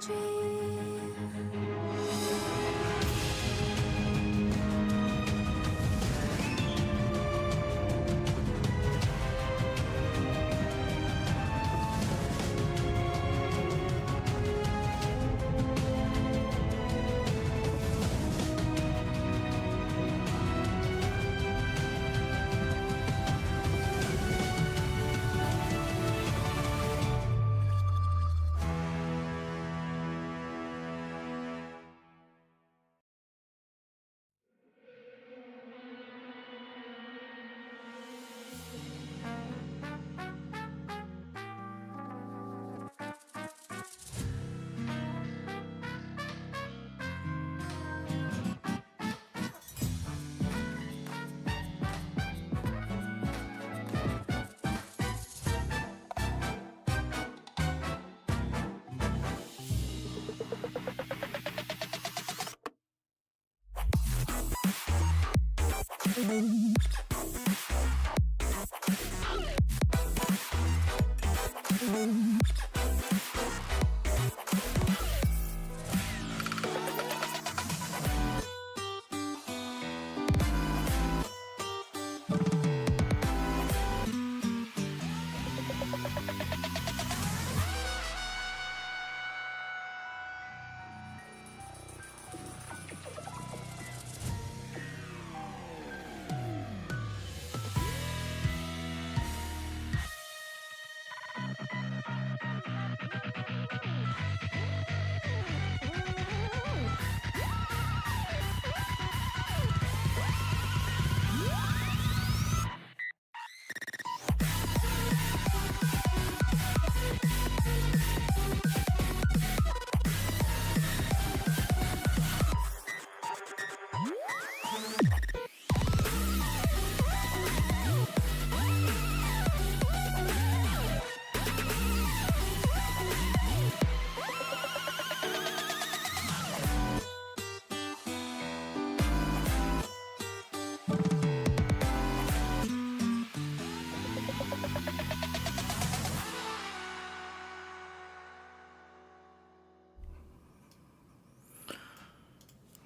daydream.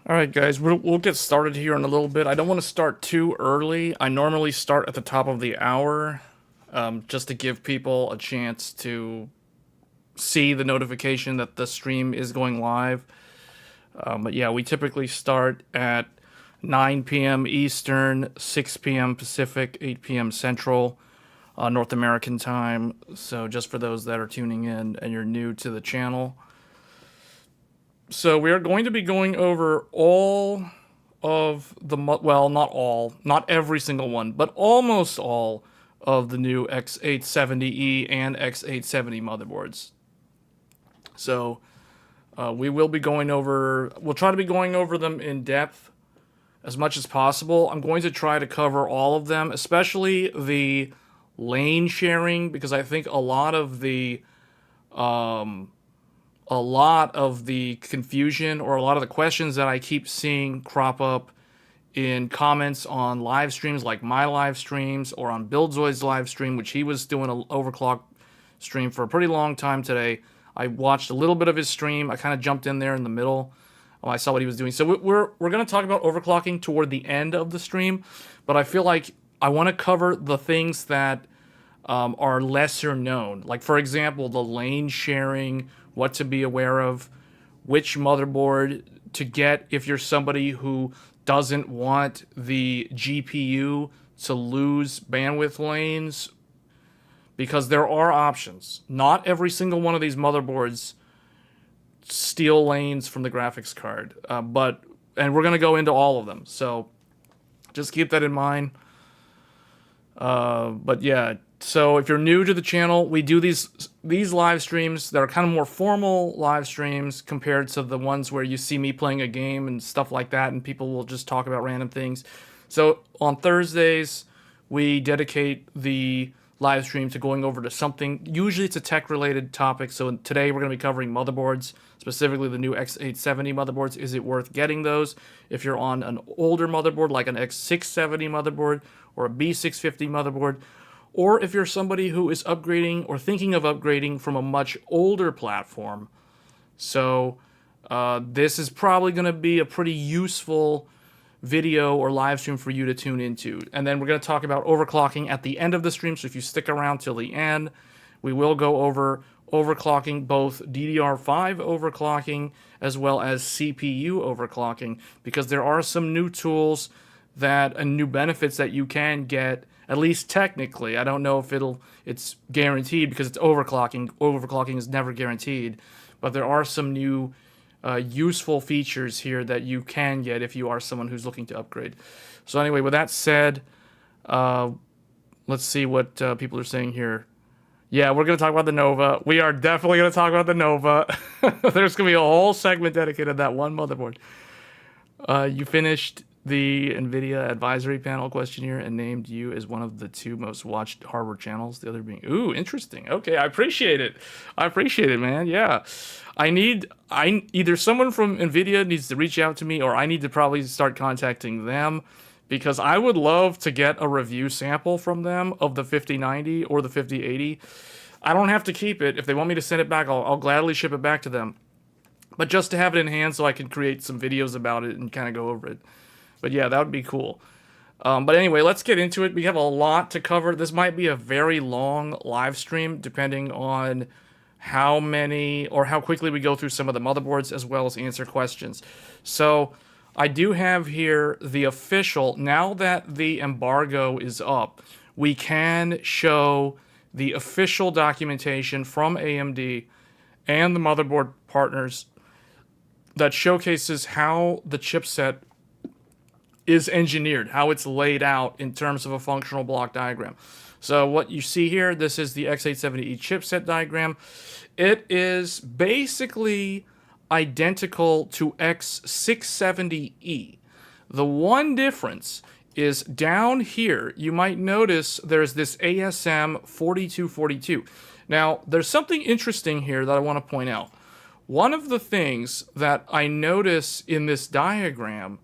Alright guys, we'll get started here in a little bit. I don't want to start too early. I normally start at the top of the hour, just to give people a chance to see the notification that the stream is going live. But yeah, we typically start at 9 p.m. Eastern, 6 p.m. Pacific, 8 p.m. Central, North American time. So just for those that are tuning in and you're new to the channel. So we are going to be going over all of the, well, not all, not every single one, but almost all of the new X870E and X870 motherboards. So we will be going over, we'll try to be going over them in depth as much as possible. I'm going to try to cover all of them, especially the lane sharing, because I think a lot of the confusion or a lot of the questions that I keep seeing crop up in comments on live streams like my live streams or on Buildzoid's live stream, which he was doing an overclock stream for a pretty long time today. I watched a little bit of his stream. I kind of jumped in there in the middle. I saw what he was doing. So we're going to talk about overclocking toward the end of the stream, but I feel like I want to cover the things that are lesser known. Like, for example, the lane sharing, what to be aware of, which motherboard to get if you're somebody who doesn't want the GPU to lose bandwidth lanes, because there are options. Not every single one of these motherboards steal lanes from the graphics card, and we're going to go into all of them, so just keep that in mind. But yeah, so if you're new to the channel, we do these live streams that are kind of more formal live streams compared to the ones where you see me playing a game and stuff like that, and people will just talk about random things. So on Thursdays, we dedicate the live stream to going over to something. Usually it's a tech-related topic, so today we're going to be covering motherboards, specifically the new X870 motherboards. Is it worth getting those? If you're on an older motherboard, like an X670 motherboard or a B650 motherboard, or if you're somebody who is upgrading or thinking of upgrading from a much older platform So this is probably going to be a pretty useful video or live stream for you to tune into. And then we're going to talk about overclocking at the end of the stream. So if you stick around till the end, we will go over overclocking, both DDR5 overclocking as well as CPU overclocking, because there are some new tools and new benefits that you can get, at least technically. I don't know if it's guaranteed because it's overclocking. Overclocking is never guaranteed, but there are some new useful features here that you can get if you are someone who's looking to upgrade. So anyway, with that said, let's see what people are saying here. Yeah, we're going to talk about the Nova. We are definitely going to talk about the Nova. There's going to be a whole segment dedicated to that one motherboard. You finished the NVIDIA advisory panel questionnaire and named you as one of the 2 most watched hardware channels. The other being, ooh, interesting. Okay, I appreciate it. I appreciate it, man. Yeah. Either someone from NVIDIA needs to reach out to me, or I need to probably start contacting them, because I would love to get a review sample from them of the 5090 or the 5080. I don't have to keep it. If they want me to send it back, I'll gladly ship it back to them. But just to have it in hand so I can create some videos about it and kind of go over it. But yeah, that would be cool. But anyway, let's get into it. We have a lot to cover. This might be a very long live stream, depending on how many or how quickly we go through some of the motherboards, as well as answer questions. So I do have here the official, now that the embargo is up, we can show the official documentation from AMD and the motherboard partners that showcases how the chipset is engineered, how it's laid out in terms of a functional block diagram. So what you see here, this is the X870E chipset diagram. It is basically identical to X670E. The one difference is down here, you might notice there's this ASM 4242. Now, there's something interesting here that I want to point out. One of the things that I notice in this diagram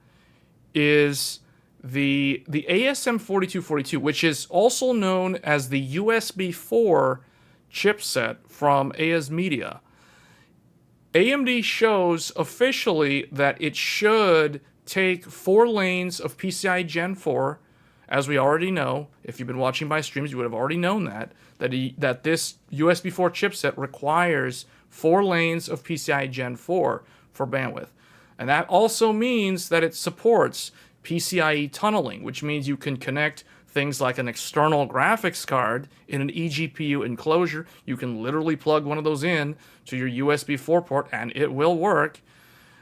is the ASM 4242, which is also known as the USB 4 chipset from ASMedia. AMD shows officially that it should take 4 lanes of PCIe Gen 4, as we already know. If you've been watching my streams, you would have already known that this USB 4 chipset requires 4 lanes of PCIe Gen 4 for bandwidth. And that also means that it supports PCIe tunneling, which means you can connect things like an external graphics card in an eGPU enclosure. You can literally plug one of those in to your USB 4 port and it will work.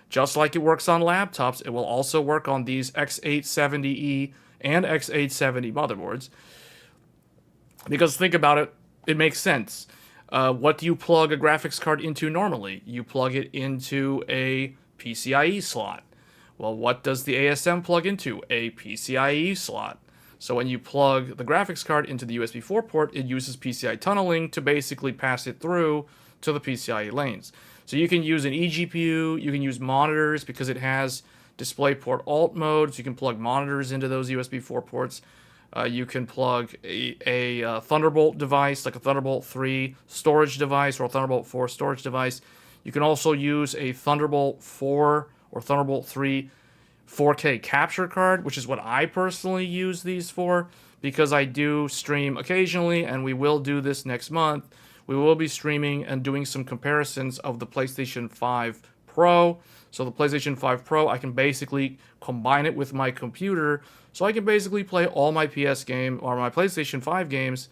Just like it works on laptops, it will also work on these X870E and X870 motherboards. Because think about it, it makes sense. What do you plug a graphics card into normally? You plug it into a PCIe slot. Well, what does the ASM plug into? A PCIe slot. So when you plug the graphics card into the USB 4 port, it uses PCI tunneling to basically pass it through to the PCIe lanes. So you can use an eGPU, you can use monitors because it has DisplayPort alt mode, so you can plug monitors into those USB 4 ports. You can plug a Thunderbolt device, like a Thunderbolt 3 storage device or a Thunderbolt 4 storage device. You can also use a Thunderbolt 4 or Thunderbolt 3 4K capture card, which is what I personally use these for, because I do stream occasionally, and we will do this next month. We will be streaming and doing some comparisons of the PlayStation 5 Pro. So the PlayStation 5 Pro, I can basically combine it with my computer, so I can basically play all my PS game or my PlayStation 5 games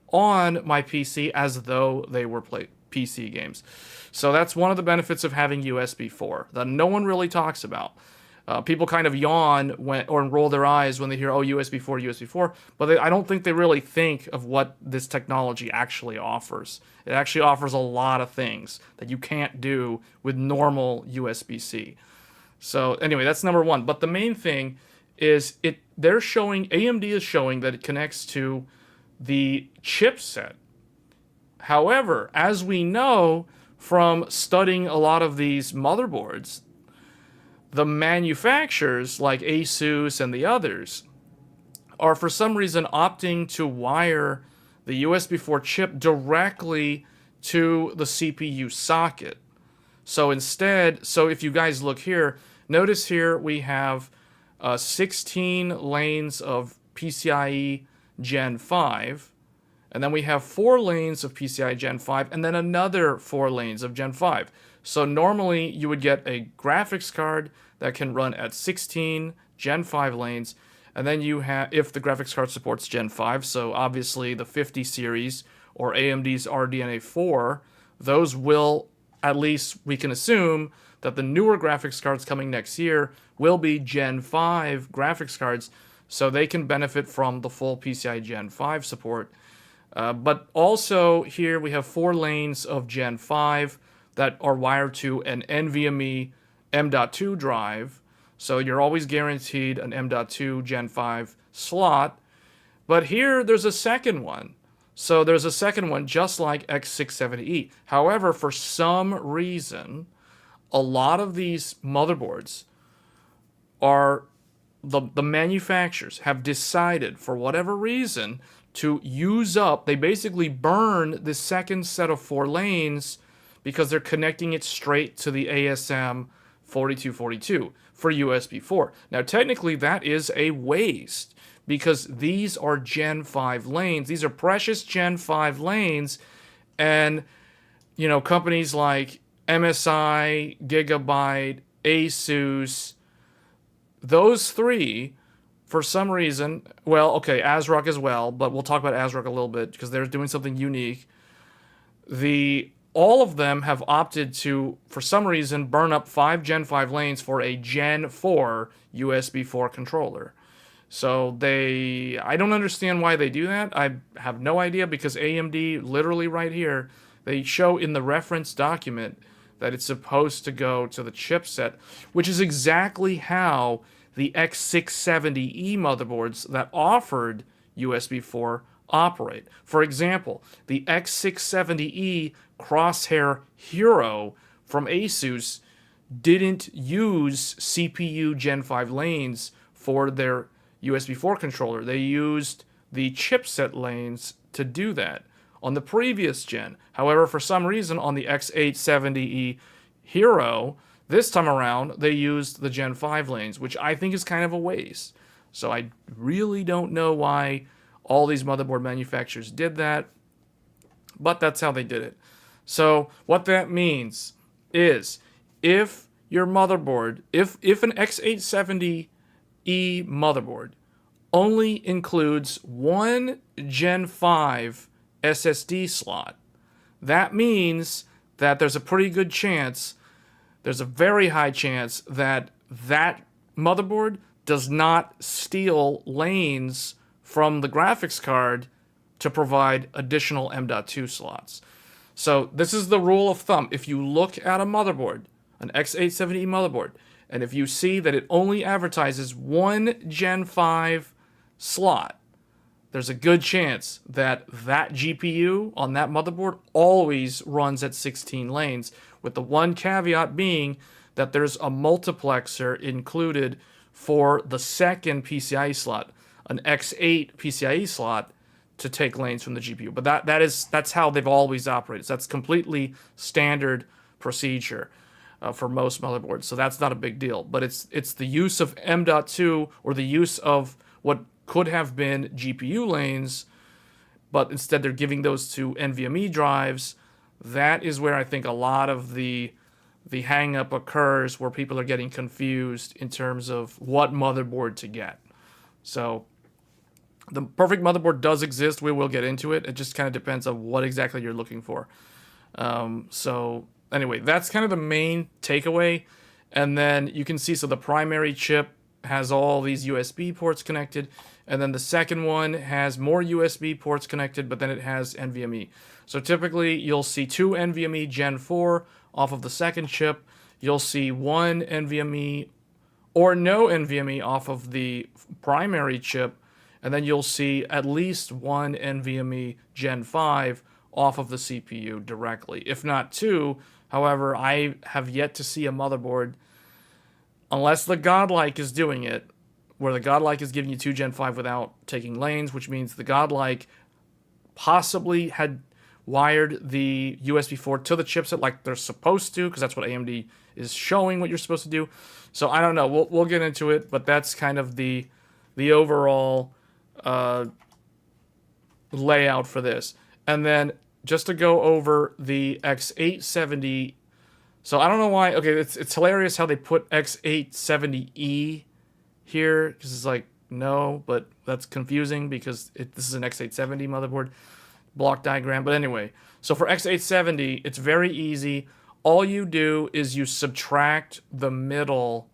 on my PC as though they were PC games. So that's one of the benefits of having USB 4 that no one really talks about. People kind of yawn or roll their eyes when they hear, oh, USB 4, USB 4, but I don't think they really think of what this technology actually offers. It actually offers a lot of things that you can't do with normal USB-C. So anyway, that's number one. But the main thing is AMD is showing that it connects to the chipset. However, as we know from studying a lot of these motherboards, the manufacturers like ASUS and the others are for some reason opting to wire the USB 4 chip directly to the CPU socket. So instead, so if you guys look here, notice here we have 16 lanes of PCIe Gen 5, and then we have 4 lanes of PCIe Gen 5, and then another 4 lanes of Gen 5. So normally you would get a graphics card that can run at 16 Gen 5 lanes, and then you have, if the graphics card supports Gen 5, so obviously the 50 series or AMD's RDNA 4, those will, at least we can assume, that the newer graphics cards coming next year will be Gen 5 graphics cards, so they can benefit from the full PCIe Gen 5 support. But also here we have 4 lanes of Gen 5 that are wired to an NVMe M.2 drive, so you're always guaranteed an M.2 Gen 5 slot. But here there's a second one. So there's a second one just like X670E. However, for some reason, a lot of these motherboards are, the manufacturers have decided, for whatever reason, to use up, they basically burn the second set of 4 lanes because they're connecting it straight to the ASM 4242 for USB 4. Now, technically, that is a waste, because these are Gen 5 lanes. These are precious Gen 5 lanes, and, you know, companies like MSI, Gigabyte, ASUS, those 3, for some reason, well, okay, ASRock as well, but we'll talk about ASRock a little bit because they're doing something unique. All of them have opted to, for some reason, burn up 5 Gen 5 lanes for a Gen 4 USB 4 controller. So I don't understand why they do that. I have no idea, because AMD, literally right here, they show in the reference document that it's supposed to go to the chipset, which is exactly how the X670E motherboards that offered USB 4 operate. For example, the X670E Crosshair Hero from ASUS didn't use CPU Gen 5 lanes for their USB 4 controller. They used the chipset lanes to do that on the previous gen. However, for some reason on the X870E Hero, this time around, they used the Gen 5 lanes, which I think is kind of a waste. So I really don't know why all these motherboard manufacturers did that, but that's how they did it. So what that means is, if your motherboard, if an X870E motherboard only includes 1 Gen 5 SSD slot, that means that there's a pretty good chance, there's a very high chance that that motherboard does not steal lanes from the graphics card to provide additional M.2 slots. So this is the rule of thumb. If you look at a motherboard, an X870E motherboard, and if you see that it only advertises 1 Gen 5 slot, there's a good chance that that GPU on that motherboard always runs at 16 lanes, with the one caveat being that there's a multiplexer included for the second PCIe slot, an X8 PCIe slot, to take lanes from the GPU. But that's how they've always operated. So that's completely standard procedure for most motherboards. So that's not a big deal. But it's the use of M.2, or the use of what could have been GPU lanes, but instead they're giving those to NVMe drives. That is where I think a lot of the hang-up occurs, where people are getting confused in terms of what motherboard to get. So the perfect motherboard does exist. We will get into it. It just kind of depends on what exactly you're looking for. So anyway, that's kind of the main takeaway. And then you can see, so the primary chip has all these USB ports connected, and then the second one has more USB ports connected, but then it has NVMe. So typically you'll see 2 NVMe Gen 4 off of the second chip. You'll see 1 NVMe or no NVMe off of the primary chip, and then you'll see at least 1 NVMe Gen 5 off of the CPU directly, if not 2. However, I have yet to see a motherboard, unless the Godlike is doing it, where the Godlike is giving you 2 Gen 5 without taking lanes, which means the Godlike possibly wired the USB 4 to the chipset like they're supposed to, because that's what AMD is showing what you're supposed to do. So I don't know. We'll get into it, but that's kind of the overall layout for this. And then just to go over the X870. So I don't know why. Okay, it's hilarious how they put X870E here, because it's like, no, but that's confusing because this is an X870 motherboard block diagram. But anyway, so for X870, it's very easy. All you do is you subtract the middle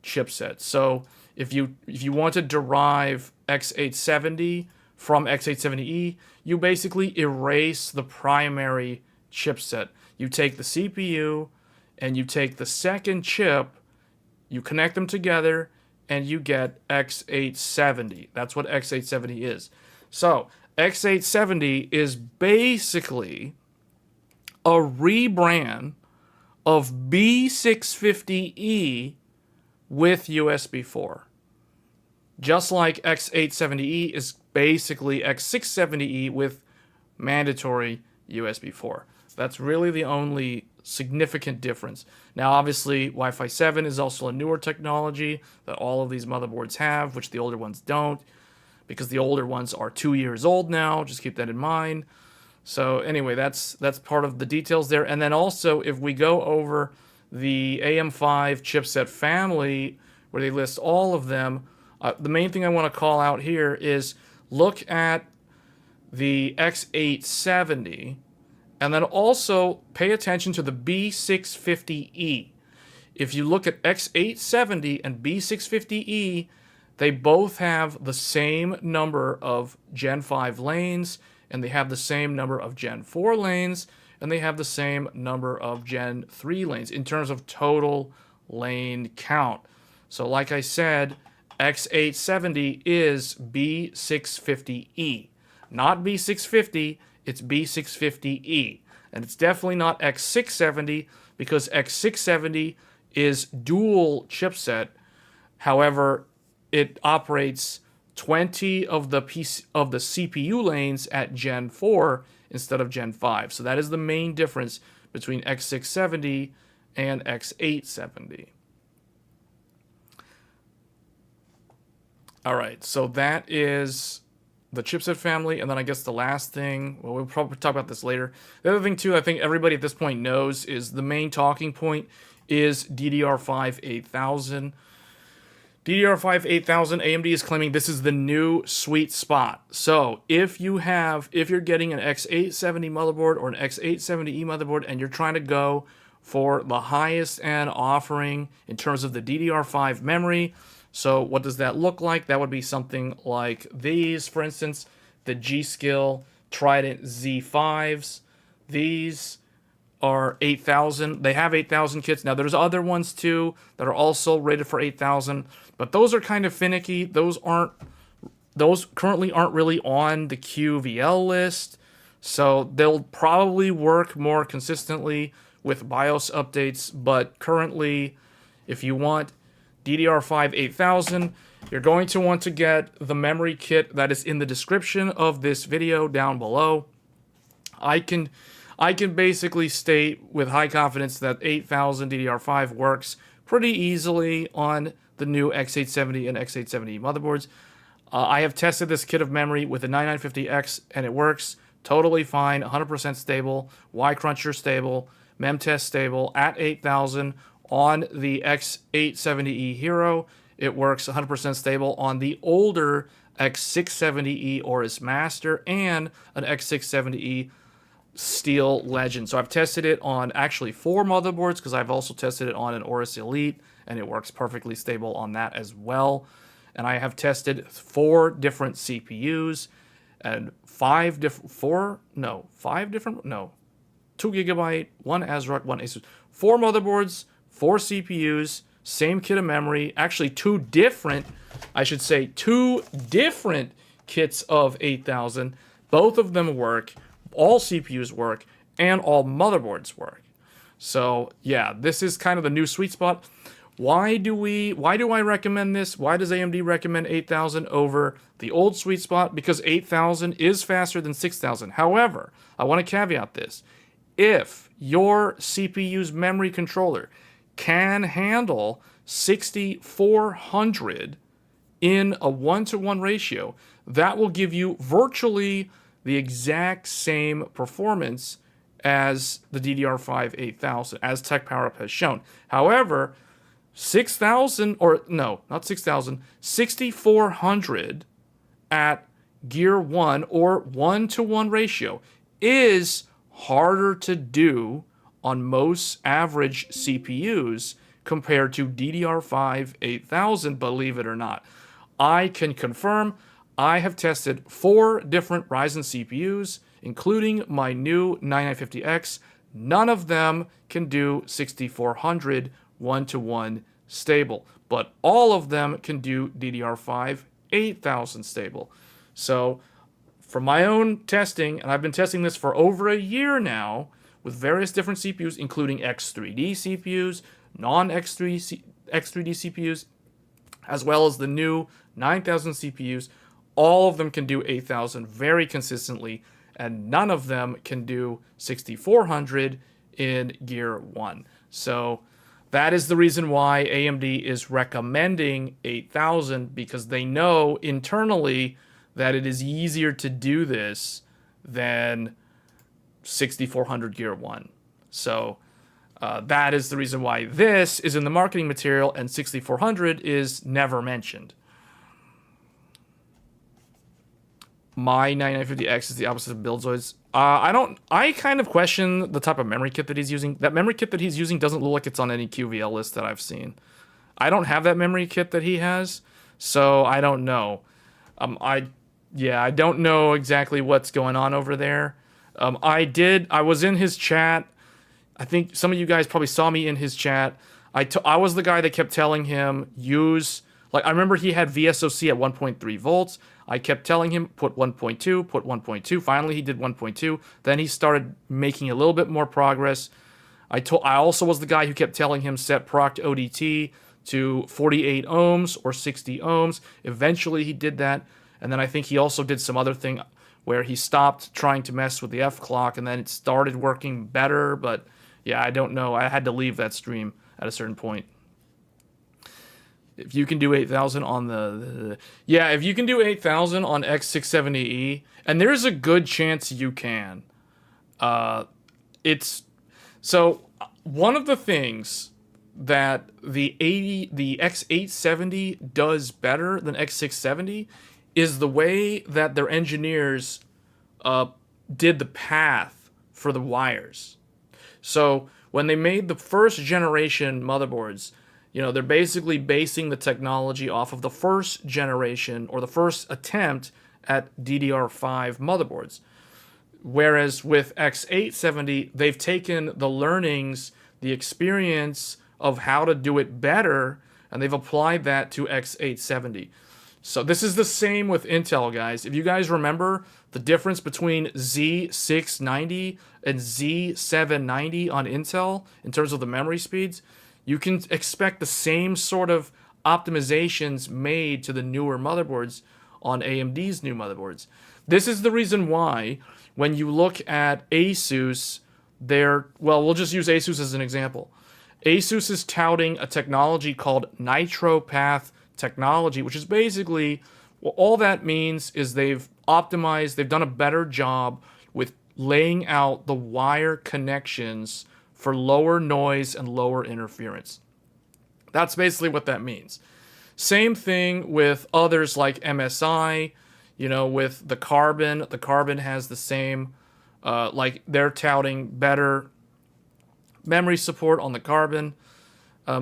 chipset. So if you want to derive X870 from X870E, you basically erase the primary chipset. You take the CPU and you take the second chip, you connect them together, and you get X870. That's what X870 is. So X870 is basically a rebrand of B650E with USB 4. Just like X870E is basically X670E with mandatory USB 4. That's really the only significant difference. Now, obviously, Wi-Fi 7 is also a newer technology that all of these motherboards have, which the older ones don't, because the older ones are 2 years old now. Just keep that in mind. So anyway, that's part of the details there. And then also, if we go over the AM5 chipset family, where they list all of them, the main thing I want to call out here is look at the X870, and then also pay attention to the B650E. If you look at X870 and B650E, they both have the same number of Gen 5 lanes, and they have the same number of Gen 4 lanes, and they have the same number of Gen 3 lanes in terms of total lane count. So like I said, X870 is B650E. Not B650, it's B650E. And it's definitely not X670, because X670 is dual chipset. However, it operates 20 of the CPU lanes at Gen 4 instead of Gen 5. So that is the main difference between X670 and X870. All right, so that is the chipset family, and then I guess the last thing, well, we'll probably talk about this later. The other thing, too, I think everybody at this point knows is the main talking point is DDR5 8000. DDR5 8000, AMD is claiming this is the new sweet spot. So if you're getting an X870 motherboard or an X870E motherboard, and you're trying to go for the highest end offering in terms of the DDR5 memory, so what does that look like? That would be something like these, for instance, the G.Skill Trident Z5s. These are 8000. They have 8000 kits. Now, there's other ones, too, that are also rated for 8000, but those are kind of finicky. Those currently aren't really on the QVL list, so they'll probably work more consistently with BIOS updates, but currently, if you want DDR5 8000, you're going to want to get the memory kit that is in the description of this video down below. I can basically state with high confidence that 8000 DDR5 works pretty easily on the new X870 and X870E motherboards. I have tested this kit of memory with the 9950X, and it works totally fine, 100% stable, Y-Cruncher stable, MemTest stable at 8000. On the X870E Hero, it works 100% stable on the older X670E Aorus Master and an X670E Steel Legend. So I've tested it on actually 4 motherboards, because I've also tested it on an Aorus Elite, and it works perfectly stable on that as well. And I have tested 4 different CPUs and 2 Gigabyte, 1 ASRock, 1 ASUS, 4 motherboards, 4 CPUs, same kit of memory, actually 2 different kits of 8000. Both of them work, all CPUs work, and all motherboards work. So yeah, this is kind of the new sweet spot. Why do I recommend this? Why does AMD recommend 8000 over the old sweet spot? Because 8000 is faster than 6000. However, I want to caveat this. If your CPU's memory controller can handle 6400 in a 1-to-1 ratio, that will give you virtually the exact same performance as the DDR5 8000, as Tech PowerUp has shown. However, 6000, or no, not 6000, 6400 at Gear 1 or 1-to-1 ratio is harder to do on most average CPUs compared to DDR5 8000, believe it or not. I can confirm I have tested 4 different Ryzen CPUs, including my new 9950X. None of them can do 6400 1-to-1 stable, but all of them can do DDR5 8000 stable. So from my own testing, and I've been testing this for over a year now with various different CPUs, including X3D CPUs, non-X3D CPUs, as well as the new 9000 CPUs, all of them can do 8000 very consistently, and none of them can do 6400 in Gear 1. So that is the reason why AMD is recommending 8000, because they know internally that it is easier to do this than 6400 Gear 1. So that is the reason why this is in the marketing material and 6400 is never mentioned. My 9950X is the opposite of Buildzoid's. I kind of question the type of memory kit that he's using. That memory kit that he's using doesn't look like it's on any QVL list that I've seen. I don't have that memory kit that he has, so I don't know. I don't know exactly what's going on over there. I was in his chat. I think some of you guys probably saw me in his chat. I was the guy that kept telling him I remember he had VSOC at 1.3 volts. I kept telling him, put 1.2, put 1.2. Finally, he did 1.2. Then he started making a little bit more progress. I also was the guy who kept telling him set proc ODT to 48 ohms or 60 ohms. Eventually, he did that. And then I think he also did some other thing where he stopped trying to mess with the F clock, and then it started working better. But yeah, I don't know. I had to leave that stream at a certain point. If you can do 8000 on if you can do 8000 on X670E, and there's a good chance you can. So one of the things that the X870 does better than X670 is the way that their engineers did the path for the wires. So when they made the first generation motherboards, they're basically basing the technology off of the first generation or the first attempt at DDR5 motherboards. Whereas with X870, they've taken the learnings, the experience of how to do it better, and they've applied that to X870. So this is the same with Intel, guys. If you guys remember the difference between Z690 and Z790 on Intel in terms of the memory speeds, you can expect the same sort of optimizations made to the newer motherboards on AMD's new motherboards. This is the reason why when you look at ASUS, we'll just use ASUS as an example. ASUS is touting a technology called Nitro Path technology, which is basically, all that means is they've done a better job with laying out the wire connections for lower noise and lower interference. That's basically what that means. Same thing with others like MSI, with the Carbon. The Carbon has the same, they're touting better memory support on the Carbon.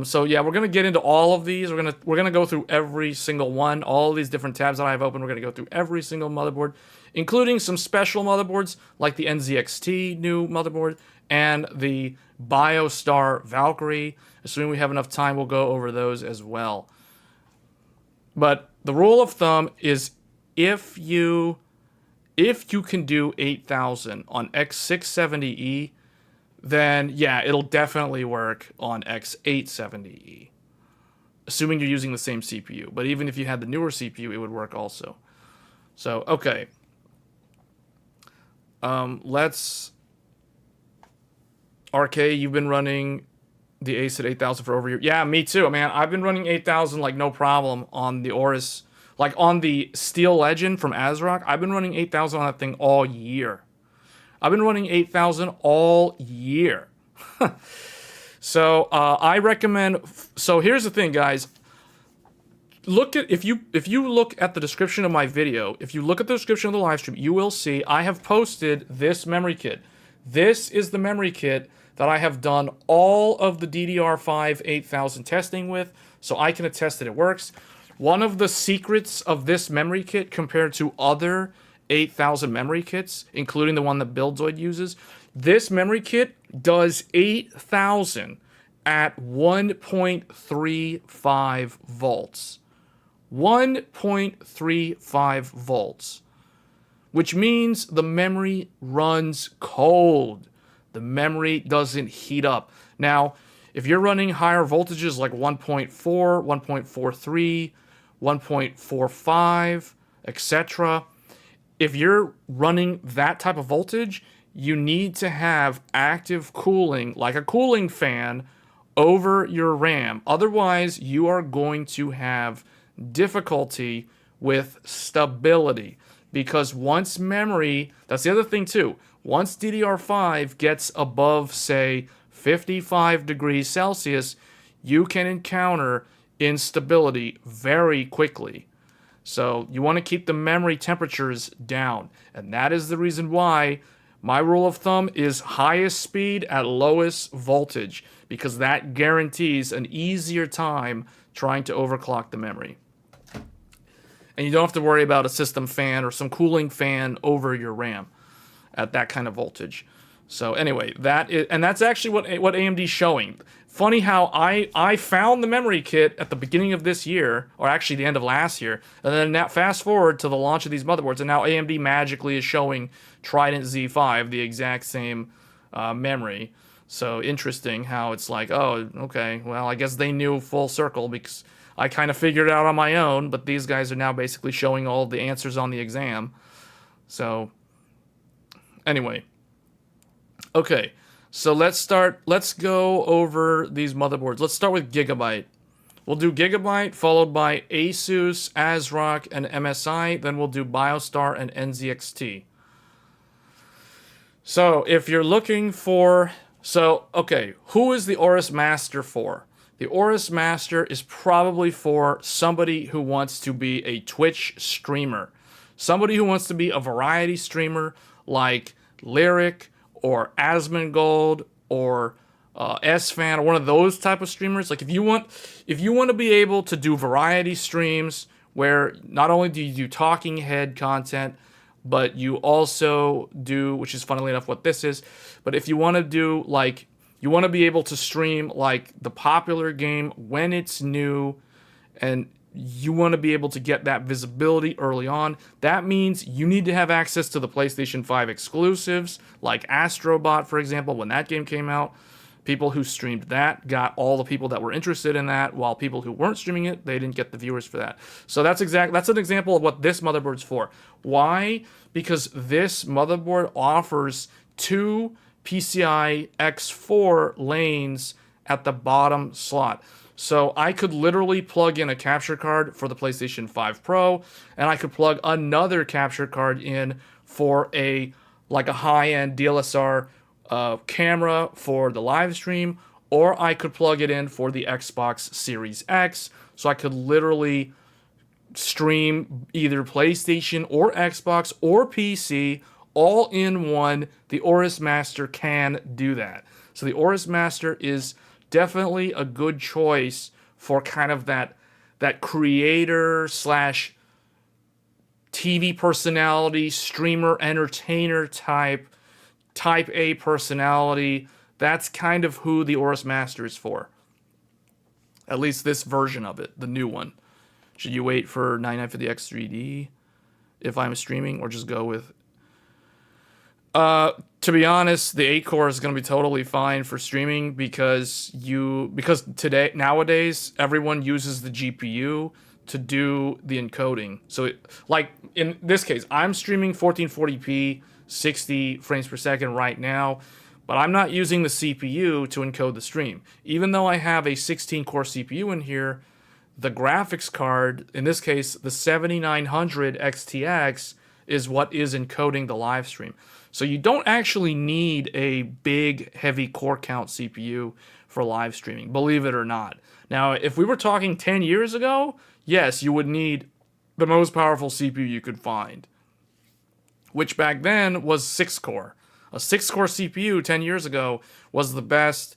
So yeah, we're gonna get into all of these. We're gonna go through every single one, all of these different tabs that I have open. We're gonna go through every single motherboard, including some special motherboards like the NZXT new motherboard and the Biostar Valkyrie. Assuming we have enough time, we'll go over those as well. But the rule of thumb is if you can do 8000 on X670E, then yeah, it'll definitely work on X870E. assuming you're using the same CPU. But even if you had the newer CPU, it would work also. So, okay. Let's... RK, you've been running the ASUS 8000 for over a year. Yeah, me too, man. I've been running 8000 like no problem on the Aorus. Like on the Steel Legend from ASRock, I've been running 8000 on that thing all year. I've been running 8000 all year. So I recommend. So here's the thing, guys. Look at if you look at the description of my video, if you look at the description of the live stream, you will see I have posted this memory kit. This is the memory kit that I have done all of the DDR5 8000 testing with, so I can attest that it works. One of the secrets of this memory kit compared to other 8000 memory kits, including the one that Buildzoid uses, this memory kit does 8000 at 1.35 volts. 1.35 volts. Which means the memory runs cold. The memory doesn't heat up. Now, if you're running higher voltages like 1.4, 1.43, 1.45, etc., if you're running that type of voltage, you need to have active cooling, like a cooling fan, over your RAM. Otherwise, you are going to have difficulty with stability. Because once memory, that's the other thing too, once DDR5 gets above, say, 55 degrees Celsius, you can encounter instability very quickly. So you want to keep the memory temperatures down. And that is the reason why my rule of thumb is highest speed at lowest voltage, because that guarantees an easier time trying to overclock the memory. And you don't have to worry about a system fan or some cooling fan over your RAM at that kind of voltage. So anyway, that's actually what AMD's showing. Funny how I found the memory kit at the beginning of this year, or actually the end of last year, and then now fast forward to the launch of these motherboards, and now AMD magically is showing Trident Z5, the exact same memory. So interesting how it's like, oh, okay, well, I guess they knew full circle, because I kind of figured it out on my own, but these guys are now basically showing all the answers on the exam. So anyway. Okay, so let's go over these motherboards. Let's start with Gigabyte. We'll do Gigabyte, followed by ASUS, ASRock, and MSI. Then we'll do Biostar and NZXT. So if you're looking for... So, okay, who is the Aorus Master for? The Aorus Master is probably for somebody who wants to be a Twitch streamer. Somebody who wants to be a variety streamer like Lyric, or Asmongold, or S-Fan, or one of those type of streamers. Like if you want to be able to do variety streams where not only do you do talking head content, but you also do, which is funnily enough what this is, but if you want to do like, you want to be able to stream like the popular game when it's new, and you want to be able to get that visibility early on. That means you need to have access to the PlayStation 5 exclusives, like Astrobot, for example, when that game came out. People who streamed that got all the people that were interested in that, while people who weren't streaming it, they didn't get the viewers for that. So that's an example of what this motherboard's for. Why? Because this motherboard offers two PCI X4 lanes at the bottom slot. So I could literally plug in a capture card for the PlayStation 5 Pro, and I could plug another capture card in for a high-end DSLR camera for the live stream, or I could plug it in for the Xbox Series X. So I could literally stream either PlayStation or Xbox or PC all in one. The Aorus Master can do that. So the Aorus Master is definitely a good choice for kind of that creator slash TV personality, streamer, entertainer type A personality. That's kind of who the Aorus Master is for. At least this version of it, the new one. Should you wait for 99 for the X3D if I'm streaming, or just go with... To To be honest, the 8 core is going to be totally fine for streaming because nowadays everyone uses the GPU to do the encoding. So like in this case, I'm streaming 1440p 60 frames per second right now, but I'm not using the CPU to encode the stream. Even though I have a 16 core CPU in here, the graphics card, in this case the 7900 XTX, is what is encoding the live stream. So you don't actually need a big, heavy core count CPU for live streaming, believe it or not. Now, if we were talking 10 years ago, yes, you would need the most powerful CPU you could find, which back then was 6 core. A 6 core CPU 10 years ago was the best.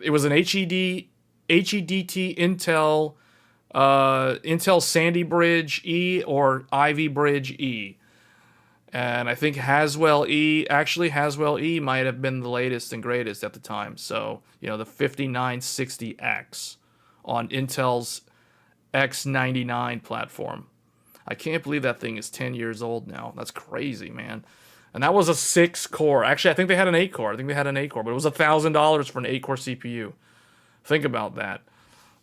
It was an HEDT Intel Sandy Bridge E or Ivy Bridge E. And I think Haswell E might have been the latest and greatest at the time. So, you know, the 5960X on Intel's X99 platform. I can't believe that thing is 10 years old now. That's crazy, man. And that was a 6 core. Actually, I think they had an 8 core. But it was $1,000 for an 8 core CPU. Think about that.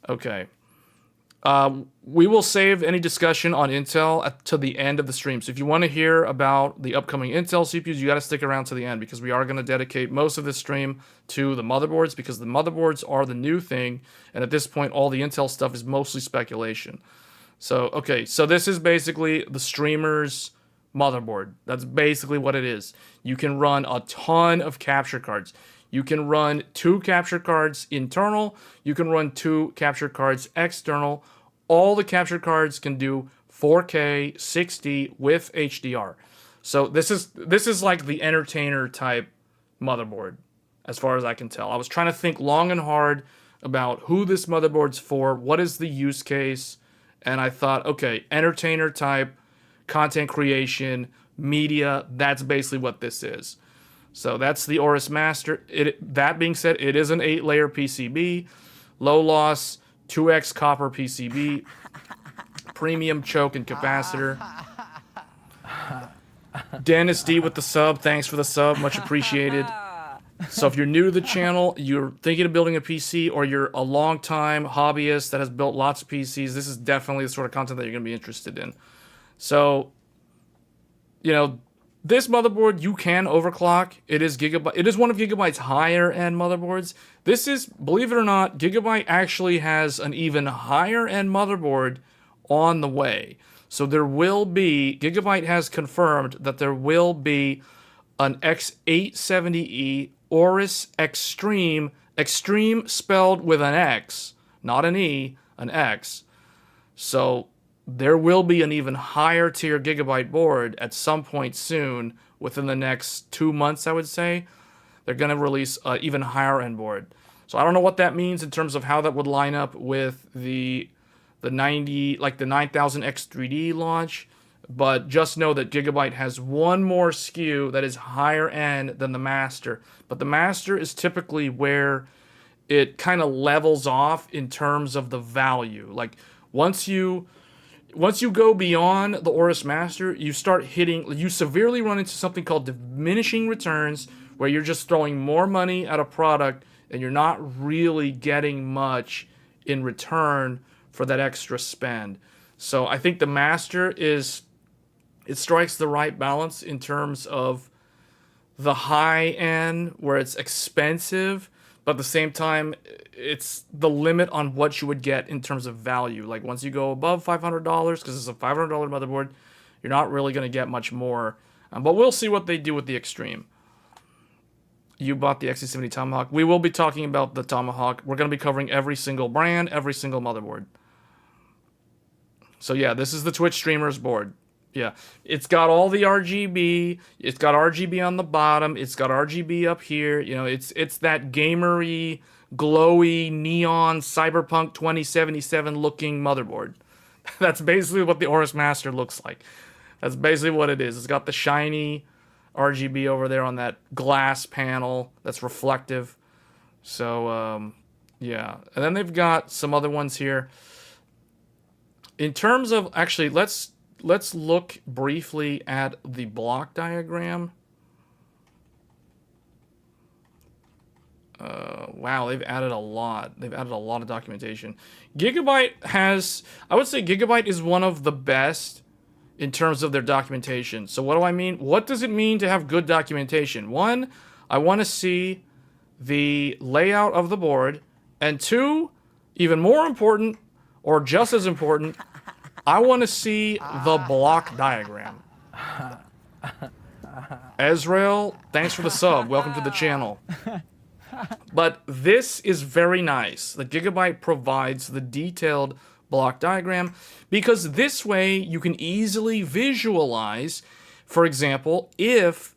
Okay. We will save any discussion on Intel to the end of the stream. So if you want to hear about the upcoming Intel CPUs, you got to stick around to the end because we are going to dedicate most of this stream to the motherboards because the motherboards are the new thing. And at this point, all the Intel stuff is mostly speculation. So, okay, so this is basically the streamer's motherboard. That's basically what it is. You can run a ton of capture cards. You can run 2 capture cards internal. You can run 2 capture cards external. All the capture cards can do 4K 60 with HDR. So this is like the entertainer type motherboard, as far as I can tell. I was trying to think long and hard about who this motherboard's for, what is the use case, and I thought, okay, entertainer type, content creation, media, that's basically what this is. So that's the Aorus Master. That being said, it is an 8-layer PCB, low loss, 2x copper PCB, premium choke and capacitor. Dennis D with the sub, thanks for the sub, much appreciated. So if you're new to the channel, you're thinking of building a PC, or you're a long-time hobbyist that has built lots of PCs, this is definitely the sort of content that you're going to be interested in. So, you know, this motherboard, you can overclock. It is one of Gigabyte's higher-end motherboards. This is, believe it or not, Gigabyte actually has an even higher-end motherboard on the way. So Gigabyte has confirmed that there will be an X870E Aorus Extreme spelled with an X, not an E, an X. So there will be an even higher tier Gigabyte board at some point soon, within the next 2 months, I would say. They're going to release an even higher end board. So I don't know what that means in terms of how that would line up with the 9000X3D launch, but just know that Gigabyte has one more SKU that is higher end than the Master. But the Master is typically where it kind of levels off in terms of the value. Like once you go beyond the Aorus Master, you severely run into something called diminishing returns, where you're just throwing more money at a product and you're not really getting much in return for that extra spend. So I think the Master it strikes the right balance in terms of the high end, where it's expensive, but at the same time, it's the limit on what you would get in terms of value. Like once you go above $500, because it's a $500 motherboard, you're not really going to get much more. But we'll see what they do with the Extreme. You bought the X870 Tomahawk. We will be talking about the Tomahawk. We're going to be covering every single brand, every single motherboard. So yeah, this is the Twitch streamer's board. Yeah, it's got all the RGB. It's got RGB on the bottom. It's got RGB up here. You know, it's that gamery, glowy, neon, cyberpunk 2077 looking motherboard. That's basically what the Aorus Master looks like. That's basically what it is. It's got the shiny RGB over there on that glass panel that's reflective. So, yeah. And then they've got some other ones here. In terms of, actually, let's look briefly at the block diagram. Wow, they've added a lot. They've added a lot of documentation. Gigabyte has, I would say Gigabyte is one of the best in terms of their documentation. So what do I mean? What does it mean to have good documentation? One, I want to see the layout of the board. And two, even more important, or just as important, I want to see the block diagram. Ezreal, thanks for the sub. Welcome to the channel. But this is very nice. The Gigabyte provides the detailed block diagram because this way you can easily visualize, for example, if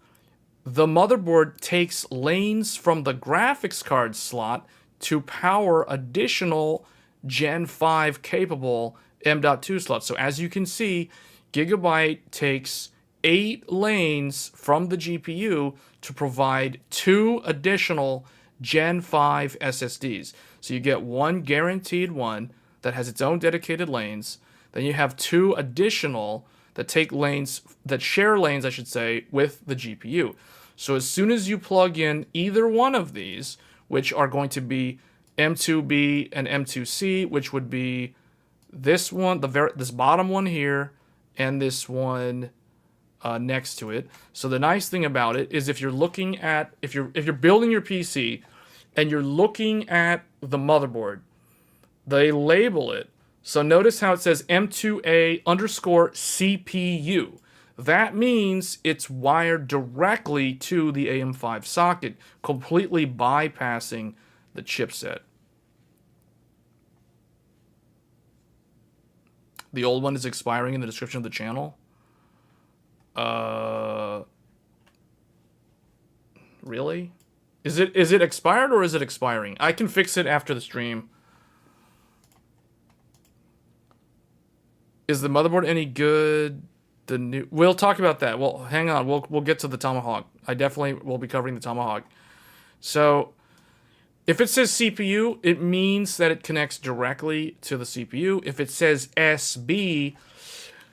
the motherboard takes lanes from the graphics card slot to power additional Gen 5 capable M.2 slots. So as you can see, Gigabyte takes 8 lanes from the GPU to provide 2 additional Gen 5 SSDs. So you get one guaranteed one that has its own dedicated lanes. Then you have 2 additional that take lanes, that share lanes, I should say, with the GPU. So as soon as you plug in either one of these, which are going to be M2B and M2C, which would be this one, this bottom one here, and this one next to it. So the nice thing about it is if you're looking at, if you're building your PC and you're looking at the motherboard, they label it. So notice how it says M2A underscore CPU. That means it's wired directly to the AM5 socket, completely bypassing the chipset. The old one is expiring in the description of the channel. Really? Is it expired or is it expiring? I can fix it after the stream. Is the motherboard any good? The new, we'll talk about that. Well, hang on. We'll get to the Tomahawk. I definitely will be covering the Tomahawk. So, if it says CPU, it means that it connects directly to the CPU. If it says SB,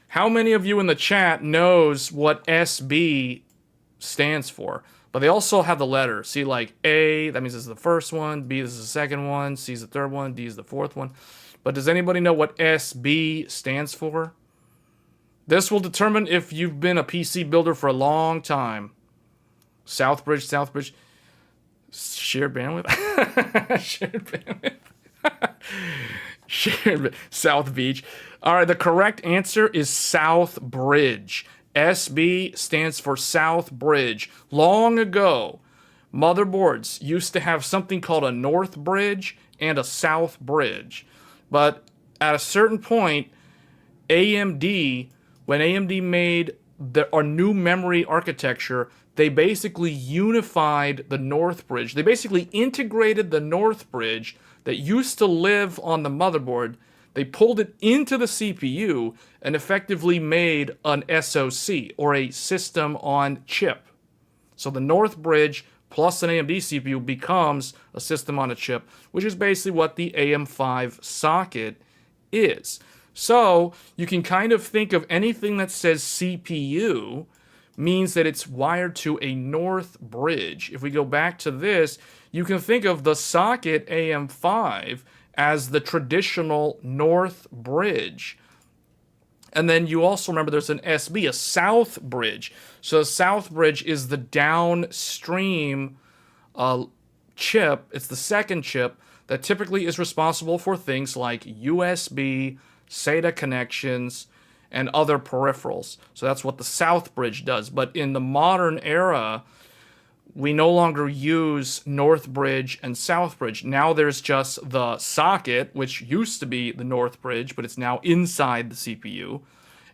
how many of you in the chat knows what SB stands for? But they also have the letters. See, like A, that means this is the first one. B, this is the second one. C is the third one. D is the fourth one. But does anybody know what SB stands for? This will determine if you've been a PC builder for a long time. Southbridge. Shared bandwidth? Shared bandwidth. South Beach. All right, the correct answer is South Bridge. SB stands for South Bridge. Long ago, motherboards used to have something called a North Bridge and a South Bridge. But at a certain point, AMD, when AMD made our new memory architecture, they basically unified the North Bridge. They basically integrated the North Bridge that used to live on the motherboard. They pulled it into the CPU and effectively made an SoC, or a system on chip. So the North Bridge plus an AMD CPU becomes a system on a chip, which is basically what the AM5 socket is. So you can kind of think of anything that says CPU means that it's wired to a North Bridge. If we go back to this, you can think of the socket AM5 as the traditional North Bridge. And then you also remember there's an SB, a South Bridge. So the South Bridge is the downstream chip. It's the second chip that typically is responsible for things like USB, SATA connections, and other peripherals. So that's what the South Bridge does. But in the modern era, we no longer use North Bridge and South Bridge. Now there's just the socket, which used to be the North Bridge, but it's now inside the CPU.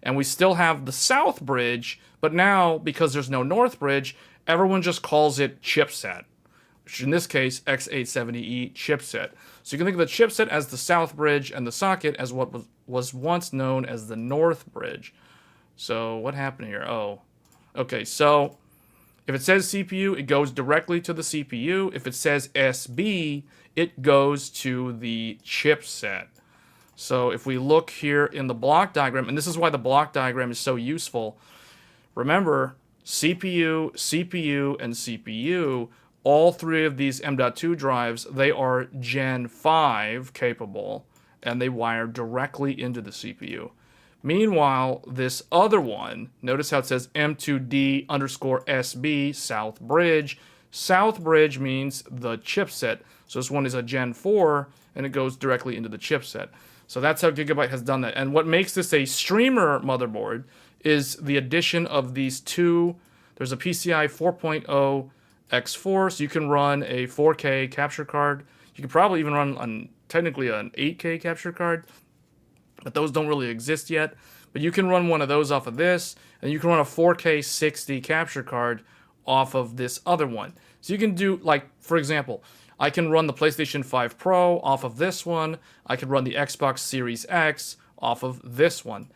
And we still have the South Bridge, but now, because there's no North Bridge, everyone just calls it chipset, which in this case, X870E chipset. So you can think of the chipset as the South Bridge and the socket as what was once known as the North Bridge. So what happened here? Oh, okay, so if it says CPU, it goes directly to the CPU. If it says SB, it goes to the chipset. So if we look here in the block diagram, and this is why the block diagram is so useful, remember, CPU, CPU, and CPU all three of these M.2 drives, they are Gen 5 capable, and they wire directly into the CPU. Meanwhile, this other one, notice how it says M2D_SB South Bridge. South Bridge means the chipset. So this one is a Gen 4, and it goes directly into the chipset. So that's how Gigabyte has done that. And what makes this a streamer motherboard is the addition of these two. There's a PCI 4.0 X4, so you can run a 4K capture card. You can probably even run technically an 8K capture card, but those don't really exist yet. But you can run one of those off of this, and you can run a 4K 60 capture card off of this other one. So you can do, like, for example, I can run the PlayStation 5 Pro off of this one. I could run the Xbox Series X off of this one.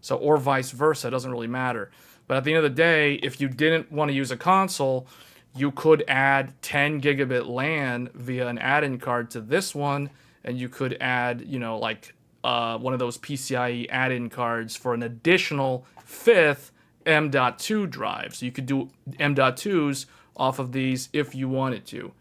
So, or vice versa, it doesn't really matter. But at the end of the day, if you didn't want to use a console, you could add 10 gigabit LAN via an add-in card to this one, and you could add, you know, like one of those PCIe add-in cards for an additional fifth M.2 drive. So you could do M.2s off of these if you wanted to.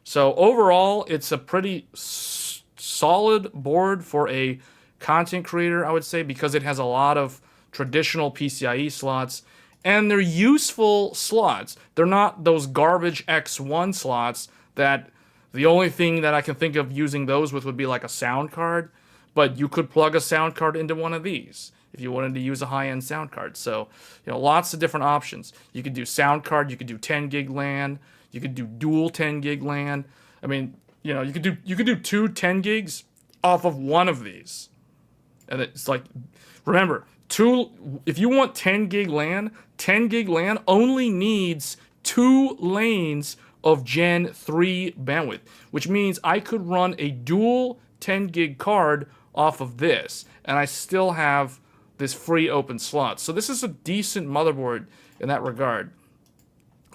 So overall, it's a pretty solid board for a content creator, I would say, because it has a lot of traditional PCIe slots, and they're useful slots. They're not those garbage X1 slots that the only thing that I can think of using those with would be like a sound card, but you could plug a sound card into one of these if you wanted to use a high-end sound card. So, you know, lots of different options. You could do sound card, you could do 10 gig LAN, you could do dual 10 gig LAN. I mean, you know, you could do two 10 gigs off of one of these. And it's like, remember, if you want 10 gig LAN only needs 2 lanes of Gen 3 bandwidth, which means I could run a dual 10 gig card off of this, and I still have this free open slot. So this is a decent motherboard in that regard.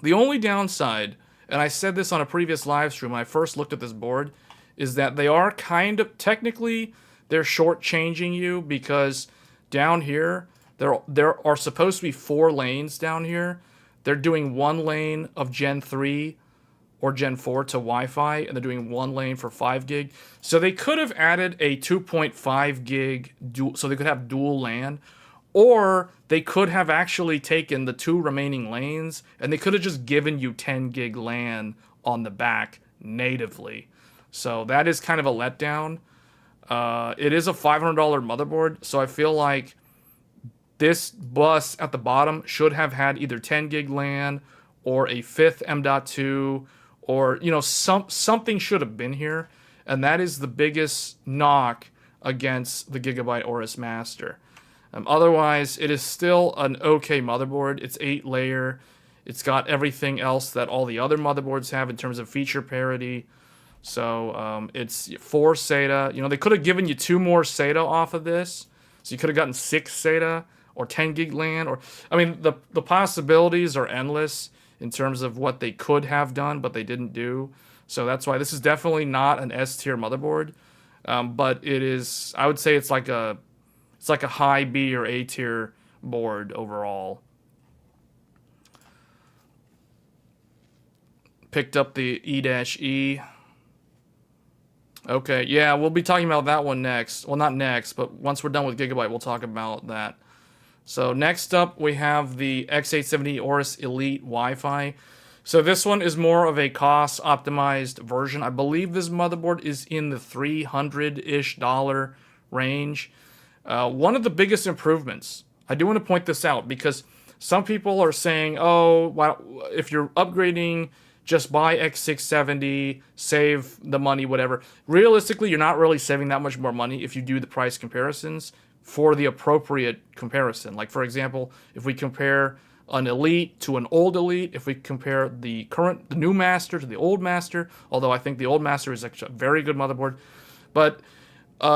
The only downside, and I said this on a previous live stream when I first looked at this board, is that they are kind of, technically, they're shortchanging you, because down here, there are supposed to be 4 lanes down here. They're doing 1 lane of Gen 3 or Gen 4 to Wi-Fi, and they're doing 1 lane for 5 gig. So they could have added a 2.5 gig dual, so they could have dual LAN, or they could have actually taken the 2 remaining lanes, and they could have just given you 10 gig LAN on the back natively. So that is kind of a letdown. It is a $500 motherboard, so I feel like this bus at the bottom should have had either 10 gig LAN or a 5th M.2, or, you know, something should have been here, and that is the biggest knock against the Gigabyte Aorus Master. Otherwise, it is still an okay motherboard. It's 8-layer. It's got everything else that all the other motherboards have in terms of feature parity. So it's 4 SATA. You know, they could have given you 2 more SATA off of this, so you could have gotten 6 SATA or 10 gig LAN. Or, I mean, the possibilities are endless in terms of what they could have done, but they didn't do. So that's why this is definitely not an S-tier motherboard. But it is, I would say it's like a high B or A tier board overall. Picked up the E-E. Okay, yeah, we'll be talking about that one next. Well, not next, but once we're done with Gigabyte, we'll talk about that. So next up, we have the X870E Aorus Elite Wi-Fi. So this one is more of a cost-optimized version. I believe this motherboard is in the $300-ish range. One of the biggest improvements, I do want to point this out, because some people are saying, oh, well, if you're upgrading, just buy X670, save the money, whatever. Realistically, you're not really saving that much more money if you do the price comparisons for the appropriate comparison. Like, for example, if we compare an Elite to an old Elite, if we compare the new Master to the old Master, although I think the old Master is actually a very good motherboard, but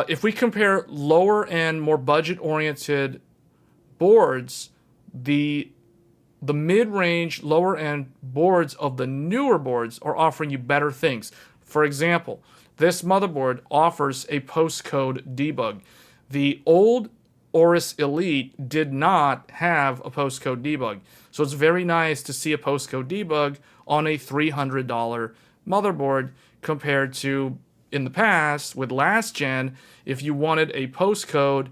if we compare lower and more budget-oriented boards, the mid-range, lower-end boards of the newer boards are offering you better things. For example, this motherboard offers a postcode debug. The old Aorus Elite did not have a postcode debug. So it's very nice to see a postcode debug on a $300 motherboard compared to in the past with last gen. If you wanted a postcode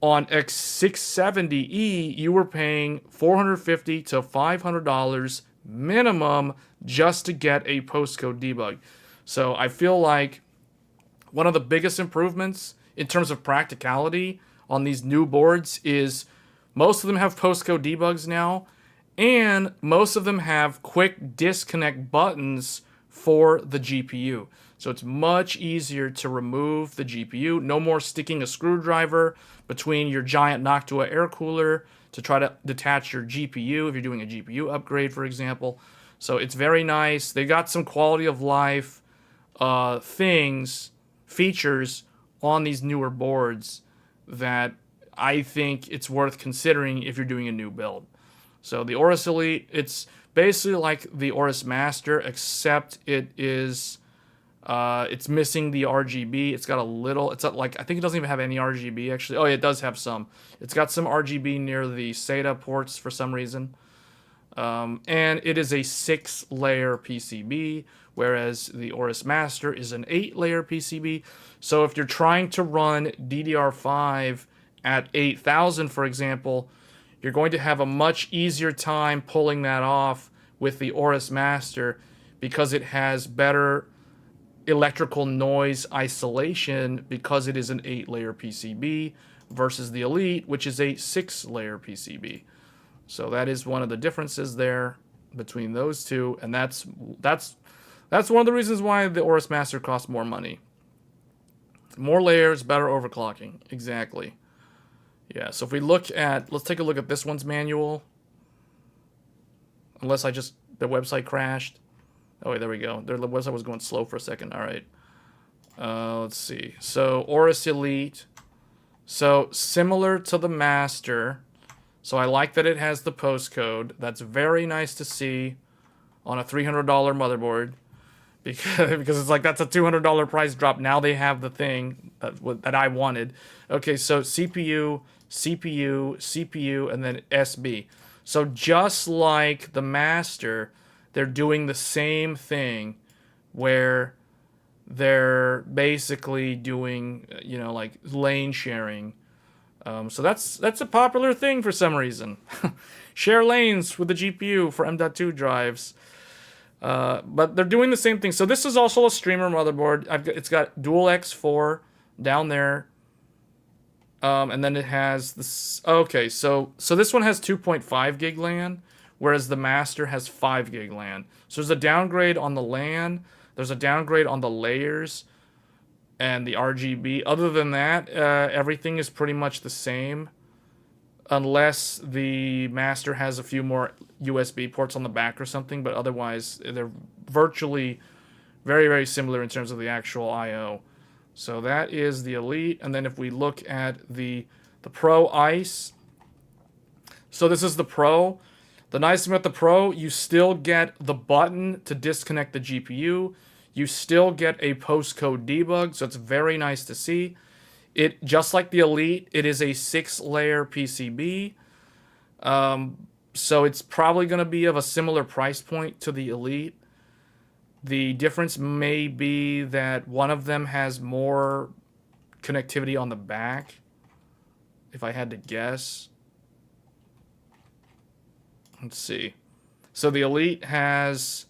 on X670E, you were paying $450 to $500 minimum just to get a postcode debug. So I feel like one of the biggest improvements in terms of practicality on these new boards is most of them have postcode debugs now, and most of them have quick disconnect buttons for the GPU. So it's much easier to remove the GPU. No more sticking a screwdriver between your giant Noctua air cooler to try to detach your GPU if you're doing a GPU upgrade, for example. So it's very nice. They got some quality of life features on these newer boards that I think it's worth considering if you're doing a new build. So the Aorus Elite, it's basically like the Aorus Master, except it is it's missing the RGB. It's got a little, it's like, I think it doesn't even have any RGB actually. Oh, yeah, it does have some. It's got some RGB near the SATA ports for some reason. And it is a 6-layer PCB, whereas the Aorus Master is an 8-layer PCB. So if you're trying to run DDR5 at 8000, for example, you're going to have a much easier time pulling that off with the Aorus Master because it has better electrical noise isolation because it is an 8-layer PCB versus the Elite, which is a 6-layer PCB. So that is one of the differences there between those two, and that's one of the reasons why the Aorus Master costs more money. More layers, better overclocking. Exactly. Yeah, so if we look at, let's take a look at this one's manual. Unless the website crashed. Oh, wait, there we go. The website was going slow for a second. All right. Let's see. So, Aorus Elite. So, similar to the Master. So, I like that it has the postcode. That's very nice to see on a $300 motherboard. Because it's like, that's a $200 price drop. Now they have the thing that I wanted. Okay, so CPU, CPU, CPU, and then SB. So just like the Master, they're doing the same thing where they're basically doing, you know, like lane sharing. So that's a popular thing for some reason. Share lanes with the GPU for M.2 drives. But they're doing the same thing. So this is also a streamer motherboard. It's got dual X4 down there. And then it has this. Okay, so this one has 2.5 gig LAN, whereas the Master has 5 gig LAN. So there's a downgrade on the LAN. There's a downgrade on the layers and the RGB. Other than that, everything is pretty much the same. Unless the Master has a few more USB ports on the back or something, but otherwise they're virtually very, very similar in terms of the actual I/O. So that is the Elite, and then if we look at the Pro Ice, so this is the Pro. The nice thing about the Pro, you still get the button to disconnect the GPU. You still get a postcode debug, so it's very nice to see. It, just like the Elite, it is a 6-layer PCB. So it's probably going to be of a similar price point to the Elite. The difference may be that one of them has more connectivity on the back, if I had to guess. Let's see. So the Elite has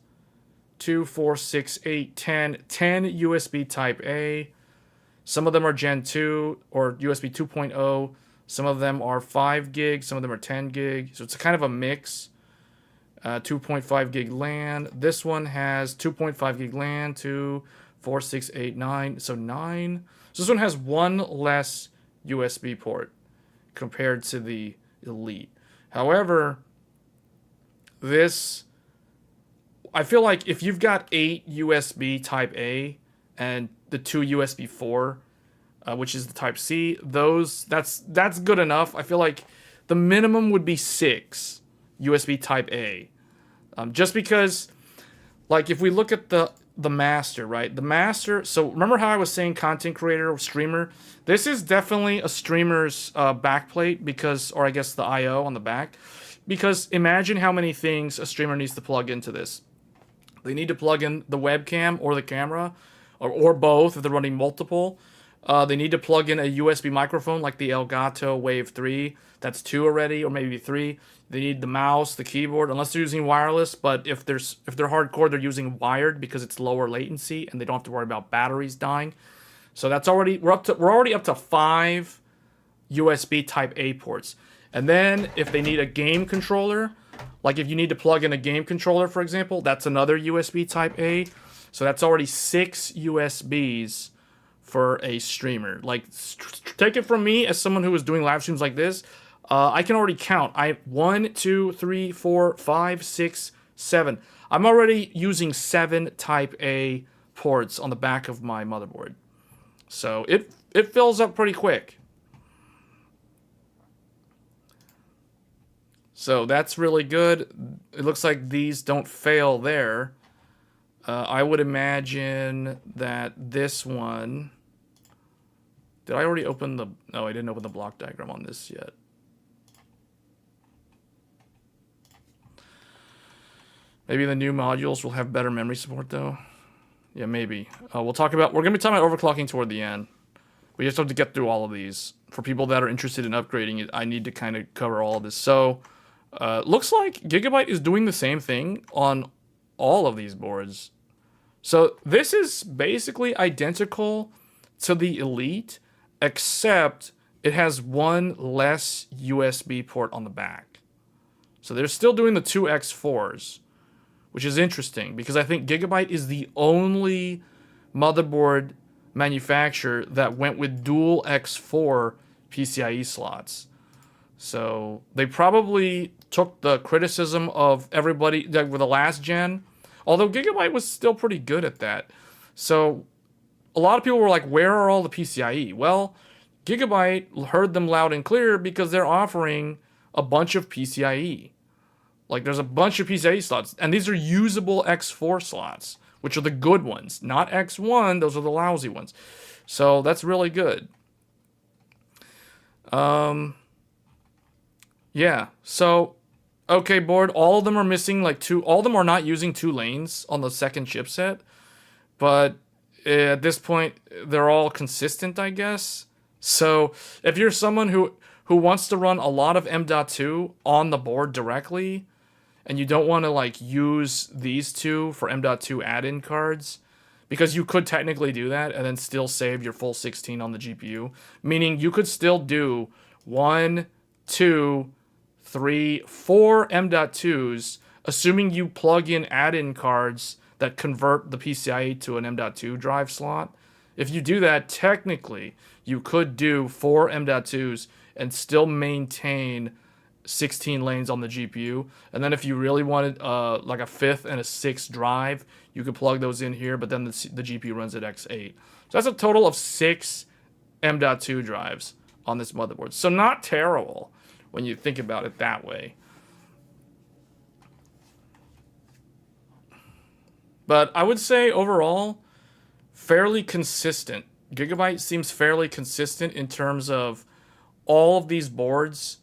2, 4, 6, 8, 10 USB Type A. Some of them are Gen 2 or USB 2.0. Some of them are 5 gig. Some of them are 10 gig. So it's kind of a mix. 2.5 gig LAN. This one has 2.5 gig LAN, 2, 4, 6, 8, 9. So 9. So this one has one less USB port compared to the Elite. However, this, I feel like if you've got 8 USB Type A and the 2 USB 4, which is the Type C, that's good enough. I feel like the minimum would be 6 USB Type A. Just because, like, if we look at the the master, right? The master. So remember how I was saying content creator or streamer? This is definitely a streamer's backplate because, or I guess the I/O on the back, because imagine how many things a streamer needs to plug into this. They need to plug in the webcam or the camera, or both if they're running multiple. They need to plug in a USB microphone like the Elgato Wave 3. That's 2 already, or maybe 3. They need the mouse, the keyboard, unless they're using wireless. But if they're hardcore, they're using wired because it's lower latency and they don't have to worry about batteries dying. So that's already we're already up to 5 USB Type A ports. And then if they need a game controller, like if you need to plug in a game controller, for example, that's another USB Type A. So that's already 6 USBs for a streamer. Like, take it from me as someone who is doing live streams like this. I can already count. 1, 2, 3, 4, 5, 6, 7. I'm already using 7 Type A ports on the back of my motherboard. So it fills up pretty quick. So that's really good. It looks like these don't fail there. I would imagine that this one... Did I already open the... No, I didn't open the block diagram on this yet. Maybe the new modules will have better memory support, though. Yeah, maybe. We're going to be talking about overclocking toward the end. We just have to get through all of these. For people that are interested in upgrading it, I need to kind of cover all of this. So, looks like Gigabyte is doing the same thing on all of these boards. So, this is basically identical to the Elite, except it has one less USB port on the back. So, they're still doing the 2 X4s. Which is interesting, because I think Gigabyte is the only motherboard manufacturer that went with dual X4 PCIe slots. So they probably took the criticism of everybody with the last gen, although Gigabyte was still pretty good at that. So a lot of people were like, where are all the PCIe? Well, Gigabyte heard them loud and clear because they're offering a bunch of PCIe. Like, there's a bunch of PCIe slots, and these are usable X4 slots, which are the good ones. Not X1, those are the lousy ones. So, that's really good. Yeah, so, okay, board, all of them are missing, like, all of them are not using 2 lanes on the second chipset, but at this point, they're all consistent, I guess. So, if you're someone who wants to run a lot of M.2 on the board directly, and you don't want to like use these 2 for M.2 add-in cards, because you could technically do that and then still save your full 16 on the GPU. Meaning you could still do 1, 2, 3, 4 M.2s, assuming you plug in add-in cards that convert the PCIe to an M.2 drive slot. If you do that, technically, you could do 4 M.2s and still maintain 16 lanes on the GPU. And then if you really wanted like a 5th and a 6th drive, you could plug those in here, but then the GPU runs at X8. So that's a total of 6 M.2 drives on this motherboard. So not terrible when you think about it that way. But I would say overall, fairly consistent. Gigabyte seems fairly consistent in terms of all of these boards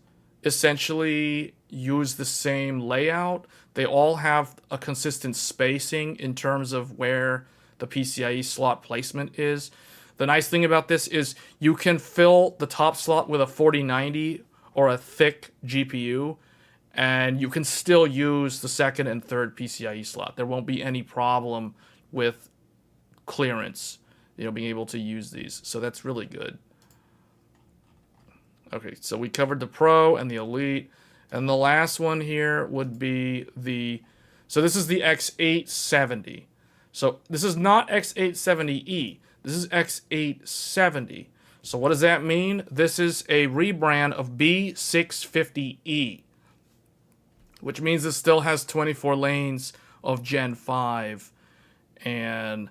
essentially use the same layout. They all have a consistent spacing in terms of where the PCIe slot placement is. The nice thing about this is you can fill the top slot with a 4090 or a thick GPU, and you can still use the second and third PCIe slot. There won't be any problem with clearance, being able to use these. So that's really good. Okay, so we covered the Pro and the Elite. And the last one here would be so this is the X870. So this is not X870E. This is X870. So what does that mean? This is a rebrand of B650E, which means it still has 24 lanes of Gen 5 and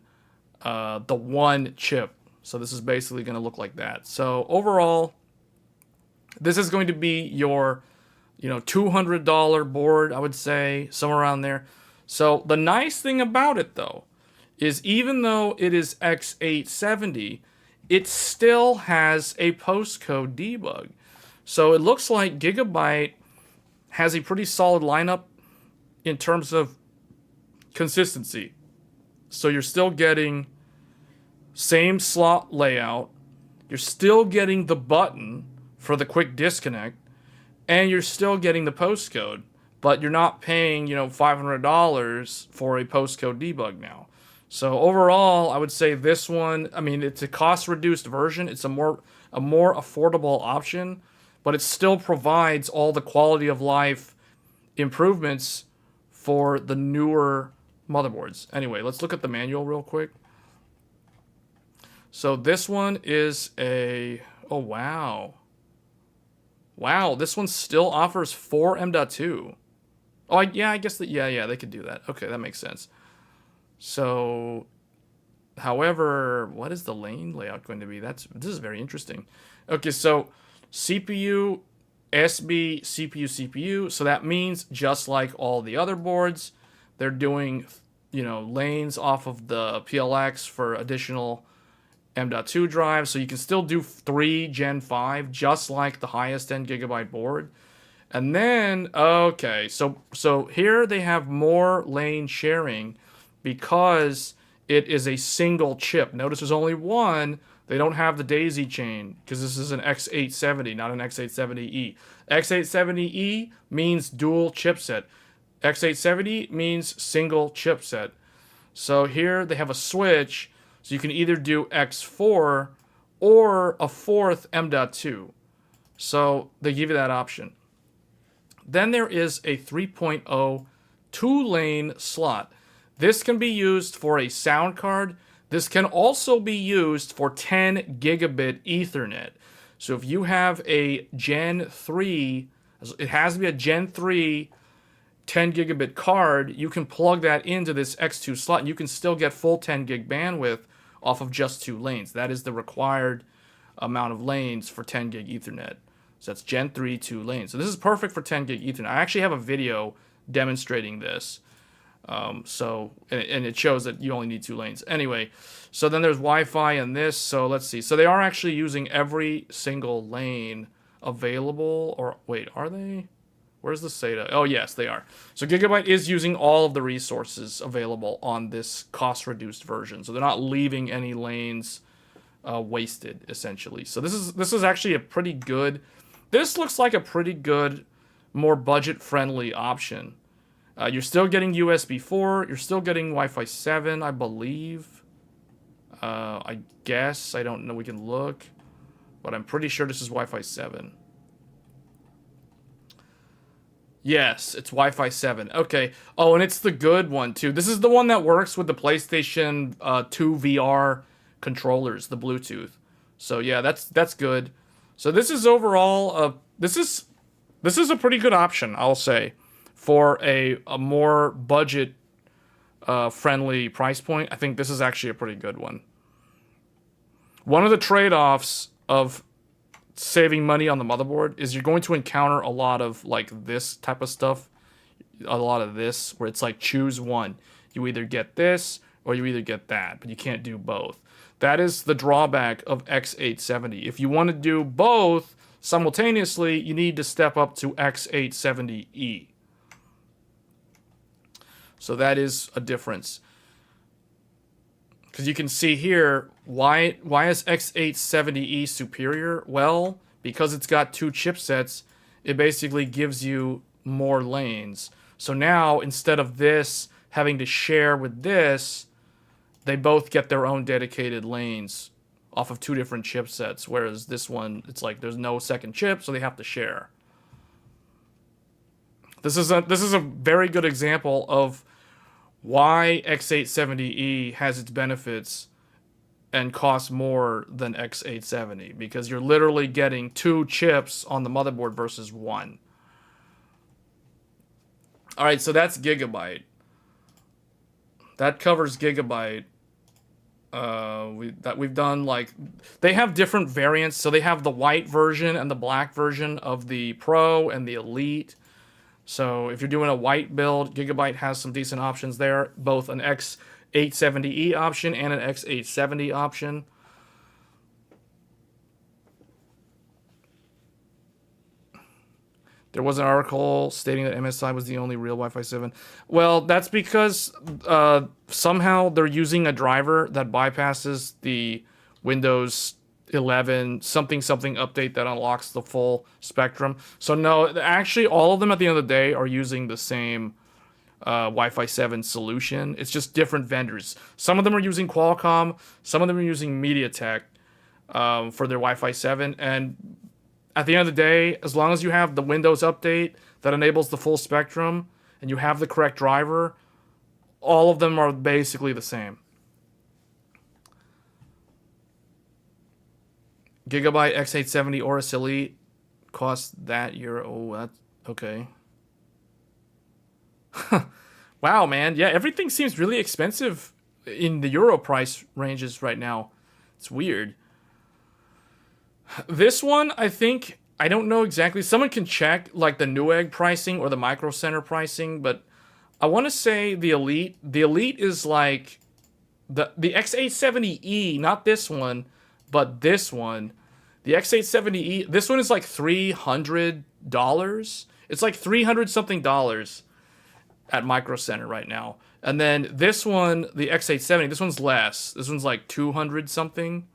the one chip. So this is basically going to look like that. So overall, this is going to be your, $200 board, I would say, somewhere around there. So the nice thing about it, though, is even though it is X870, it still has a postcode debug. So it looks like Gigabyte has a pretty solid lineup in terms of consistency. So you're still getting same slot layout, you're still getting the button for the quick disconnect, and you're still getting the postcode, but you're not paying, $500 for a postcode debug now. So overall, I would say this one, I mean, it's a cost-reduced version. It's a more affordable option, but it still provides all the quality of life improvements for the newer motherboards. Anyway, let's look at the manual real quick. So this one is a... Oh, wow. Wow, this one still offers 4 M.2. Oh, yeah, I guess that... Yeah, they could do that. Okay, that makes sense. So, however, what is the lane layout going to be? This is very interesting. Okay, so CPU, SB, CPU, CPU. So that means just like all the other boards, they're doing, lanes off of the PLX for additional M.2 drives. So you can still do 3 Gen 5, just like the highest end Gigabyte board. And then, okay, so here they have more lane sharing because it is a single chip. Notice there's only one. They don't have the daisy chain because this is an X870, not an X870E. X870E means dual chipset. X870 means single chipset. So here they have a switch, so you can either do X4 or a 4th M.2. So they give you that option. Then there is a 3.0 2-lane slot. This can be used for a sound card. This can also be used for 10 gigabit Ethernet. So if you have a Gen 3, it has to be a Gen 3 10 gigabit card, you can plug that into this X2 slot and you can still get full 10 gig bandwidth off of just 2 lanes. That is the required amount of lanes for 10 gig Ethernet. So that's Gen 3 2 lanes. So this is perfect for 10 gig Ethernet. I actually have a video demonstrating this. And it shows that you only need 2 lanes. Anyway, so then there's Wi-Fi and this. So let's see. So they are actually using every single lane available. Or wait, are they? Where's the SATA? Oh, yes, they are. So Gigabyte is using all of the resources available on this cost-reduced version. So they're not leaving any lanes wasted, essentially. So this is actually a pretty good... This looks like a pretty good, more budget-friendly option. You're still getting USB 4. You're still getting Wi-Fi 7, I believe. I guess. I don't know. We can look. But I'm pretty sure this is Wi-Fi 7. Yes, it's Wi-Fi 7. Okay. Oh, and it's the good one, too. This is the one that works with the PlayStation 2 VR controllers, the Bluetooth. So, yeah, that's good. So this is overall... This is a pretty good option, I'll say, for a more budget friendly price point. I think this is actually a pretty good one. One of the trade-offs of saving money on the motherboard is you're going to encounter a lot of like this type of stuff, a lot of this, where it's like choose one. You either get this or you either get that, but you can't do both. That is the drawback of X870. If you want to do both simultaneously, you need to step up to X870E. So that is a difference. Because you can see here, why is X870E superior? Well, because it's got 2 chipsets, it basically gives you more lanes. So now, instead of this having to share with this, they both get their own dedicated lanes off of 2 different chipsets. Whereas this one, it's like there's no second chip, so they have to share. This is a very good example of why X870E has its benefits and costs more than X870, because you're literally getting 2 chips on the motherboard versus 1. All right, so that's Gigabyte. That covers Gigabyte. We've done, like, they have different variants. So they have the white version and the black version of the Pro and the Elite. So if you're doing a white build, Gigabyte has some decent options there. Both an X870E option and an X870 option. There was an article stating that MSI was the only real Wi-Fi 7. Well, that's because somehow they're using a driver that bypasses the Windows 11 something update that unlocks the full spectrum. So no, actually all of them at the end of the day are using the same Wi-Fi 7 solution. It's just different vendors. Some of them are using Qualcomm, some of them are using MediaTek for their Wi-Fi 7, and at the end of the day, as long as you have the Windows update that enables the full spectrum and you have the correct driver, all of them are basically the same. Gigabyte X870 Aorus Elite cost that year. Oh, that's okay. Wow, man. Yeah, everything seems really expensive in the Euro price ranges right now. It's weird. This one, I think, I don't know exactly. Someone can check like the Newegg pricing or the Micro Center pricing, but I want to say the Elite. The Elite is like the X870E, not this one, but this one. The X870E, this one is like $300. It's like $300 something at Micro Center right now. And then this one, the X870, this one's less. This one's like 200 something.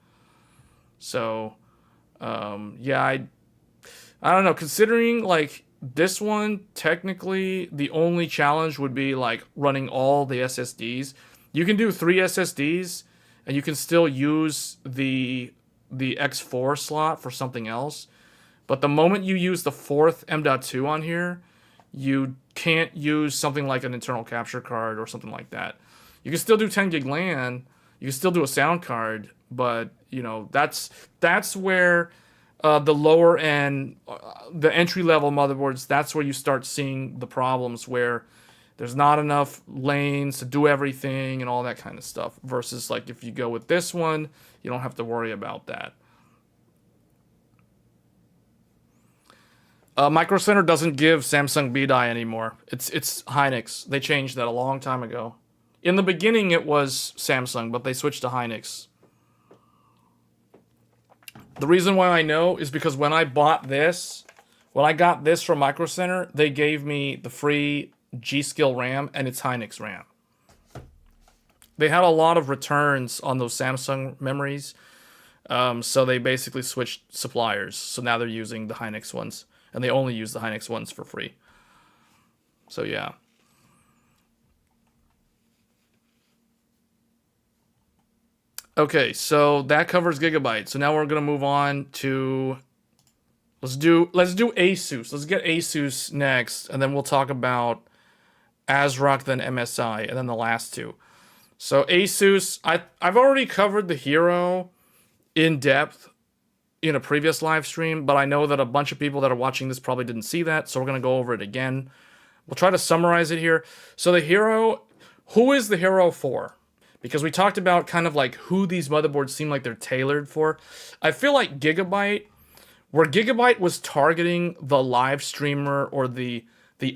So yeah, I don't know, considering like this one, technically the only challenge would be like running all the SSDs. You can do 3 SSDs and you can still use the X4 slot for something else. But the moment you use the 4th M.2 on here, you can't use something like an internal capture card or something like that. You can still do 10 gig LAN, you can still do a sound card, but you know, that's where the lower end, the entry level motherboards, that's where you start seeing the problems, where there's not enough lanes to do everything and all that kind of stuff. Versus like if you go with this one, you don't have to worry about that. Micro Center doesn't give Samsung B-Die anymore. It's Hynix. They changed that a long time ago. In the beginning, it was Samsung, but they switched to Hynix. The reason why I know is because when I bought this, when I got this from Micro Center, they gave me the free G-Skill RAM, and it's Hynix RAM. They had a lot of returns on those Samsung memories, so they basically switched suppliers. So now they're using the Hynix ones, and they only use the Hynix ones for free. So yeah. Okay, so that covers Gigabyte. So now we're gonna move on to let's do ASUS. Let's get ASUS next, and then we'll talk about ASRock, then MSI, and then the last two. So ASUS, I've already covered the Hero in depth in a previous live stream, but I know that a bunch of people that are watching this probably didn't see that, so we're gonna go over it again. We'll try to summarize it here. So the Hero, who is the Hero for? Because we talked about kind of like who these motherboards seem like they're tailored for. I feel like Gigabyte, where Gigabyte was targeting the live streamer or the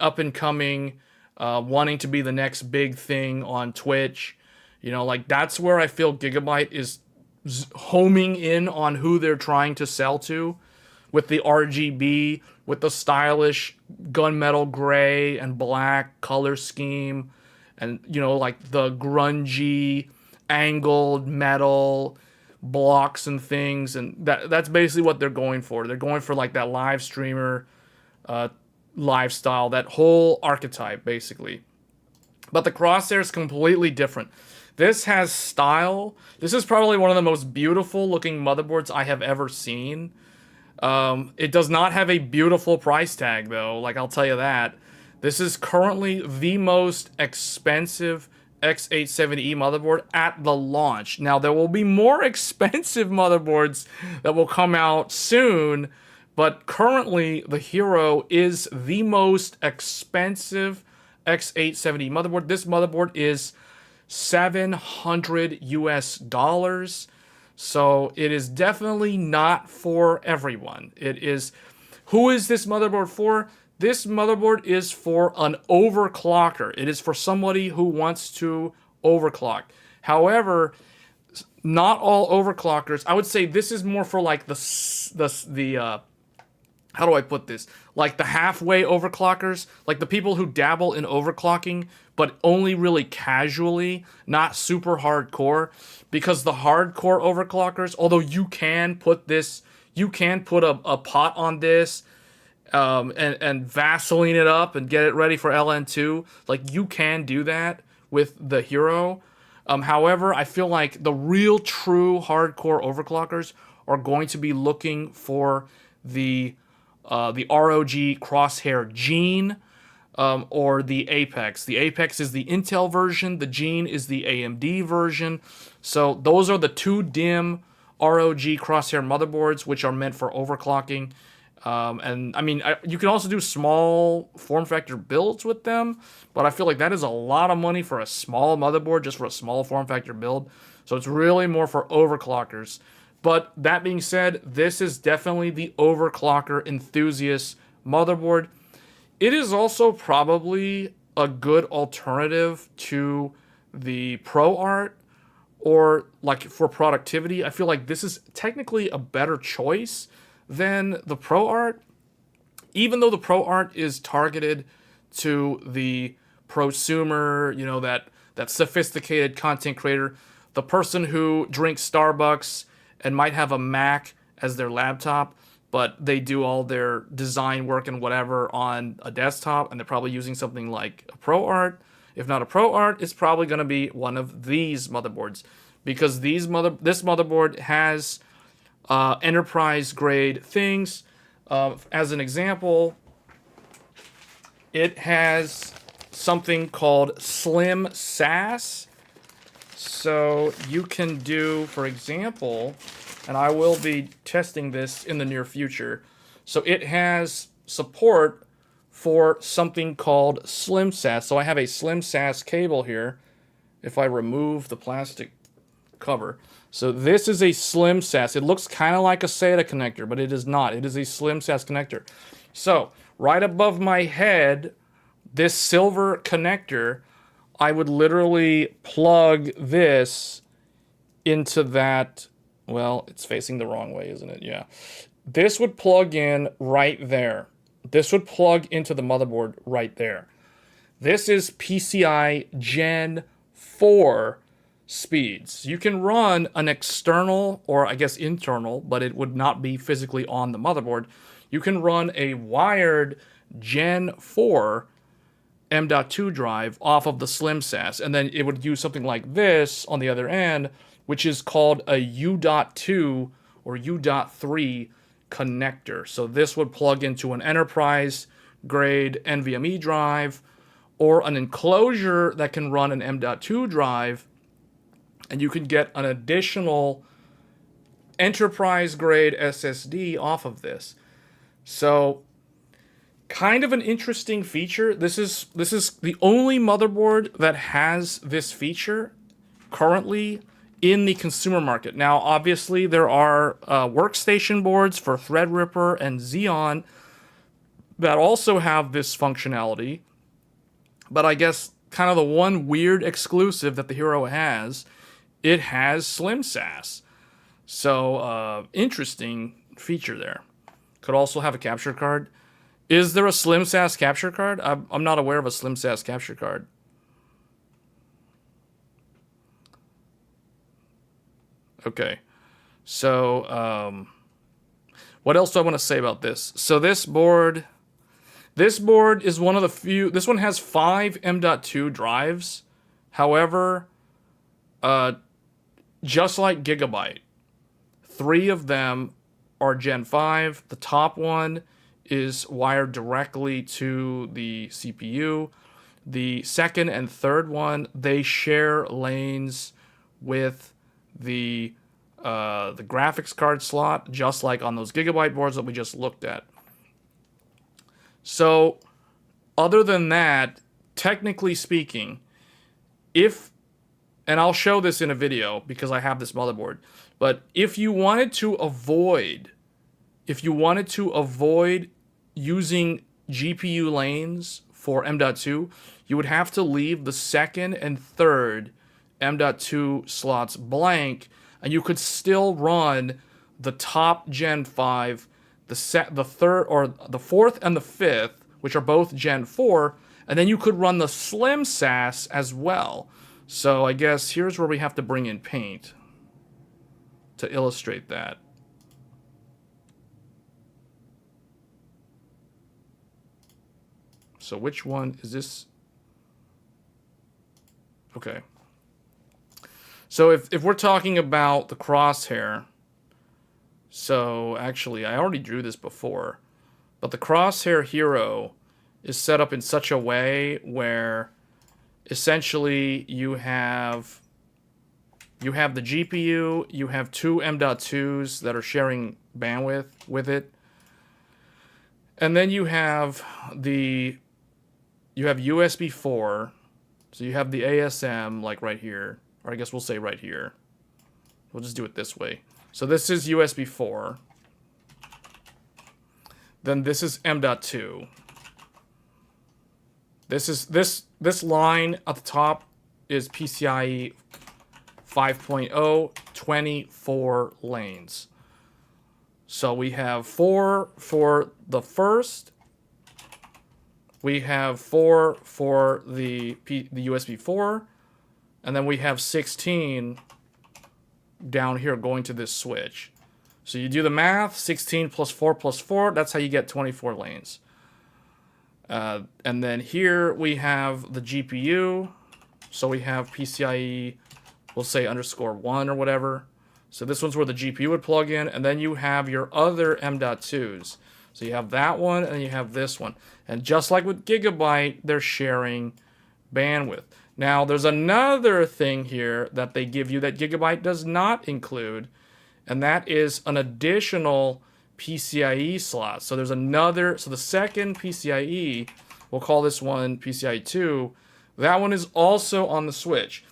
up and coming, wanting to be the next big thing on Twitch, you know, like that's where I feel Gigabyte is homing in on who they're trying to sell to, with the RGB, with the stylish gunmetal gray and black color scheme. And, you know, like the grungy, angled metal blocks and things. And that's basically what they're going for. They're going for, like, that live streamer lifestyle, that whole archetype, basically. But the Crosshair is completely different. This has style. This is probably one of the most beautiful-looking motherboards I have ever seen. It does not have a beautiful price tag, though. Like, I'll tell you that. This is currently the most expensive X870E motherboard at the launch. Now, there will be more expensive motherboards that will come out soon, but currently the Hero is the most expensive X870E motherboard. This motherboard is $700 US. So it is definitely not for everyone. It is, who is this motherboard for? This motherboard is for an overclocker. It is for somebody who wants to overclock. However, not all overclockers. I would say this is more for like the how do I put this? Like the halfway overclockers, like the people who dabble in overclocking, but only really casually, not super hardcore. Because the hardcore overclockers, although you can put this, you can put a pot on this, and Vaseline it up and get it ready for LN2. Like you can do that with the Hero. However, I feel like the real true hardcore overclockers are going to be looking for the ROG Crosshair Gene, or the Apex. The Apex is the Intel version. The Gene is the AMD version. So those are the two DIMM ROG Crosshair motherboards, which are meant for overclocking. And I mean, you can also do small form factor builds with them, but I feel like that is a lot of money for a small motherboard, just for a small form factor build. So it's really more for overclockers. But that being said, this is definitely the overclocker enthusiast motherboard. It is also probably a good alternative to the ProArt, or like for productivity. I feel like this is technically a better choice than the ProArt, even though the ProArt is targeted to the prosumer, you know, that sophisticated content creator, the person who drinks Starbucks and might have a Mac as their laptop, but they do all their design work and whatever on a desktop, and they're probably using something like a ProArt. If not a ProArt, it's probably going to be one of these motherboards, because this motherboard has enterprise grade things. As an example, it has something called Slim SAS. So you can do, for example, and I will be testing this in the near future. So it has support for something called Slim SAS. So I have a Slim SAS cable here. If I remove the plastic cover. So this is a Slim SAS. It looks kind of like a SATA connector, but it is not. It is a Slim SAS connector. So right above my head, this silver connector, I would literally plug this into that. Well, it's facing the wrong way, isn't it? Yeah. This would plug in right there. This would plug into the motherboard right there. This is PCI Gen 4 speeds. You can run an external, or I guess internal, but it would not be physically on the motherboard. You can run a wired Gen 4 M.2 drive off of the Slim SAS, and then it would use something like this on the other end, which is called a U.2 or U.3 connector. So this would plug into an enterprise grade NVMe drive, or an enclosure that can run an M.2 drive, and you can get an additional enterprise grade SSD off of this. So kind of an interesting feature. This is the only motherboard that has this feature currently in the consumer market. Now, obviously, there are workstation boards for Threadripper and Xeon that also have this functionality. But I guess kind of the one weird exclusive that the Hero has, it has Slim SAS. So, interesting feature there. Could also have a capture card. Is there a Slim SAS capture card? I'm not aware of a Slim SAS capture card. Okay. So, what else do I want to say about this? So this board is one of the few. This one has 5 M.2 drives. However, just like Gigabyte, 3 of them are Gen 5. The top one is wired directly to the CPU. The second and third one, they share lanes with the graphics card slot, just like on those Gigabyte boards that we just looked at. So, other than that, technically speaking, and I'll show this in a video because I have this motherboard, but if you wanted to avoid using GPU lanes for M.2, you would have to leave the second and third M.2 slots blank, and you could still run the top Gen 5, the third or the fourth and the fifth, which are both Gen 4, and then you could run the slim SAS as well. So I guess here's where we have to bring in Paint to illustrate that. So which one is this? Okay. So if we're talking about the crosshair, so actually I already drew this before, but the crosshair hero is set up in such a way where essentially you have the GPU, you have two M.2s that are sharing bandwidth with it, and then you have USB 4, so you have the ASM like right here, or I guess we'll say right here. We'll just do it this way. So this is USB 4. Then this is M.2. This line at the top is PCIe 5.0, 24 lanes. So we have 4 for the first. We have 4 for the USB 4, and then we have 16 down here going to this switch. So you do the math, 16 plus 4 plus 4, that's how you get 24 lanes. And then here we have the GPU. So we have PCIe, we'll say _1 or whatever. So this one's where the GPU would plug in, and then you have your other M.2s. So you have that one, and you have this one. And just like with Gigabyte, they're sharing bandwidth. Now, there's another thing here that they give you that Gigabyte does not include, and that is an additional PCIe slot. So there's another, so the second PCIe, we'll call this one PCIe 2, that one is also on the switch.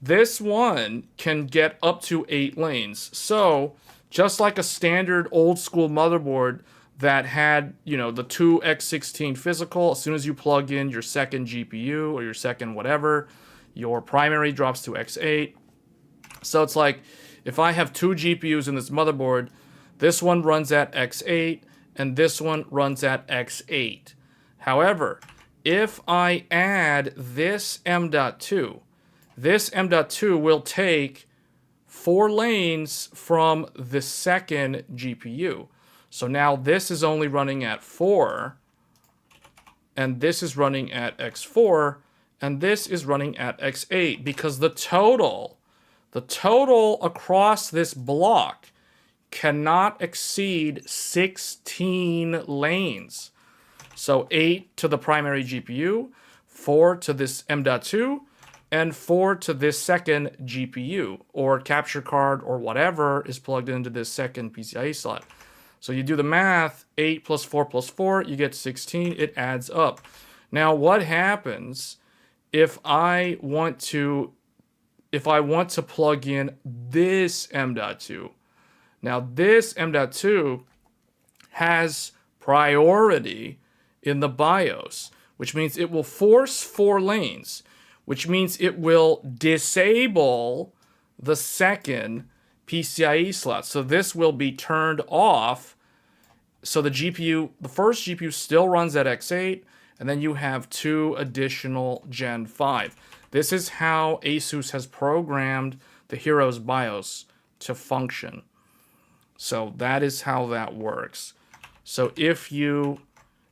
This one can get up to 8 lanes. So just like a standard old school motherboard that had, the 2 X16 physical, as soon as you plug in your second GPU or your second whatever, your primary drops to X8. So it's like, if I have 2 GPUs in this motherboard, this one runs at X8 and this one runs at X8. However, if I add this M.2, this M.2 will take 4 lanes from the second GPU. So now this is only running at 4, and this is running at X4, and this is running at X8, because the total across this block cannot exceed 16 lanes. So 8 to the primary GPU, 4 to this M.2, and 4 to this second GPU, or capture card, or whatever is plugged into this second PCIe slot. So you do the math, 8 plus 4 plus 4, you get 16, it adds up. Now what happens if I want to plug in this M.2? Now this M.2 has priority in the BIOS, which means it will force 4 lanes, which means it will disable the second PCIe slot. So this will be turned off. So the first GPU still runs at X8, and then you have 2 additional Gen 5. This is how ASUS has programmed the Hero's BIOS to function. So that is how that works. So if you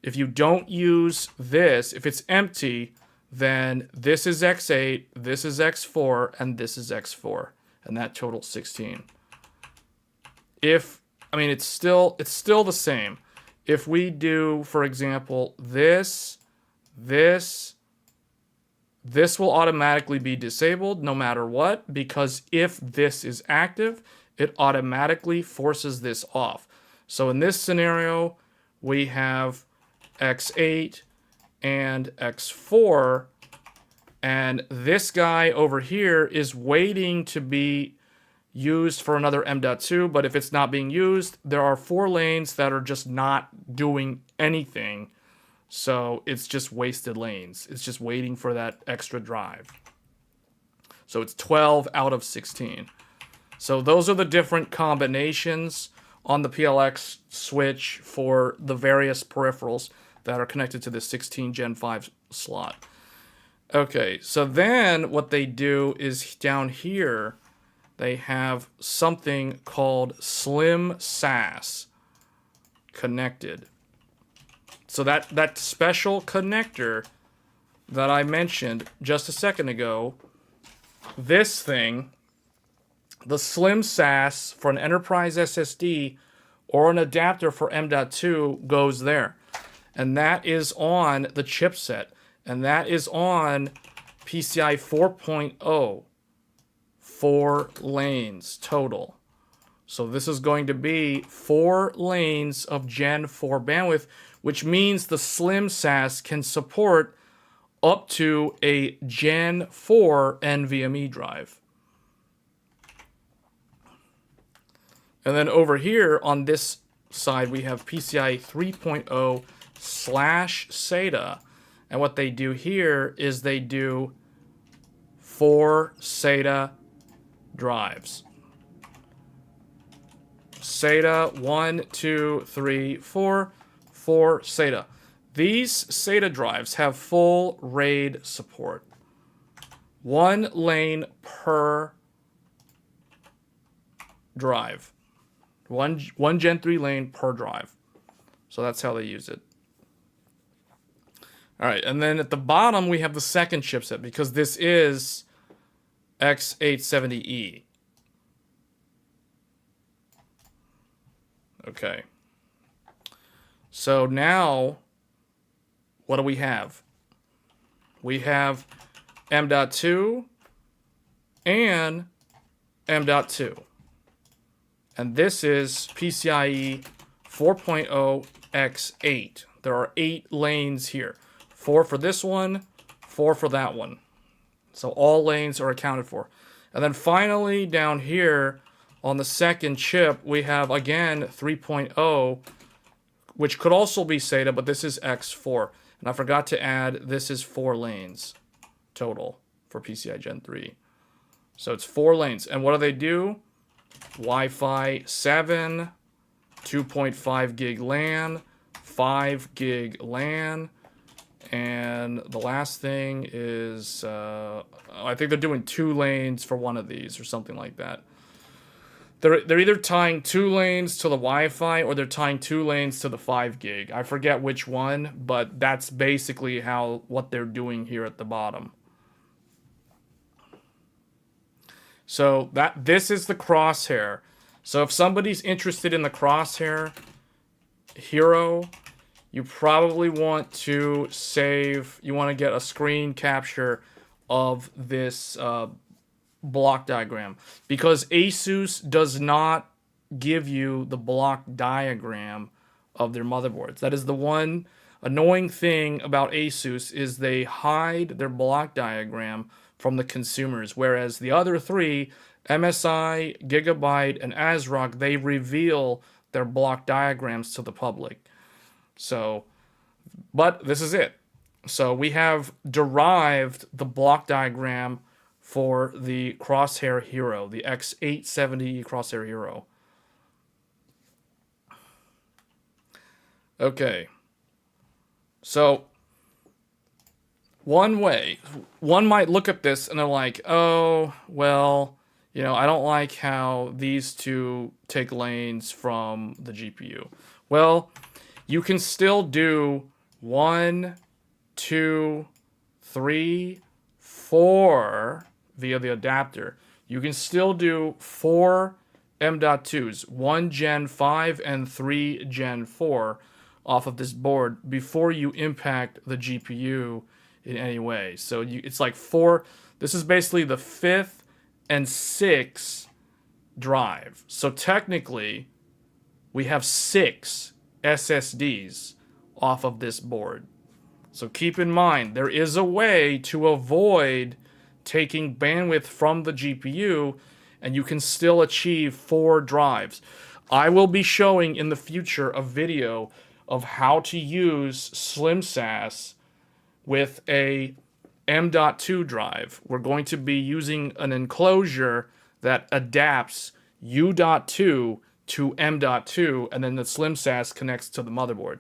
don't use this, if it's empty, then this is X8, this is X4, and this is X4. And that totals 16. It's still the same. If we do, for example, this will automatically be disabled no matter what, because if this is active, it automatically forces this off. So in this scenario, we have X8 and X4, and this guy over here is waiting to be used for another M.2, but if it's not being used, there are 4 lanes that are just not doing anything. So it's just wasted lanes. It's just waiting for that extra drive. So it's 12 out of 16. So those are the different combinations on the PLX switch for the various peripherals that are connected to the 16 Gen 5 slot. Okay, so then what they do is down here, they have something called Slim SAS connected. So that special connector that I mentioned just a second ago, this thing, the Slim SAS for an enterprise SSD or an adapter for M.2 goes there. And that is on the chipset. And that is on PCI 4.0. 4 lanes total. So this is going to be 4 lanes of Gen 4 bandwidth, which means the Slim SAS can support up to a Gen 4 NVMe drive. And then over here on this side, we have PCI 3.0 / SATA. And what they do here is they do 4 SATA drives. SATA 1, 2, 3, 4. 4 SATA. These SATA drives have full RAID support. 1 lane per drive. One Gen 3 lane per drive. So that's how they use it. All right, and then at the bottom we have the second chipset because this is X870E. Okay. So now, what do we have? We have M.2 and M.2. And this is PCIe 4.0 X8. There are 8 lanes here. 4 for this one, 4 for that one. So all lanes are accounted for. And then finally down here on the second chip, we have again 3.0, which could also be SATA, but this is X4. And I forgot to add, this is 4 lanes total for PCI Gen 3. So it's 4 lanes. And what do they do? Wi-Fi 7, 2.5 gig LAN, 5 gig LAN, and the last thing is, I think they're doing 2 lanes for one of these or something like that. They're either tying 2 lanes to the Wi-Fi or they're tying 2 lanes to the 5 gig. I forget which one, but that's basically what they're doing here at the bottom. So this is the crosshair. So if somebody's interested in the crosshair hero, you probably want to save, you want to get a screen capture of this block diagram, because ASUS does not give you the block diagram of their motherboards. That is the one annoying thing about ASUS, is they hide their block diagram from the consumers, whereas the other 3, MSI, Gigabyte, and ASRock, they reveal their block diagrams to the public. So, but this is it. So we have derived the block diagram for the crosshair hero, the X870E crosshair hero. Okay. So one might look at this and they're like, oh, well, you know, I don't like how these 2 take lanes from the GPU. Well, you can still do 1, 2, 3, 4 via the adapter. You can still do 4 M.2s, 1 Gen 5 and 3 Gen 4 off of this board before you impact the GPU in any way. So it's like 4, this is basically the 5th and 6th drive. So technically, we have 6 SSDs off of this board. So keep in mind, there is a way to avoid taking bandwidth from the GPU, and you can still achieve 4 drives. I will be showing in the future a video of how to use Slim SAS with a M.2 drive. We're going to be using an enclosure that adapts U.2 to M.2, and then the Slim SAS connects to the motherboard.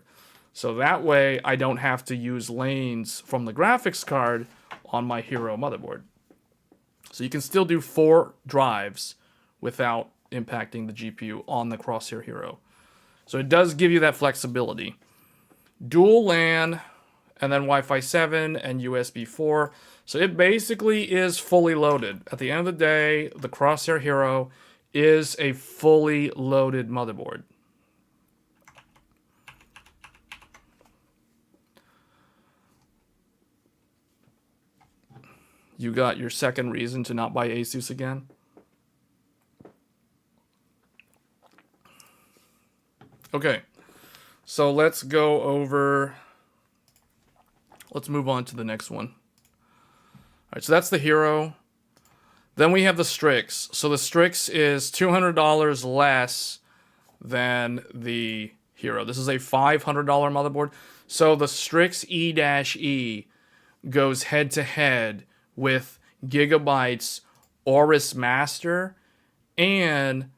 So that way I don't have to use lanes from the graphics card on my Hero motherboard. So you can still do 4 drives without impacting the GPU on the Crosshair Hero. So it does give you that flexibility. Dual LAN, and then Wi-Fi 7 and USB 4. So it basically is fully loaded. At the end of the day, the Crosshair Hero is a fully loaded motherboard. You got your second reason to not buy ASUS again? Okay, so let's go over... Let's move on to the next one. All right, so that's the Hero. Then we have the Strix. So the Strix is $200 less than the Hero. This is a $500 motherboard. So the Strix E-E goes head-to-head with Gigabyte's Aorus Master and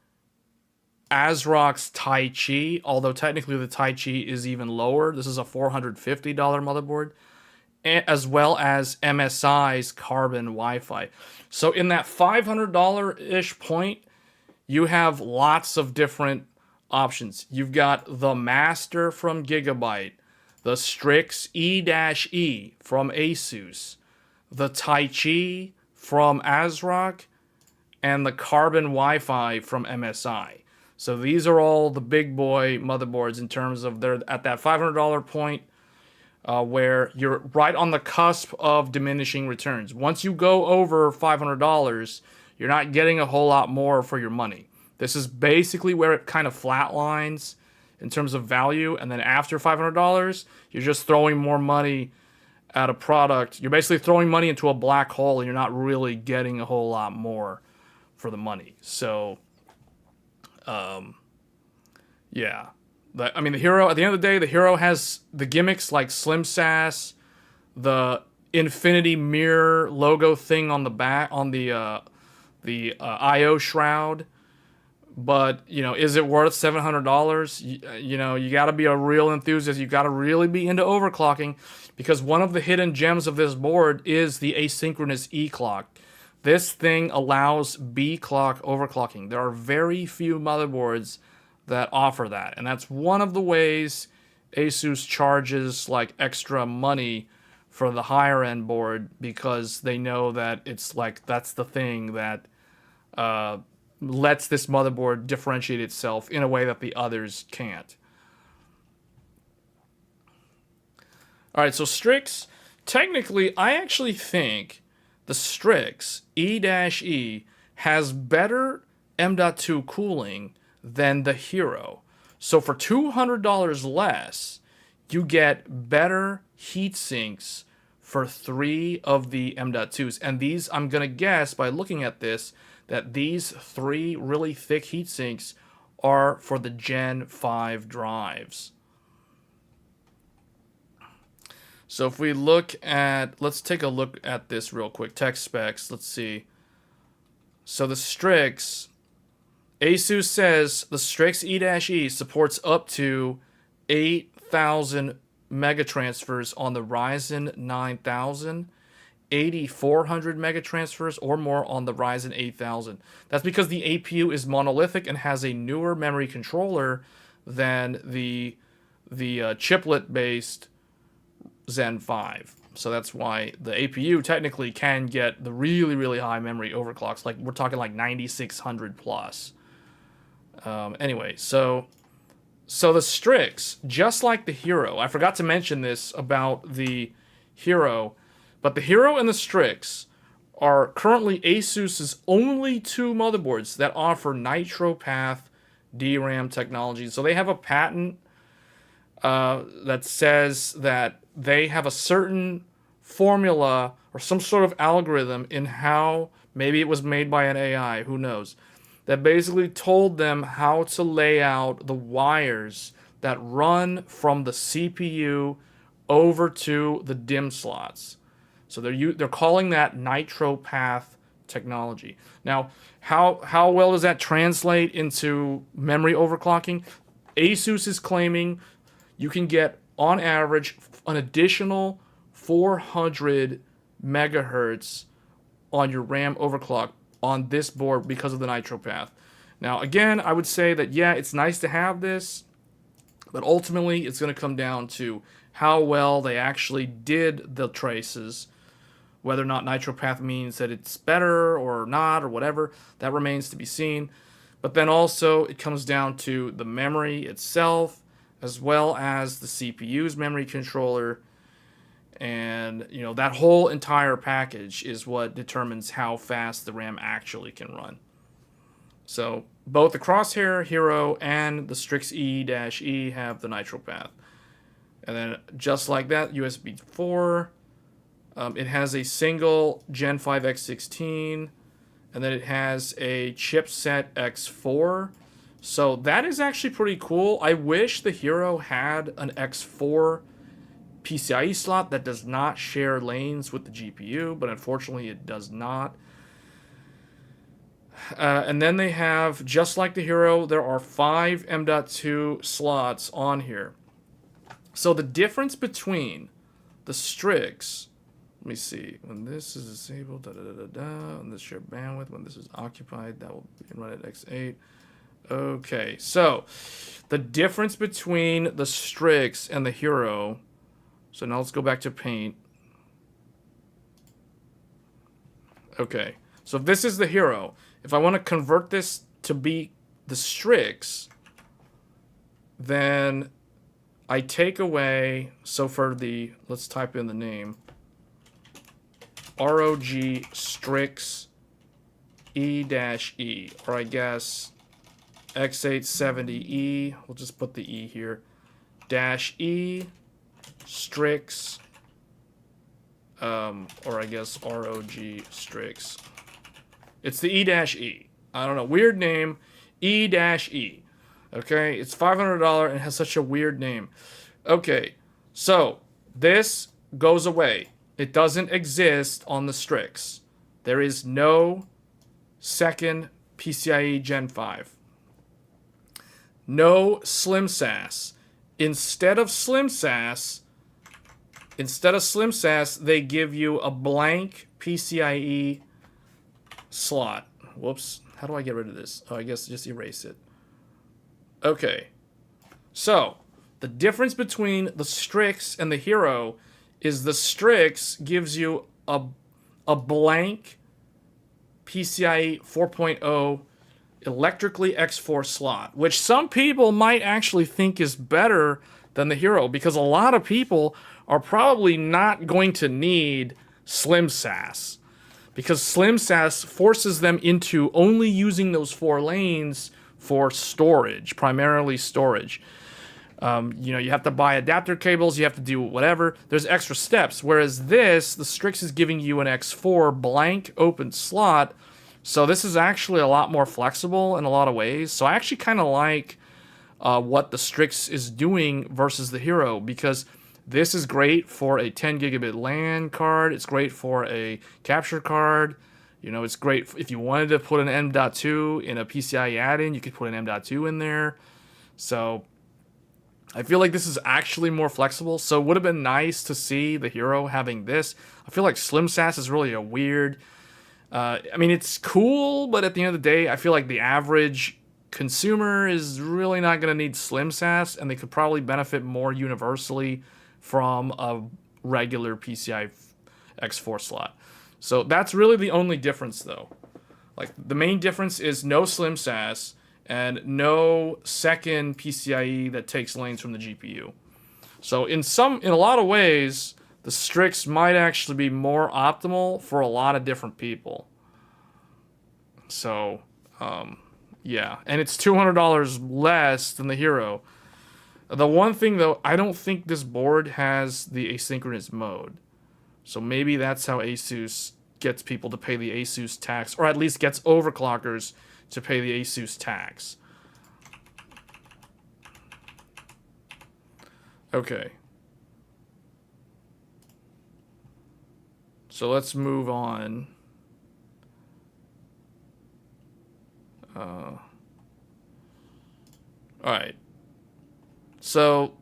ASRock's Tai Chi, although technically the Tai Chi is even lower. This is a $450 motherboard, as well as MSI's Carbon Wi-Fi. So in that $500-ish point, you have lots of different options. You've got the Master from Gigabyte, the Strix E-E from ASUS, the Tai Chi from ASRock, and the Carbon Wi-Fi from MSI. So these are all the big boy motherboards in terms of they're at that $500 point where you're right on the cusp of diminishing returns. Once you go over $500, you're not getting a whole lot more for your money. This is basically where it kind of flatlines in terms of value, and then after $500, you're just throwing more money at a product. You're basically throwing money into a black hole, and you're not really getting a whole lot more for the money. So, yeah. I mean, the Hero, at the end of the day, the Hero has the gimmicks like Slim SAS, the infinity mirror logo thing on the back, on the I/O shroud. But, you know, is it worth $700? You know, you got to be a real enthusiast. You got to really be into overclocking, because one of the hidden gems of this board is the asynchronous E clock. This thing allows B clock overclocking. There are very few motherboards that offer that, and that's one of the ways ASUS charges like extra money for the higher end board, because they know that it's like that's the thing that lets this motherboard differentiate itself in a way that the others can't. All right, so Strix, technically, I actually think the Strix E-E has better M.2 cooling than the Hero. So for $200 less, you get better heat sinks for 3 of the M.2s. And these, I'm going to guess by looking at this, that these 3 really thick heat sinks are for the Gen 5 drives. So if we look at, let's take a look at this real quick. Tech specs, let's see. So the Strix, ASUS says the Strix E-E supports up to 8,000 megatransfers on the Ryzen 9000, 8,400 megatransfers or more on the Ryzen 8000. That's because the APU is monolithic and has a newer memory controller than the chiplet-based Zen 5. So that's why the APU technically can get the really, really high memory overclocks. Like, we're talking like 9600 plus. Anyway, so the Strix, just like the Hero, I forgot to mention this about the Hero, but the Hero and the Strix are currently ASUS's only 2 motherboards that offer NitroPath DRAM technology. So they have a patent that says that they have a certain formula or some sort of algorithm in how, maybe it was made by an AI, who knows, that basically told them how to lay out the wires that run from the CPU over to the DIMM slots. So they're calling that nitro path technology. Now, how well does that translate into memory overclocking? ASUS is claiming you can get, on average, an additional 400 megahertz on your RAM overclock on this board because of the nitro path. Now, again, I would say that, yeah, it's nice to have this, but ultimately it's going to come down to how well they actually did the traces. Whether or not nitro path means that it's better or not or whatever, that remains to be seen. But then also it comes down to the memory itself, as well as the CPU's memory controller. And, you know, that whole entire package is what determines how fast the RAM actually can run. So both the Crosshair Hero and the Strix E-E have the nitro path. And then just like that, USB 4. It has a single Gen 5 X16, and then it has a Chipset X4. So that is actually pretty cool. I wish the Hero had an X4 PCIe slot that does not share lanes with the GPU, but unfortunately it does not. And then they have, just like the Hero, there are 5 M.2 slots on here. So the difference between the Strix, let me see, when this is disabled, and this shared bandwidth, when this is occupied, that will run at X8. Okay, so the difference between the Strix and the Hero, so now let's go back to Paint. Okay, so if this is the Hero, if I want to convert this to be the Strix, then I take away, so for the, let's type in the name, ROG Strix E-E, or I guess X870E, we'll just put the E here, dash E, Strix, or I guess ROG Strix. It's the E-E. I don't know, weird name, E-E. Okay, it's $500 and has such a weird name. Okay, so this goes away. It doesn't exist on the Strix. There is no second PCIe Gen 5. No Slim SAS. Instead of Slim SAS, they give you a blank PCIe slot. Whoops. How do I get rid of this? Oh, I guess just erase it. Okay. So, the difference between the Strix and the Hero is the Strix gives you a blank PCIe 4.0 electrically X4 slot, which some people might actually think is better than the Hero, because a lot of people are probably not going to need Slim SAS, because Slim SAS forces them into only using those 4 lanes for storage, primarily storage. You know, you have to buy adapter cables, you have to do whatever. There's extra steps. Whereas this, the Strix is giving you an X4 blank open slot. So this is actually a lot more flexible in a lot of ways. So I actually kind of like what the Strix is doing versus the Hero, because this is great for a 10 gigabit LAN card. It's great for a capture card. You know, it's great if you wanted to put an M.2 in a PCIe add-in, you could put an M.2 in there. So I feel like this is actually more flexible, so it would have been nice to see the Hero having this. I feel like Slim SAS is really a weird... I mean, it's cool, but at the end of the day, I feel like the average consumer is really not going to need Slim SAS, and they could probably benefit more universally from a regular PCI X4 slot. So that's really the only difference, though. Like, the main difference is no Slim SAS, and no second PCIe that takes lanes from the GPU. So in a lot of ways, the Strix might actually be more optimal for a lot of different people. So, yeah. And it's $200 less than the Hero. The one thing, though, I don't think this board has the asynchronous mode. So maybe that's how ASUS gets people to pay the ASUS tax, or at least gets overclockers to pay the ASUS tax. Okay. So let's move on. All right. So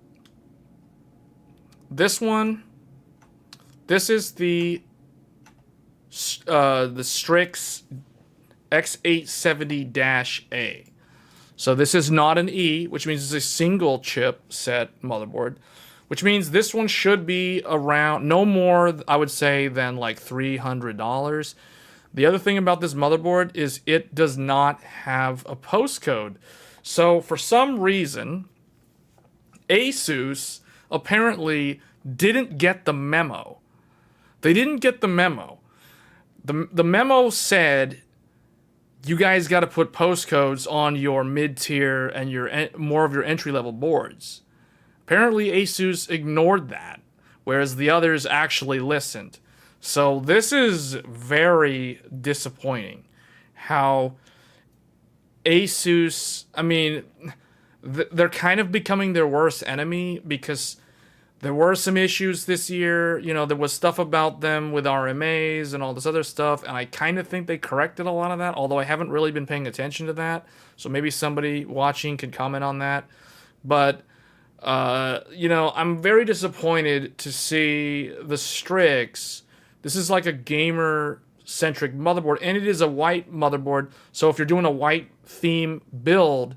this one, this is the Strix X870E. So this is not an E, which means it's a single chip set motherboard, which means this one should be around no more, I would say, than like $300. The other thing about this motherboard is it does not have a postcode. So for some reason, ASUS apparently didn't get the memo. They didn't get the memo. The memo said, you guys got to put postcodes on your mid-tier and your more of your entry-level boards. Apparently, ASUS ignored that, whereas the others actually listened. So this is very disappointing. How ASUS, I mean, they're kind of becoming their worst enemy because there were some issues this year. You know, there was stuff about them with RMAs and all this other stuff, and I kind of think they corrected a lot of that, although I haven't really been paying attention to that. So maybe somebody watching can comment on that. But, you know, I'm very disappointed to see the Strix. This is like a gamer-centric motherboard, and it is a white motherboard. So if you're doing a white theme build,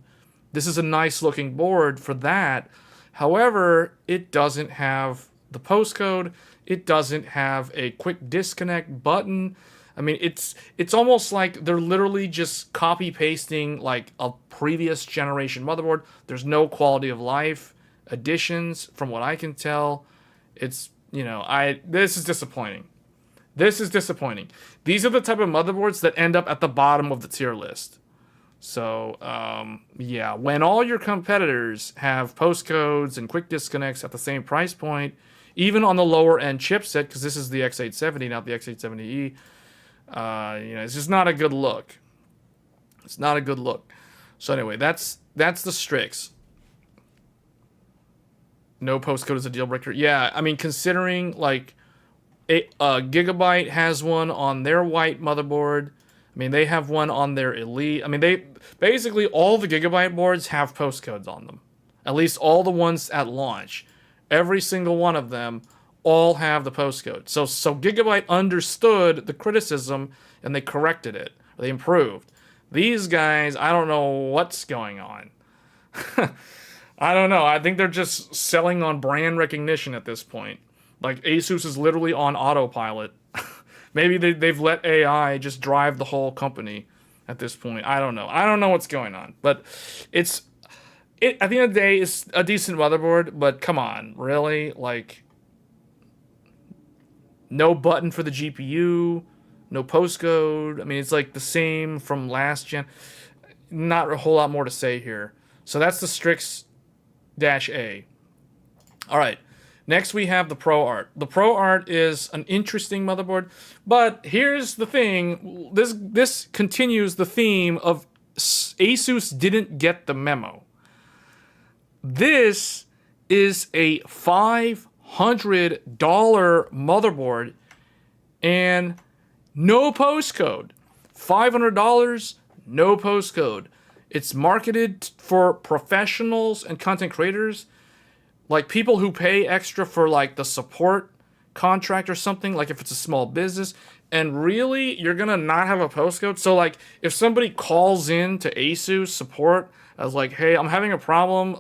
this is a nice-looking board for that. However, it doesn't have the postcode. It doesn't have a quick disconnect button. I mean, it's almost like they're literally just copy-pasting like a previous generation motherboard. There's no quality of life additions from what I can tell. It's, you know, this is disappointing. This is disappointing. These are the type of motherboards that end up at the bottom of the tier list. So, yeah, when all your competitors have postcodes and quick disconnects at the same price point, even on the lower end chipset, because this is the X870, not the X870E, you know, it's just not a good look. It's not a good look. So anyway, that's the Strix. No postcode is a deal breaker. Yeah, I mean, considering like Gigabyte has one on their white motherboard. I mean, they have one on their Elite. I mean, they basically all the Gigabyte boards have postcodes on them. At least all the ones at launch. Every single one of them all have the postcode. So Gigabyte understood the criticism and they corrected it. They improved. These guys, I don't know what's going on. I don't know. I think they're just selling on brand recognition at this point. Like, ASUS is literally on autopilot. Maybe they've let AI just drive the whole company at this point. I don't know. I don't know what's going on. But at the end of the day, it's a decent motherboard. But come on, really? Like, no button for the GPU, no postcode. I mean, it's like the same from last gen. Not a whole lot more to say here. So that's the Strix-A. All right. Next, we have the ProArt. The ProArt is an interesting motherboard, but here's the thing. This continues the theme of ASUS didn't get the memo. This is a $500 motherboard and no postcode. $500, no postcode. It's marketed for professionals and content creators. Like people who pay extra for like the support contract or something, like if it's a small business, and really you're gonna not have a postcode. So like if somebody calls in to ASUS support as like, hey, I'm having a problem,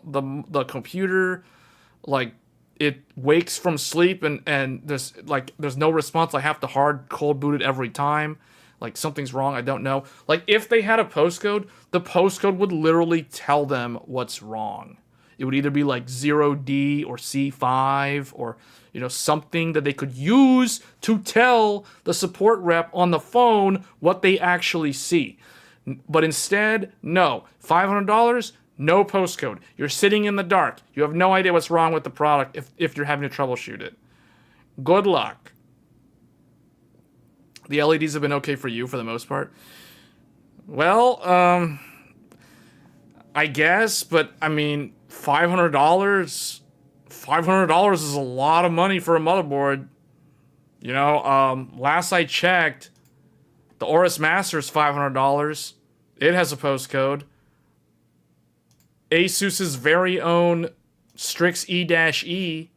the computer, like it wakes from sleep and there's no response, I have to hard cold boot it every time. Like something's wrong, I don't know. Like if they had a postcode, the postcode would literally tell them what's wrong. It would either be like 0D or C5 or, you know, something that they could use to tell the support rep on the phone what they actually see. But instead, no. $500, no postcode. You're sitting in the dark. You have no idea what's wrong with the product if you're having to troubleshoot it. Good luck. The LEDs have been okay for you for the most part. Well, I guess, but I mean, $500 is a lot of money for a motherboard. You know, last I checked, the Aorus Master is $500. It has a postcode. ASUS's very own Strix E-E.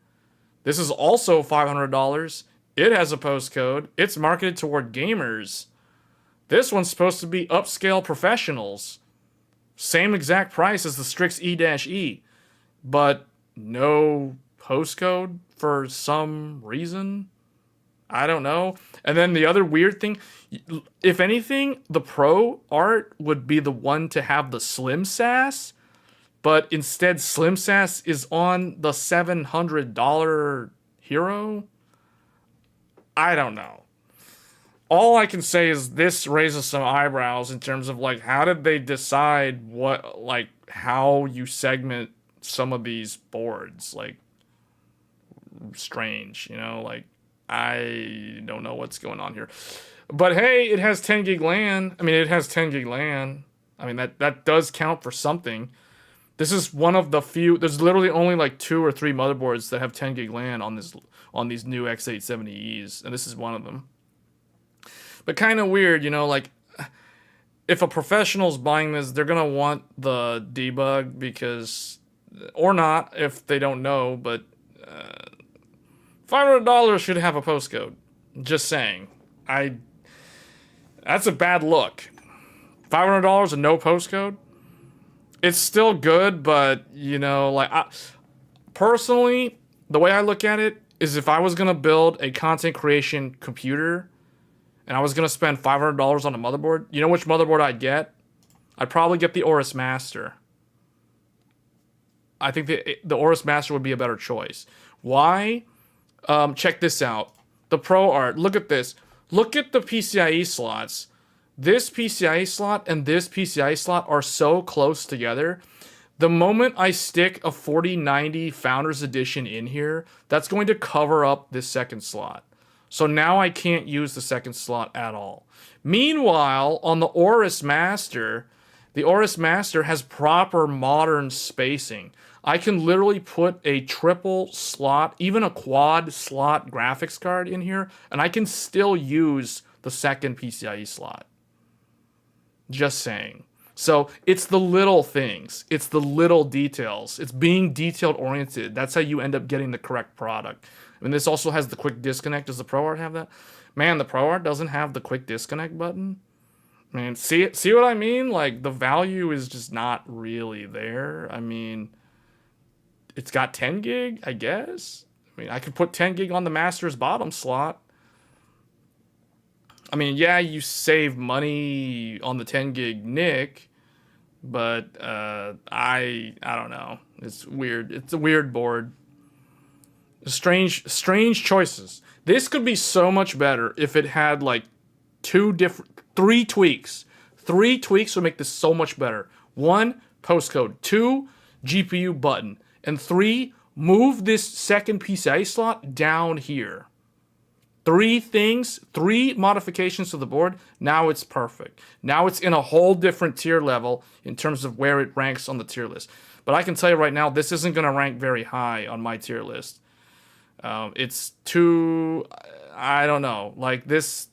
This is also $500. It has a postcode. It's marketed toward gamers. This one's supposed to be upscale professionals. Same exact price as the Strix E-E, but no postcode for some reason. I don't know. And then the other weird thing, if anything, the Pro Art would be the one to have the Slim SAS, but instead Slim SAS is on the $700 Hero. I don't know. All I can say is this raises some eyebrows in terms of like, how did they decide what, like, how you segment some of these boards? Like, strange, you know, like, I don't know what's going on here. But hey, it has 10 gig LAN. I mean, it has 10 gig LAN. I mean, that does count for something. This is one of the few, there's literally only like 2 or 3 motherboards that have 10 gig LAN on these new X870Es, and this is one of them. But kind of weird, you know, like, if a professional's buying this, they're gonna want the debug because, or not, if they don't know, but $500 should have a postcode. Just saying. That's a bad look. $500 and no postcode? It's still good, but, you know, like, personally, the way I look at it is if I was going to build a content creation computer and I was going to spend $500 on a motherboard, you know which motherboard I'd get? I'd probably get the Aorus Master. I think the Aorus Master would be a better choice. Why? Check this out. The Pro Art. Look at this. Look at the PCIe slots. This PCIe slot and this PCIe slot are so close together. The moment I stick a 4090 Founders Edition in here, that's going to cover up this second slot. So now I can't use the second slot at all. Meanwhile, on the Aorus Master, the Aorus Master has proper modern spacing. I can literally put a triple slot, even a quad slot graphics card in here, and I can still use the second PCIe slot. Just saying. So it's the little things. It's the little details. It's being detailed oriented. That's how you end up getting the correct product. And this also has the quick disconnect. Does the Pro Art have that? Man, the Pro Art doesn't have the quick disconnect button. Man, see what I mean? Like, the value is just not really there. I mean, it's got 10 gig, I guess. I mean, I could put 10 gig on the Master's bottom slot. I mean, yeah, you save money on the 10 gig NIC, but I don't know. It's weird. It's a weird board. Strange choices. This could be so much better if it had like 3 tweaks. 3 tweaks would make this so much better. 1, postcode. 2, GPU button. And 3, move this second PCIe slot down here. 3 things, 3 modifications to the board. Now it's perfect. Now it's in a whole different tier level in terms of where it ranks on the tier list. But I can tell you right now, this isn't going to rank very high on my tier list. It's too, I don't know, like this,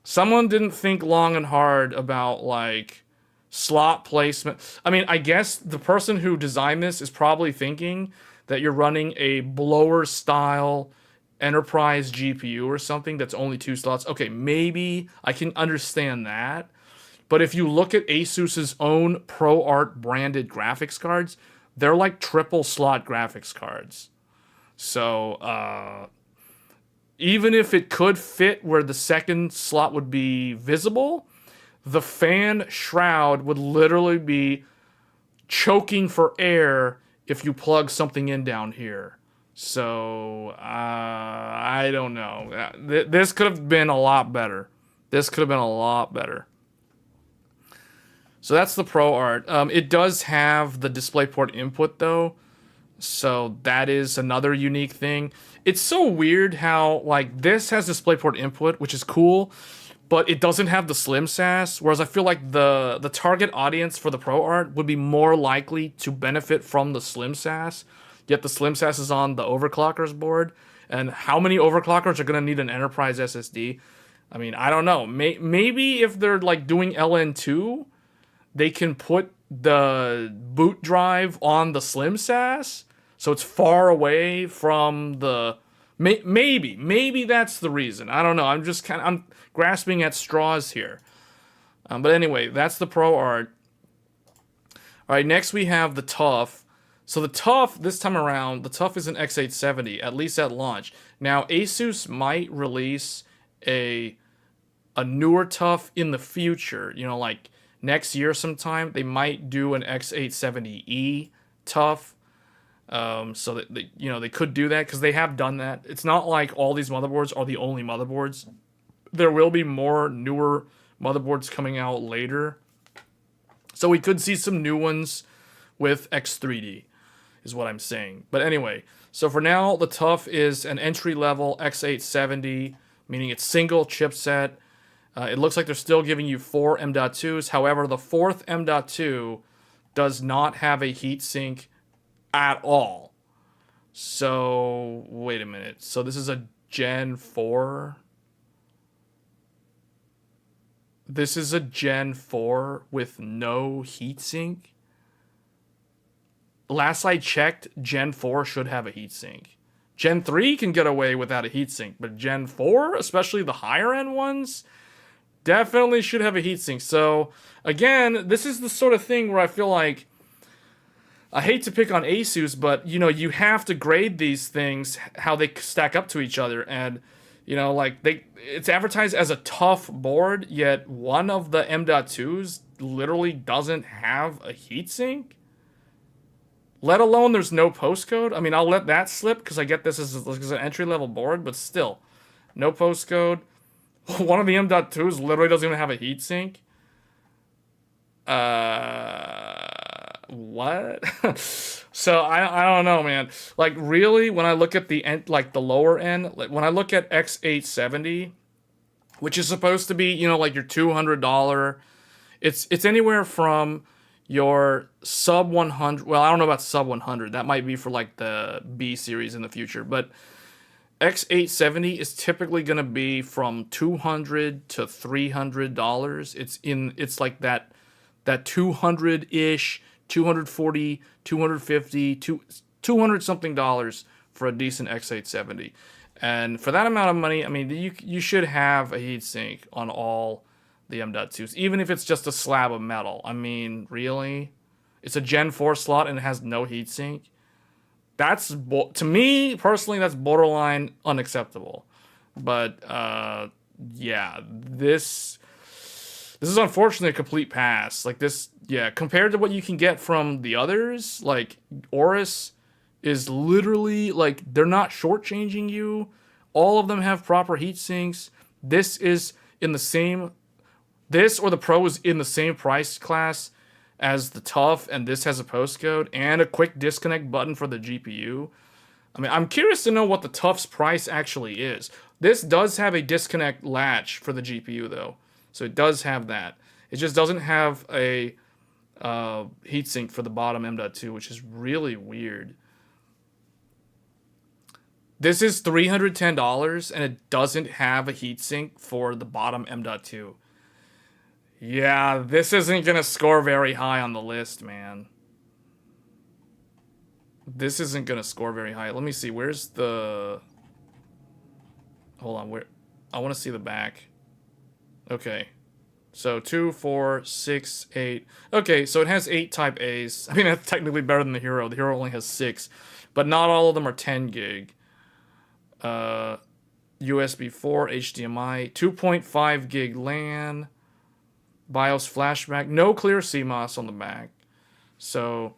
someone didn't think long and hard about like slot placement. I mean, I guess the person who designed this is probably thinking that you're running a blower style enterprise GPU or something that's only 2 slots. Okay, maybe I can understand that. But if you look at ASUS's own Pro Art branded graphics cards, they're like triple slot graphics cards. So, even if it could fit where the second slot would be visible, the fan shroud would literally be choking for air if you plug something in down here. So, I don't know. This could have been a lot better. This could have been a lot better. So that's the Pro Art. It does have the DisplayPort input, though. So that is another unique thing. It's so weird how, like, this has DisplayPort input, which is cool, but it doesn't have the Slim SAS, whereas I feel like the target audience for the Pro Art would be more likely to benefit from the Slim SAS, yet the Slim SAS is on the overclockers board. And how many overclockers are going to need an enterprise SSD? I mean, I don't know. Maybe if they're like doing LN2, they can put the boot drive on the Slim SAS, so it's far away from the... Maybe that's the reason. I don't know. I'm grasping at straws here. But anyway, that's the ProArt. All right, next we have the TUF. So the TUF, this time around, the TUF is an X870, at least at launch. Now, ASUS might release a newer TUF in the future. You know, like next year sometime, they might do an X870E TUF. So that they could do that because they have done that. It's not like all these motherboards are the only motherboards. There will be more newer motherboards coming out later. So we could see some new ones with X3D, is what I'm saying. But anyway, so for now, the TUF is an entry-level X870, meaning it's single chipset. It looks like they're still giving you 4 M.2s. However, the 4th M.2 does not have a heatsink at all. So, wait a minute. So this is a Gen 4? This is a Gen 4 with no heatsink? Last I checked, Gen 4 should have a heatsink. Gen 3 can get away without a heatsink, but Gen 4, especially the higher end ones, definitely should have a heatsink. So, again, this is the sort of thing where I feel like, I hate to pick on ASUS, but, you have to grade these things, how they stack up to each other. And, like, it's advertised as a tough board, yet one of the M.2s literally doesn't have a heatsink. Let alone there's no postcode. I mean, I'll let that slip, because I get this as an entry-level board, but still. No postcode. One of the M.2s literally doesn't even have a heatsink. What? So I don't know, man. Like, really, when I look at the end, like the lower end, like when I look at X870, which is supposed to be, like your $200, it's anywhere from your sub 100. Well, I don't know about sub 100. That might be for like the B series in the future, but X870 is typically going to be from $200 to $300. It's like that 200-ish, 240, 250, 200 something dollars for a decent X870. And for that amount of money, I mean, you should have a heatsink on all the M.2s, even if it's just a slab of metal. I mean, really? It's a Gen 4 slot and it has no heatsink? That's, to me, personally, that's borderline unacceptable. But, yeah, this is unfortunately a complete pass. Like, this, yeah, compared to what you can get from the others, like, Aorus is literally, like, they're not shortchanging you. All of them have proper heat sinks. This is in the same, this or the Pro is in the same price class as the TUF, and this has a postcode and a quick disconnect button for the GPU. I mean, I'm curious to know what the TUF's price actually is. This does have a disconnect latch for the GPU, though. So it does have that. It just doesn't have a heatsink for the bottom M.2, which is really weird. This is $310, and it doesn't have a heatsink for the bottom M.2. Yeah, this isn't going to score very high on the list, man. This isn't going to score very high. Let me see. Where's the... Hold on. I want to see the back. Okay. So 2, 4, 6, 8. Okay, so it has 8 Type A's. I mean, that's technically better than the Hero. The Hero only has 6. But not all of them are 10 gig. USB 4, HDMI, 2.5 gig LAN, BIOS flashback, no clear CMOS on the back. So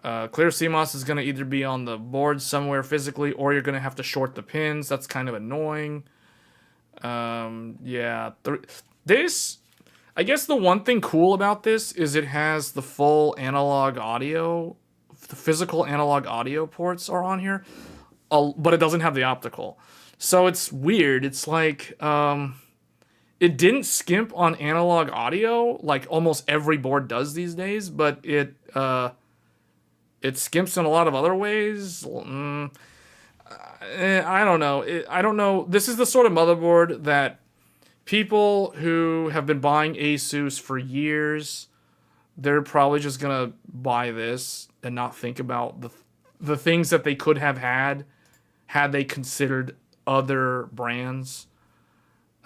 clear CMOS is going to either be on the board somewhere physically, or you're going to have to short the pins. That's kind of annoying. Yeah, this, I guess the one thing cool about this is it has the full analog audio. The physical analog audio ports are on here, but it doesn't have the optical. So it's weird. It's like, it didn't skimp on analog audio like almost every board does these days, but it It skimps in a lot of other ways. I don't know. I don't know. This is the sort of motherboard that people who have been buying ASUS for years, they're probably just gonna buy this and not think about the things that they could have had they considered other brands.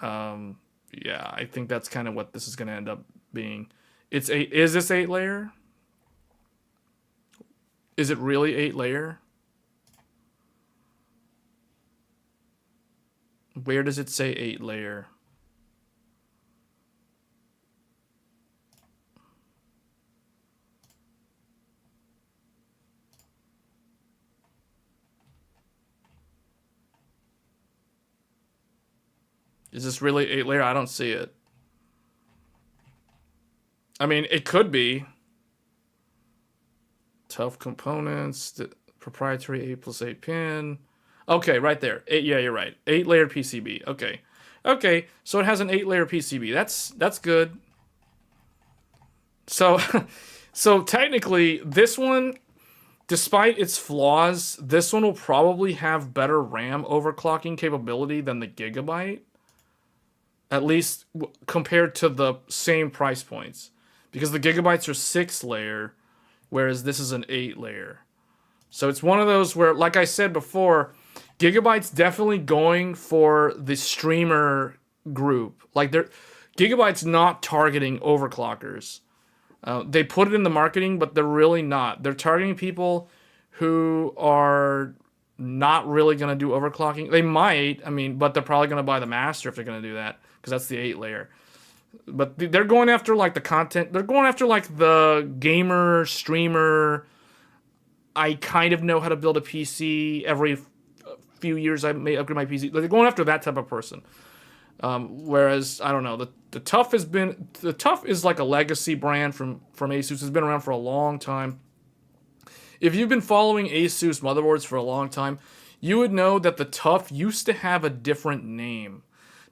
Yeah, I think that's kind of what this is gonna end up being. Is this 8-layer? Is it really 8-layer? Where does it say 8-layer? Is this really 8-layer? I don't see it. I mean, it could be. Tough components, proprietary 8+8 pin. Okay, right there. Yeah, you're right. 8-layer PCB. Okay. Okay, so it has an 8-layer PCB. That's good. So so technically this one, despite its flaws, this one will probably have better RAM overclocking capability than the Gigabyte. At least compared to the same price points. Because the Gigabytes are 6-layer, whereas this is an 8-layer. So it's one of those where, like I said before, Gigabyte's definitely going for the streamer group. Like, Gigabyte's not targeting overclockers. They put it in the marketing, but they're really not. They're targeting people who are not really going to do overclocking. They might, I mean, but they're probably going to buy the Master if they're going to do that, because that's the 8-layer. But they're going after, like, the content. They're going after, like, the gamer, streamer. I kind of know how to build a PC. Every few years I may upgrade my PC. They're going after that type of person. Whereas, I don't know, the Tough is like a legacy brand from ASUS. It's been around for a long time. If you've been following ASUS motherboards for a long time, you would know that the Tough used to have a different name.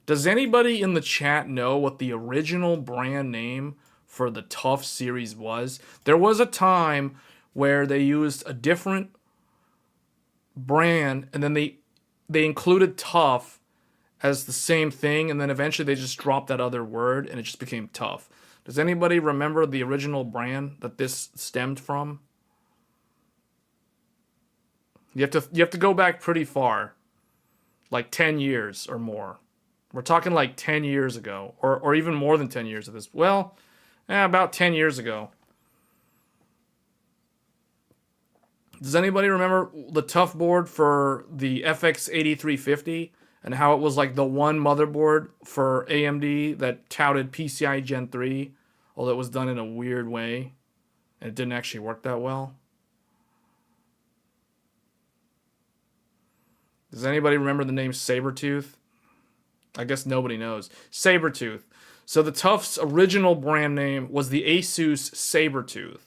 Does anybody in the chat know what the original brand name for the Tough series was? There was a time where they used a different brand, and then they included Tough as the same thing, and then eventually they just dropped that other word, and it just became Tough. Does anybody remember the original brand that this stemmed from? You have to go back pretty far, like 10 years or more. We're talking like 10 years ago, or even more than 10 years of this. Well, about 10 years ago. Does anybody remember the Tough board for the FX8350 and how it was like the one motherboard for AMD that touted PCI Gen 3, although it was done in a weird way and it didn't actually work that well? Does anybody remember the name Sabertooth? I guess nobody knows. Sabertooth. So the Tough's original brand name was the ASUS Sabertooth.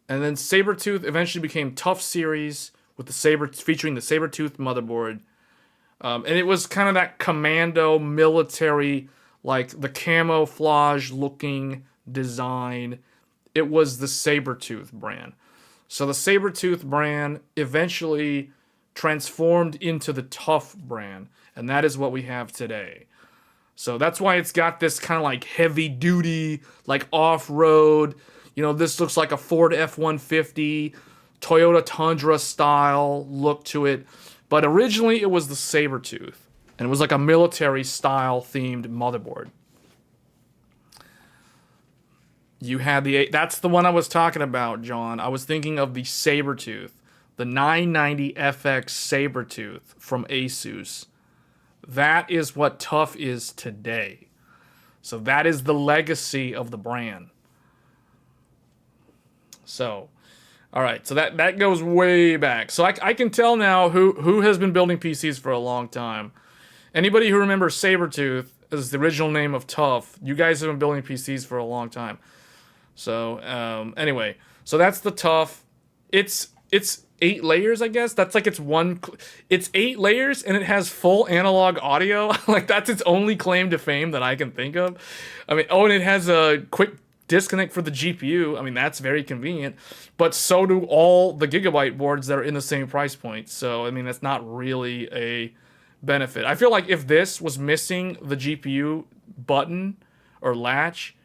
And then Sabertooth eventually became Tough series with featuring the Sabertooth motherboard. And it was kind of that commando military, like the camouflage looking design. It was the Sabertooth brand. So the Sabertooth brand eventually transformed into the Tough brand, and that is what we have today. So that's why it's got this kind of like heavy duty, like off-road, you know, this looks like a Ford F-150, Toyota Tundra style look to it. But originally it was the Sabertooth, and it was like a military style themed motherboard. You had that's the one I was talking about, John. I was thinking of the Sabertooth. The 990FX Sabertooth from ASUS. That is what Tough is today. So that is the legacy of the brand. So, all right. So that goes way back. So I can tell now who has been building PCs for a long time. Anybody who remembers Sabertooth as the original name of Tough, you guys have been building PCs for a long time. So, anyway. So that's the Tough. It's 8 layers, I guess. That's like it's 8 layers and it has full analog audio. Like that's its only claim to fame that I can think of. I mean, and it has a quick disconnect for the GPU. I mean, that's very convenient, but so do all the Gigabyte boards that are in the same price point. So, I mean, that's not really a benefit. I feel like if this was missing the GPU button or latch,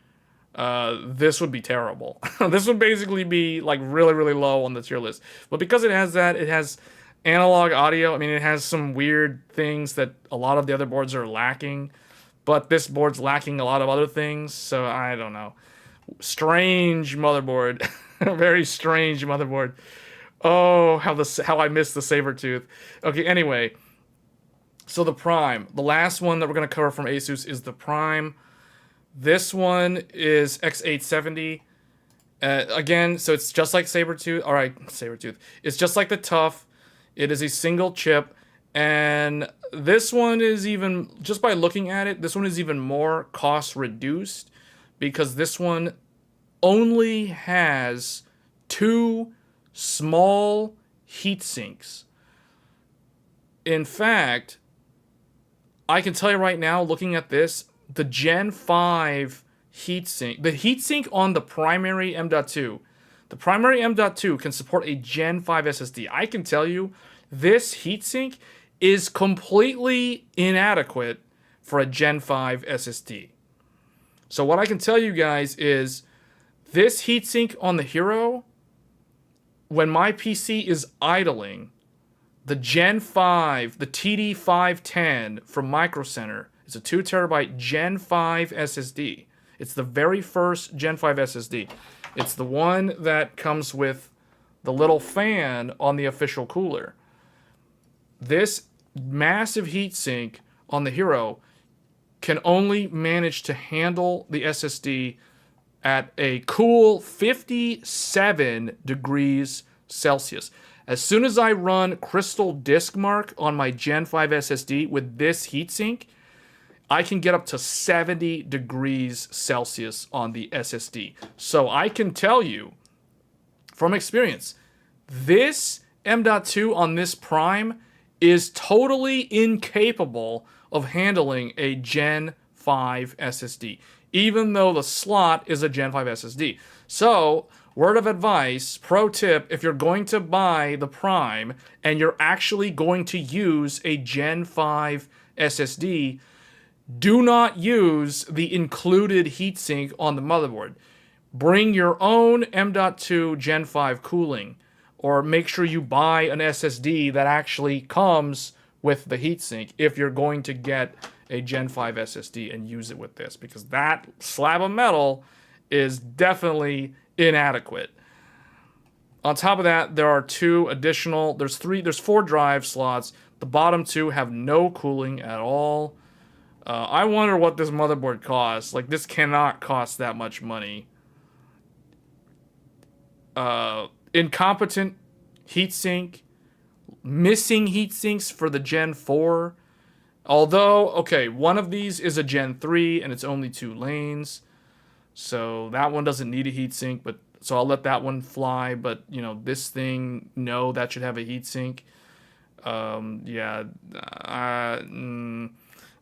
this would be terrible. This would basically be like really, really low on the tier list. But because it has that, it has analog audio. I mean, it has some weird things that a lot of the other boards are lacking, but this board's lacking a lot of other things. So I don't know. Strange motherboard. Very strange motherboard. Oh, how I missed the saber tooth. Okay, anyway. So the Prime. The last one that we're going to cover from ASUS is the Prime. This one is X870. Again, so it's just like Sabertooth. Alright, Sabertooth. It's just like the Tough. It is a single chip. And this one is even, just by looking at it, this one is even more cost reduced. Because this one only has 2 small heat sinks. In fact, I can tell you right now, looking at this, the Gen 5 heatsink, the heatsink on the primary M.2, the primary M.2 can support a Gen 5 SSD. I can tell you, this heatsink is completely inadequate for a Gen 5 SSD. So what I can tell you guys is, this heatsink on the Hero, when my PC is idling, the Gen 5, the TD510 from Micro Center, it's a 2 terabyte Gen 5 SSD. It's the very first Gen 5 SSD. It's the one that comes with the little fan on the official cooler. This massive heatsink on the Hero can only manage to handle the SSD at a cool 57 degrees Celsius. As soon as I run Crystal Disk Mark on my Gen 5 SSD with this heatsink, I can get up to 70 degrees Celsius on the SSD. So I can tell you from experience, this M.2 on this Prime is totally incapable of handling a Gen 5 SSD, even though the slot is a Gen 5 SSD. So, word of advice, pro tip, if you're going to buy the Prime and you're actually going to use a Gen 5 SSD, do not use the included heatsink on the motherboard. Bring your own M.2 Gen 5 cooling, or make sure you buy an SSD that actually comes with the heatsink if you're going to get a Gen 5 SSD and use it with this, because that slab of metal is definitely inadequate. On top of that, there are 2 additional, there's 4 drive slots. The bottom 2 have no cooling at all. I wonder what this motherboard costs. Like, this cannot cost that much money. Incompetent heatsink, missing heatsinks for the Gen 4. Although, okay, one of these is a Gen 3 and it's only 2 lanes. So that one doesn't need a heatsink, but so I'll let that one fly. But, you know, this thing, no, that should have a heatsink. Yeah,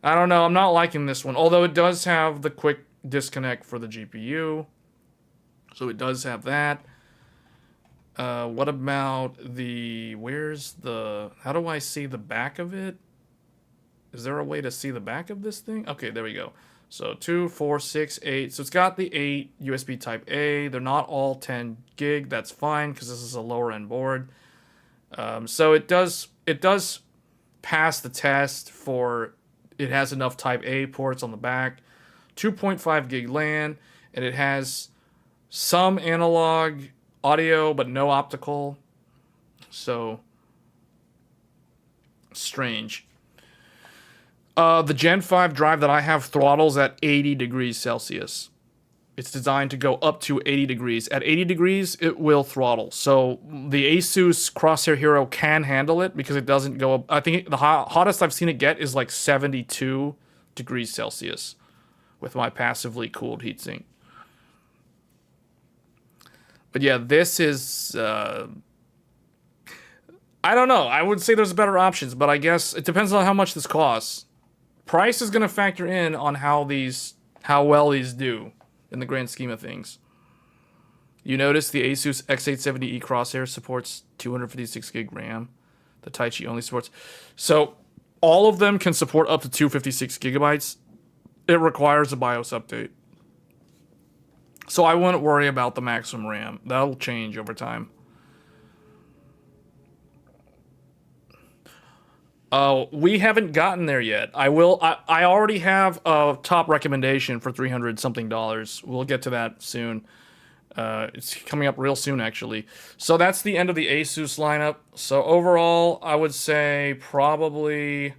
I don't know. I'm not liking this one. Although it does have the quick disconnect for the GPU. So it does have that. What about the... Where's the... How do I see the back of it? Is there a way to see the back of this thing? Okay, there we go. So 2, 4, 6, 8. So it's got the 8 USB Type A. They're not all 10 gig. That's fine because this is a lower end board. So it does pass the test for... It has enough Type A ports on the back. 2.5 gig LAN. And it has some analog audio, but no optical. So, strange. The Gen 5 drive that I have throttles at 80 degrees Celsius. It's designed to go up to 80 degrees. At 80 degrees, it will throttle. So the ASUS Crosshair Hero can handle it because it doesn't go up. I think the hottest I've seen it get is like 72 degrees Celsius with my passively cooled heatsink. But yeah, this is... I don't know. I would say there's better options, but I guess it depends on how much this costs. Price is going to factor in on how well these do. in the grand scheme of things. You notice the ASUS X870E crosshair supports 256 gig RAM. The Taichi only supports. So all of them can support up to 256 gigabytes. It requires a BIOS update. So I wouldn't worry about the maximum RAM. That'll change over time. Oh, we haven't gotten there yet. I already have a top recommendation for $300 something. We'll get to that soon. It's coming up real soon, actually. So that's the end of the ASUS lineup. So overall, I would say probably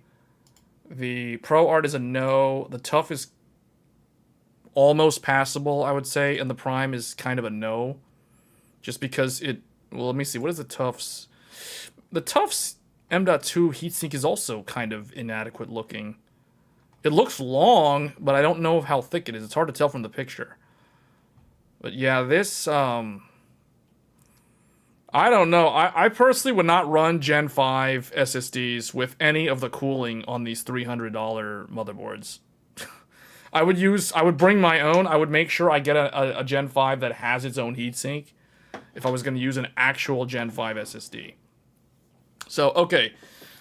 the ProArt is a no. The Tough is almost passable, I would say, and the Prime is kind of a no. Just because it... Well, let me see. What is the Tough's? The Tough's M.2 heatsink is also kind of inadequate looking. It looks long, but I don't know how thick it is. It's hard to tell from the picture. But yeah, this, I don't know. I personally would not run Gen 5 SSDs with any of the cooling on these $300 motherboards. I would bring my own. I would make sure I get a Gen 5 that has its own heatsink if I was going to use an actual Gen 5 SSD. So, okay.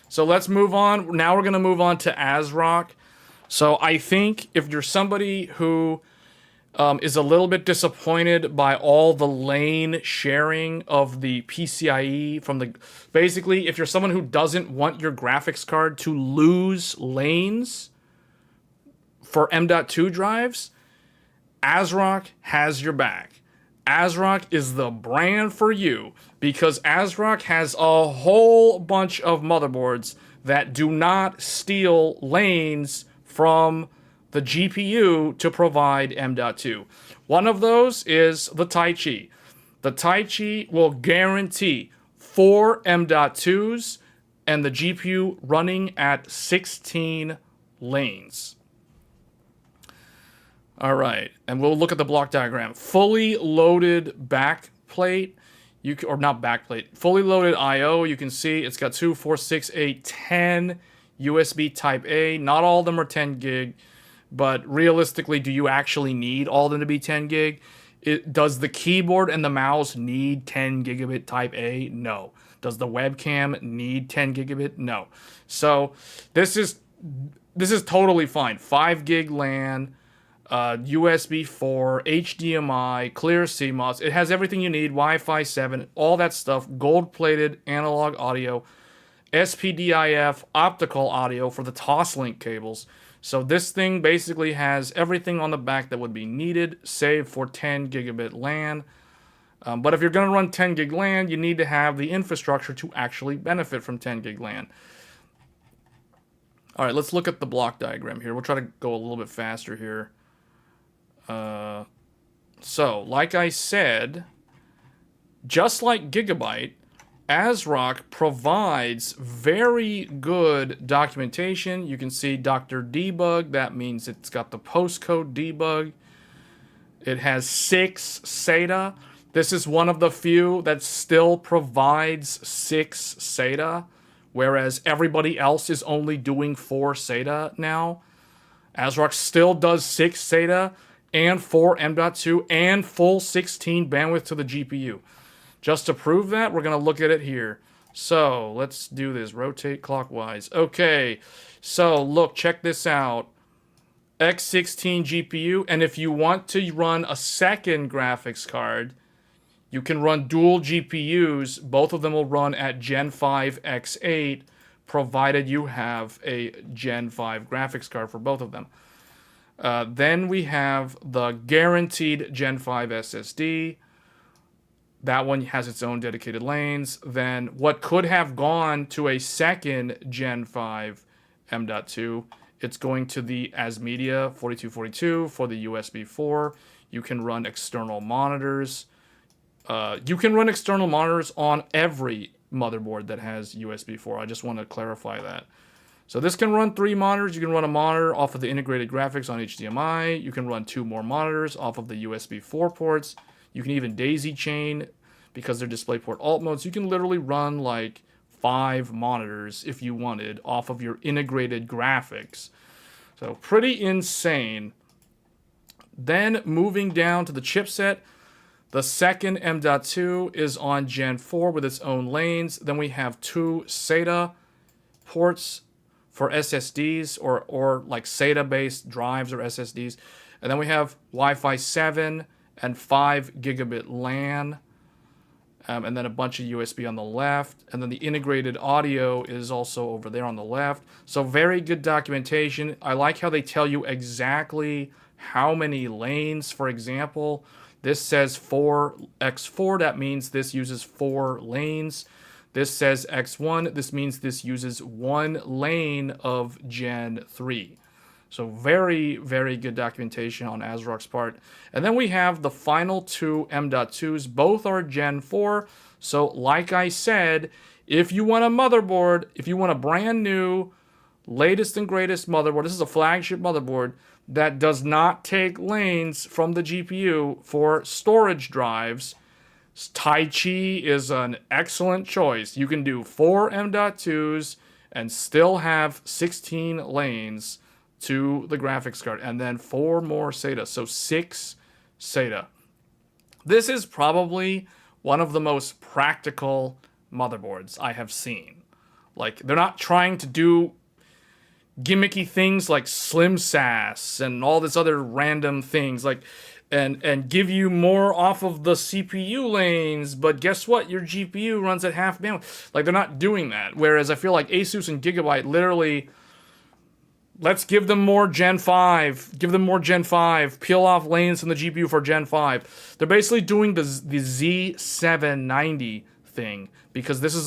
So let's move on. Now we're going to move on to ASRock. So I think if you're somebody who is a little bit disappointed by all the lane sharing of the PCIe from the... Basically, if you're someone who doesn't want your graphics card to lose lanes for M.2 drives, ASRock has your back. ASRock is the brand for you because ASRock has a whole bunch of motherboards that do not steal lanes from the GPU to provide M.2. One of those is the Taichi. The Taichi will guarantee 4 M.2s and the GPU running at 16 lanes. All right, and we'll look at the block diagram. Fully loaded backplate, or not backplate, fully loaded I/O. You can see it's got 2, 4, 6, 8, 10 USB Type A. Not all of them are 10 gig, but realistically, do you actually need all of them to be 10 gig? Does the keyboard and the mouse need 10 gigabit Type A? No. Does the webcam need 10 gigabit? No. So this is totally fine. 5 gig LAN. USB 4, HDMI, clear CMOS. It has everything you need, Wi-Fi 7, all that stuff, gold-plated analog audio, SPDIF optical audio for the Toslink cables. So this thing basically has everything on the back that would be needed, save for 10 gigabit LAN. But if you're going to run 10 gig LAN, you need to have the infrastructure to actually benefit from 10 gig LAN. All right, let's look at the block diagram here. We'll try to go a little bit faster here. So, like I said, just like Gigabyte, ASRock provides very good documentation. You can see Dr. Debug. That means it's got the postcode debug. It has 6 SATA. This is one of the few that still provides 6 SATA, whereas everybody else is only doing 4 SATA now. ASRock still does 6 SATA and 4 M.2 and full 16 bandwidth to the GPU. Just to prove that, we're going to look at it here. So, let's do this. Rotate clockwise. Okay, so look, check this out. X16 GPU, and if you want to run a second graphics card, you can run dual GPUs. Both of them will run at Gen 5 X8, provided you have a Gen 5 graphics card for both of them. Then we have the guaranteed Gen 5 SSD. That one has its own dedicated lanes. Then what could have gone to a second Gen 5 M.2, it's going to the ASMedia 4242 for the USB 4. You can run external monitors. You can run external monitors on every motherboard that has USB 4. I just want to clarify that. So this can run 3 monitors. You can run a monitor off of the integrated graphics on HDMI. You can run 2 more monitors off of the USB 4 ports. You can even daisy chain because they're DisplayPort alt modes. You can literally run like 5 monitors if you wanted off of your integrated graphics. So pretty insane. Then moving down to the chipset, the second M.2 is on Gen 4 with its own lanes. Then we have 2 SATA ports for SSDs or like SATA-based drives or SSDs. And then we have Wi-Fi 7 and 5 gigabit LAN. And then a bunch of USB on the left. And then the integrated audio is also over there on the left. So very good documentation. I like how they tell you exactly how many lanes. For example, this says 4x4. That means this uses 4 lanes. This says X1. This means this uses 1 lane of Gen 3. So very, very good documentation on ASRock's part. And then we have the final 2 M.2s. Both are Gen 4. So like I said, if you want a motherboard, if you want a brand new, latest and greatest motherboard, this is a flagship motherboard that does not take lanes from the GPU for storage drives, Taichi is an excellent choice. You can do 4 M.2s and still have 16 lanes to the graphics card, and then 4 more SATA, so 6 SATA. This is probably one of the most practical motherboards I have seen. Like, they're not trying to do gimmicky things like slim SAS and all this other random things, like and give you more off of the CPU lanes, but guess what? Your GPU runs at half bandwidth. Like, they're not doing that. Whereas I feel like ASUS and Gigabyte literally, let's give them more Gen 5. Give them more Gen 5. Peel off lanes from the GPU for Gen 5. They're basically doing the Z790 thing, because this is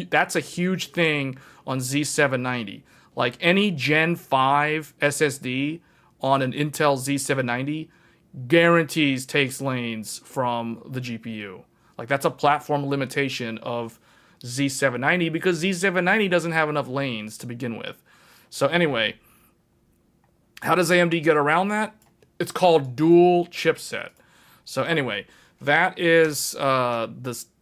that's a huge thing on Z790. Like, any Gen 5 SSD on an Intel Z790 guarantees takes lanes from the GPU. Like, that's a platform limitation of Z790, because Z790 doesn't have enough lanes to begin with. So anyway, how does AMD get around that? It's called dual chipset. So anyway, that is the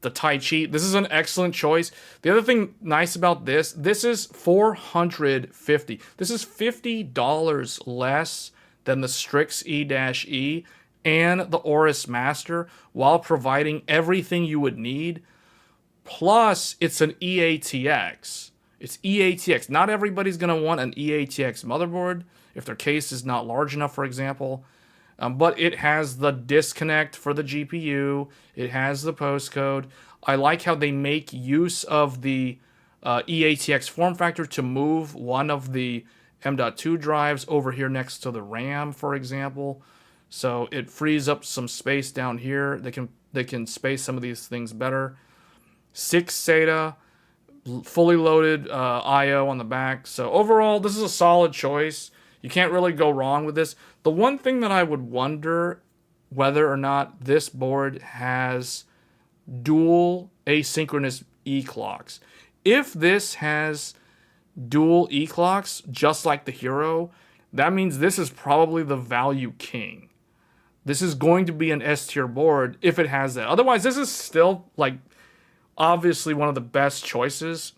Taichi. This is an excellent choice. The other thing nice about this is $450. This is $50 less than the Strix E-E and the Aorus Master, while providing everything you would need. Plus, it's an EATX. It's EATX. Not everybody's going to want an EATX motherboard if their case is not large enough, for example. But it has the disconnect for the GPU. It has the postcode. I like how they make use of the EATX form factor to move one of the M.2 drives over here next to the RAM, for example. So it frees up some space down here. They can space some of these things better. 6 SATA, fully loaded I/O on the back. So overall, this is a solid choice. You can't really go wrong with this. The one thing that I would wonder whether or not this board has dual asynchronous E-clocks. If this has dual E-clocks, just like the Hero, that means this is probably the value king. This is going to be an S-tier board if it has that. Otherwise, this is still, like, obviously one of the best choices.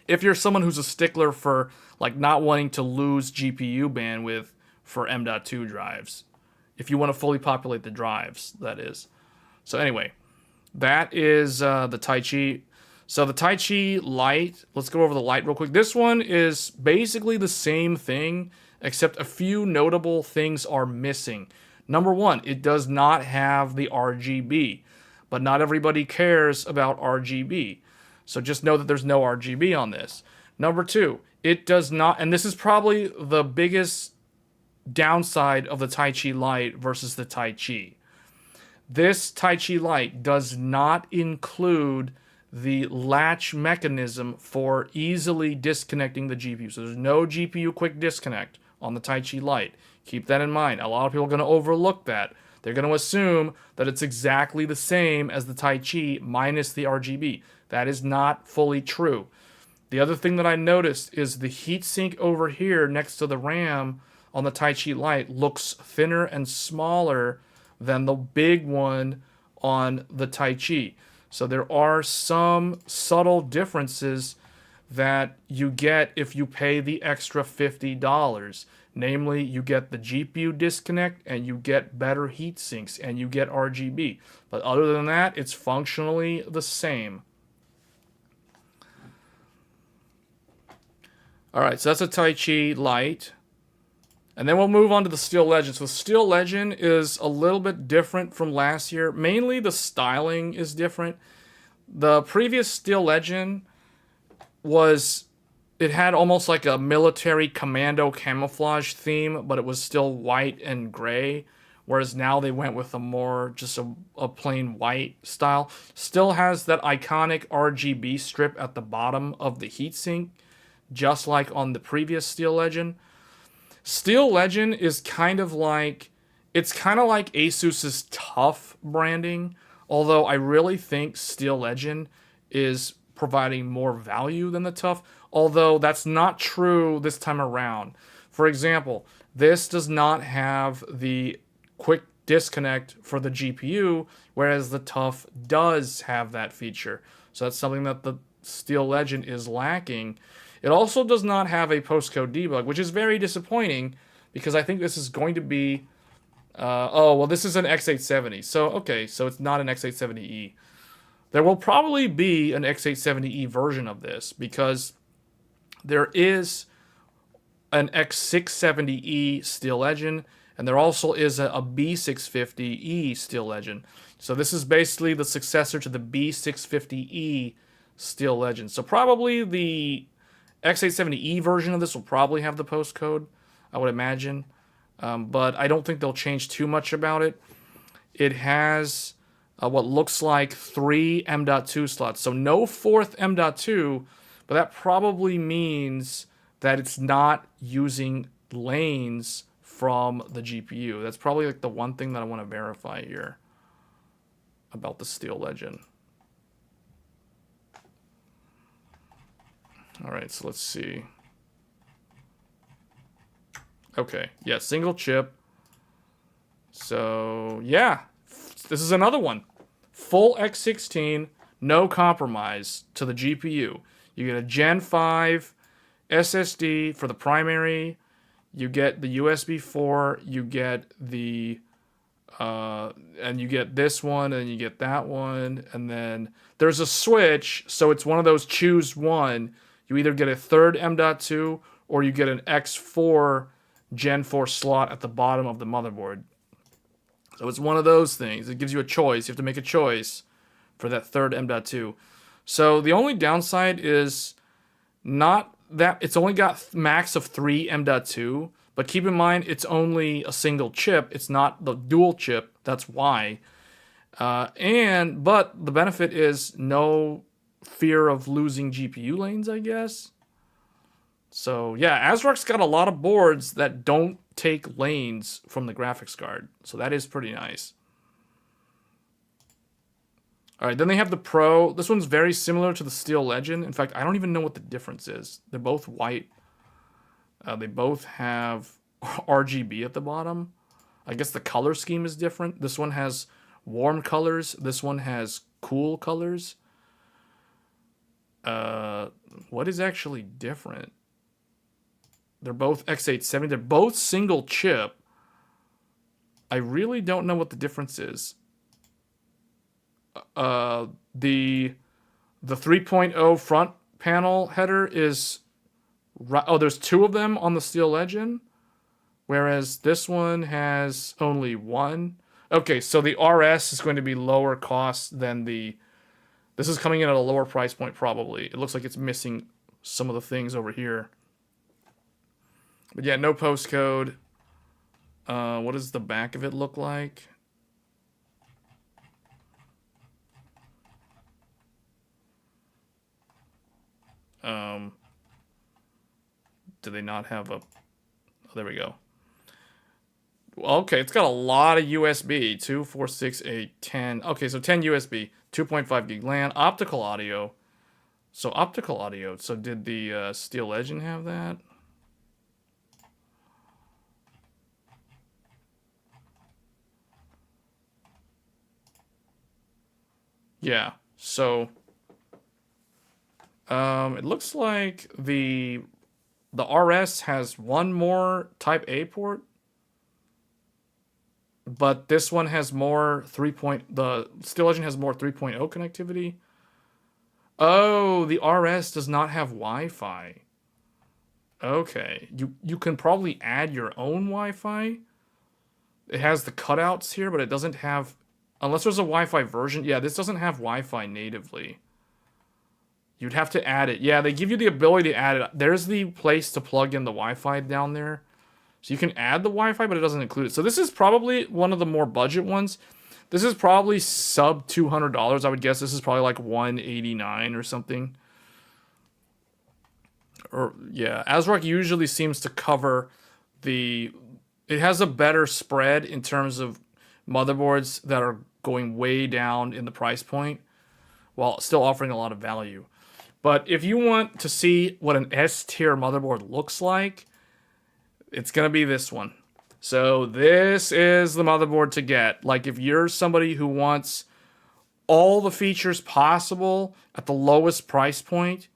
If you're someone who's a stickler for, like, not wanting to lose GPU bandwidth for M.2 drives. If you want to fully populate the drives, that is. So anyway, that is the Taichi. So the Taichi Lite, let's go over the Lite real quick. This one is basically the same thing, except a few notable things are missing. Number one, it does not have the RGB, but not everybody cares about RGB. So just know that there's no RGB on this. Number two, it does not, and this is probably the biggest downside of the Taichi Lite versus the Taichi. This Taichi Lite does not include the latch mechanism for easily disconnecting the GPU. So there's no GPU quick disconnect on the Taichi Lite. Keep that in mind. A lot of people are going to overlook that. They're going to assume that it's exactly the same as the Taichi minus the RGB. That is not fully true. The other thing that I noticed is the heatsink over here next to the RAM on the Taichi Lite looks thinner and smaller than the big one on the Taichi. So there are some subtle differences that you get if you pay the extra $50. Namely, you get the GPU disconnect and you get better heat sinks and you get RGB. But other than that, it's functionally the same. Alright, so that's a Tai Chi Lite. And then we'll move on to the Steel Legend. So Steel Legend is a little bit different from last year. Mainly the styling is different. The previous Steel Legend it had almost like a military commando camouflage theme, but it was still white and gray. Whereas now they went with a more just a plain white style. Still has that iconic RGB strip at the bottom of the heatsink, just like on the previous Steel Legend. Steel Legend is kind of like ASUS's TUF branding, although I really think Steel Legend is providing more value than the TUF, although that's not true this time around. For example, this does not have the quick disconnect for the GPU, whereas the TUF does have that feature. So that's something that the Steel Legend is lacking. It also does not have a postcode debug, which is very disappointing because I think this is going to be... this is an X870. So, okay, so it's not an X870E. There will probably be an X870E version of this because there is an X670E Steel Legend, and there also is a B650E Steel Legend. So this is basically the successor to the B650E Steel Legend. So probably the X870E version of this will probably have the postcode, I would imagine. But I don't think they'll change too much about it. It has what looks like 3 M.2 slots. So no fourth M.2, but that probably means that it's not using lanes from the GPU. That's probably like the one thing that I want to verify here about the Steel Legend. Alright, so let's see. Okay, yeah, single chip. So, yeah, this is another one. Full X16, no compromise to the GPU. You get a Gen 5 SSD for the primary. You get the USB 4. You get the... and you get this one, and you get that one. And then there's a switch, so it's one of those choose one. You either get a third M.2 or you get an X4 Gen 4 slot at the bottom of the motherboard. So it's one of those things. It gives you a choice. You have to make a choice for that third M.2. So the only downside is not that it's only got max of 3 M.2, but keep in mind it's only a single chip. It's not the dual chip. That's why. But the benefit is no fear of losing GPU lanes, I guess. So yeah, ASRock's got a lot of boards that don't take lanes from the graphics card. So that is pretty nice. Alright, then they have the Pro. This one's very similar to the Steel Legend. In fact, I don't even know what the difference is. They're both white. They both have RGB at the bottom. I guess the color scheme is different. This one has warm colors. This one has cool colors. What is actually different? They're both X870. They're both single chip. I really don't know what the difference is. The 3.0 front panel header is... Oh, there's 2 of them on the Steel Legend, whereas this one has only 1. Okay, so the RS is going to be lower cost than the... This is coming in at a lower price point, probably. It looks like it's missing some of the things over here. But yeah, no postcode. What does the back of it look like? Do they not have a... Oh, there we go. Well, okay, it's got a lot of USB. 2, 4, 6, 8, 10. Okay, so 10 USB. 2.5 gig LAN. Optical audio. So optical audio. So did the Steel Legend have that? Yeah, so... it looks like the The RS has one more Type A port, but this one has more the Steel Legend has more 3.0 connectivity. Oh, the RS does not have Wi-Fi. Okay, you can probably add your own Wi-Fi. It has the cutouts here, but it doesn't have, unless there's a Wi-Fi version. Yeah, this doesn't have Wi-Fi natively. You'd have to add it. Yeah, they give you the ability to add it. There's the place to plug in the Wi-Fi down there. So you can add the Wi-Fi, but it doesn't include it. So this is probably one of the more budget ones. This is probably sub $200. I would guess this is probably like $189 or something. Or yeah, ASRock usually seems to cover it has a better spread in terms of motherboards that are going way down in the price point while still offering a lot of value. But if you want to see what an S-tier motherboard looks like, it's going to be this one. So this is the motherboard to get. Like if you're somebody who wants all the features possible at the lowest price point,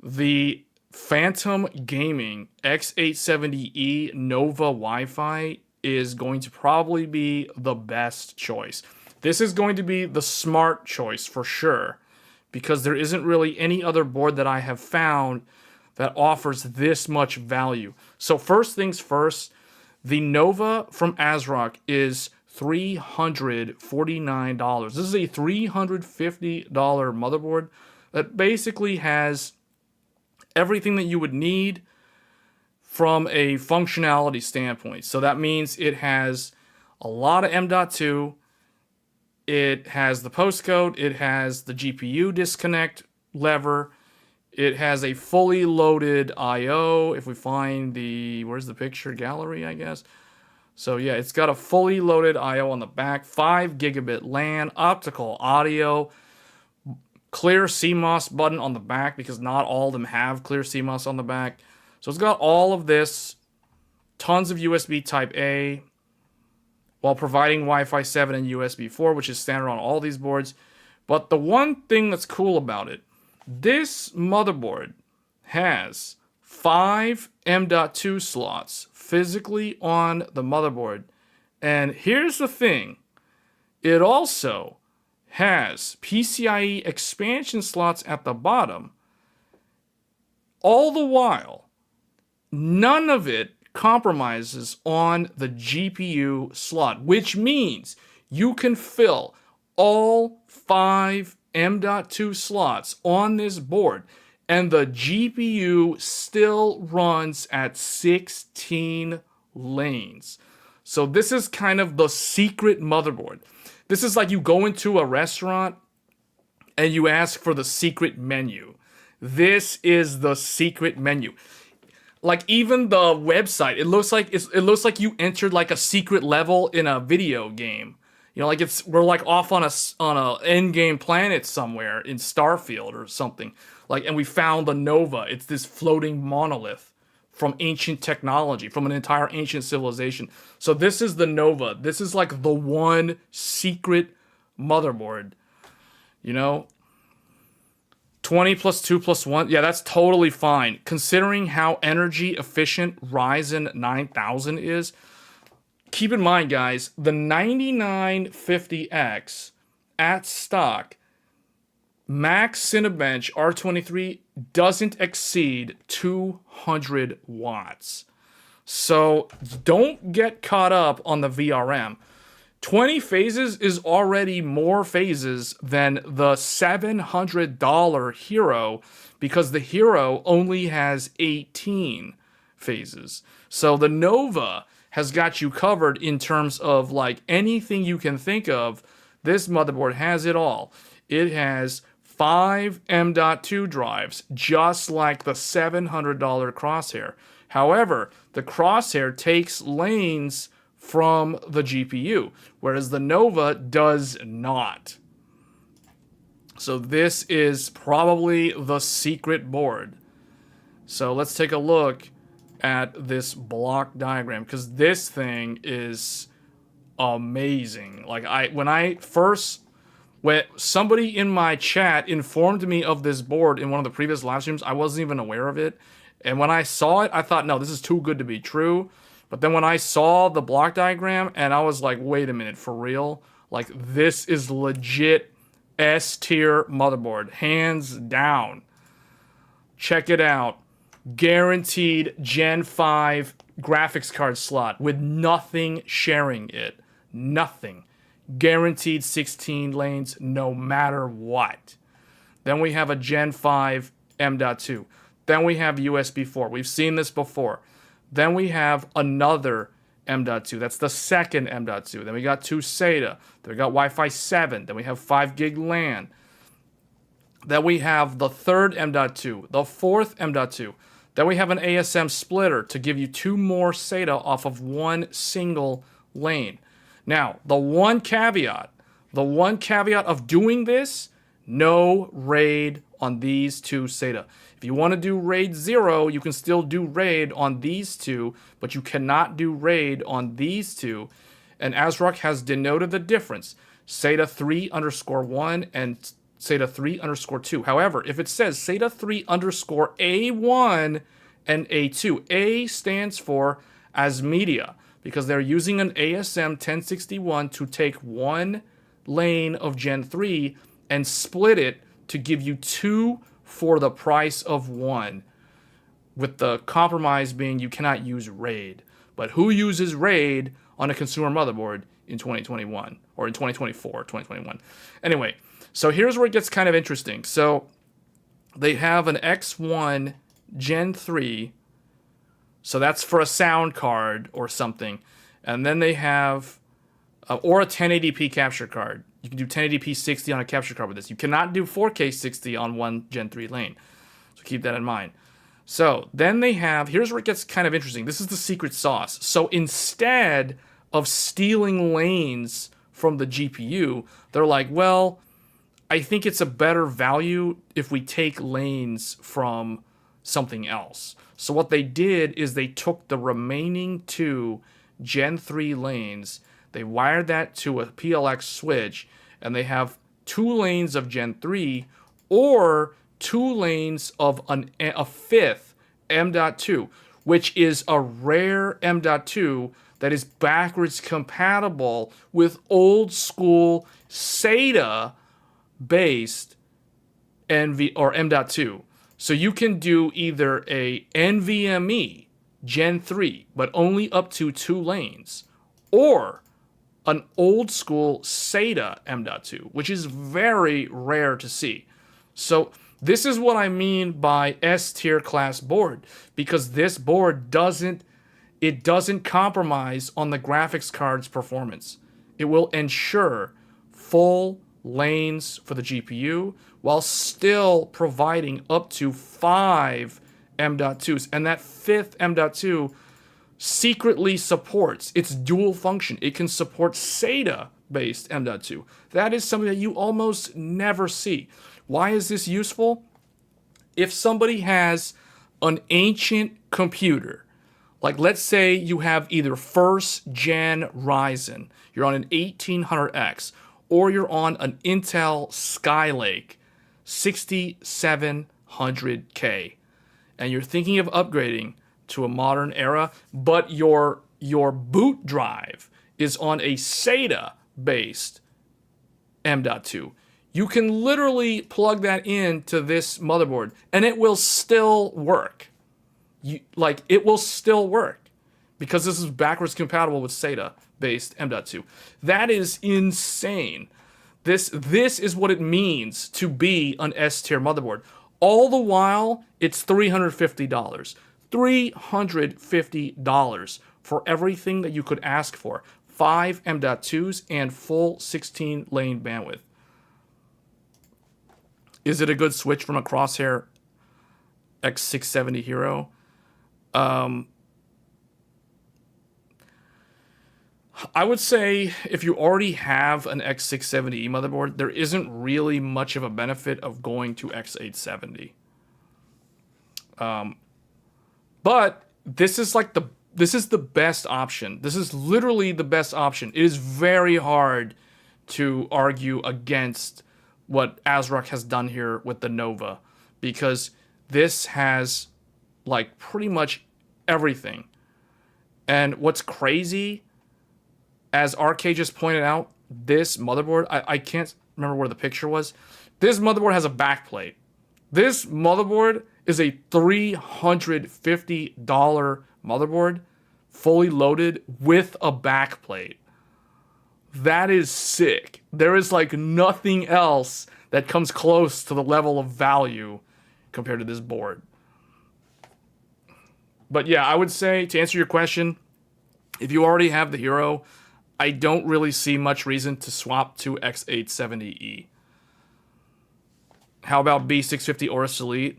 the Phantom Gaming X870E Nova Wi-Fi is going to probably be the best choice. This is going to be the smart choice for sure, because there isn't really any other board that I have found that offers this much value. So first things first, the Nova from ASRock is $349. This is a $350 motherboard that basically has everything that you would need from a functionality standpoint. So that means it has a lot of M.2, it has the postcode, it has the GPU disconnect lever, it has a fully loaded I/O. If we find where's the picture gallery, I guess. So yeah, it's got a fully loaded I/O on the back, 5 gigabit LAN, optical audio, clear CMOS button on the back, because not all of them have clear CMOS on the back. So it's got all of this, tons of USB Type A, while providing Wi-Fi 7 and USB 4, which is standard on all these boards. But the one thing that's cool about it, this motherboard has 5 M.2 slots physically on the motherboard. And here's the thing, it also has PCIe expansion slots at the bottom. All the while, none of it compromises on the GPU slot, which means you can fill all 5 M.2 slots on this board, and the GPU still runs at 16 lanes. So this is kind of the secret motherboard. This is like you go into a restaurant and you ask for the secret menu. This is the secret menu. Like even the website, it looks like you entered like a secret level in a video game. You know, like we're like off on a end game planet somewhere in Starfield or something. Like, and we found the Nova. It's this floating monolith from ancient technology, from an entire ancient civilization. So this is the Nova. This is like the one secret motherboard. You know, 20 plus 2 plus 1. Yeah, that's totally fine. Considering how energy efficient Ryzen 9000 is. Keep in mind, guys, the 9950X at stock, max Cinebench R23 doesn't exceed 200 watts. So don't get caught up on the VRM. 20 phases is already more phases than the $700 Hero, because the Hero only has 18 phases. So the Nova has got you covered in terms of like anything you can think of. This motherboard has it all. It has 5 M.2 drives, just like the $700 Crosshair. However, the Crosshair takes lanes from the GPU, whereas the Nova does not. So this is probably the secret board. So let's take a look at this block diagram, because this thing is amazing. Like when somebody in my chat informed me of this board in one of the previous live streams, I wasn't even aware of it. And when I saw it, I thought, no, this is too good to be true. But then when I saw the block diagram, and I was like, wait a minute, for real? Like, this is legit S-tier motherboard, hands down. Check it out. Guaranteed Gen 5 graphics card slot with nothing sharing it. Nothing. Guaranteed 16 lanes no matter what. Then we have a Gen 5 M.2. Then we have USB 4. We've seen this before. Then we have another M.2. That's the second M.2. Then we got 2 SATA. Then we got Wi-Fi 7. Then we have 5 gig LAN. Then we have the third M.2, the fourth M.2. Then we have an ASM splitter to give you 2 more SATA off of 1 single lane. Now, the one caveat of doing this, no RAID on these 2 SATA. If you want to do RAID 0, you can still do RAID on these 2, but you cannot do RAID on these 2. And ASRock has denoted the difference. SATA 3_1 and SATA 3_2. However, if it says SATA 3_A1 and A2, A stands for as media, because they're using an ASM 1061 to take 1 lane of Gen 3 and split it to give you 2 for the price of 1, with the compromise being you cannot use RAID. But who uses RAID on a consumer motherboard in 2021 or in 2024, 2021? Anyway, so here's where it gets kind of interesting. So they have an X1 Gen 3, so that's for a sound card or something. And then they have, or a 1080p capture card. You can do 1080p 60 on a capture card with this. You cannot do 4K 60 on 1 Gen 3 lane. So keep that in mind. So then they have, here's where it gets kind of interesting. This is the secret sauce. So instead of stealing lanes from the GPU, they're like, well, I think it's a better value if we take lanes from something else. So what they did is they took the remaining 2 Gen 3 lanes, they wired that to a PLX switch, and they have 2 lanes of Gen 3 or 2 lanes of a fifth M.2, which is a rare M.2 that is backwards compatible with old school SATA based M.2. So you can do either a NVMe Gen 3, but only up to 2 lanes, or an old school SATA M.2, which is very rare to see. So this is what I mean by S-tier class board, because this board doesn't compromise on the graphics card's performance. It will ensure full lanes for the GPU while still providing up to 5 M.2s. And that fifth M.2 secretly supports, its dual function. It can support SATA-based M.2. That is something that you almost never see. Why is this useful? If somebody has an ancient computer, like let's say you have either first gen Ryzen, you're on an 1800X, or you're on an Intel Skylake 6700K, and you're thinking of upgrading to a modern era, but your boot drive is on a SATA-based M.2. You can literally plug that into this motherboard, and it will still work. It will still work, because this is backwards compatible with SATA-based M.2. That is insane. This is what it means to be an S-tier motherboard. All the while, it's $350. $350 for everything that you could ask for. 5 M.2s and full 16-lane bandwidth. Is it a good switch from a Crosshair X670 Hero? I would say if you already have an X670E motherboard, there isn't really much of a benefit of going to X870. But this is like this is the best option. This is literally the best option. It is very hard to argue against what ASRock has done here with the Nova, because this has like pretty much everything. And what's crazy, as RK just pointed out, this motherboard, I can't remember where the picture was. This motherboard has a backplate. This motherboard is a $350 motherboard, fully loaded with a backplate. That is sick. There is like nothing else that comes close to the level of value compared to this board. But yeah, I would say, to answer your question, if you already have the Hero, I don't really see much reason to swap to X870E. How about B650 Aorus Elite?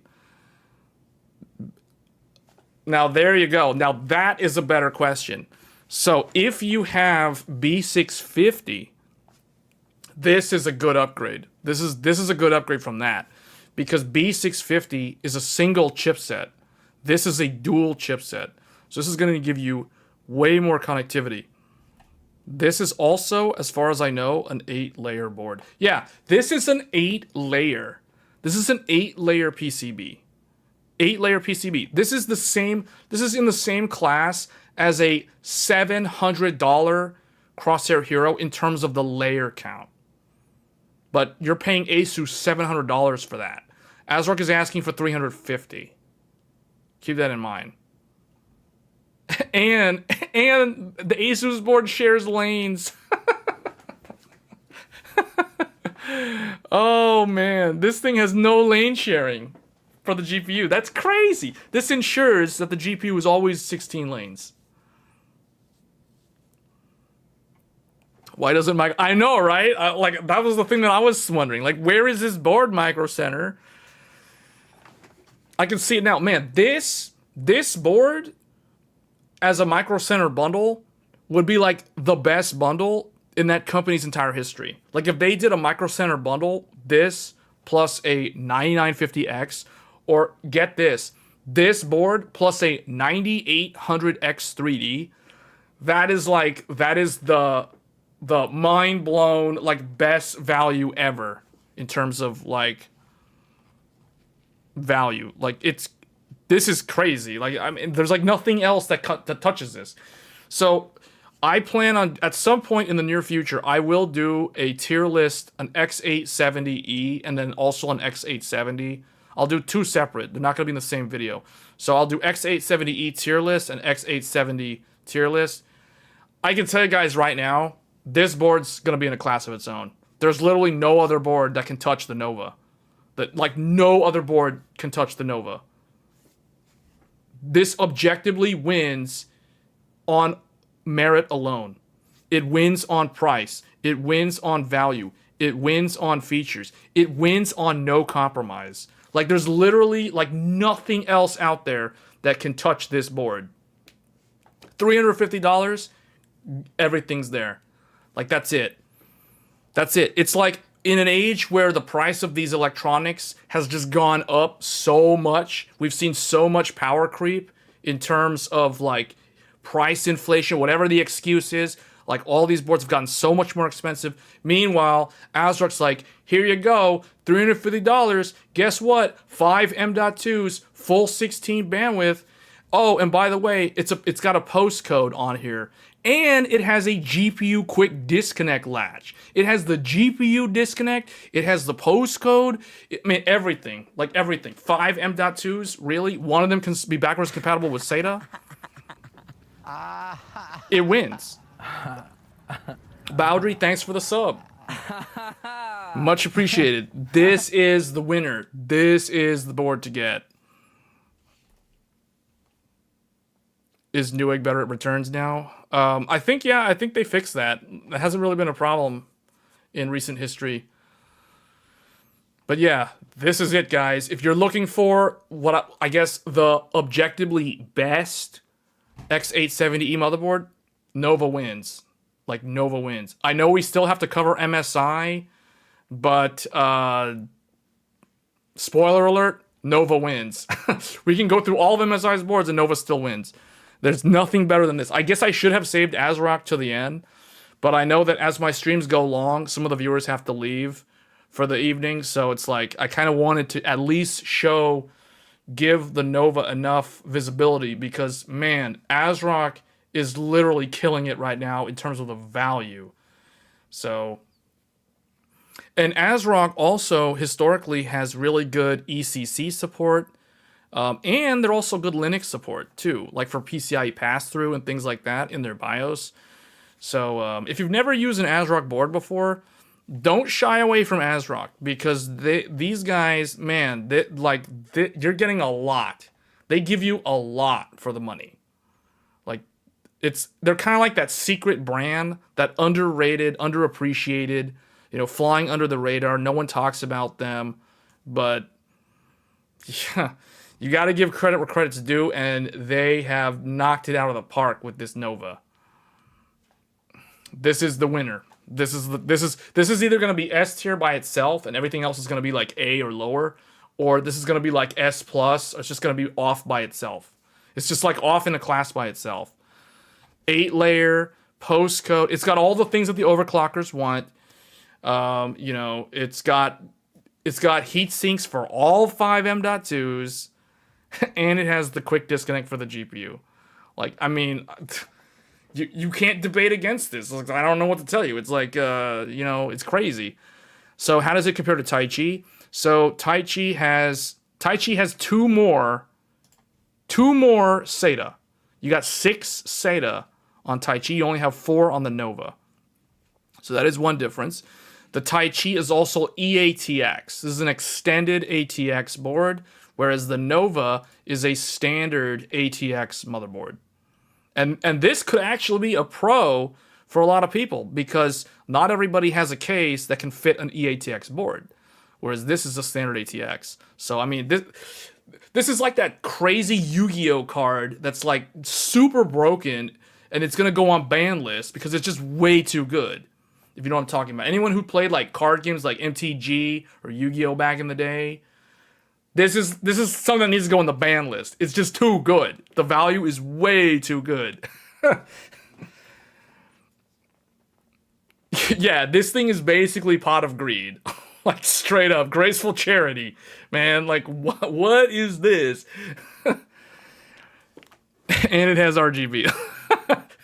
Now, there you go. Now, that is a better question. So, if you have B650, this is a good upgrade. This is a good upgrade from that. Because B650 is a single chipset. This is a dual chipset. So, this is going to give you way more connectivity. This is also, as far as I know, an 8-layer board. Yeah, this is an 8-layer. This is an 8-layer PCB. 8-layer PCB. This is the same. This is in the same class as a $700 Crosshair Hero in terms of the layer count. But you're paying ASUS $700 for that. ASRock is asking for $350. Keep that in mind. And the ASUS board shares lanes. Oh man, this thing has no lane sharing for the GPU. That's crazy. This ensures that the GPU is always 16 lanes. Why doesn't I know, right? Like, that was the thing that I was wondering. Like, where is this board, Micro Center? I can see it now. Man, this board as a Micro Center bundle would be like the best bundle in that company's entire history. Like, if they did a Micro Center bundle, this plus a 9950X, or get this board plus a 9800X3D, that is the mind blown, like, best value ever in terms of like value. Like, this is crazy. Like, I mean, there's like nothing else that touches this. So I plan on, at some point in the near future, I will do a tier list, an X870E, and then also an X870. I'll do two separate. They're not going to be in the same video. So I'll do X870E tier list and X870 tier list. I can tell you guys right now, this board's going to be in a class of its own. There's literally no other board that can touch the Nova. Like, no other board can touch the Nova. This objectively wins on merit alone. It wins on price. It wins on value. It wins on features. It wins on no compromise. Like, there's literally like nothing else out there that can touch this board. $350, everything's there. Like, that's it. That's it. It's like, in an age where the price of these electronics has just gone up so much, we've seen so much power creep in terms of like price inflation, whatever the excuse is. Like, all these boards have gotten so much more expensive. Meanwhile, ASRock's like, here you go, $350. Guess what? 5 M.2s, full 16 bandwidth. Oh, and by the way, it's got a postcode on here. And it has a GPU quick disconnect latch. It has the GPU disconnect. It has the postcode. I mean, everything. Like, everything. 5 M.2s, really? One of them can be backwards compatible with SATA? It wins. Boundary, thanks for the sub. Much appreciated. This is the winner. This is the board to get. Is Newegg better at returns now? I think they fixed that. That hasn't really been a problem in recent history. But yeah, this is it, guys. If you're looking for what I guess the objectively best X870E motherboard, Nova wins. Like, Nova wins. I know we still have to cover MSI, but spoiler alert, Nova wins. We can go through all of MSI's boards and Nova still wins. There's nothing better than this. I guess I should have saved ASRock to the end, but I know that as my streams go long, some of the viewers have to leave for the evening, so it's like I kind of wanted to at least show give the Nova enough visibility because, man, ASRock is literally killing it right now in terms of the value. So, and ASRock also historically has really good ECC support. And they're also good Linux support too, like for PCIe pass-through and things like that in their BIOS. So if you've never used an ASRock board before, don't shy away from ASRock because these guys, man, you're getting a lot. They give you a lot for the money. Like they're kind of like that secret brand, that underrated, underappreciated, flying under the radar. No one talks about them, but yeah. You got to give credit where credit's due, and they have knocked it out of the park with this Nova. This is the winner. This is either going to be S tier by itself, and everything else is going to be like A or lower, or this is going to be like S plus, or it's just going to be off by itself. It's just like off in a class by itself. 8-layer postcode. It's got all the things that the overclockers want. It's got heat sinks for all 5 M.2s. And it has the quick disconnect for the GPU. Like, I mean, you can't debate against this. Like, I don't know what to tell you. It's like, it's crazy. So how does it compare to Taichi? So Taichi has two more SATA. You got 6 SATA on Taichi. You only have 4 on the Nova. So that is one difference. The Taichi is also eATX. This is an extended ATX board, whereas the Nova is a standard ATX motherboard. And this could actually be a pro for a lot of people because not everybody has a case that can fit an eATX board, whereas this is a standard ATX. So, I mean, this is like that crazy Yu-Gi-Oh card that's like super broken and it's going to go on ban list because it's just way too good. If you know what I'm talking about. Anyone who played like card games like MTG or Yu-Gi-Oh back in the day, this is something that needs to go on the ban list. It's just too good. The value is way too good. Yeah, this thing is basically Pot of Greed. Like straight up graceful charity. Man, like what is this? And it has RGB.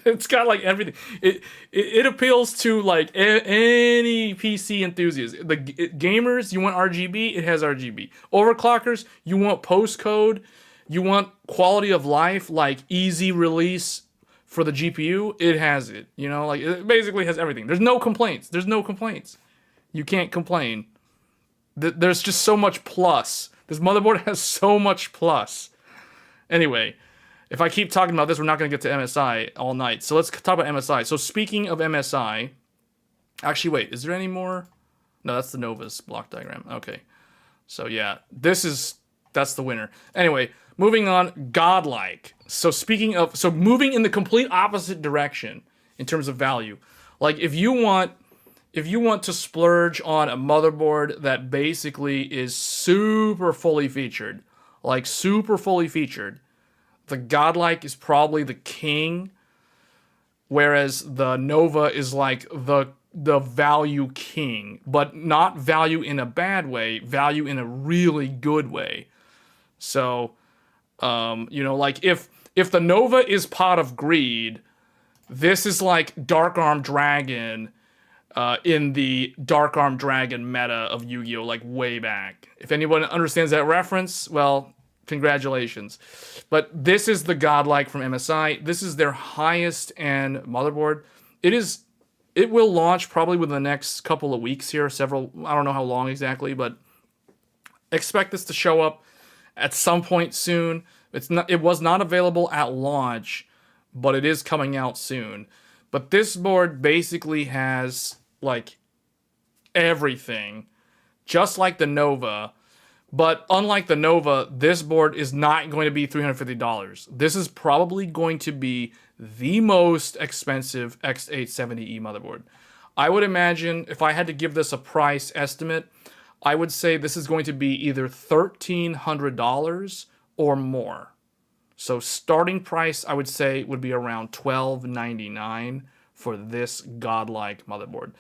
It's got like everything. It appeals to like any PC enthusiast. The gamers, you want RGB, it has RGB. Overclockers, you want postcode, you want quality of life, like easy release for the GPU, it has it. Like it basically has everything. There's no complaints. You can't complain. There's just so much plus. This motherboard has so much plus. Anyway. If I keep talking about this, we're not going to get to MSI all night. So let's talk about MSI. So speaking of MSI, actually, wait, is there any more? No, that's the Nova's block diagram. Okay. So yeah, that's the winner. Anyway, moving on, godlike. So moving in the complete opposite direction in terms of value. Like if you want to splurge on a motherboard that basically is super fully featured, the godlike is probably the king, whereas the Nova is like the value king, but not value in a bad way, value in a really good way. So, like if the Nova is Pot of Greed, this is like Dark Arm Dragon in the Dark Arm Dragon meta of Yu-Gi-Oh! Like way back. If anyone understands that reference, well, congratulations. But this is the godlike from MSI. This is their highest end motherboard. It will launch probably within the next couple of weeks here, I don't know how long exactly, but expect this to show up at some point soon. It was not available at launch, but it is coming out soon. But this board basically has like everything, just like the Nova. But unlike the Nova, this board is not going to be $350. This is probably going to be the most expensive X870E motherboard. I would imagine if I had to give this a price estimate, I would say this is going to be either $1,300 or more. So starting price, I would say, would be around $1,299 for this godlike motherboard.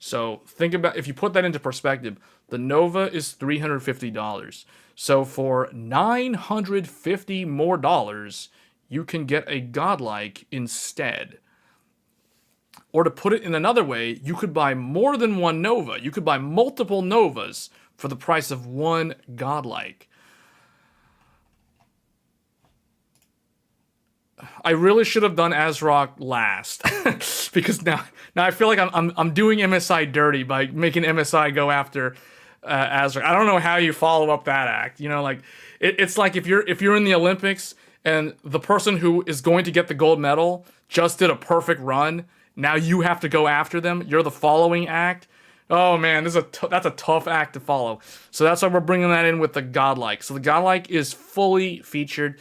So think about, if you put that into perspective, the Nova is $350. So for $950 more, you can get a Godlike instead. Or to put it in another way, you could buy more than one Nova. You could buy multiple Novas for the price of one Godlike. I really should have done ASRock last because now I feel like I'm doing MSI dirty by making MSI go after ASRock. I don't know how you follow up that act. You know, like it's like if you're in the Olympics and the person who is going to get the gold medal just did a perfect run. Now you have to go after them. You're the following act. Oh man, that's a tough act to follow. So that's why we're bringing that in with the Godlike. So the Godlike is fully featured.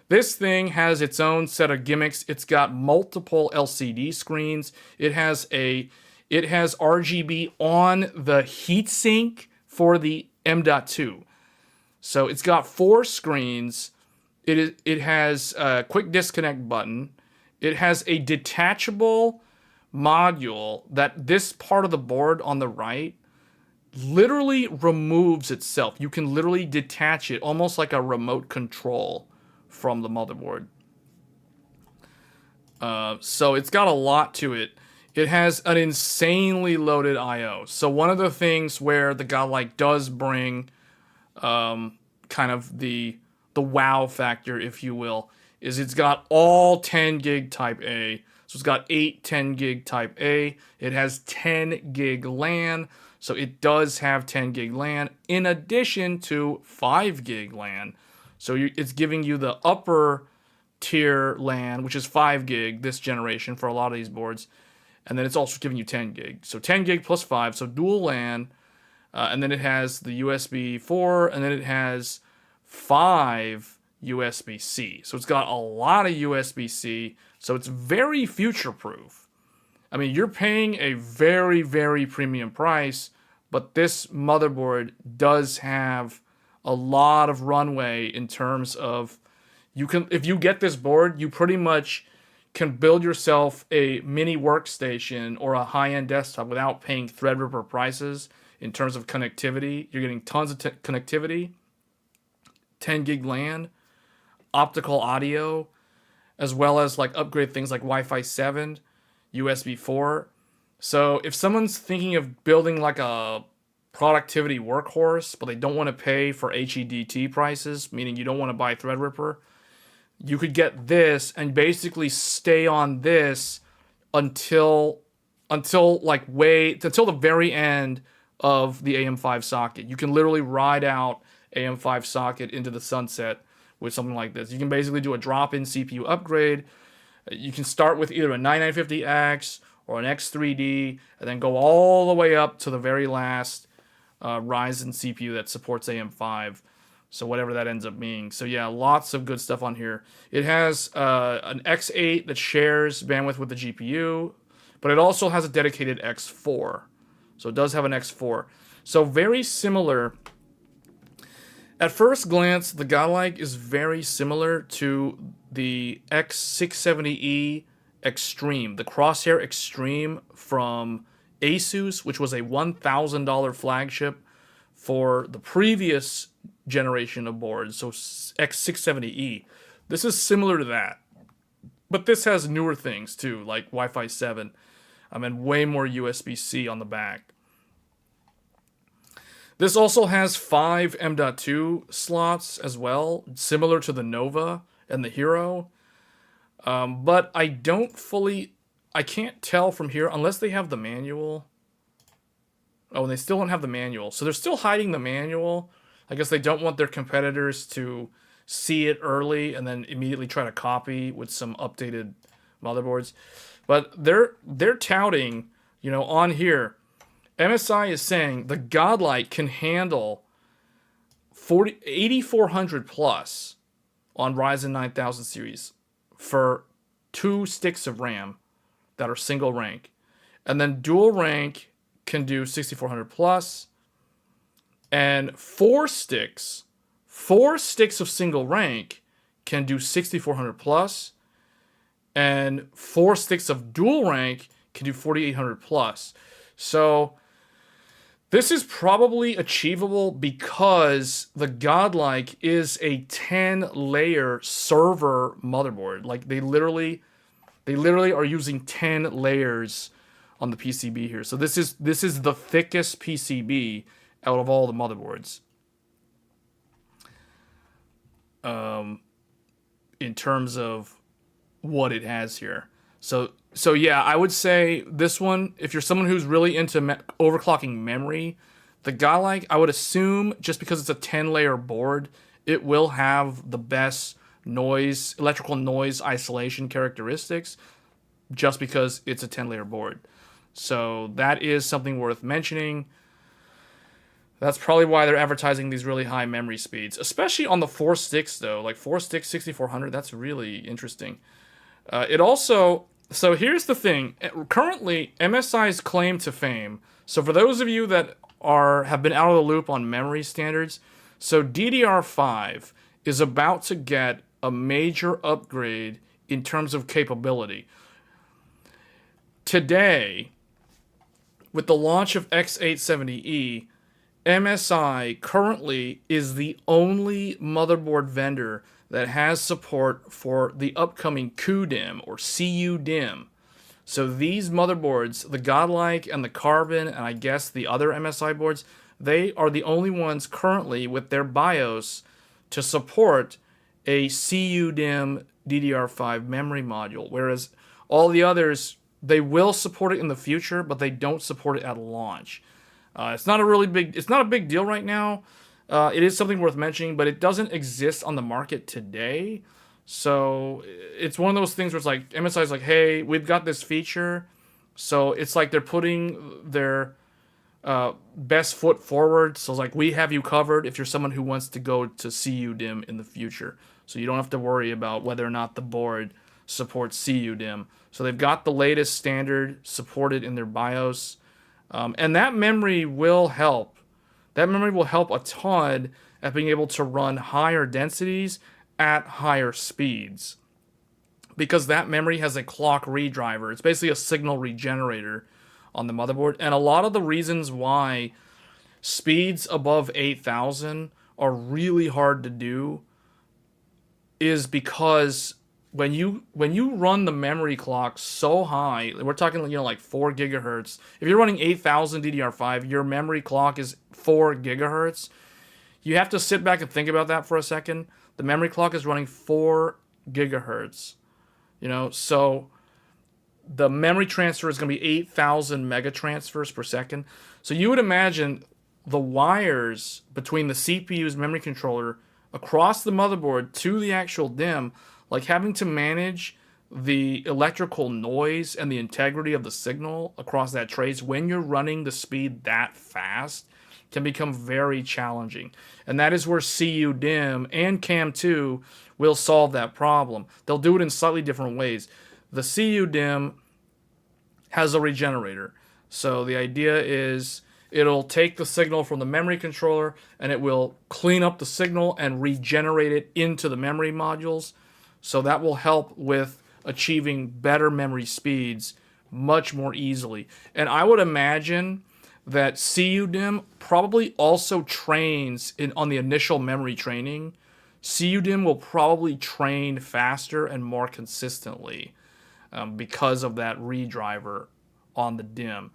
This thing has its own set of gimmicks. It's got multiple LCD screens. It has RGB on the heatsink for the M.2. So it's got 4 screens. It has a quick disconnect button. It has a detachable module that this part of the board on the right literally removes itself. You can literally detach it almost like a remote control from the motherboard. So it's got a lot to it. It has an insanely loaded I/O. So one of the things where the Godlike does bring kind of the wow factor, if you will, is it's got all 10 gig type A. So it's got 8 10 gig type A. It has 10 gig LAN. So it does have 10 gig LAN in addition to 5 gig LAN. So it's giving you the upper tier LAN, which is 5 gig this generation for a lot of these boards. And then it's also giving you 10 gig. So 10 gig plus 5, so dual LAN. And then it has the USB 4, and then it has 5 USB-C. So it's got a lot of USB-C. So it's very future-proof. I mean, you're paying a very, very premium price, but this motherboard does have a lot of runway in terms of if you get this board, you pretty much can build yourself a mini workstation or a high-end desktop without paying Threadripper prices in terms of connectivity. You're getting tons of connectivity, 10 gig LAN, optical audio, as well as like upgrade things like Wi-Fi 7, USB 4. So if someone's thinking of building like a productivity workhorse, but they don't want to pay for HEDT prices, meaning you don't want to buy Threadripper, you could get this and basically stay on this until the very end of the AM5 socket. You can literally ride out AM5 socket into the sunset with something like this. You can basically do a drop-in CPU upgrade. You can start with either a 9950X or an X3D, and then go all the way up to the very last Ryzen CPU that supports AM5. So whatever that ends up being. So yeah, lots of good stuff on here. It has an X8 that shares bandwidth with the GPU, but it also has a dedicated X4. So it does have an X4. So very similar. At first glance, the Godlike is very similar to the X670E Extreme, the Crosshair Extreme from ASUS, which was a $1,000 flagship for the previous generation of boards, so X670E. This is similar to that, but this has newer things too, like Wi-Fi 7, and way more USB-C on the back. This also has 5 M.2 slots as well, similar to the Nova and the Hero. But I can't tell from here, unless they have the manual. Oh, and they still don't have the manual. So they're still hiding the manual. I guess they don't want their competitors to see it early and then immediately try to copy with some updated motherboards. But they're touting, on here, MSI is saying the Godlike can handle 8400 plus on Ryzen 9000 series for 2 sticks of RAM that are single rank. And then dual rank can do 6400 plus. And 4 sticks of single rank can do 6400 plus. And 4 sticks of dual rank can do 4800 plus. So this is probably achievable because the Godlike is a 10-layer server motherboard. Like they literally are using 10 layers on the PCB here. So this is the thickest PCB out of all the motherboards. In terms of what it has here. So yeah, I would say this one, if you're someone who's really into overclocking memory, the Godlike, I would assume, just because it's a 10-layer board, it will have the best electrical noise isolation characteristics, just because it's a 10-layer board. So that is something worth mentioning. That's probably why they're advertising these really high memory speeds, especially on the 4 sticks though. Like 4 sticks, 6400, that's really interesting. It also, so here's the thing. Currently, MSI's claim to fame. So for those of you that have been out of the loop on memory standards, so DDR5 is about to get a major upgrade in terms of capability. Today, with the launch of X870E, MSI currently is the only motherboard vendor that has support for the upcoming CUDIMM or CUDIMM. So these motherboards, the Godlike and the Carbon, and I guess the other MSI boards, they are the only ones currently with their BIOS to support a CUDIMM DDR5 memory module, whereas all the others, they will support it in the future, but they don't support it at launch. It's not a big deal right now. It is something worth mentioning, but it doesn't exist on the market today. So it's one of those things where it's like MSI's like, hey, we've got this feature. So it's like they're putting their best foot forward. So it's like, we have you covered if you're someone who wants to go to CUDIMM in the future. So you don't have to worry about whether or not the board supports CUDIMM. So they've got the latest standard supported in their BIOS. And that memory will help. That memory will help a ton at being able to run higher densities at higher speeds. Because that memory has a clock redriver. It's basically a signal regenerator on the motherboard. And a lot of the reasons why speeds above 8,000 are really hard to do is because when you run the memory clock so high, we're talking, like 4 gigahertz. If you're running 8,000 DDR5, your memory clock is 4 gigahertz. You have to sit back and think about that for a second. The memory clock is running 4 gigahertz. So the memory transfer is going to be 8,000 megatransfers per second. So you would imagine the wires between the CPU's memory controller across the motherboard to the actual DIMM, like having to manage the electrical noise and the integrity of the signal across that trace when you're running the speed that fast can become very challenging. And that is where CUDIMM and CAM2 will solve that problem. They'll do it in slightly different ways. The CUDIMM has a regenerator. So the idea is it'll take the signal from the memory controller and it will clean up the signal and regenerate it into the memory modules. So that will help with achieving better memory speeds much more easily. And I would imagine that CUDIMM probably also trains on the initial memory training. CUDIMM will probably train faster and more consistently because of that redriver on the DIMM.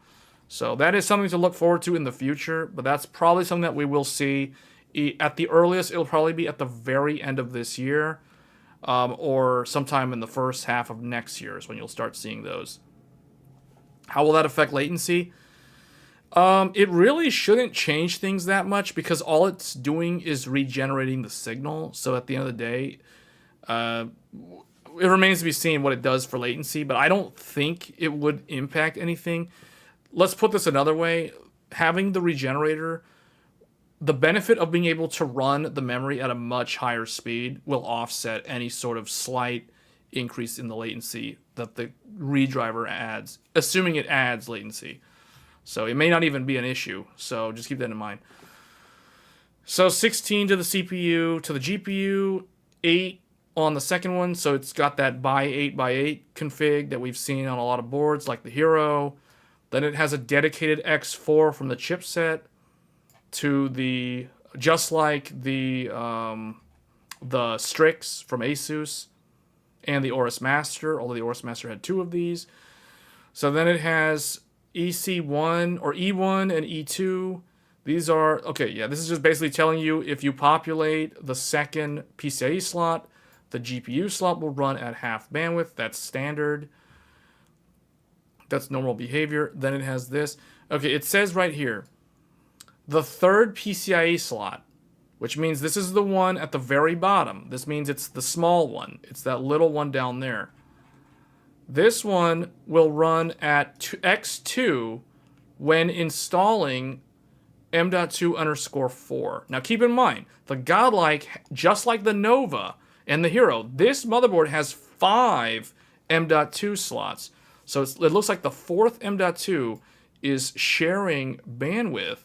So that is something to look forward to in the future, but that's probably something that we will see. At the earliest, it'll probably be at the very end of this year. Or sometime in the first half of next year is when you'll start seeing those. How will that affect latency? It really shouldn't change things that much because all it's doing is regenerating the signal. So at the end of the day, it remains to be seen what it does for latency, but I don't think it would impact anything. Let's put this another way. Having the regenerator, the benefit of being able to run the memory at a much higher speed will offset any sort of slight increase in the latency that the redriver adds, assuming it adds latency. So it may not even be an issue, so just keep that in mind. So 16 to the CPU, to the GPU, 8 on the second one, so it's got that by 8x8 config that we've seen on a lot of boards like the Hero. Then it has a dedicated X4 from the chipset to the, just like the Strix from ASUS and the Aorus Master, although the Aorus Master had 2 of these. So then it has EC1 or E1 and E2. These are, okay, yeah, this is just basically telling you if you populate the second PCIe slot, the GPU slot will run at half bandwidth. That's standard. That's normal behavior. Then it has this. Okay, it says right here, the third PCIe slot, which means this is the one at the very bottom. This means it's the small one. It's that little one down there. This one will run at X2 when installing M.2_4. Now keep in mind, the Godlike, just like the Nova and the Hero, this motherboard has 5 M.2 slots. So it looks like the 4th M.2 is sharing bandwidth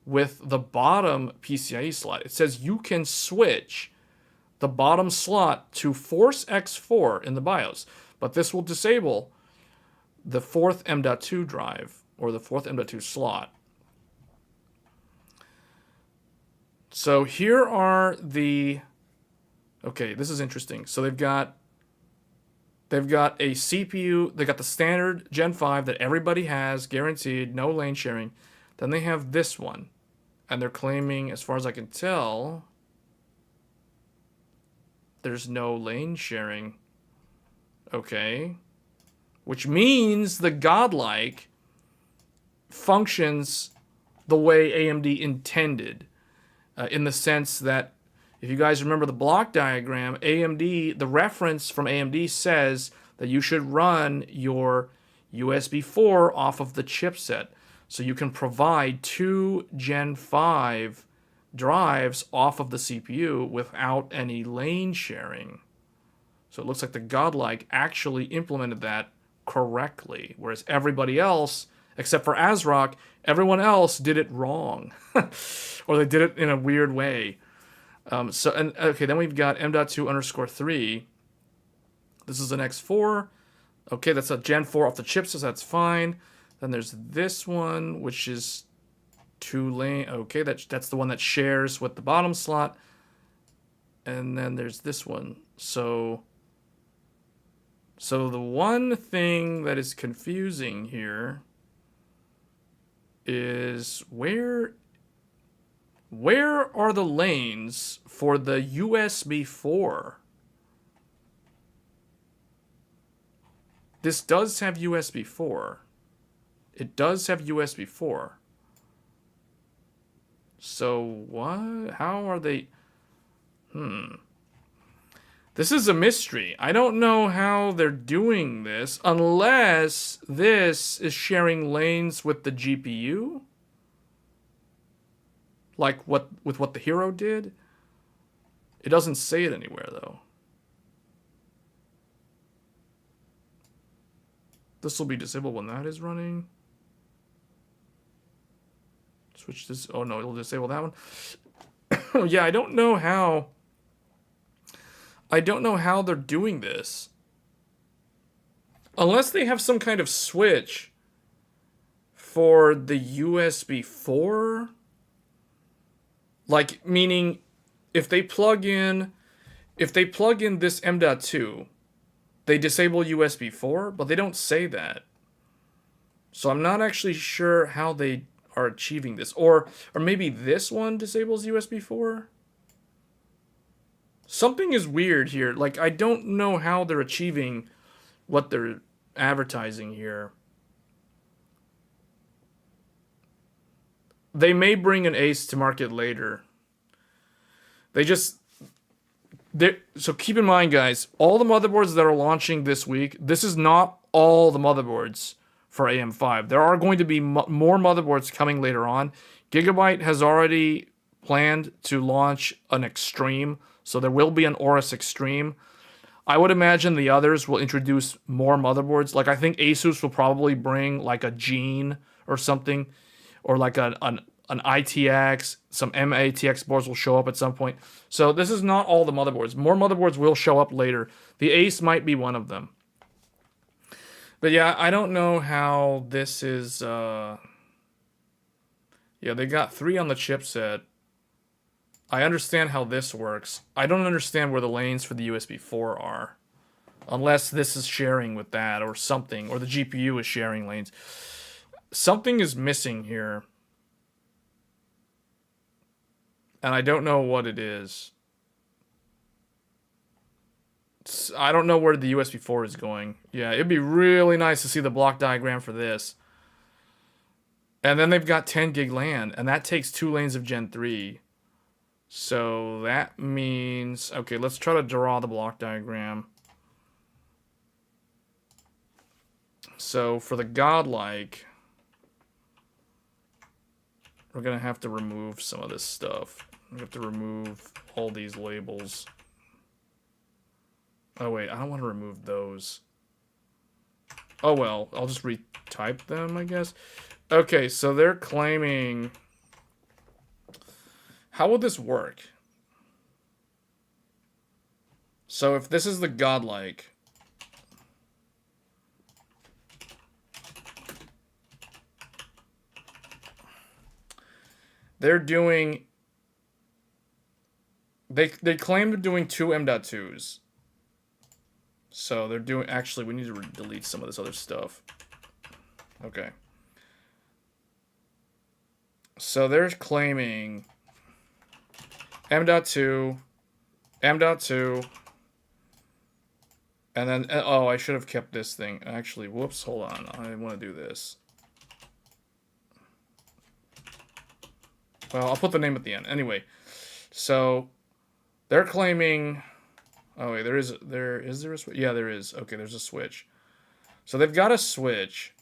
with the bottom PCIe slot. It says you can switch the bottom slot to Force X4 in the BIOS, but this will disable the 4th M.2 drive or the 4th M.2 slot. So here are the, okay, this is interesting. So they've got a CPU, they got the standard Gen 5 that everybody has, guaranteed, no lane sharing. Then they have this one, and they're claiming, as far as I can tell, there's no lane sharing. Okay. Which means the Godlike functions the way AMD intended. In the sense that, if you guys remember the block diagram, AMD, the reference from AMD says that you should run your USB 4 off of the chipset. So you can provide 2 Gen 5 drives off of the CPU without any lane sharing. So it looks like the Godlike actually implemented that correctly, whereas everybody else, except for ASRock, everyone else did it wrong. Or they did it in a weird way. Okay, then we've got M.2_3. This is an X4. Okay, that's a Gen 4 off the chip, so that's fine. Then there's this one, which is 2 lane. Okay, that's the one that shares with the bottom slot. And then there's this one. So the one thing that is confusing here is where are the lanes for the USB 4? This does have USB 4. It does have USB 4. So what? How are they? This is a mystery. I don't know how they're doing this unless this is sharing lanes with the GPU. Like what the Hero did. It doesn't say it anywhere though. This will be disabled when that is running. Switch this. Oh no, it'll disable that one. Yeah, I don't know how they're doing this. Unless they have some kind of switch for the USB 4. Like, meaning if they plug in this M.2, they disable USB 4, but they don't say that. So I'm not actually sure how they are achieving this. Or maybe this one disables USB 4? Something is weird here. Like, I don't know how they're achieving what they're advertising here. They may bring an Ace to market later. So keep in mind, guys, all the motherboards that are launching this week, this is not all the motherboards for AM5. There are going to be more motherboards coming later on. Gigabyte has already planned to launch an Extreme, so there will be an Aorus Extreme. I would imagine the others will introduce more motherboards. Like, I think ASUS will probably bring like a Gene or something, or like an ITX, some MATX boards will show up at some point. So this is not all the motherboards. More motherboards will show up later. The Ace might be one of them. But yeah, I don't know how this is, yeah, they got 3 on the chipset. I understand how this works. I don't understand where the lanes for the USB 4 are. Unless this is sharing with that or something, or the GPU is sharing lanes. Something is missing here. And I don't know what it is. I don't know where the USB 4 is going. Yeah, it'd be really nice to see the block diagram for this. And then they've got 10 gig LAN, and that takes 2 lanes of Gen 3. So that means... Okay, let's try to draw the block diagram. So for the godlike, we're going to have to remove some of this stuff. We have to remove all these labels. Oh wait, I don't want to remove those. Oh well, I'll just retype them, I guess. Okay, so they're claiming... How would this work? So if this is the godlike... They're doing... They claim they're doing 2 M.2s. So they're doing... Actually, we need to delete some of this other stuff. Okay. So they're claiming... M.2... M.2... And then... Oh, I should have kept this thing. Actually, whoops, hold on. I want to do this. Well, I'll put the name at the end. Anyway, so they're claiming... Oh, wait, is there a switch? Yeah, there is. Okay, there's a switch. So they've got a switch,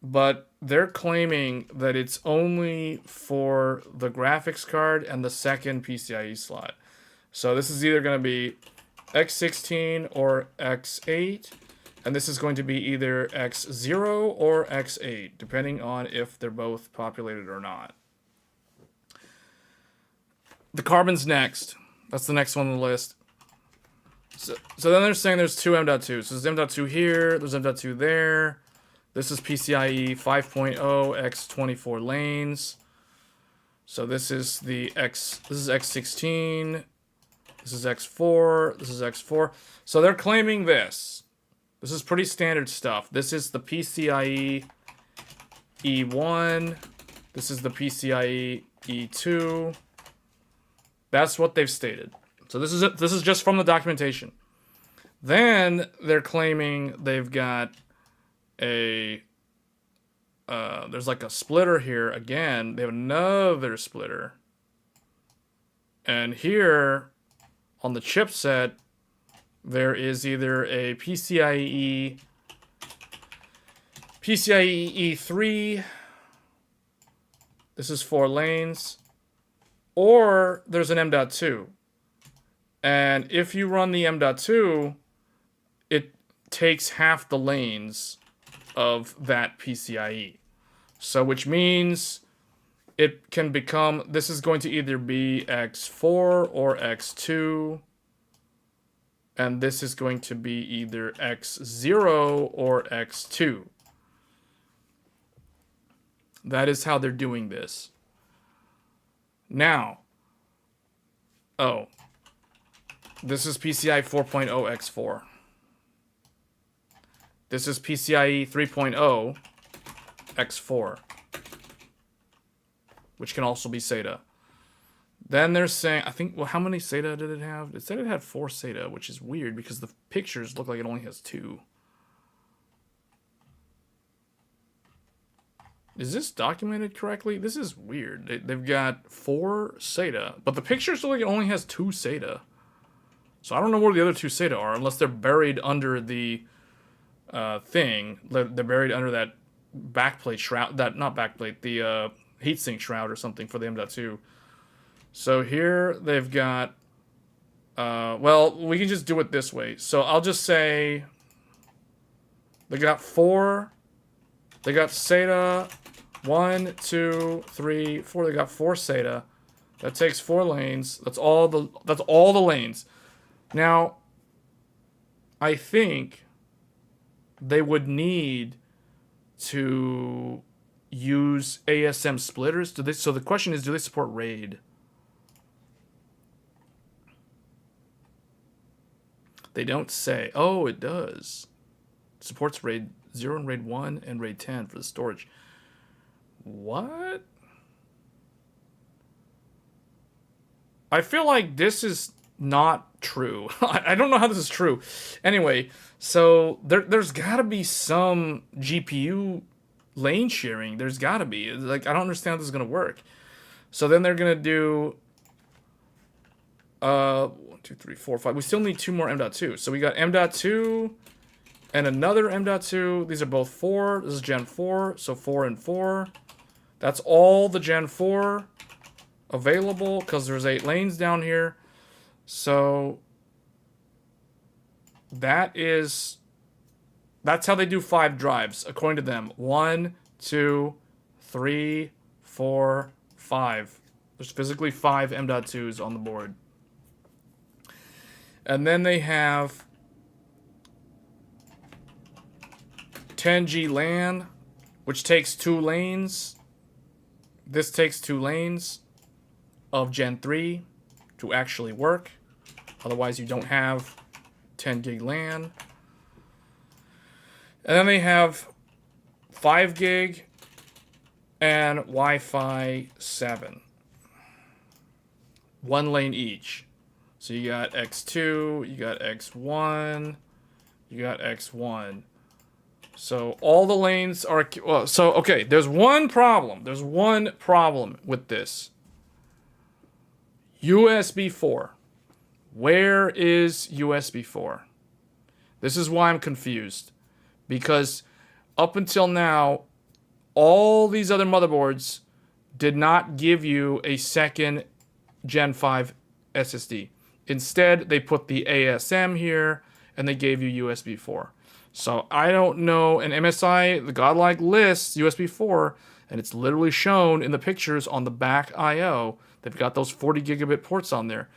but they're claiming that it's only for the graphics card and the second PCIe slot. So this is either going to be X16 or X8, and this is going to be either X0 or X8, depending on if they're both populated or not. The Carbon's next. That's the next one on the list. So then they're saying there's 2 M.2. So there's M.2 here, there's M.2 there. This is PCIe 5.0 X24 lanes. So this is the this is X16. This is X4. This is X4. So they're claiming this. This is pretty standard stuff. This is the PCIe E1. This is the PCIe E2. That's what they've stated. So this is it. This is just from the documentation. Then they're claiming they've got a there's like a splitter here again. They have another splitter. And here on the chipset there is either a PCIe E3. This is 4 lanes. Or there's an M.2. And if you run the M.2, it takes half the lanes of that PCIe. So which means it can become, this is going to either be X4 or X2. And this is going to be either X0 or X2. That is how they're doing this. Now, oh, this is PCIe 4.0 X4. This is PCIe 3.0 X4, which can also be SATA. Then they're saying, I think, well, how many SATA did it have? It said it had 4 SATA, which is weird because the pictures look like it only has 2. Is this documented correctly? This is weird. They've got 4 SATA, but the pictures look like it only has 2 SATA. So I don't know where the other 2 SATA are, unless they're buried under the thing. They're buried under that backplate shroud. That, not backplate, the heatsink shroud or something for the M.2. So here they've got... well, we can just do it this way. So I'll just say... They got 4... They got SATA 1, 2, 3, 4. They got 4 SATA. That takes 4 lanes. That's all the lanes. Now, I think they would need to use ASM splitters. So the question is, do they support RAID? They don't say. Oh, it does. It supports RAID 0 and RAID 1 and RAID 10 for the storage. What? I feel like this is not true. I don't know how this is true. Anyway, so there's got to be some GPU lane sharing. There's got to be. Like, I don't understand how this is going to work. So then they're going to do 1, 2, 3, 4, 5. We still need 2 more M.2. So we got M.2 and another M.2. These are both 4. This is Gen 4, so 4 and 4. That's all the Gen 4 available because there's 8 lanes down here. So that's how they do 5 drives according to them. 1, 2, 3, 4, 5. There's physically 5 M.2s on the board. And then they have 10G LAN, which takes 2 lanes. This takes 2 lanes of Gen 3 to actually work. Otherwise, you don't have 10 gig LAN. And then they have 5 gig and Wi-Fi 7. 1 lane each. So you got X2, you got X1, you got X1. So all the lanes are... Well, so, okay, there's one problem. There's one problem with this. USB 4. Where is USB 4? This is why I'm confused. Because up until now, all these other motherboards did not give you a second Gen 5 SSD. Instead, they put the ASM here, and they gave you USB 4. So I don't know, and MSI, the godlike lists USB 4, and it's literally shown in the pictures on the back I.O. They've got those 40 gigabit ports on there.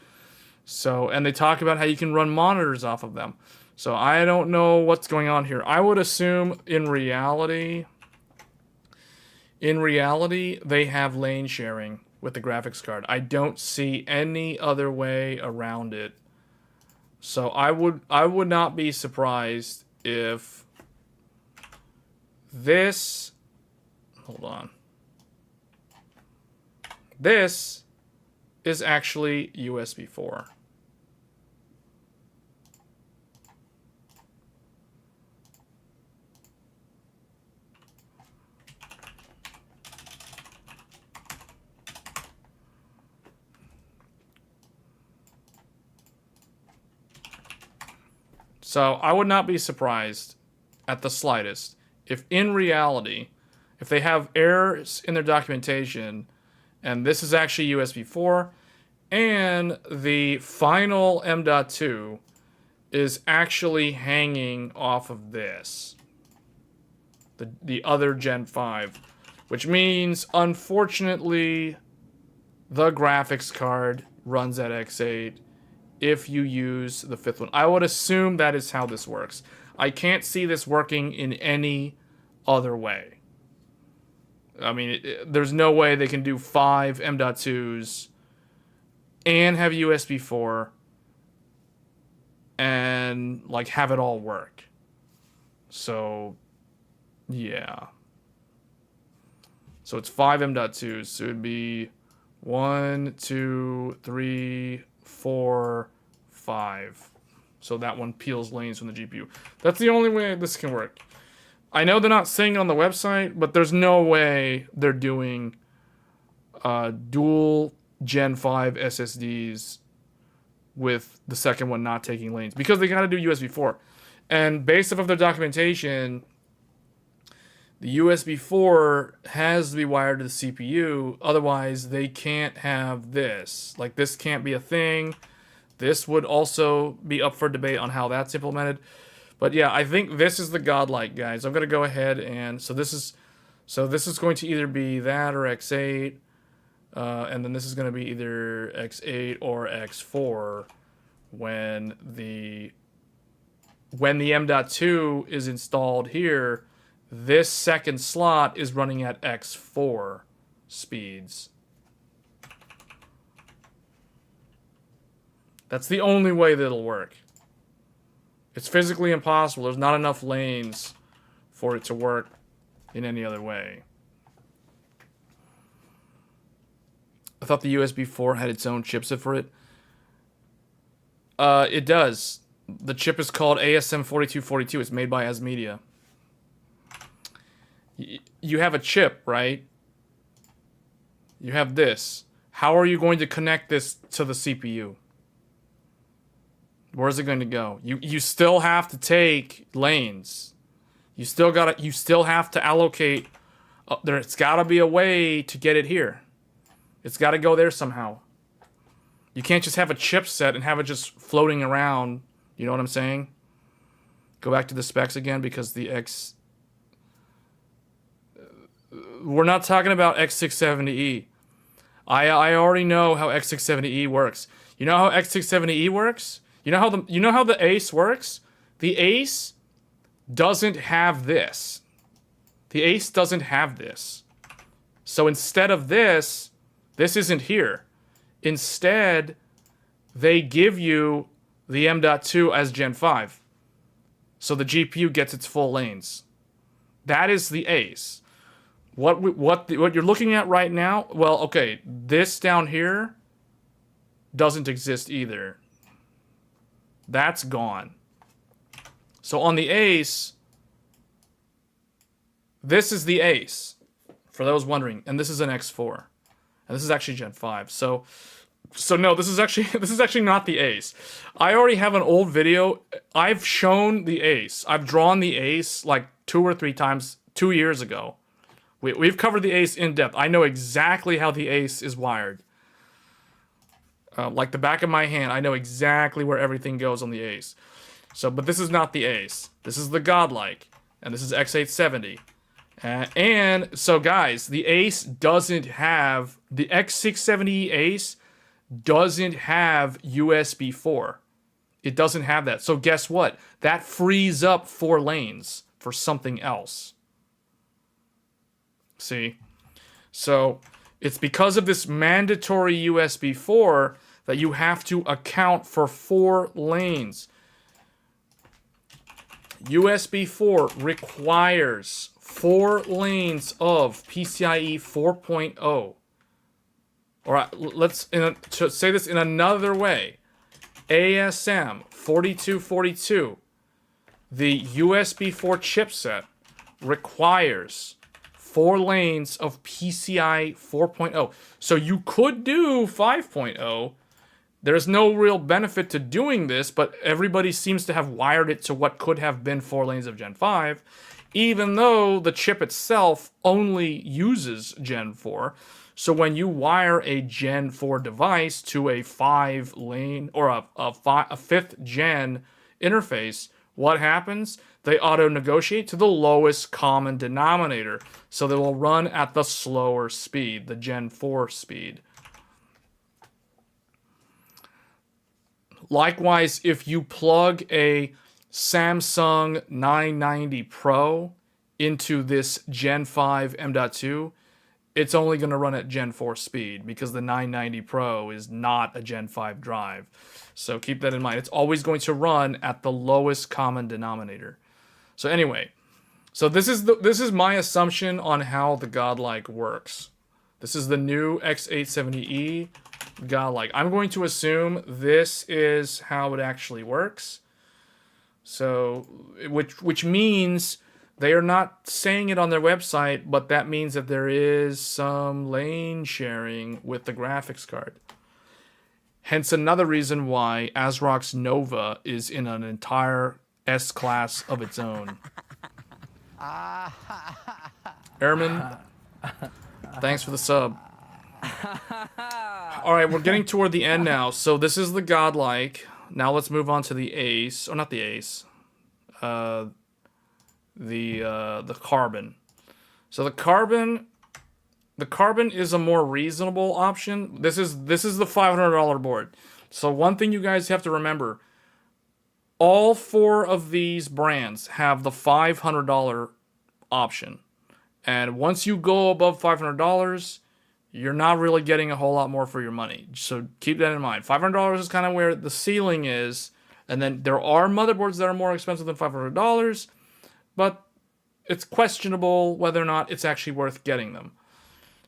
So, and they talk about how you can run monitors off of them. So I don't know what's going on here. I would assume in reality, they have lane sharing with the graphics card. I don't see any other way around it. So I would not be surprised if this, hold on, this is actually USB 4. So I would not be surprised at the slightest if in reality, if they have errors in their documentation and this is actually USB 4 and the final M.2 is actually hanging off of this, the other Gen 5, which means unfortunately the graphics card runs at X8 if you use the 5th one. I would assume that is how this works. I can't see this working in any other way. I mean, there's no way they can do 5 M.2s and have USB 4 and like have it all work. So, yeah. So it's 5 M.2s. So it would be 1, 2, 3, 4, 5. So that one peels lanes from the GPU. That's the only way this can work. I know they're not saying it on the website, but there's no way they're doing dual Gen 5 SSDs with the second one not taking lanes, because they got to do USB 4. And based off of their documentation, the USB 4 has to be wired to the CPU, otherwise they can't have this. Like, this can't be a thing. This would also be up for debate on how that's implemented. But yeah, I think this is the godlike, guys. I'm going to go ahead and... So this is going to either be that or X8. And then this is going to be either X8 or X4 when the when the M.2 is installed here, this second slot is running at X4 speeds. That's the only way that it'll work. It's physically impossible. There's not enough lanes for it to work in any other way. I thought the USB 4 had its own chipset for it. It does. The chip is called ASM4242. It's made by ASMedia. You have a chip, right? You have this. How are you going to connect this to the CPU? Where's it going to go? You still have to take lanes. You still have to allocate. There's got to be a way to get it here. It's got to go there somehow. You can't just have a chipset and have it just floating around. You know what I'm saying? Go back to the specs again because the we're not talking about X670E. I already know how X670E works. You know how X670E works? You know how the ACE works? The ACE doesn't have this. The ACE doesn't have this. So instead of this isn't here. Instead, they give you the M.2 as Gen 5. So the GPU gets its full lanes. That is the ACE. What you're looking at right now, well, okay, this down here doesn't exist either. That's gone. So on the ACE, this is the ACE, for those wondering, and this is an X4. And this is actually Gen 5. So no, this is actually not the ACE. I already have an old video. I've shown the ACE. I've drawn the ACE like 2 or 3 times 2 years ago. We've covered the ACE in depth. I know exactly how the ACE is wired. Like the back of my hand, I know exactly where everything goes on the ACE. So, but this is not the ACE. This is the Godlike, and this is X870. And so, guys, the ACE doesn't have the X670E ACE doesn't have USB 4. It doesn't have that. So guess what? That frees up 4 lanes for something else. See? So it's because of this mandatory USB 4 that you have to account for 4 lanes. USB 4 requires 4 lanes of PCIe 4.0. All right, let's to say this in another way. ASM 4242, the USB 4 chipset, requires 4 lanes of PCI 4.0. So you could do 5.0. There's no real benefit to doing this, but everybody seems to have wired it to what could have been 4 lanes of Gen 5, even though the chip itself only uses Gen 4. So when you wire a Gen 4 device to a 5 lane or a 5th gen interface, what happens? They auto-negotiate to the lowest common denominator. So they will run at the slower speed, the Gen 4 speed. Likewise, if you plug a Samsung 990 Pro into this Gen 5 M.2, it's only going to run at Gen 4 speed because the 990 Pro is not a Gen 5 drive. So keep that in mind. It's always going to run at the lowest common denominator. So anyway, so this is my assumption on how the Godlike works. This is the new X870E Godlike. I'm going to assume this is how it actually works. So which means they are not saying it on their website, but that means that there is some lane sharing with the graphics card. Hence another reason why ASRock's Nova is in an entire S-class of its own. Airman, thanks for the sub. Alright, we're getting toward the end now. So this is the Godlike. Now let's move on to the Ace. Or not the Ace. The Carbon. So the Carbon is a more reasonable option. This is the $500 board. So one thing you guys have to remember, All four of these brands have the $500 option. And once you go above $500, you're not really getting a whole lot more for your money. So keep that in mind. $500 is kind of where the ceiling is. And then there are motherboards that are more expensive than $500, but it's questionable whether or not it's actually worth getting them.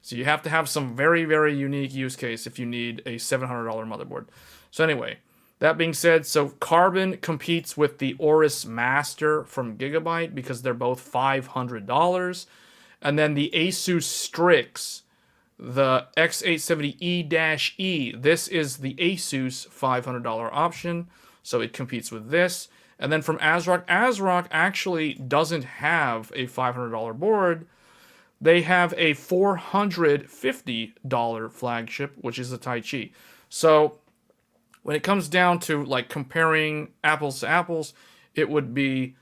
So you have to have some very, very unique use case if you need a $700 motherboard. So anyway, that being said, so Carbon competes with the Aorus Master from Gigabyte because they're both $500. And then the ASUS Strix, the X870E-E, this is the ASUS $500 option. So it competes with this. And then from ASRock actually doesn't have a $500 board. They have a $450 flagship, which is the Tai-Chi. So when it comes down to like comparing apples to apples, it would be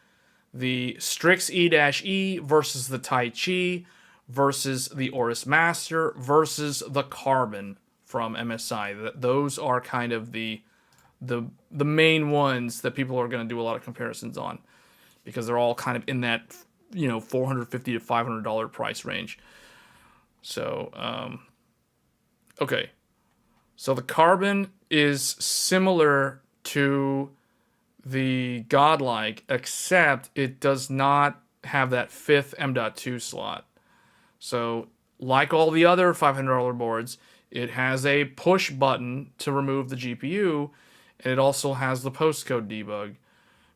the Strix E-E versus the Tai-Chi versus the Aorus Master versus the Carbon from MSI. Those are kind of the main ones that people are going to do a lot of comparisons on because they're all kind of in that, you know, $450 to $500 price range. So, okay. So the Carbon is similar to the Godlike, except it does not have that fifth M.2 slot. So, like all the other $500 boards, it has a push button to remove the GPU, and it also has the postcode debug.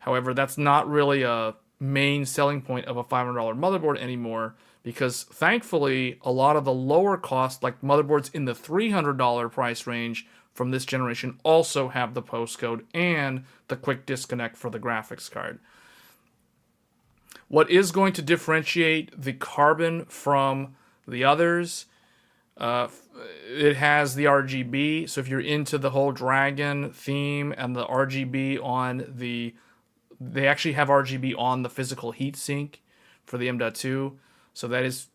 However, that's not really a main selling point of a $500 motherboard anymore, because thankfully, a lot of the lower cost, like motherboards in the $300 price range from this generation, also have the postcode and the quick disconnect for the graphics card. What is going to differentiate the Carbon from the others, it has the RGB. So if you're into the whole dragon theme and the RGB on the... They actually have RGB on the physical heatsink for the M.2. So that is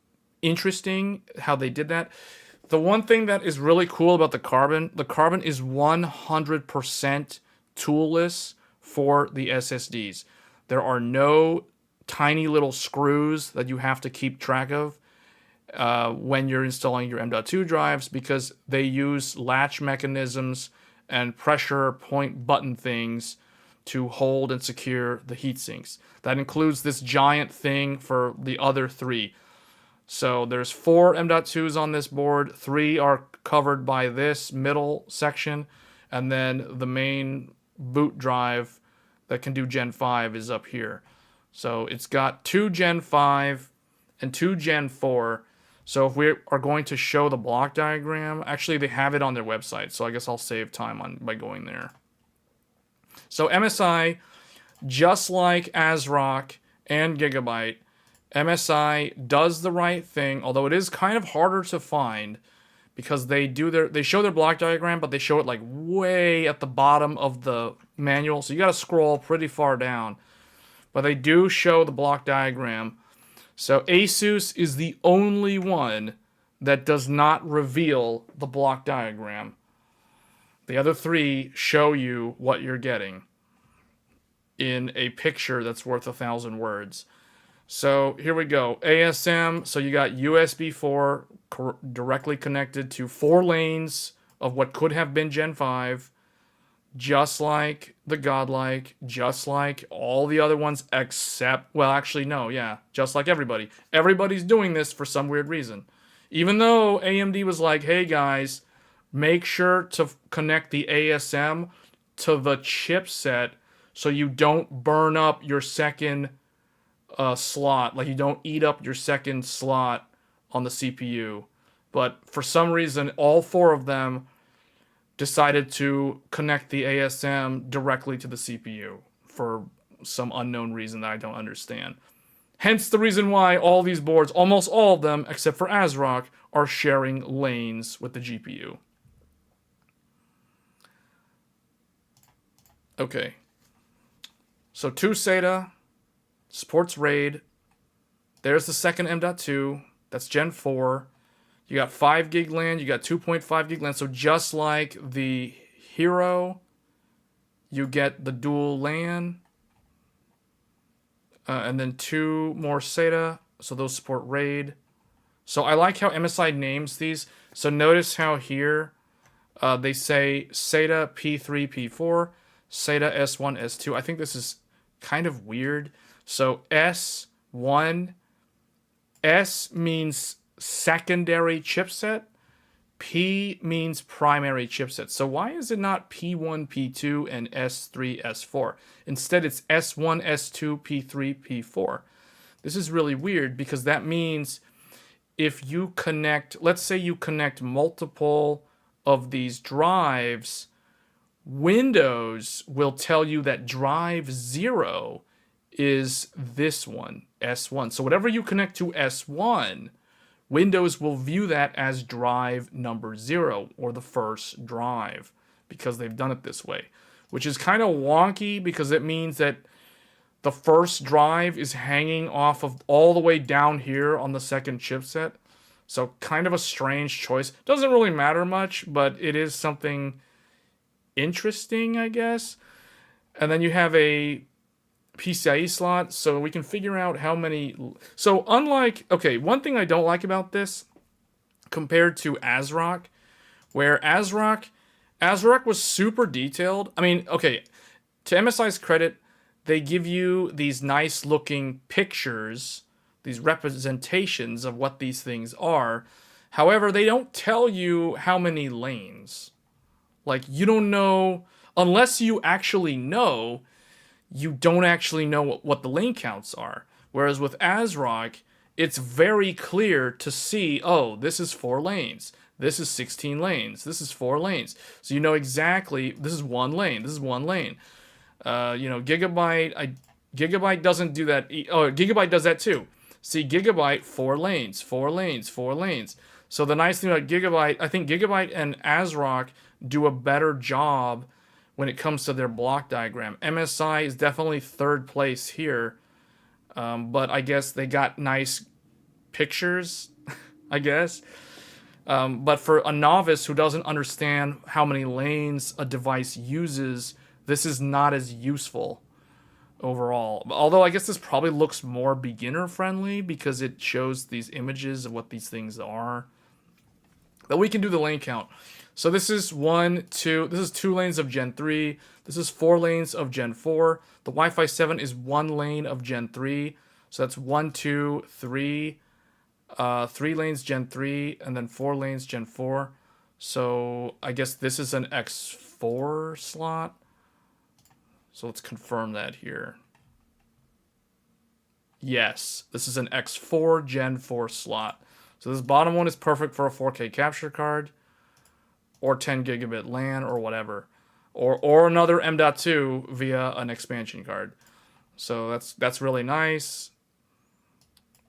interesting how they did that. The one thing that is really cool about the Carbon is 100% toolless for the SSDs. There are no tiny little screws that you have to keep track of when you're installing your M.2 drives, because they use latch mechanisms and pressure point button things to hold and secure the heat sinks. That includes this giant thing for the other three. So there's 4 M.2s on this board, 3 are covered by this middle section, and then the main boot drive that can do Gen 5 is up here. So it's got 2 Gen 5 and 2 Gen 4. So if we are going to show the block diagram, actually they have it on their website, so I guess I'll save time by going there. So MSI, just like ASRock and Gigabyte, MSI does the right thing, although it is kind of harder to find because they show their block diagram, but they show it like way at the bottom of the manual, so you got to scroll pretty far down. But they do show the block diagram. So ASUS is the only one that does not reveal the block diagram. The other 3 show you what you're getting in a picture that's worth 1,000 words. So here we go. ASM, so you got USB 4 directly connected to 4 lanes of what could have been Gen 5, just like the Godlike, just like all the other ones except, well, actually, no, yeah, just like everybody. Everybody's doing this for some weird reason. Even though AMD was like, hey guys, make sure to connect the ASM to the chipset so you don't burn up your second slot, like you don't eat up your second slot on the CPU. But for some reason, all 4 of them decided to connect the ASM directly to the CPU for some unknown reason that I don't understand. Hence the reason why all these boards, almost all of them, except for ASRock, are sharing lanes with the GPU. Okay. So 2 SATA, supports RAID. There's the second M.2. That's Gen 4. You got 5 gig LAN. You got 2.5 gig LAN. So just like the Hero you get the dual LAN, and then 2 more SATA, so those support RAID. So I like how MSI names these. So notice how here they say SATA P3, P4, SATA S1, S2. I think this is kind of weird. So S1, S means secondary chipset, P means primary chipset. So why is it not P1, P2, and S3, S4? Instead, it's S1, S2, P3, P4. This is really weird because that means if you connect, let's say you connect multiple of these drives, Windows will tell you that drive 0 is this one, S1. So whatever you connect to S1, Windows will view that as drive number 0, or the first drive, because they've done it this way. Which is kind of wonky, because it means that the first drive is hanging off of all the way down here on the second chipset. So kind of a strange choice. Doesn't really matter much, but it is something interesting, I guess. And then you have a PCIe slot, so we can figure out how many. So unlike, okay, one thing I don't like about this compared to ASRock, where ASRock was super detailed. I mean, okay, to MSI's credit, they give you these nice looking pictures, these representations of what these things are. However, they don't tell you how many lanes. Like, you don't know, unless you actually know, you don't actually know what the lane counts are. Whereas with ASRock, it's very clear to see, oh, this is 4 lanes. This is 16 lanes. This is 4 lanes. So you know exactly, this is 1 lane. This is 1 lane. You know, Gigabyte doesn't do that. Oh, Gigabyte does that too. See, Gigabyte, 4 lanes, 4 lanes, 4 lanes. So the nice thing about Gigabyte, I think Gigabyte and ASRock do a better job when it comes to their block diagram. MSI is definitely 3rd place here, but I guess they got nice pictures, I guess. But for a novice who doesn't understand how many lanes a device uses, this is not as useful overall. Although I guess this probably looks more beginner friendly because it shows these images of what these things are. But we can do the lane count. So this is 1, 2, this is 2 lanes of Gen 3. This is 4 lanes of Gen 4. The Wi-Fi 7 is 1 lane of Gen 3. So that's 1, 2, 3. 3 lanes Gen 3, and then 4 lanes Gen 4. So I guess this is an X4 slot. So let's confirm that here. Yes, this is an X4 Gen 4 slot. So this bottom one is perfect for a 4K capture card, or 10 gigabit LAN, or whatever. Or another M.2 via an expansion card. So that's really nice.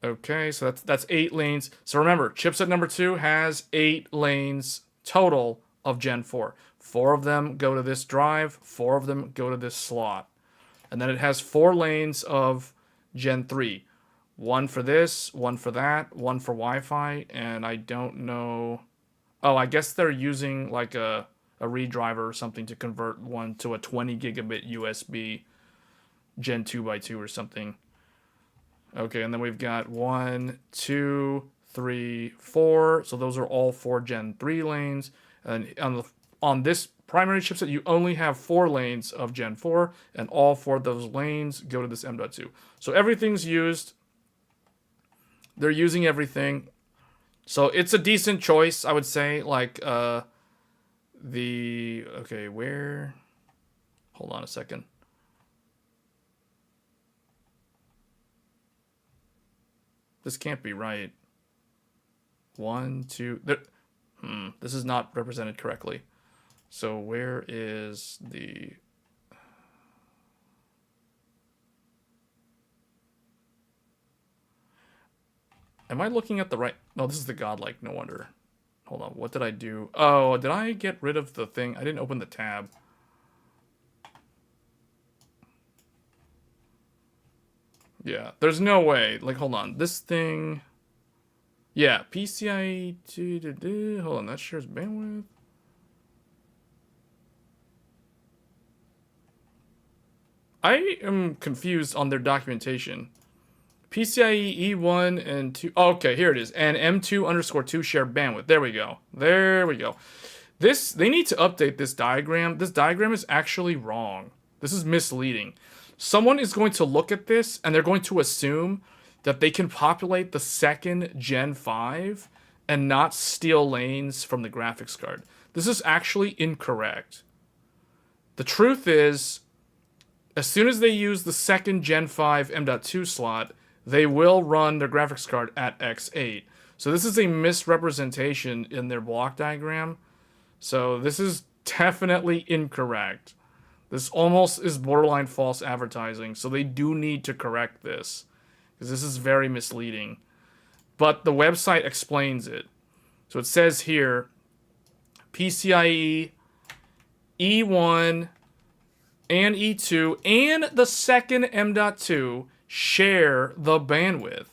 Okay, so that's 8 lanes. So remember, chipset number 2 has 8 lanes total of Gen 4. 4 of them go to this drive, 4 of them go to this slot. And then it has 4 lanes of Gen 3. 1 for this, 1 for that, 1 for Wi-Fi, and I don't know. Oh, I guess they're using like a redriver or something to convert one to a 20 gigabit USB Gen 2x2 or something. Okay, and then we've got 1, 2, 3, 4. So those are all 4 Gen 3 lanes. And on this primary chipset, you only have 4 lanes of Gen 4, and all 4 of those lanes go to this M.2. So everything's used. They're using everything. So it's a decent choice, I would say. Like, okay, where? Hold on a second. This can't be right. 1, 2. This is not represented correctly. So where is the? Am I looking at the right? No, this is the godlike. No wonder. Hold on. What did I do? Oh, did I get rid of the thing? I didn't open the tab. Yeah, there's no way. Like, hold on. This thing. Yeah, PCIe. Hold on, that shares bandwidth. I am confused on their documentation. PCIe E1 and 2. Oh, okay, here it is. And M2_2 share bandwidth. There we go. There we go. They need to update this diagram. This diagram is actually wrong. This is misleading. Someone is going to look at this and they're going to assume that they can populate the second Gen 5 and not steal lanes from the graphics card. This is actually incorrect. The truth is, as soon as they use the second Gen 5 M.2 slot, they will run their graphics card at X8. So this is a misrepresentation in their block diagram. So this is definitely incorrect. This almost is borderline false advertising. So they do need to correct this, because this is very misleading. But the website explains it. So it says here, PCIe E1 and E2 and the second M.2 share the bandwidth.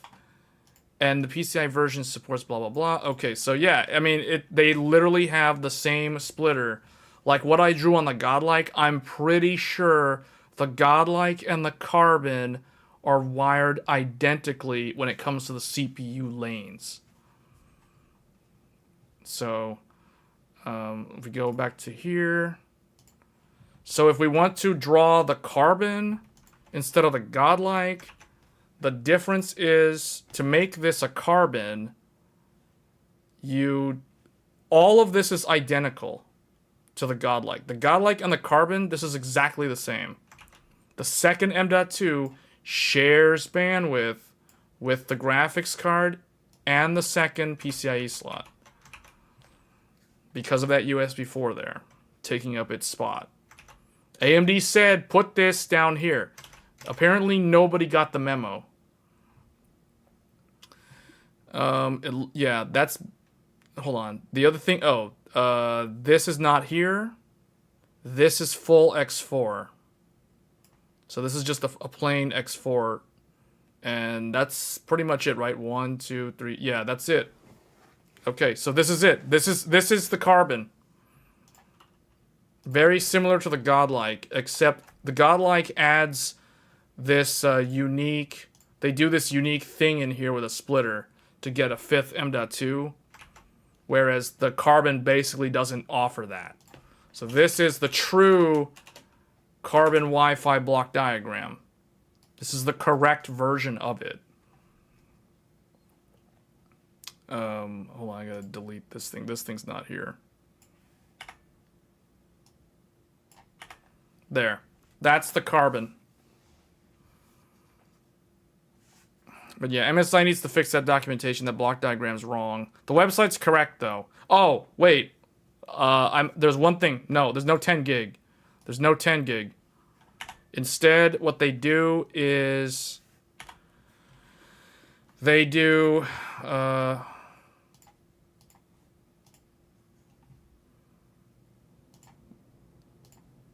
And the PCI version supports blah, blah, blah. Okay, so yeah, I mean, they literally have the same splitter. Like what I drew on the Godlike, I'm pretty sure the Godlike and the Carbon are wired identically when it comes to the CPU lanes. So, if we go back to here. So if we want to draw the Carbon instead of the Godlike, the difference is, to make this a Carbon, all of this is identical to the Godlike. The Godlike and the Carbon, this is exactly the same. The second M.2 shares bandwidth with the graphics card and the second PCIe slot, because of that USB 4 there, taking up its spot. AMD said, put this down here. Apparently nobody got the memo. Yeah, that's... Hold on. The other thing... this is not here. This is full X4. So this is just a plain X4. And that's pretty much it, right? 1, 2, 3... Yeah, that's it. Okay, so this is it. This is the Carbon. Very similar to the Godlike, except the Godlike adds this unique... They do this unique thing in here with a splitter to get a fifth M.2, whereas the Carbon basically doesn't offer that. So this is the true Carbon Wi-Fi block diagram. This is the correct version of it. Hold on, I gotta delete this thing. This thing's not here. There. That's the Carbon. But yeah, MSI needs to fix that documentation. That block diagram's wrong. The website's correct, though. Oh, wait. There's one thing. No, there's no 10 gig. There's no 10 gig. Instead, what they do is... They do...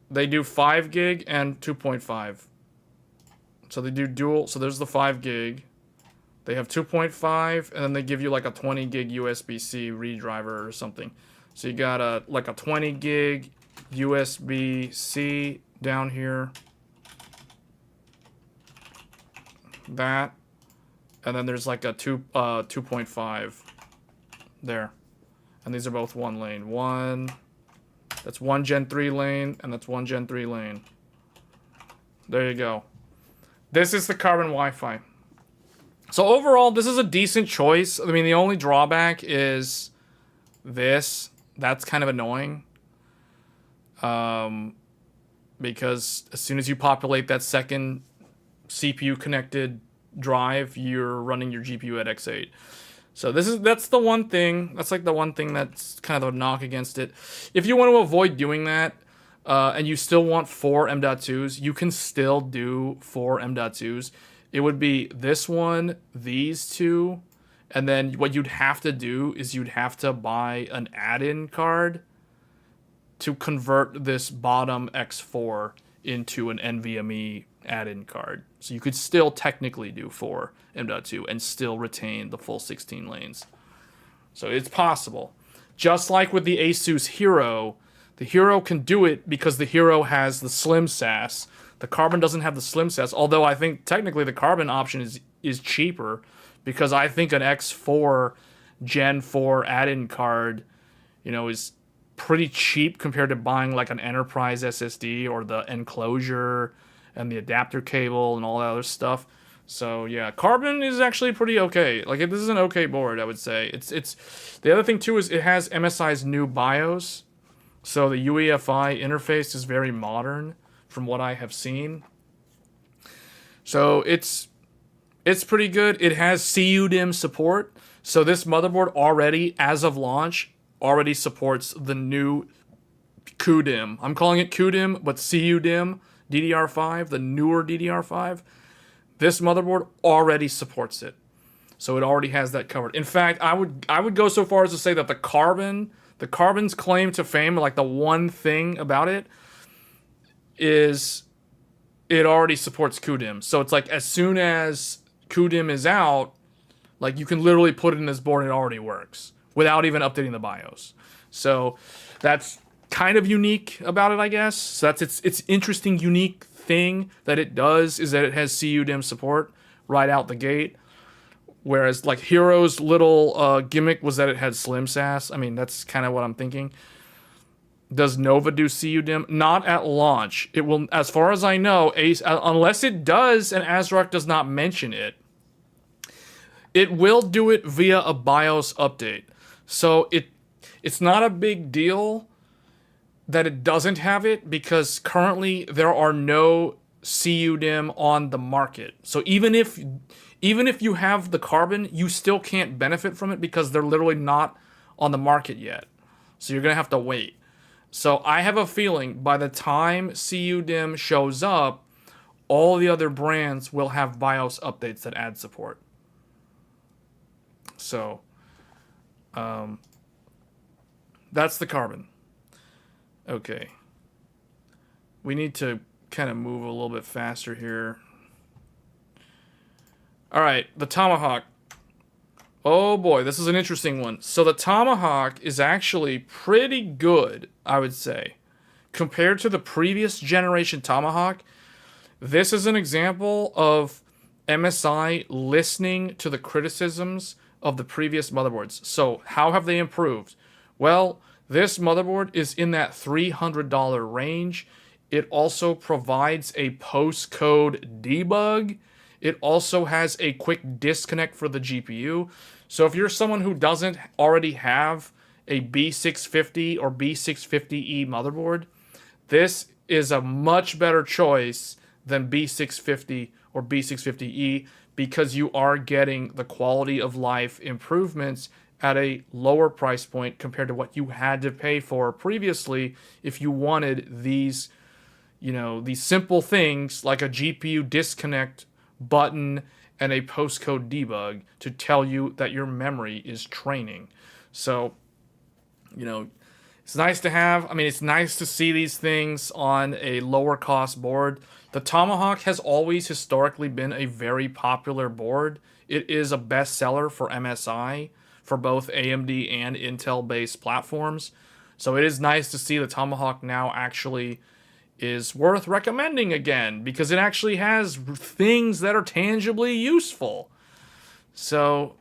They do 5 gig and 2.5. So they do dual. So there's the 5 gig. They have 2.5, and then they give you like a 20 gig USB-C redriver or something. So you got like a 20 gig USB-C down here. That. And then there's like a 2.5 there. And these are both one lane. That's one Gen 3 lane, and that's one Gen 3 lane. There you go. This is the Carbon Wi-Fi. So overall, this is a decent choice. I mean, the only drawback is this. That's kind of annoying. Because as soon as you populate that second CPU-connected drive, you're running your GPU at X8. So that's the one thing. That's like the one thing that's kind of a knock against it. If you want to avoid doing that, and you still want 4 M.2s, you can still do 4 M.2s. It would be this one, these two, and then what you'd have to do is you'd have to buy an add-in card to convert this bottom X4 into an NVMe add-in card. So you could still technically do 4 M.2 and still retain the full 16 lanes. So it's possible. Just like with the ASUS Hero, the Hero can do it because the Hero has the slim SAS. The Carbon doesn't have the slim sets, although I think technically the Carbon option is cheaper, because I think an X4 Gen 4 add-in card, you know, is pretty cheap compared to buying like an enterprise SSD or the enclosure and the adapter cable and all that other stuff. So yeah, Carbon is actually pretty okay. Like, this is an okay board, I would say. It's the other thing too is it has MSI's new BIOS, so the UEFI interface is very modern from what I have seen. So it's pretty good. It has CUDIMM support. So this motherboard already, as of launch, already supports the new CUDIMM. I'm calling it CUDIMM, but CUDIMM DDR5, the newer DDR5. This motherboard already supports it. So it already has that covered. In fact, I would go so far as to say that the Carbon's claim to fame, like the one thing about it, is it already supports CUDIMM. So it's like as soon as CUDIMM is out, like you can literally put it in this board and it already works without even updating the BIOS. So that's kind of unique about it, I guess. So that's its interesting, unique thing that it does, is that it has CUDIMM support right out the gate. Whereas like Hero's little gimmick was that it had Slim SAS. I mean, that's kind of what I'm thinking. Does Nova do CUDIMM? Not at launch. It will, as far as I know, unless it does and ASRock does not mention it, it will do it via a BIOS update. So it's not a big deal that it doesn't have it, because currently there are no CUDIMM on the market. So even if you have the Carbon, you still can't benefit from it because they're literally not on the market yet. So you're gonna have to wait. So I have a feeling by the time CUDIMM shows up, all the other brands will have BIOS updates that add support. So that's the Carbon. Okay. We need to kind of move a little bit faster here. Alright, the Tomahawk. Oh boy, this is an interesting one. So the Tomahawk is actually pretty good, I would say. Compared to the previous generation Tomahawk, this is an example of MSI listening to the criticisms of the previous motherboards. So how have they improved? Well, this motherboard is in that $300 range. It also provides a postcode debug. It also has a quick disconnect for the GPU. So if you're someone who doesn't already have a B650 or B650E motherboard, this is a much better choice than B650 or B650E, because you are getting the quality of life improvements at a lower price point compared to what you had to pay for previously if you wanted these, you know, these simple things like a GPU disconnect button and a postcode debug to tell you that your memory is training. So, you know, it's nice to have. I mean, it's nice to see these things on a lower cost board. The Tomahawk has always historically been a very popular board. It is a bestseller for MSI, for both AMD and Intel-based platforms. So it is nice to see the Tomahawk now actually is worth recommending again, because it actually has things that are tangibly useful. So,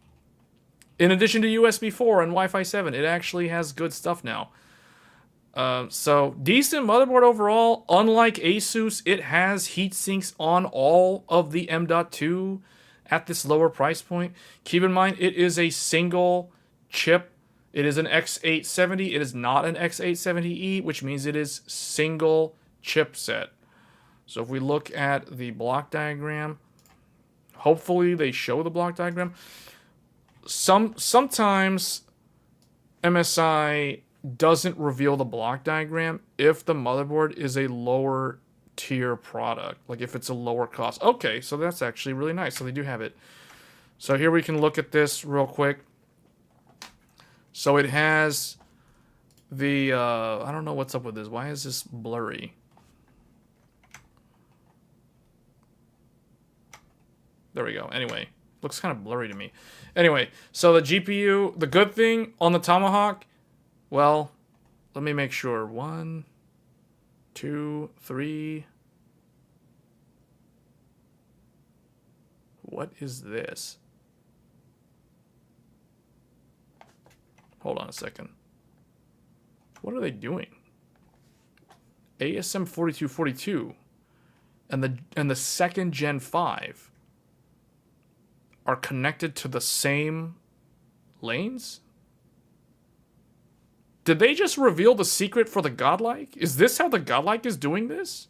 in addition to USB 4 and Wi-Fi 7, it actually has good stuff now. So, decent motherboard overall. Unlike ASUS, it has heat sinks on all of the M.2 at this lower price point. Keep in mind, it is a single chip. It is an X870. It is not an X870E, which means it is single chipset. So if we look at the block diagram, hopefully they show the block diagram. Sometimes MSI doesn't reveal the block diagram if the motherboard is a lower tier product, like if it's a lower cost. Okay, so that's actually really nice. So they do have it. So here we can look at this real quick. So it has the I don't know what's up with this. Why is this blurry? There we go. Anyway, looks kind of blurry to me. Anyway, so the GPU, the good thing on the Tomahawk, well, let me make sure. 1, 2, 3, What is this? Hold on a second. What are they doing? ASM 4242 and the second Gen 5 are connected to the same lanes? Did they just reveal the secret for the Godlike? Is this how the Godlike is doing this?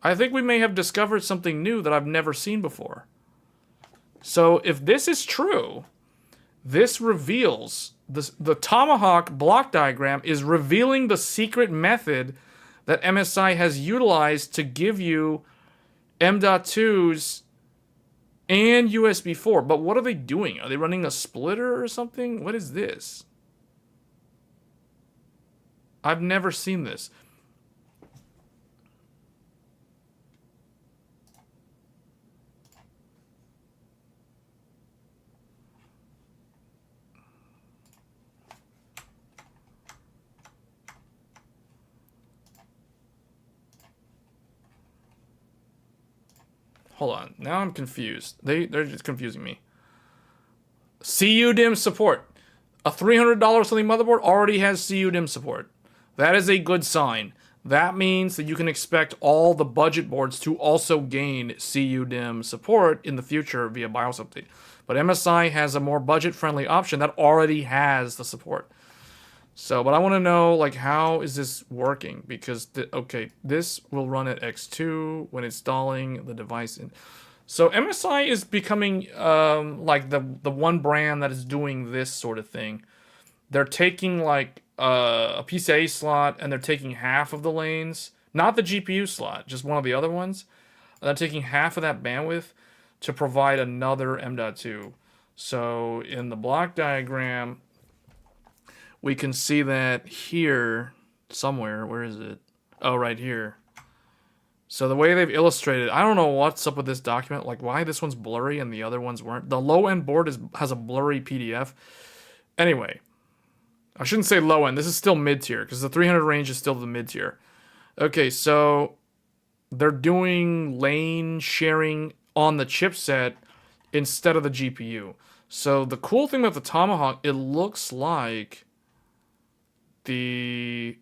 I think we may have discovered something new that I've never seen before. So if this is true, this reveals the Tomahawk block diagram is revealing the secret method that MSI has utilized to give you M.2s and USB 4. But what are they doing? Are they running a splitter or something? What is this? I've never seen this. Hold on. Now I'm confused. They're just confusing me. CUDIMM support. A $300 something motherboard already has CUDIMM support. That is a good sign. That means that you can expect all the budget boards to also gain CUDIMM support in the future via BIOS update. But MSI has a more budget-friendly option that already has the support. So, but I want to know, like, how is this working? Because, okay, this will run at X2 when installing the device. So MSI is becoming, like, the one brand that is doing this sort of thing. They're taking, like, a PCIe slot, and they're taking half of the lanes. Not the GPU slot, just one of the other ones. And they're taking half of that bandwidth to provide another M.2. So, in the block diagram, we can see that here somewhere. Where is it? Oh, right here. So the way they've illustrated, I don't know what's up with this document. Like, why this one's blurry and the other ones weren't. The low-end board has a blurry PDF. Anyway, I shouldn't say low-end. This is still mid-tier because the 300 range is still the mid-tier. Okay, so they're doing lane sharing on the chipset instead of the GPU. So the cool thing about the Tomahawk, it looks like okay,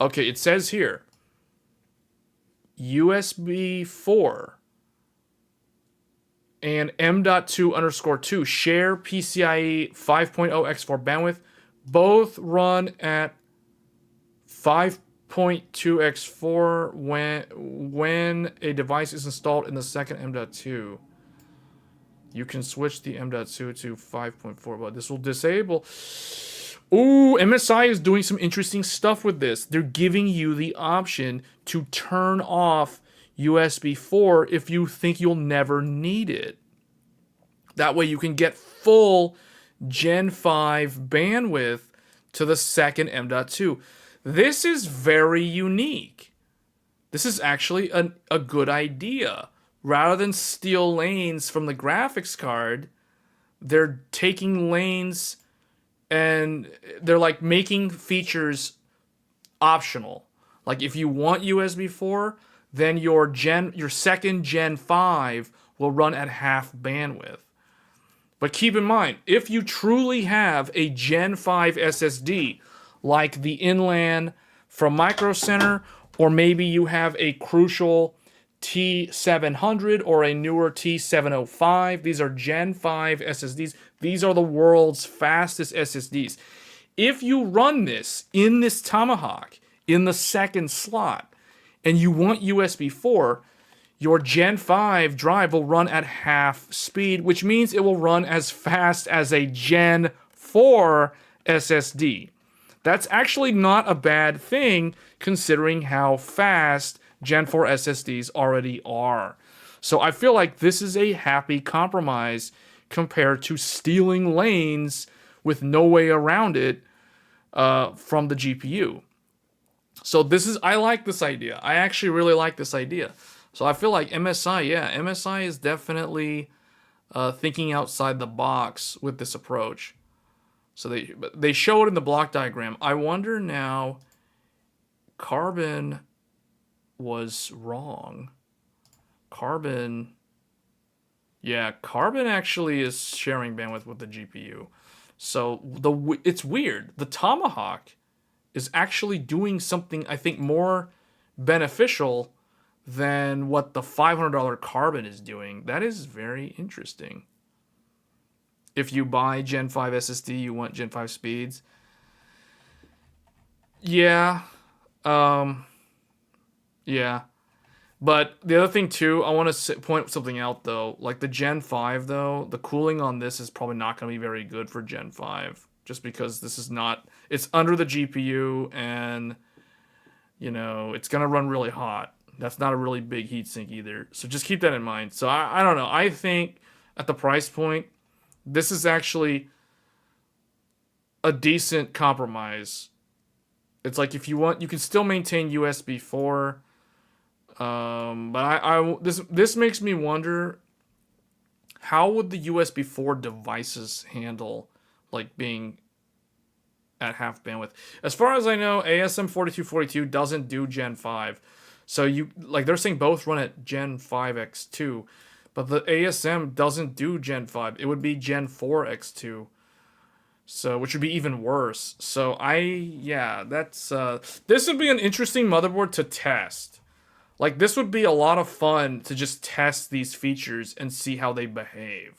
it says here USB 4 and M.2_2 share PCIe 5.0 x4 bandwidth. Both run at 5.2 x4 when a device is installed in the second M.2. You can switch the M.2 to 5.4, but this will disable. Ooh, MSI is doing some interesting stuff with this. They're giving you the option to turn off USB 4 if you think you'll never need it. That way you can get full Gen 5 bandwidth to the second M.2. This is very unique. This is actually a good idea. Rather than steal lanes from the graphics card, they're taking lanes and they're like making features optional. Like if you want USB 4, then your second Gen 5 will run at half bandwidth. But keep in mind, if you truly have a Gen 5 SSD, like the Inland from Micro Center, or maybe you have a Crucial T700 or a newer T705. These are Gen 5 SSDs. These are the world's fastest SSDs. If you run this in this Tomahawk in the second slot and you want USB 4, your Gen 5 drive will run at half speed, which means it will run as fast as a Gen 4 SSD. That's actually not a bad thing considering how fast Gen 4 SSDs already are. So I feel like this is a happy compromise compared to stealing lanes with no way around it from the GPU. So I like this idea. I actually really like this idea. So I feel like MSI is definitely thinking outside the box with this approach. So they show it in the block diagram. I wonder now, Carbon was wrong. Carbon. Yeah, Carbon actually is sharing bandwidth with the GPU. So it's weird. The Tomahawk is actually doing something I think more beneficial than what the $500 Carbon is doing. That is very interesting. If you buy Gen 5 SSD, you want Gen 5 speeds. Yeah. Yeah. But the other thing too, I want to point something out though. Like the Gen 5 though, the cooling on this is probably not going to be very good for Gen 5. Just because this is not, it's under the GPU and, you know, it's going to run really hot. That's not a really big heatsink either. So just keep that in mind. So I don't know. I think at the price point, this is actually a decent compromise. It's like if you want, you can still maintain USB 4. But this makes me wonder, how would the USB 4 devices handle like being at half bandwidth? As far as I know, ASM 4242 doesn't do Gen 5. So you like they're saying both run at Gen 5x2, but the ASM doesn't do Gen 5. It would be Gen 4x2. So, which would be even worse. So that's this would be an interesting motherboard to test. Like this would be a lot of fun to just test these features and see how they behave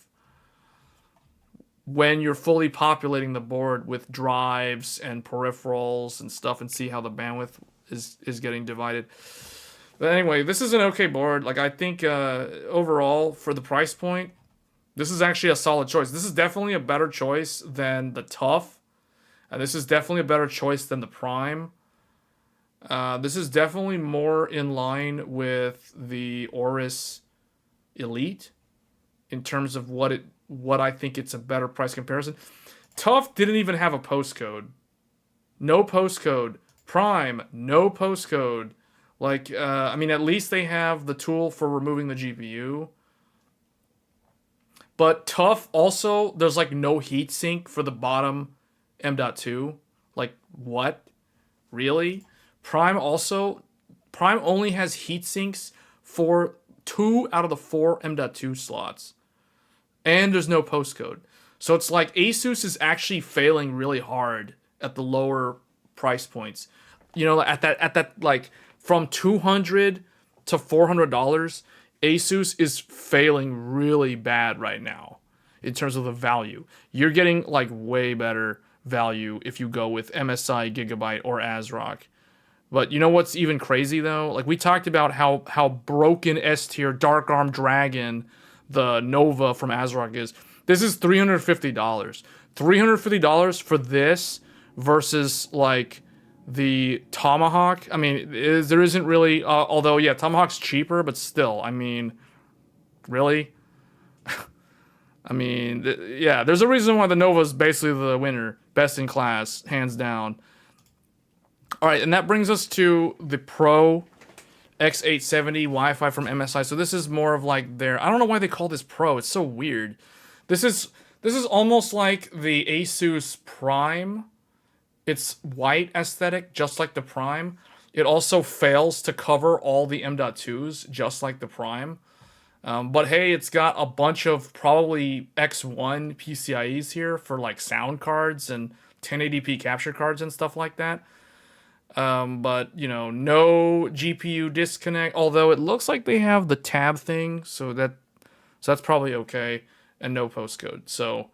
when you're fully populating the board with drives and peripherals and stuff, and see how the bandwidth is getting divided. But anyway, this is an okay board. Like I think overall for the price point, this is actually a solid choice. This is definitely a better choice than the Tough. And this is definitely a better choice than the Prime. This is definitely more in line with the Aorus Elite in terms of what I think it's a better price comparison. Tough didn't even have a postcode. No postcode. Prime, no postcode. Like, I mean, at least they have the tool for removing the GPU. But Tough also, there's like no heatsink for the bottom M.2. Like, what? Really? Prime only has heatsinks for 2 out of the 4 M.2 slots. And there's no postcode. So it's like ASUS is actually failing really hard at the lower price points. You know, at that like from $200 to $400, ASUS is failing really bad right now in terms of the value. You're getting like way better value if you go with MSI, Gigabyte, or ASRock. But you know what's even crazy though? Like we talked about how broken S tier Dark Arm Dragon, the Nova from ASRock is. This is $350. $350 for this versus like the Tomahawk. I mean, there isn't really, although yeah, Tomahawk's cheaper, but still, I mean, really? I mean, yeah, there's a reason why the Nova is basically the winner. Best in class, hands down. All right, and that brings us to the Pro X870E Wi-Fi from MSI. So this is more of like their, I don't know why they call this Pro. It's so weird. This is almost like the ASUS Prime. It's white aesthetic, just like the Prime. It also fails to cover all the M.2s, just like the Prime. But hey, it's got a bunch of probably X1 PCIe's here for like sound cards and 1080p capture cards and stuff like that. But, you know, no GPU disconnect, although it looks like they have the tab thing, so that's probably okay, and no postcode. So,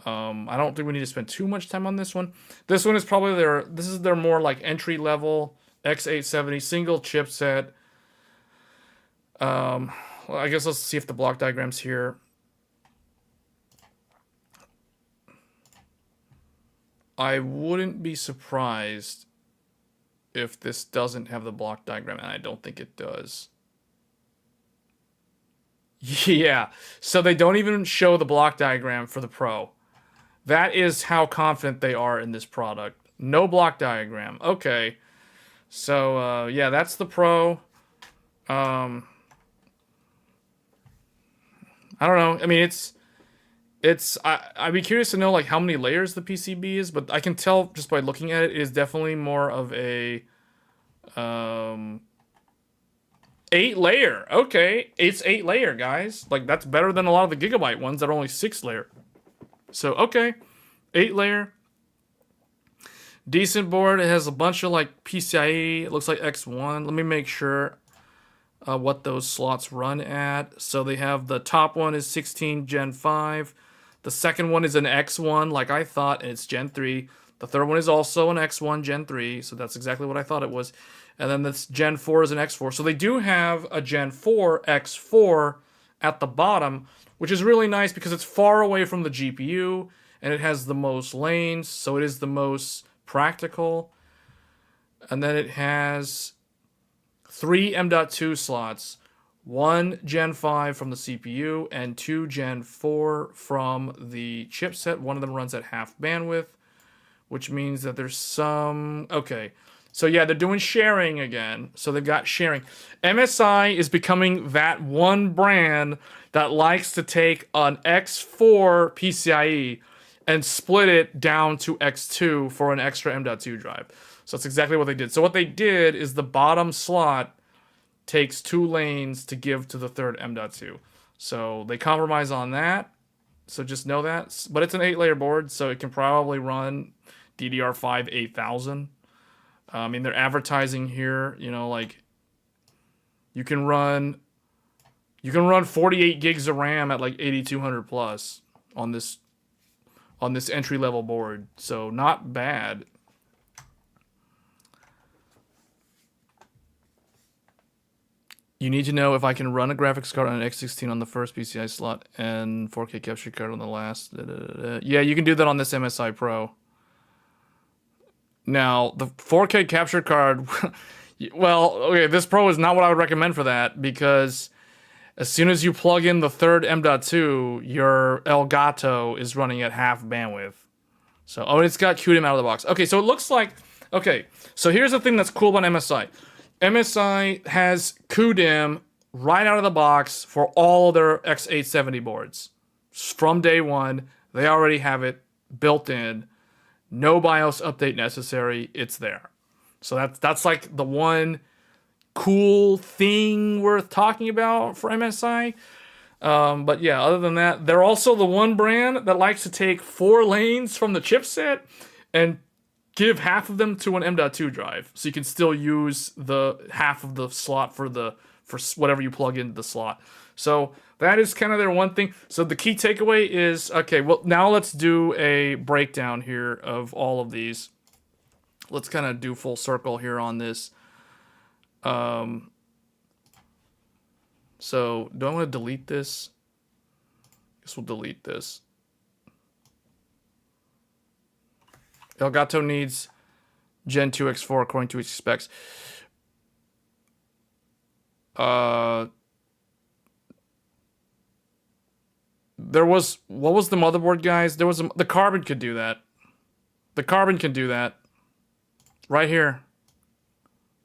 I don't think we need to spend too much time on this one. This one is probably their more like entry level X870 single chipset. Well, I guess let's see if the block diagram's here. I wouldn't be surprised if this doesn't have the block diagram, and I don't think it does. Yeah, so they don't even show the block diagram for the Pro. That is how confident they are in this product. No block diagram. Okay. So, yeah, that's the Pro. I don't know. I mean, I'd be curious to know, like, how many layers the PCB is, but I can tell just by looking at it, it is definitely more of a, 8-layer. Okay, it's 8-layer, guys. Like, that's better than a lot of the Gigabyte ones that are only 6-layer. So, okay, 8-layer. Decent board. It has a bunch of, like, PCIe. It looks like X1. Let me make sure what those slots run at. So they have the top one is 16 Gen 5. The second one is an X1, like I thought, and it's Gen 3. The third one is also an X1 Gen 3, so that's exactly what I thought it was. And then this Gen 4 is an X4. So they do have a Gen 4 X4 at the bottom, which is really nice because it's far away from the GPU, and it has the most lanes, so it is the most practical. And then it has 3 M.2 slots, 1 Gen 5 from the CPU, and 2 Gen 4 from the chipset. One of them runs at half bandwidth, which means that there's some... Okay, so yeah, they're doing sharing again. So they've got sharing. MSI is becoming that one brand that likes to take an X4 PCIe and split it down to X2 for an extra M.2 drive. So that's exactly what they did. So what they did is the bottom slot takes 2 lanes to give to the third M.2. So they compromise on that. So just know that. But it's an 8-layer board, so it can probably run DDR5 8000. I mean, they're advertising here, you know, like you can run 48 gigs of RAM at like 8200 plus on this entry level board. So not bad. You need to know if I can run a graphics card on an X16 on the first PCI slot and 4K capture card on the last. Yeah, you can do that on this MSI Pro. Now, the 4K capture card, well, okay, this Pro is not what I would recommend for that, because as soon as you plug in the third M.2, your Elgato is running at half bandwidth. So, oh, it's got CUDIMM out of the box. Okay, so it looks like, okay, so here's the thing that's cool about MSI. MSI has CUDIMM right out of the box for all their X870 boards. From day one, they already have it built in. No BIOS update necessary. It's there. So that's like the one cool thing worth talking about for MSI. But yeah, other than that, they're also the one brand that likes to take 4 lanes from the chipset and give half of them to an M.2 drive, so you can still use the half of the slot for whatever you plug into the slot. So that is kind of their one thing. So the key takeaway is, okay, well, now let's do a breakdown here of all of these. Let's kind of do full circle here on this. So do I want to delete this? I guess we'll delete this. Elgato needs Gen 2 X4 according to its specs. There was, what was the motherboard, guys? There was the Carbon could do that. The Carbon can do that. Right here.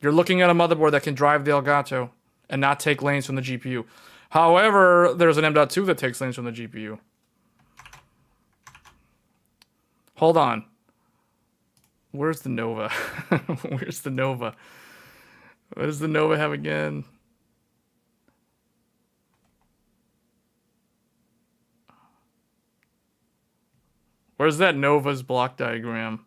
You're looking at a motherboard that can drive the Elgato and not take lanes from the GPU. However, there's an M.2 that takes lanes from the GPU. Hold on. Where's the Nova? Where's the Nova? What does the Nova have again? Where's that Nova's block diagram?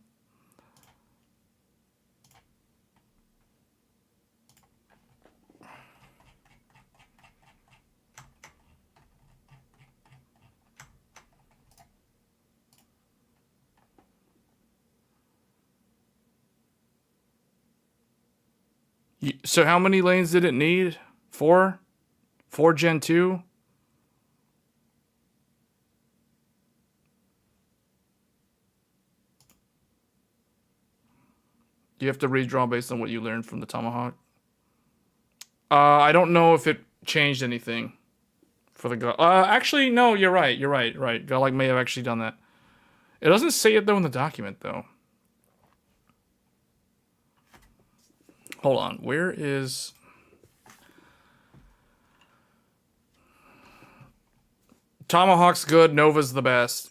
So how many lanes did it need? 4? 4 Gen 2? You have to redraw based on what you learned from the Tomahawk. I don't know if it changed anything for the actually, no, you're right. Right. Godlike may have actually done that. It doesn't say it though in the document though. Hold on. Where is... Tomahawk's good. Nova's the best.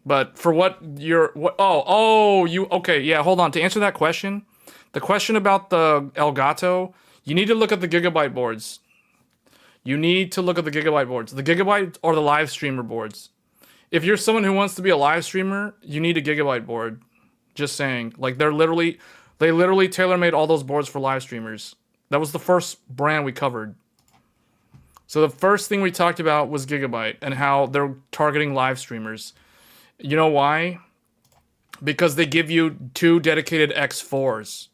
But for what you're... okay, yeah, hold on. To answer that question, The question about the Elgato, you need to look at the Gigabyte boards. You need to look at the Gigabyte boards. The Gigabyte are the live streamer boards. If you're someone who wants to be a live streamer, you need a Gigabyte board. Just saying. Like, they literally tailor-made all those boards for live streamers. That was the first brand we covered. So the first thing we talked about was Gigabyte and how they're targeting live streamers. You know why? Because they give you 2 dedicated X4s.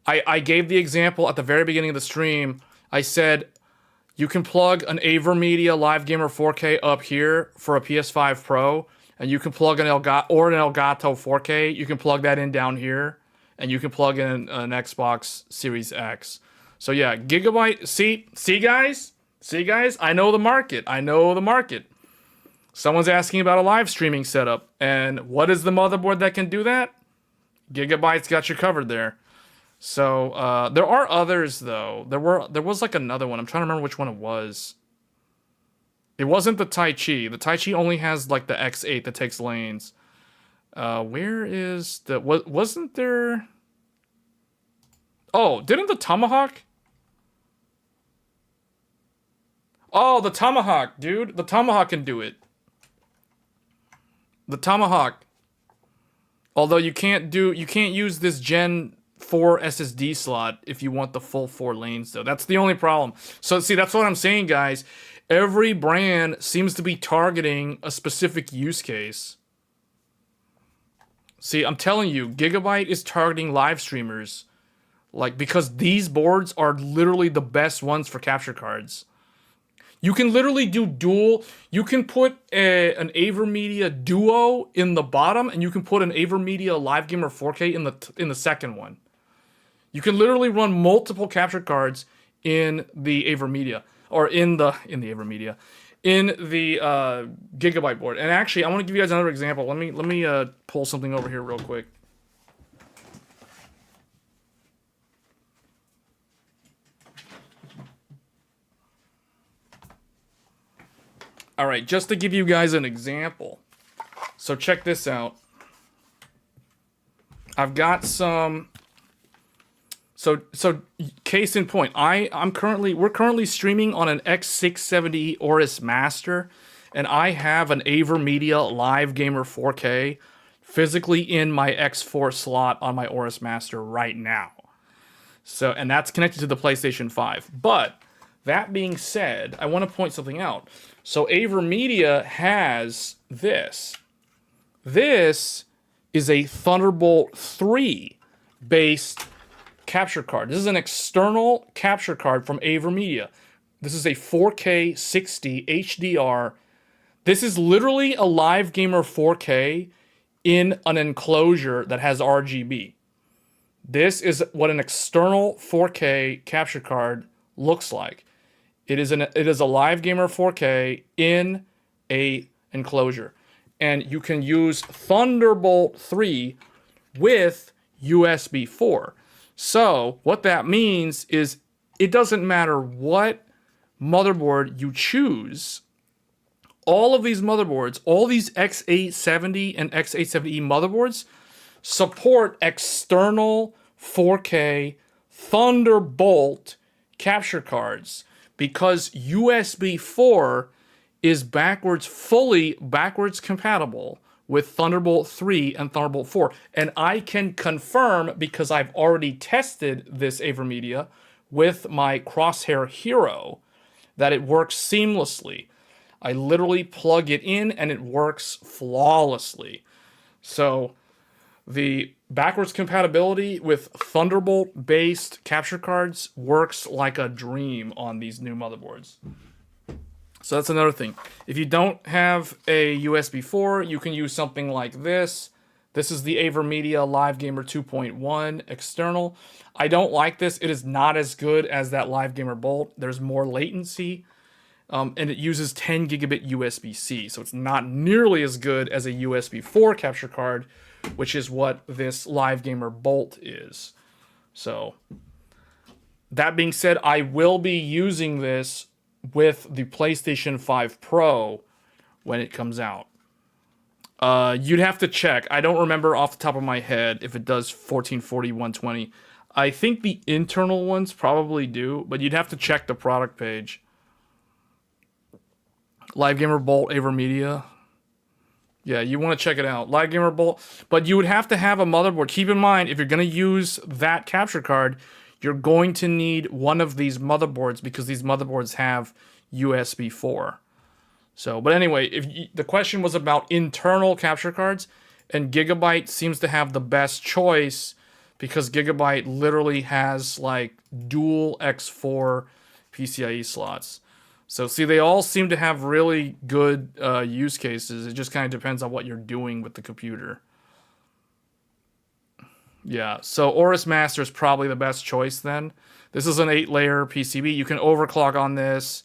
I gave the example at the very beginning of the stream. I said, you can plug an AverMedia Live Gamer 4K up here for a PS5 Pro, and you can plug an Elgato 4K. You can plug that in down here, and you can plug in an Xbox Series X. So yeah, Gigabyte. See guys? See, guys, I know the market. I know the market. Someone's asking about a live streaming setup. And what is the motherboard that can do that? Gigabyte's got you covered there. So, there are others, though. There was like another one. I'm trying to remember which one it was. It wasn't the Tai Chi. The Tai Chi only has, like, the X8 that takes lanes. Where is the... Wasn't there... Oh, didn't the Tomahawk... Oh, the Tomahawk, dude. The Tomahawk can do it. The Tomahawk. Although you can't use this Gen 4 SSD slot if you want the full 4 lanes, though. That's the only problem. So, see, that's what I'm saying, guys. Every brand seems to be targeting a specific use case. See, I'm telling you, Gigabyte is targeting live streamers. Like, because these boards are literally the best ones for capture cards. You can literally do dual. You can put an AverMedia Duo in the bottom, and you can put an AverMedia Live Gamer 4K in the second one. You can literally run multiple capture cards in the AverMedia, or in the AverMedia, in the Gigabyte board. And actually, I want to give you guys another example. Let me pull something over here real quick. All right, just to give you guys an example. So check this out. I've got some. So case in point, we're currently streaming on an X670E Aorus Master, and I have an AverMedia Live Gamer 4K physically in my X4 slot on my Aorus Master right now. So, and that's connected to the PlayStation 5. But that being said, I want to point something out. So AverMedia has this. This is a Thunderbolt 3 based capture card. This is an external capture card from AverMedia. This is a 4K 60 HDR. This is literally a Live Gamer 4K in an enclosure that has RGB. This is what an external 4K capture card looks like. It is a Live Gamer 4K in a enclosure. And you can use Thunderbolt 3 with USB 4. So what that means is it doesn't matter what motherboard you choose. All of these motherboards, all these X870 and X870E motherboards support external 4K Thunderbolt capture cards because USB 4 is fully backwards compatible with Thunderbolt 3 and Thunderbolt 4. And I can confirm, because I've already tested this AverMedia with my Crosshair Hero, that it works seamlessly. I literally plug it in and it works flawlessly. So the backwards compatibility with Thunderbolt-based capture cards works like a dream on these new motherboards. So that's another thing. If you don't have a USB 4, you can use something like this. This is the AverMedia Live Gamer 2.1 external. I don't like this. It is not as good as that Live Gamer Bolt. There's more latency, and it uses 10 gigabit USB-C. So it's not nearly as good as a USB 4 capture card, which is what this Live Gamer Bolt is. So that being said, I will be using this with the PlayStation 5 Pro when it comes out. You'd have to check. I don't remember off the top of my head if it does 1440, 120. I think the internal ones probably do, but you'd have to check the product page. Live Gamer Bolt AverMedia. Yeah, you want to check it out. Live Gamer Bolt. But you would have to have a motherboard. Keep in mind, if you're going to use that capture card, you're going to need one of these motherboards because these motherboards have USB 4. So, but anyway, the question was about internal capture cards, and Gigabyte seems to have the best choice because Gigabyte literally has like dual X4 PCIe slots. So see, they all seem to have really good use cases. It just kind of depends on what you're doing with the computer. Yeah, so Aorus Master is probably the best choice then. This is an 8-layer PCB. You can overclock on this.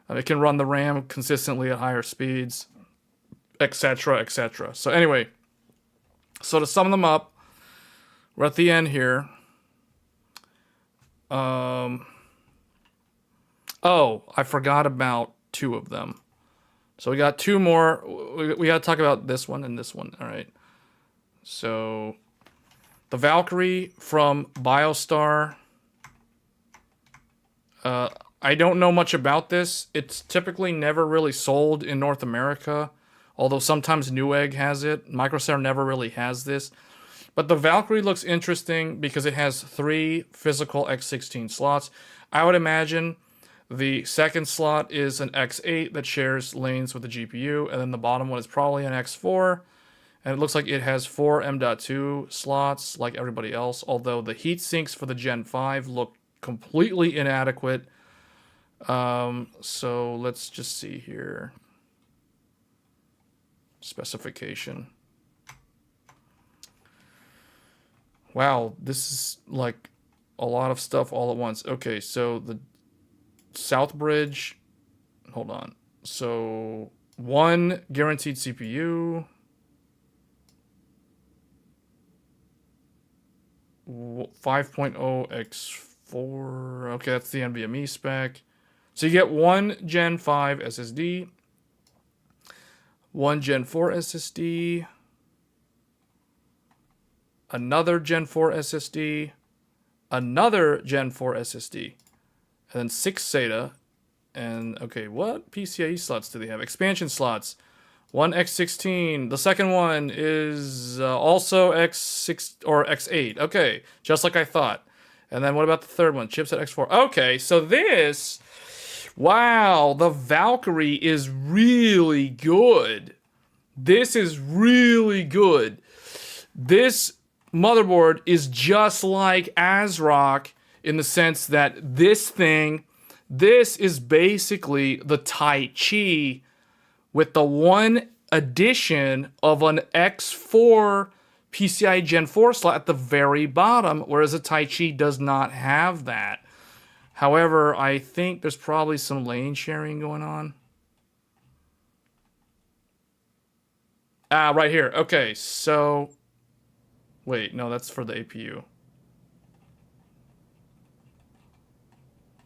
It can run the RAM consistently at higher speeds, etc., etc. So anyway, so to sum them up, we're at the end here. Oh, I forgot about 2 of them. So we got 2 more. We got to talk about this one and this one. All right. So the Valkyrie from Biostar. I don't know much about this. It's typically never really sold in North America, although sometimes Newegg has it. Microsoft never really has this. But the Valkyrie looks interesting because it has 3 physical X16 slots. I would imagine the second slot is an X8 that shares lanes with the GPU, and then the bottom one is probably an X4. And it looks like it has 4 M.2 slots like everybody else, although the heat sinks for the Gen 5 look completely inadequate. So let's just see here. Specification. Wow, this is like a lot of stuff all at once. Okay, so the South Bridge, hold on. So 1 guaranteed CPU. 5.0 X4. Okay, that's the NVMe spec. So you get 1 Gen 5 SSD, 1 Gen 4 SSD, another Gen 4 SSD, another Gen 4 SSD, and then 6 SATA. And okay, what PCIe slots do they have? Expansion slots. 1 X16. The second one is also X6 or X8. Okay, just like I thought. And then what about the third one? Chipset X4. Okay, so this, wow, the Valkyrie is really good. This is really good. This motherboard is just like ASRock in the sense that this is basically the Tai Chi with the one addition of an X4 PCI Gen 4 slot at the very bottom, whereas a Tai Chi does not have that. However, I think there's probably some lane sharing going on. Right here. Okay, so wait, no, that's for the APU.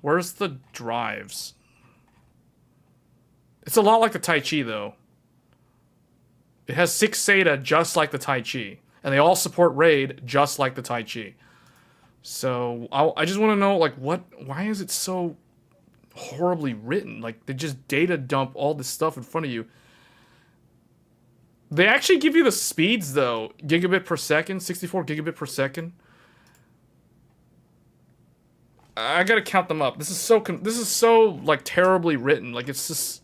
Where's the drives? It's a lot like the Tai Chi, though. It has 6 SATA just like the Tai Chi. And they all support RAID just like the Tai Chi. So, I just want to know, like, why is it so horribly written? Like, they just data dump all this stuff in front of you. They actually give you the speeds, though. Gigabit per second, 64 gigabit per second. I gotta count them up. This is so like terribly written. Like, it's just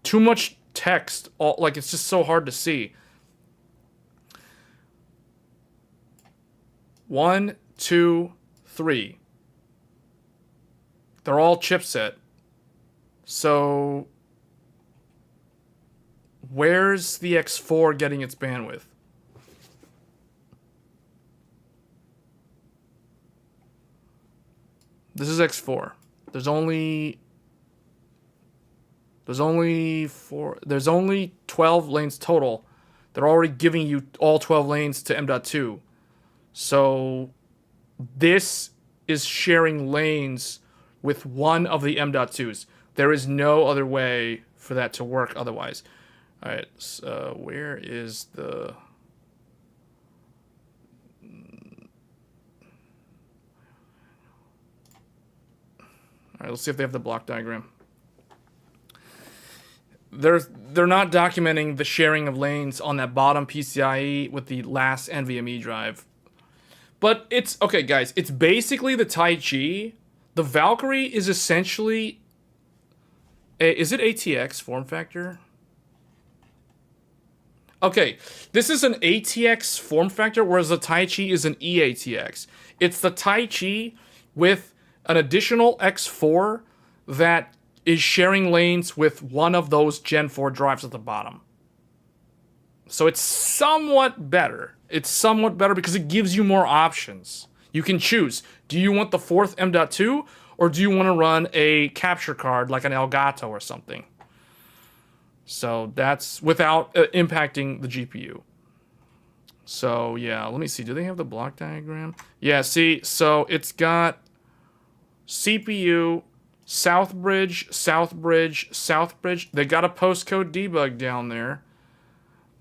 too much text. Like, it's just so hard to see. 1, 2, 3. They're all chipset. So where's the X4 getting its bandwidth? This is X4. There's only 12 lanes total. They're already giving you all 12 lanes to M.2. So this is sharing lanes with one of the M.2s. There is no other way for that to work otherwise. All right, so where is the... All right, let's see if they have the block diagram. They're not documenting the sharing of lanes on that bottom PCIe with the last NVMe drive. But it's, okay guys, it's basically the Taichi. The Valkyrie is essentially, is it ATX form factor? Okay, this is an ATX form factor, whereas the Taichi is an eATX. It's the Taichi with an additional X4 that is sharing lanes with one of those Gen 4 drives at the bottom. So it's somewhat better. It's somewhat better because it gives you more options. You can choose. Do you want the fourth M.2 or do you want to run a capture card like an Elgato or something? So that's without impacting the GPU. So yeah, let me see. Do they have the block diagram? Yeah, see, so it's got CPU, South Bridge, South Bridge, South Bridge. They got a postcode debug down there.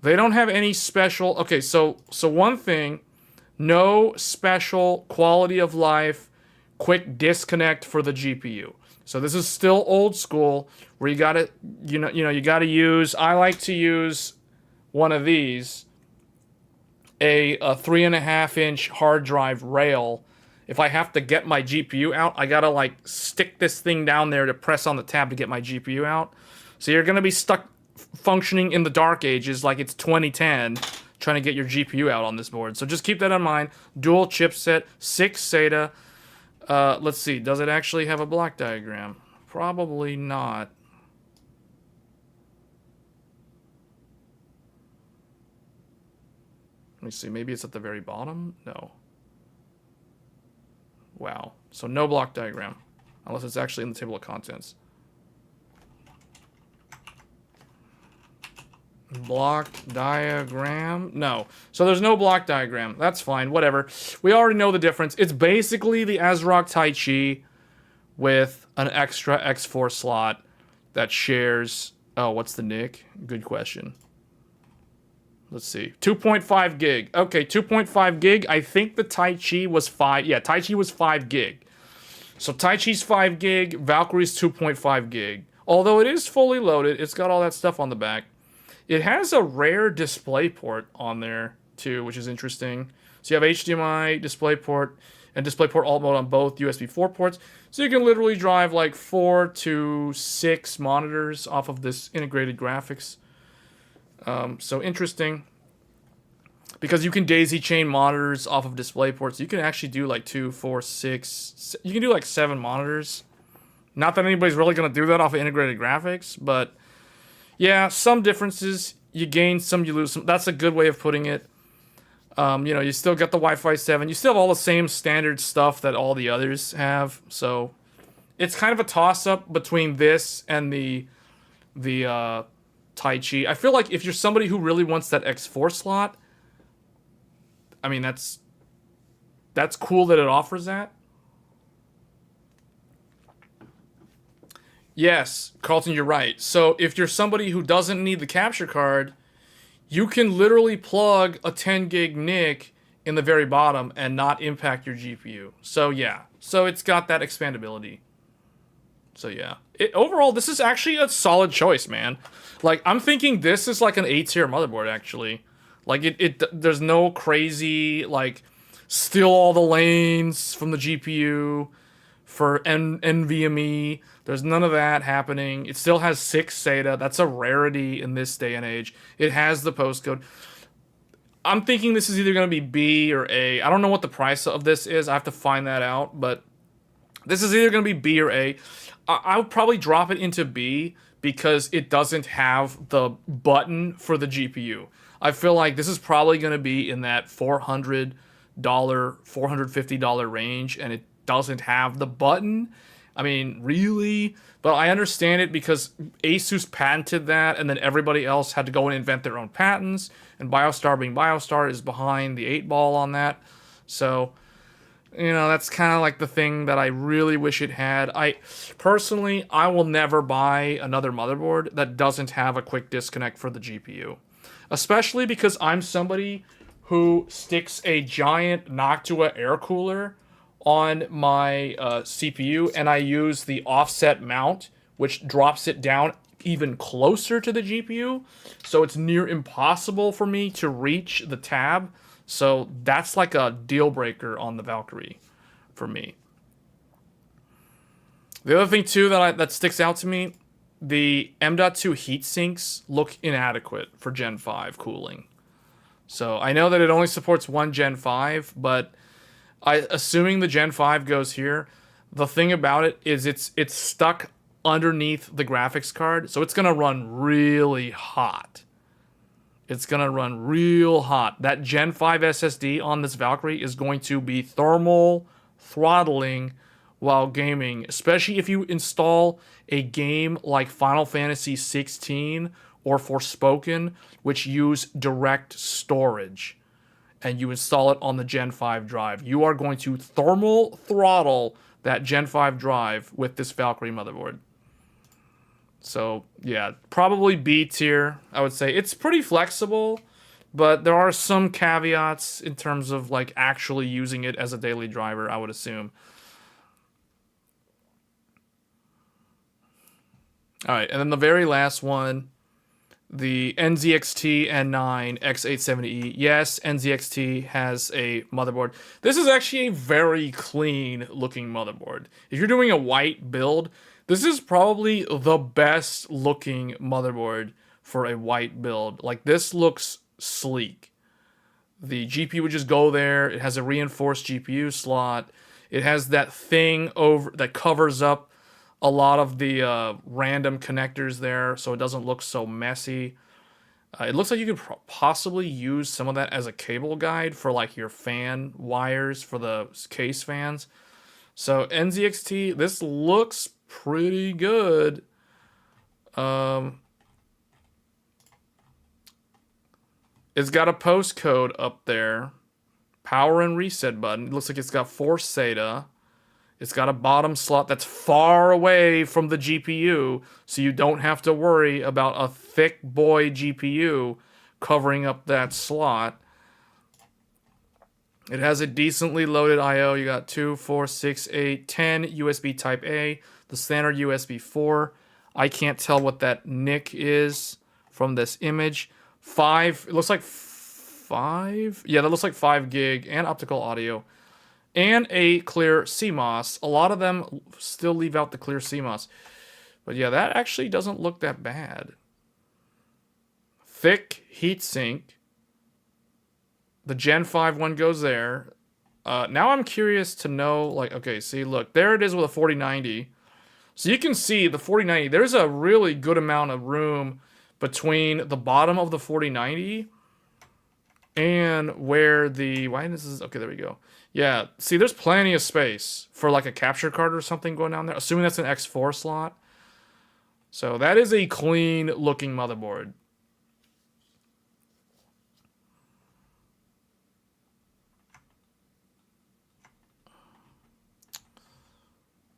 They don't have any special... Okay, so one thing, no special quality of life, quick disconnect for the GPU. So this is still old school, where you gotta, you gotta use... I like to use one of these, a 3.5-inch hard drive rail. If I have to get my GPU out, I gotta like stick this thing down there to press on the tab to get my GPU out. So you're gonna be stuck functioning in the dark ages like it's 2010 trying to get your GPU out on this board. So just keep that in mind. Dual chipset, 6 SATA. Let's see, does it actually have a block diagram? Probably not. Let me see, maybe it's at the very bottom? No. Wow, so no block diagram, unless it's actually in the table of contents. Block diagram? No. So there's no block diagram. That's fine. Whatever. We already know the difference. It's basically the ASRock Taichi with an extra X4 slot that shares... Oh, what's the NIC? Good question. Let's see. 2.5 gig. Okay, 2.5 gig. I think the Taichi was 5. Yeah, Taichi was 5 gig. So Taichi's 5 gig. Valkyrie's 2.5 gig. Although it is fully loaded. It's got all that stuff on the back. It has a rare DisplayPort on there, too, which is interesting. So you have HDMI, DisplayPort, and DisplayPort alt mode on both USB 4 ports. So you can literally drive like 4 to 6 monitors off of this integrated graphics. So interesting. Because you can daisy chain monitors off of DisplayPort. So you can actually do like 2, 4, 6... You can do like 7 monitors. Not that anybody's really going to do that off of integrated graphics, but... Yeah, some differences. You gain some, you lose some. That's a good way of putting it. You still got the Wi-Fi 7. You still have all the same standard stuff that all the others have. So it's kind of a toss-up between this and the Taichi. I feel like if you're somebody who really wants that X4 slot, I mean, that's cool that it offers that. Yes, Carlton, you're right. So if you're somebody who doesn't need the capture card, you can literally plug a 10 gig NIC in the very bottom and not impact your GPU. So yeah, so it's got that expandability. So yeah, overall, this is actually a solid choice, man. Like, I'm thinking this is like an A-tier motherboard, actually. Like, there's no crazy, like, steal all the lanes from the GPU for NVMe. There's none of that happening. It still has 6 SATA. That's a rarity in this day and age. It has the postcode. I'm thinking this is either going to be B or A. I don't know what the price of this is. I have to find that out. But this is either going to be B or A. I would probably drop it into B because it doesn't have the button for the GPU. I feel like this is probably going to be in that $400, $450 range, and it doesn't have the button. I mean, really? But I understand it because ASUS patented that, and then everybody else had to go and invent their own patents, and Biostar being Biostar is behind the 8 ball on that. So, You know, that's kind of like the thing that I really wish it had. Personally, I will never buy another motherboard that doesn't have a quick disconnect for the GPU. Especially because I'm somebody who sticks a giant Noctua air cooler on my CPU, and I use the offset mount, which drops it down even closer to the GPU. So it's near impossible for me to reach the tab. So that's like a deal breaker on the Valkyrie for me. The other thing too that sticks out to me, the M.2 heat sinks look inadequate for Gen 5 cooling. So I know that it only supports one Gen 5, but assuming the Gen 5 goes here, the thing about it is it's stuck underneath the graphics card, so it's gonna run really hot. It's going to run real hot. That Gen 5 SSD on this Valkyrie is going to be thermal throttling while gaming, especially if you install a game like Final Fantasy 16 or Forspoken, which use direct storage, and you install it on the Gen 5 drive. You are going to thermal throttle that Gen 5 drive with this Valkyrie motherboard. So, yeah, probably B tier, I would say. It's pretty flexible, but there are some caveats in terms of, like, actually using it as a daily driver, I would assume. Alright, and then the very last one, the NZXT N9 X870E. Yes, NZXT has a motherboard. This is actually a very clean-looking motherboard. If you're doing a white build, this is probably the best looking motherboard for a white build. Like, this looks sleek. The GPU would just go there. It has a reinforced GPU slot. It has that thing over that covers up a lot of the random connectors there, so it doesn't look so messy. It looks like you could possibly use some of that as a cable guide for like your fan wires for the case fans. So NZXT, this looks pretty good. It's got a postcode up there. Power and reset button. It looks like it's got 4 SATA. It's got a bottom slot that's far away from the GPU, so you don't have to worry about a thick boy GPU covering up that slot. It has a decently loaded I/O. You got 2, 4, 6, 8, 10 USB Type A, the standard USB 4. I can't tell what that NIC is from this image. 5, it looks like 5? Yeah, that looks like 5 gig, and optical audio. And a clear CMOS. A lot of them still leave out the clear CMOS. But yeah, that actually doesn't look that bad. Thick heatsink. The Gen 5 one goes there. Now I'm curious to know, like, okay, see, look, there it is with a 4090. So you can see the 4090, there's a really good amount of room between the bottom of the 4090 and where the, why is this, okay, there we go. Yeah, see, there's plenty of space for like a capture card or something going down there, assuming that's an X4 slot. So that is a clean looking motherboard.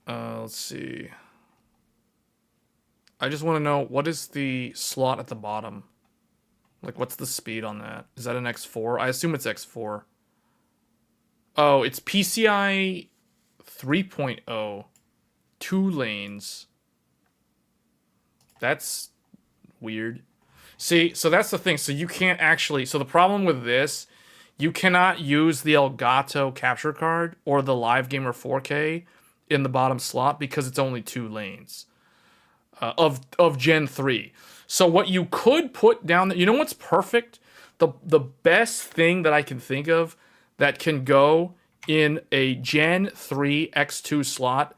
Let's see. I just want to know, what is the slot at the bottom? Like, what's the speed on that? Is that an X4? I assume it's X4. Oh, it's PCI 3.0. 2 lanes. That's weird. See, so that's the thing. So you can't actually... So the problem with this, you cannot use the Elgato capture card or the Live Gamer 4K in the bottom slot because it's only 2 lanes of Gen 3. So what you could put down there... You know what's perfect? The best thing that I can think of that can go in a Gen 3 X2 slot,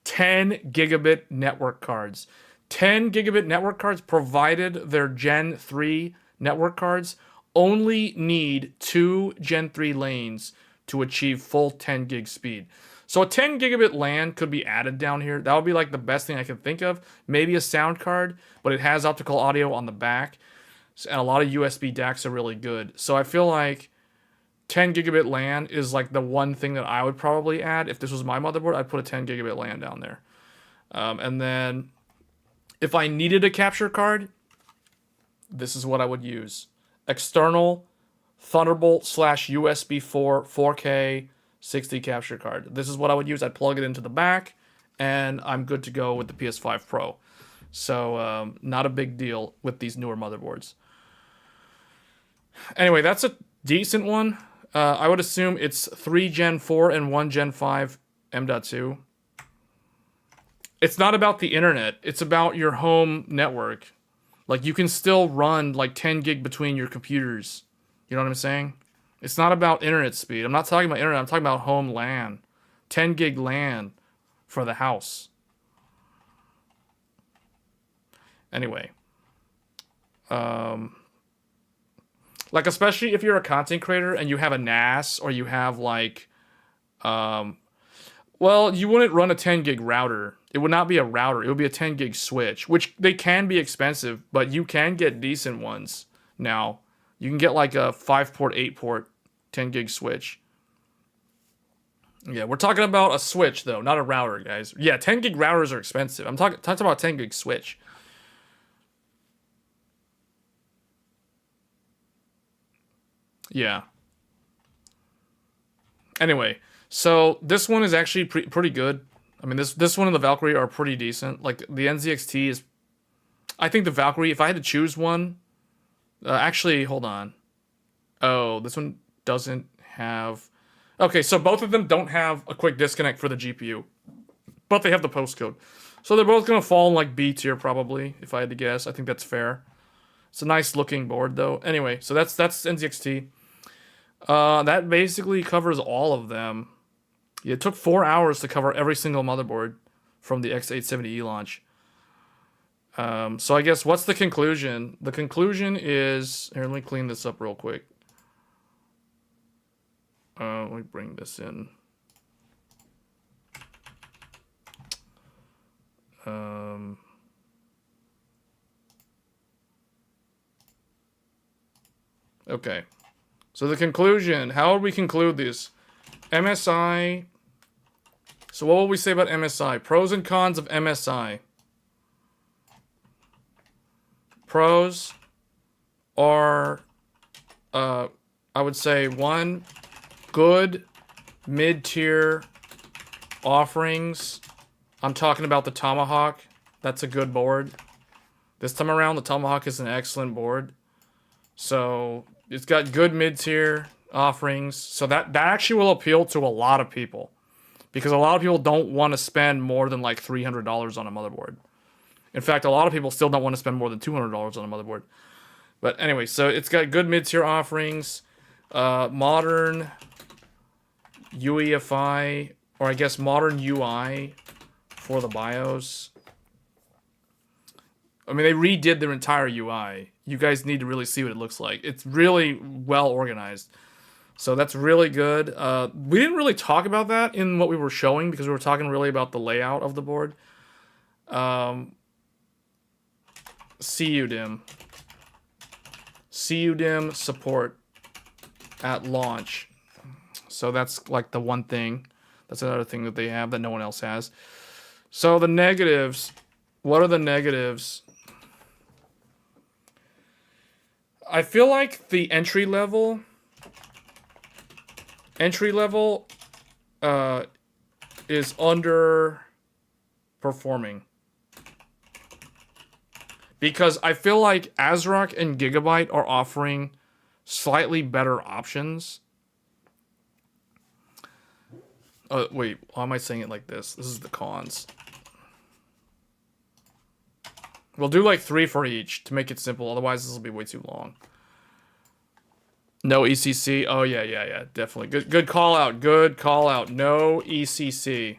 10 gigabit network cards. 10 gigabit network cards, provided their Gen 3 network cards, only need 2 Gen 3 lanes to achieve full 10 gig speed. So a 10 gigabit LAN could be added down here. That would be like the best thing I can think of. Maybe a sound card, but it has optical audio on the back. And a lot of USB DACs are really good. So I feel like 10 gigabit LAN is like the one thing that I would probably add. If this was my motherboard, I'd put a 10 gigabit LAN down there. And then if I needed a capture card, this is what I would use. External Thunderbolt / USB 4 4K 60 capture card. This is what I would use. I'd plug it into the back, and I'm good to go with the PS5 Pro. So not a big deal with these newer motherboards. Anyway, that's a decent one. I would assume it's 3 Gen 4 and 1 Gen 5 M.2. It's not about the internet. It's about your home network. Like, you can still run like 10 gig between your computers. You know what I'm saying? It's not about internet speed. I'm not talking about internet. I'm talking about home LAN. 10 gig LAN for the house. Anyway. Like, especially if you're a content creator and you have a NAS or you have like, well, you wouldn't run a 10 gig router. It would not be a router. It would be a 10 gig switch, which they can be expensive, but you can get decent ones now. You can get like a 5-port, 8-port, 10 gig switch. Yeah, we're talking about a switch though, not a router, guys. Yeah, 10 gig routers are expensive. I'm talking about 10 gig switch. Yeah. Anyway, so this one is actually pretty good. I mean, this one and the Valkyrie are pretty decent. Like, the NZXT is... I think the Valkyrie, if I had to choose one... actually, hold on. Oh, this one doesn't have... Okay, so both of them don't have a quick disconnect for the GPU. But they have the postcode. So they're both going to fall in, like, B tier, probably, if I had to guess. I think that's fair. It's a nice-looking board, though. Anyway, so that's NZXT. That basically covers all of them. It took 4 hours to cover every single motherboard from the X870E launch. So I guess, what's the conclusion? The conclusion is... Here, let me clean this up real quick. Let me bring this in. Okay. So the conclusion, how would we conclude this? MSI... So what will we say about MSI? Pros and cons of MSI. Pros are, I would say, 1, good mid-tier offerings. I'm talking about the Tomahawk. That's a good board. This time around, the Tomahawk is an excellent board. So it's got good mid-tier offerings. So that actually will appeal to a lot of people. Because a lot of people don't want to spend more than like $300 on a motherboard. In fact, a lot of people still don't want to spend more than $200 on a motherboard. But anyway, so it's got good mid-tier offerings. Modern UEFI, or I guess modern UI for the BIOS. I mean, they redid their entire UI. You guys need to really see what it looks like. It's really well organized. So that's really good. We didn't really talk about that in what we were showing because we were talking really about the layout of the board. CUDIMM. CUDIMM support at launch. So that's like the one thing. That's another thing that they have that no one else has. So the negatives. What are the negatives? I feel like the entry level is underperforming. Because I feel like ASRock and Gigabyte are offering slightly better options. Wait, why am I saying it like this? This is the cons. We'll do like 3 for each to make it simple. Otherwise, this will be way too long. No ECC. Oh, yeah. Definitely. Good call out. Good call out. No ECC.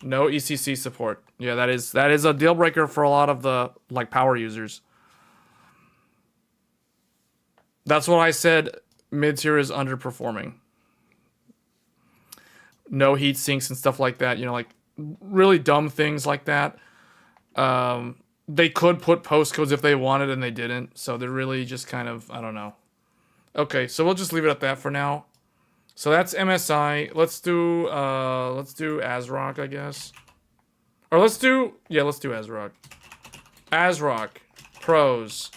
No ECC support. Yeah, that is a deal breaker for a lot of the like power users. That's what I said. Mid-tier is underperforming. No heat sinks and stuff like that. You know, like really dumb things like that. They could put postcodes if they wanted and they didn't. So they're really just kind of, I don't know. Okay, so we'll just leave it at that for now. So that's MSI. Let's do ASRock, I guess. Or let's do ASRock. ASRock pros.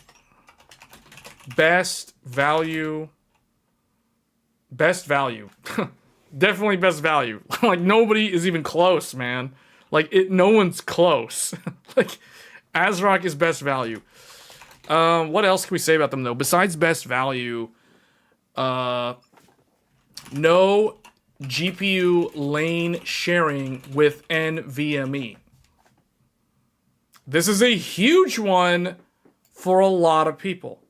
Best value. Best value. Definitely best value. Like nobody is even close, man. Like no one's close. Like ASRock is best value. What else can we say about them though? Besides best value, no GPU lane sharing with NVMe. This is a huge one for a lot of people.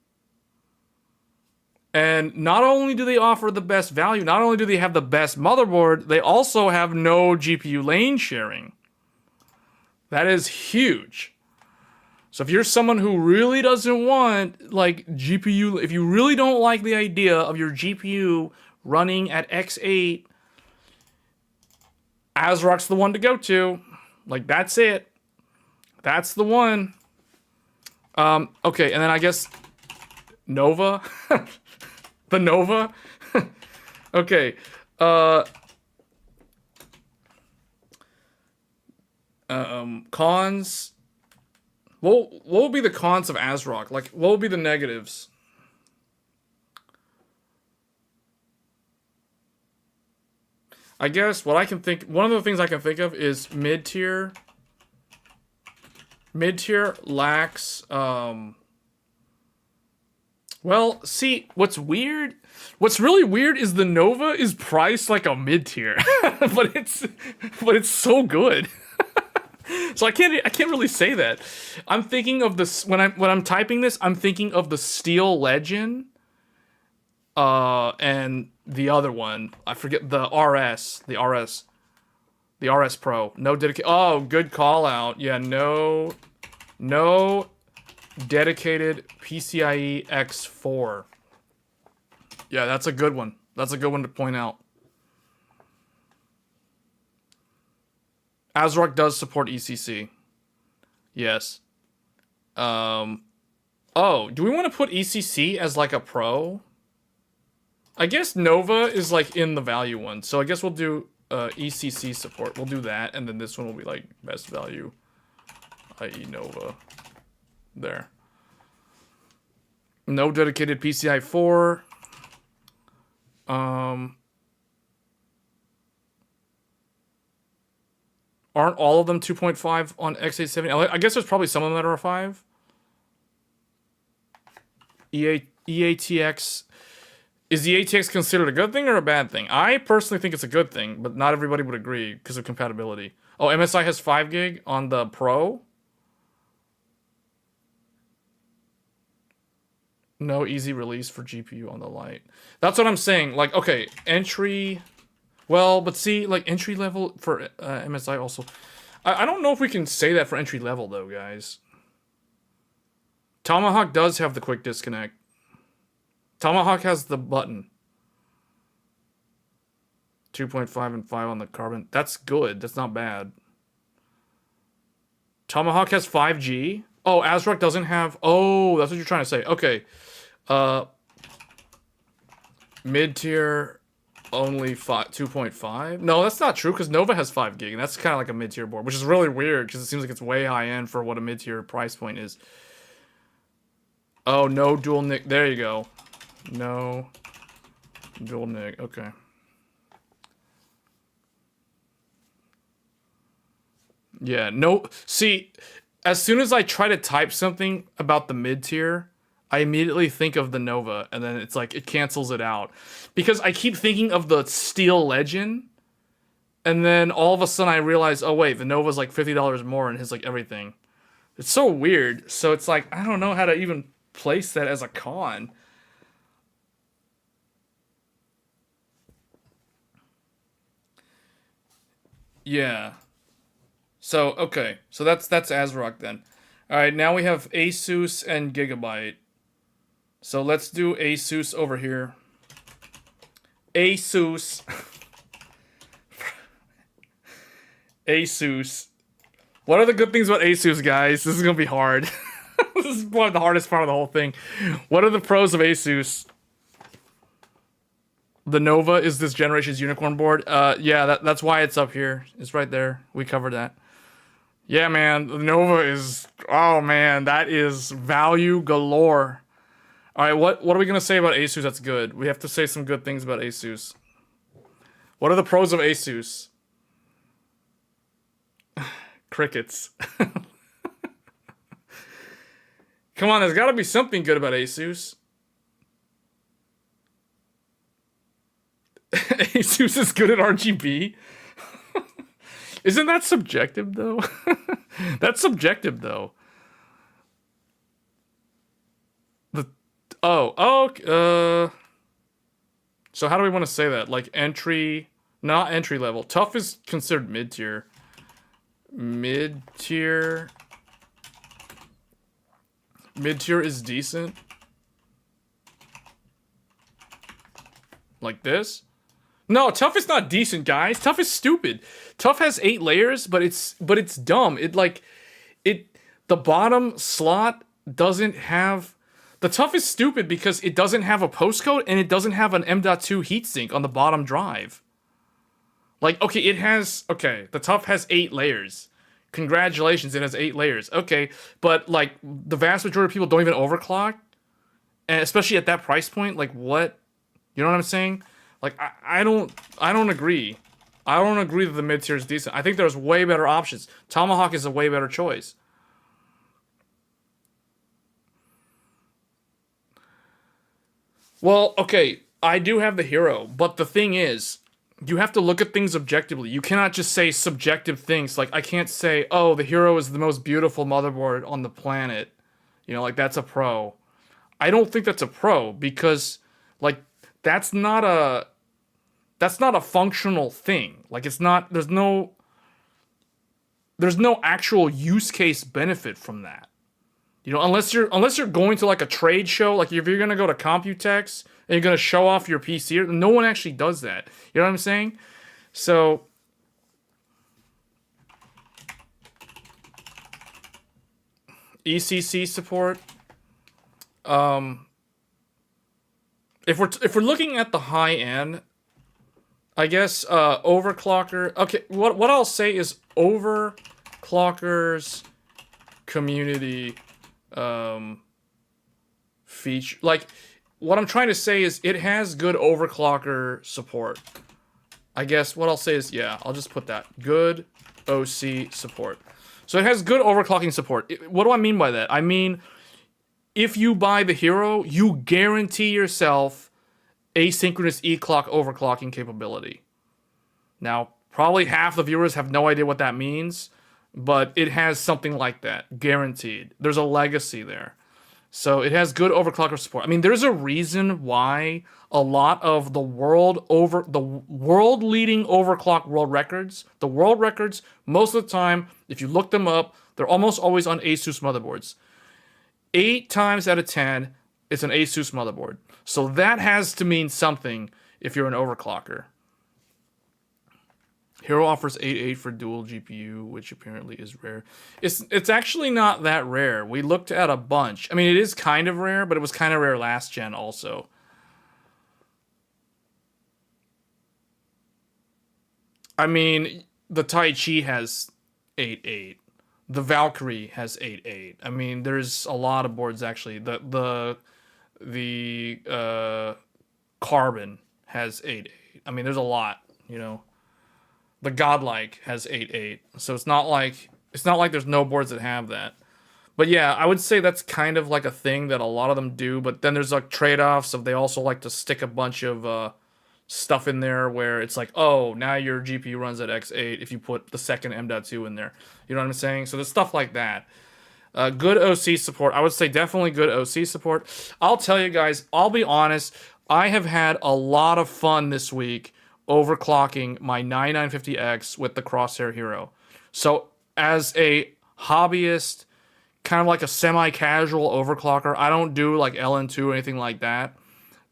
And not only do they offer the best value, not only do they have the best motherboard, they also have no GPU lane sharing. That is huge. So if you're someone who really doesn't want, like, GPU, if you really don't like the idea of your GPU running at X8, ASRock's the one to go to. Like, that's it. That's the one. Okay, and then I guess Nova. The Nova. Okay. Cons. What will be the cons of ASRock? Like, what will be the negatives? I guess what I can think, one of the things I can think of is mid-tier. Mid-tier lacks, well, see, what's really weird is the Nova is priced like a mid-tier, but it's so good. So I can't really say that. I'm thinking of this when I'm typing this, I'm thinking of the Steel Legend, and the other one, I forget, the RS Pro. No dedicated. Oh, good call out. Yeah, no dedicated PCIe X4. Yeah, that's a good one. That's a good one to point out. ASRock does support ECC. Yes. Oh, do we want to put ECC as like a pro? I guess Nova is like in the value one. So I guess we'll do ECC support. We'll do that. And then this one will be like best value, i.e. Nova. There. No dedicated PCI 4. Aren't all of them 2.5 on X870? I guess there's probably some of them that are 5. EATX. Is the ATX considered a good thing or a bad thing? I personally think it's a good thing, but not everybody would agree because of compatibility. Oh, MSI has 5 gig on the Pro? No easy release for GPU on the Lite. That's what I'm saying. Like, okay, entry... Well, but see, like, entry level for MSI also... I don't know if we can say that for entry level, though, guys. Tomahawk does have the quick disconnect. Tomahawk has the button. 2.5 and 5 on the Carbon. That's good. That's not bad. Tomahawk has 5G. Oh, ASRock doesn't have... Oh, that's what you're trying to say. Okay. Mid-tier only 2.5? No, that's not true, because Nova has 5 gig, and that's kind of like a mid-tier board, which is really weird, because it seems like it's way high-end for what a mid-tier price point is. Oh, no dual NIC. There you go. No dual NIC. Okay. Yeah, no... See, as soon as I try to type something about the mid-tier, I immediately think of the Nova, and then it's like, it cancels it out. Because I keep thinking of the Steel Legend, and then all of a sudden I realize, oh wait, the Nova's like $50 more and has like everything. It's so weird. So it's like, I don't know how to even place that as a con. Yeah. So, okay. So that's ASRock then. Alright, now we have ASUS and Gigabyte. So let's do ASUS over here. ASUS. ASUS. What are the good things about ASUS, guys? This is going to be hard. This is one of the hardest part of the whole thing. What are the pros of ASUS? The Nova is this generation's unicorn board. Yeah, that's why it's up here. It's right there. We covered that. Yeah, man, the Nova is, oh man, that is value galore. All right, what are we gonna say about ASUS that's good? We have to say some good things about ASUS. What are the pros of ASUS? Crickets. Come on, there's got to be something good about ASUS. ASUS is good at RGB. Isn't that subjective though? That's subjective though. So how do we want to say that? Like entry, not entry level. Tough is considered mid tier. Mid tier is decent. Like this? No, tough is not decent, guys. Tough is stupid. Tough has 8 layers, but it's dumb. The bottom slot doesn't have. The tough is stupid because it doesn't have a postcode and it doesn't have an M.2 heatsink on the bottom drive. Like, okay, the tough has 8 layers. Congratulations, it has 8 layers. Okay, but like the vast majority of people don't even overclock, and especially at that price point. Like, what? You know what I'm saying? Like, I don't agree. I don't agree that the mid tier is decent. I think there's way better options. Tomahawk is a way better choice. Well, okay, I do have the Hero, but the thing is, you have to look at things objectively. You cannot just say subjective things. Like, I can't say, oh, the Hero is the most beautiful motherboard on the planet. You know, like, that's a pro. I don't think that's a pro because, like, that's not a functional thing. Like, it's not, there's no actual use case benefit from that. You know, unless you're going to like a trade show, like if you're gonna go to Computex and you're gonna show off your PC, no one actually does that. You know what I'm saying? So ECC support. If we're looking at the high end, I guess overclocker. Okay, what I'll say is overclockers community feature. Like, what I'm trying to say is it has good overclocker support. I guess what I'll say is, yeah, I'll just put that. Good OC support. So it has good overclocking support. What do I mean by that? I mean, if you buy the Hero, you guarantee yourself asynchronous E-clock overclocking capability. Now, probably half the viewers have no idea what that means, but it has something like that, guaranteed. There's a legacy there. So it has good overclocker support. I mean, there's a reason why a lot of the world leading overclock world records, the world records, most of the time, if you look them up, they're almost always on ASUS motherboards. 8 times out of 10, it's an ASUS motherboard. So that has to mean something if you're an overclocker. Hero offers 8.8 for dual GPU, which apparently is rare. It's actually not that rare. We looked at a bunch. I mean, it is kind of rare, but it was kind of rare last gen also. I mean, the Tai Chi has 8.8. The Valkyrie has 8.8. I mean, there's a lot of boards actually. The Carbon has 8.8. I mean, there's a lot, you know. The Godlike has 8.8. So it's not like there's no boards that have that. But yeah, I would say that's kind of like a thing that a lot of them do, but then there's like trade-offs of they also like to stick a bunch of stuff in there where it's like, oh, now your GPU runs at X8 if you put the second M.2 in there. You know what I'm saying? So there's stuff like that. Good OC support. I would say definitely good OC support. I'll tell you guys, I'll be honest, I have had a lot of fun this week overclocking my 9950X with the Crosshair Hero. So as a hobbyist, kind of like a semi-casual overclocker, I don't do like LN2 or anything like that,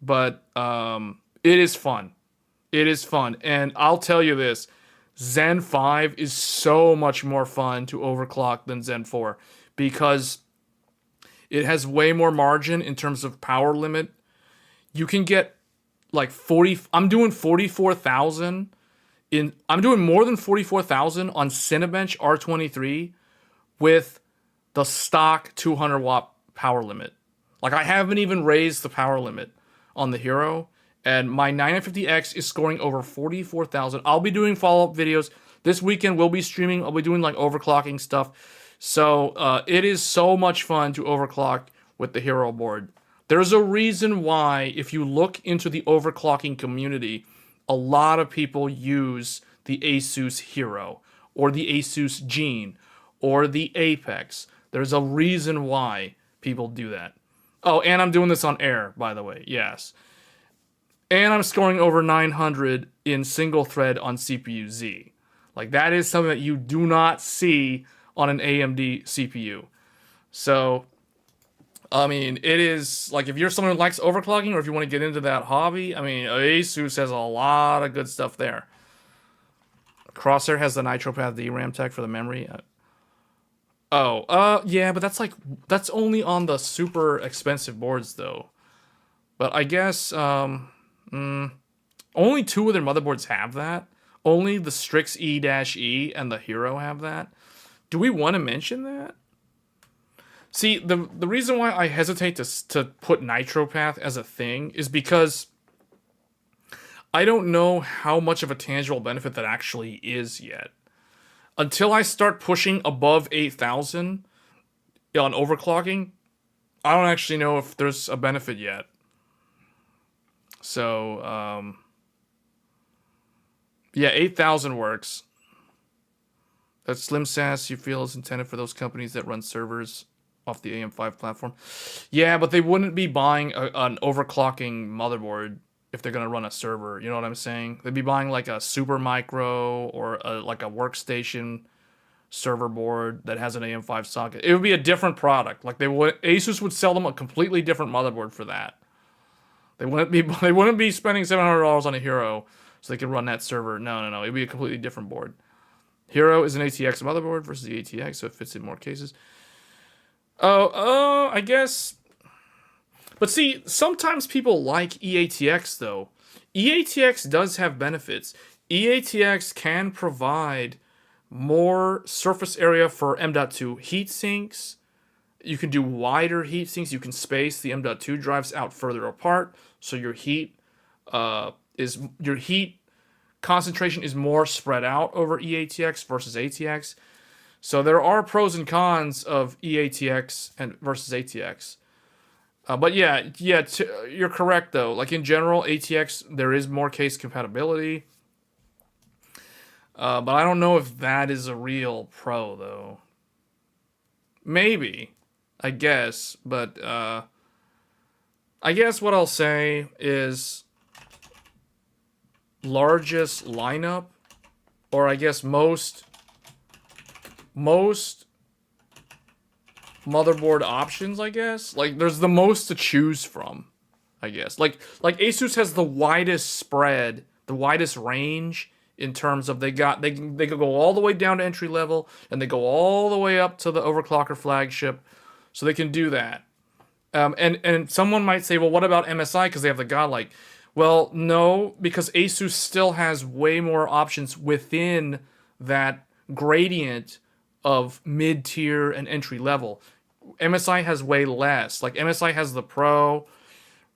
but it is fun. It is fun. And I'll tell you this, Zen 5 is so much more fun to overclock than Zen 4 because it has way more margin in terms of power limit. You can get like 40. I'm doing 44,000 in. I'm doing more than 44,000 on Cinebench R23 with the stock 200 watt power limit. Like, I haven't even raised the power limit on the Hero, and my 950X is scoring over 44,000. I'll be doing follow-up videos this weekend. We'll be streaming. I'll be doing like overclocking stuff. So it is so much fun to overclock with the Hero board. There's a reason why, if you look into the overclocking community, a lot of people use the ASUS Hero or the ASUS Gene or the Apex. There's a reason why people do that. Oh, and I'm doing this on air, by the way. Yes. And I'm scoring over 900 in single thread on CPU Z. Like, that is something that you do not see on an AMD CPU. So, I mean, it is, like, if you're someone who likes overclocking, or if you want to get into that hobby, I mean, ASUS has a lot of good stuff there. Crosshair has the NitroPath DRAM tech for the memory. Yeah, but that's only on the super expensive boards, though. But I guess, only 2 of their motherboards have that. Only the Strix E-E and the Hero have that. Do we want to mention that? See, the reason why I hesitate to put NitroPath as a thing is because I don't know how much of a tangible benefit that actually is yet. Until I start pushing above 8,000 on overclocking, I don't actually know if there's a benefit yet. So, yeah, 8,000 works. That Slim SAS you feel is intended for those companies that run servers off the AM5 platform. Yeah, but they wouldn't be buying an overclocking motherboard if they're going to run a server. You know what I'm saying? They'd be buying like a Super Micro or like a workstation server board that has an AM5 socket. It would be a different product. Like, ASUS would sell them a completely different motherboard for that. They wouldn't be spending $700 on a Hero so they could run that server. No. It'd be a completely different board. Hero is an ATX motherboard versus the ATX, so it fits in more cases. I guess. But see, sometimes people like EATX, though. EATX does have benefits. EATX can provide more surface area for M.2 heat sinks. You can do wider heat sinks. You can space the M.2 drives out further apart, so your heat concentration is more spread out over EATX versus ATX. So there are pros and cons of EATX and versus ATX. But yeah, you're correct though. Like, in general, ATX, there is more case compatibility. But I don't know if that is a real pro though. Maybe, I guess. But I guess what I'll say is largest lineup, or I guess most motherboard options, I guess. Like, there's the most to choose from, I guess. Like ASUS has the widest spread, the widest range in terms of they could go all the way down to entry level and they go all the way up to the overclocker flagship, so they can do that. And someone might say, well, what about MSI because they have the Godlike? Well, no, because ASUS still has way more options within that gradient of mid-tier and entry level. MSI has way less. Like, MSI has the Pro,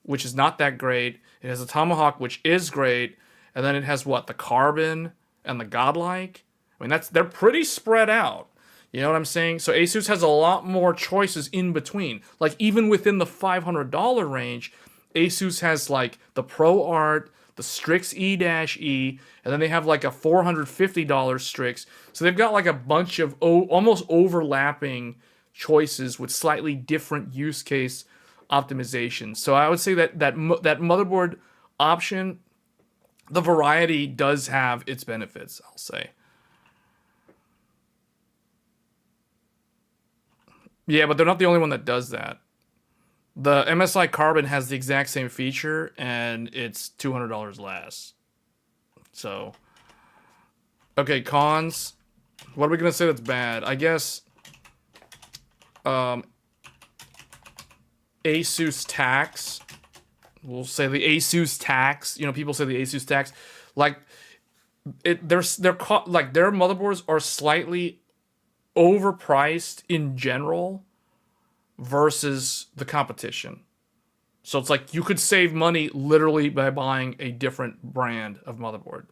which is not that great. It has the Tomahawk, which is great. And then it has what? The Carbon and the Godlike. I mean, they're pretty spread out. You know what I'm saying? So ASUS has a lot more choices in between. Like, even within the $500 range, ASUS has like the Pro Art, the Strix E-E, and then they have like a $450 Strix. So they've got like a bunch of almost overlapping choices with slightly different use case optimizations. So I would say that motherboard option, the variety does have its benefits, I'll say. Yeah, but they're not the only one that does that. The MSI Carbon has the exact same feature, and it's $200 less. So, okay, cons. What are we going to say that's bad? I guess ASUS tax we'll say the ASUS tax. You know, people say the ASUS tax, like their motherboards are slightly overpriced in general versus the competition. So it's like you could save money literally by buying a different brand of motherboard.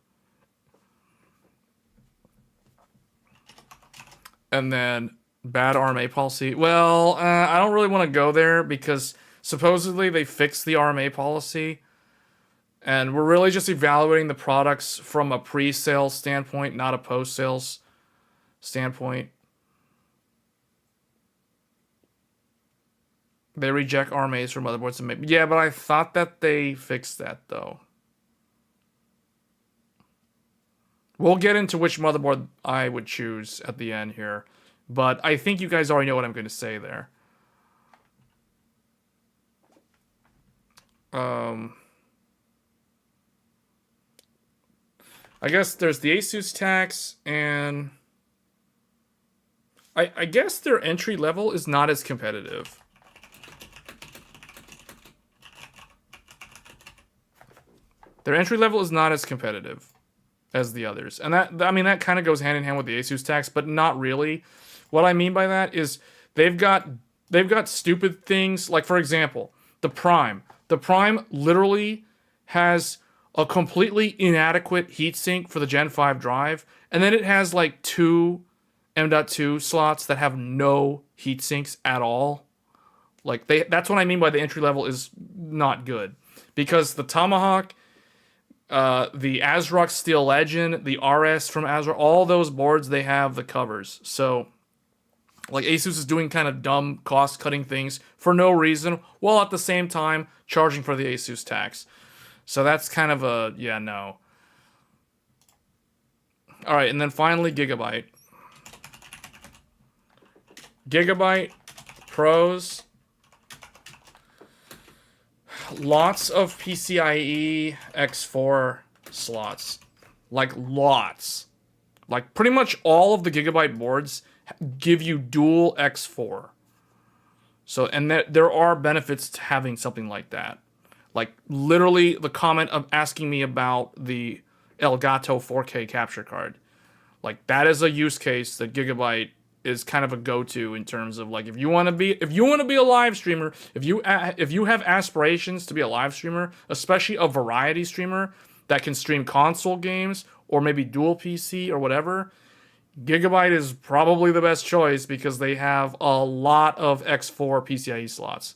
And then bad RMA policy. Well, I don't really want to go there because supposedly they fixed the RMA policy. And we're really just evaluating the products from a pre-sale standpoint, not a post-sales standpoint. They reject RMAs for motherboards. And yeah, but I thought that they fixed that, though. We'll get into which motherboard I would choose at the end here. But I think you guys already know what I'm going to say there. I guess there's the ASUS tax, and I guess their entry level is not as competitive. Their entry level is not as competitive as the others. And that, I mean, that kind of goes hand in hand with the ASUS tax, but not really. What I mean by that is they've got stupid things, like for example, the Prime. The Prime literally has a completely inadequate heatsink for the Gen 5 drive, and then it has like 2 M.2 slots that have no heatsinks at all. Like that's what I mean by the entry level is not good. Because the Tomahawk, the ASRock Steel Legend, the RS from ASRock, all those boards, they have the covers. So, like, ASUS is doing kind of dumb cost-cutting things for no reason, while at the same time charging for the ASUS tax. So that's kind of a, yeah, no. Alright, and then finally, Gigabyte. Gigabyte Pros. Lots of PCIe X4 slots. Like, lots. Like, pretty much all of the Gigabyte boards give you dual X4. So, and there are benefits to having something like that. Like, literally, the comment of asking me about the Elgato 4K capture card. Like, that is a use case that Gigabyte is kind of a go-to in terms of, like, if you want to be a live streamer, if you have aspirations to be a live streamer, especially a variety streamer that can stream console games or maybe dual PC or whatever, Gigabyte is probably the best choice because they have a lot of X4 PCIe slots.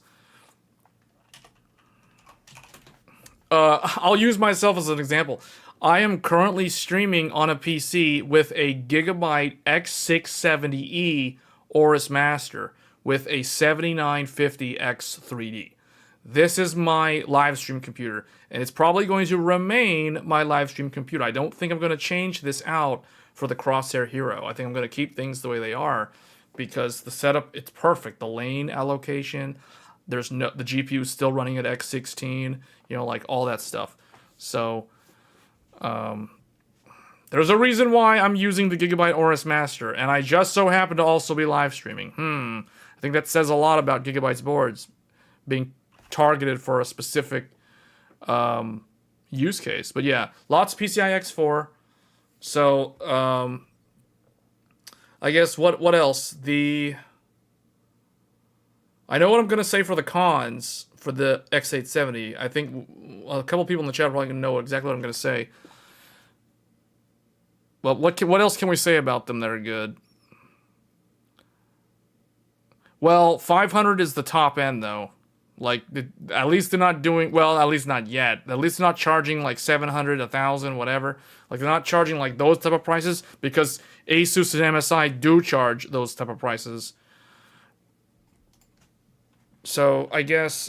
I'll use myself as an example. I am currently streaming on a PC with a Gigabyte X870E Aorus Master with a 7950X3D. This is my live stream computer, and it's probably going to remain my live stream computer. I don't think I'm going to change this out for the Crosshair Hero. I think I'm going to keep things the way they are because the setup, it's perfect. The lane allocation, the GPU is still running at X16, you know, like all that stuff. So, there's a reason why I'm using the Gigabyte Aorus Master, and I just so happen to also be live streaming. I think that says a lot about Gigabyte's boards being targeted for a specific use case. But yeah, lots of PCI X4. So, I guess what else? I know what I'm going to say for the cons for the X870. I think a couple people in the chat are probably going to know exactly what I'm going to say. Well, what else can we say about them that are good? Well, 500 is the top end, though. Like, at least they're not doing... Well, at least not yet. At least they're not charging, like, 700, 1,000, whatever. Like, they're not charging, like, those type of prices because ASUS and MSI do charge those type of prices. So, I guess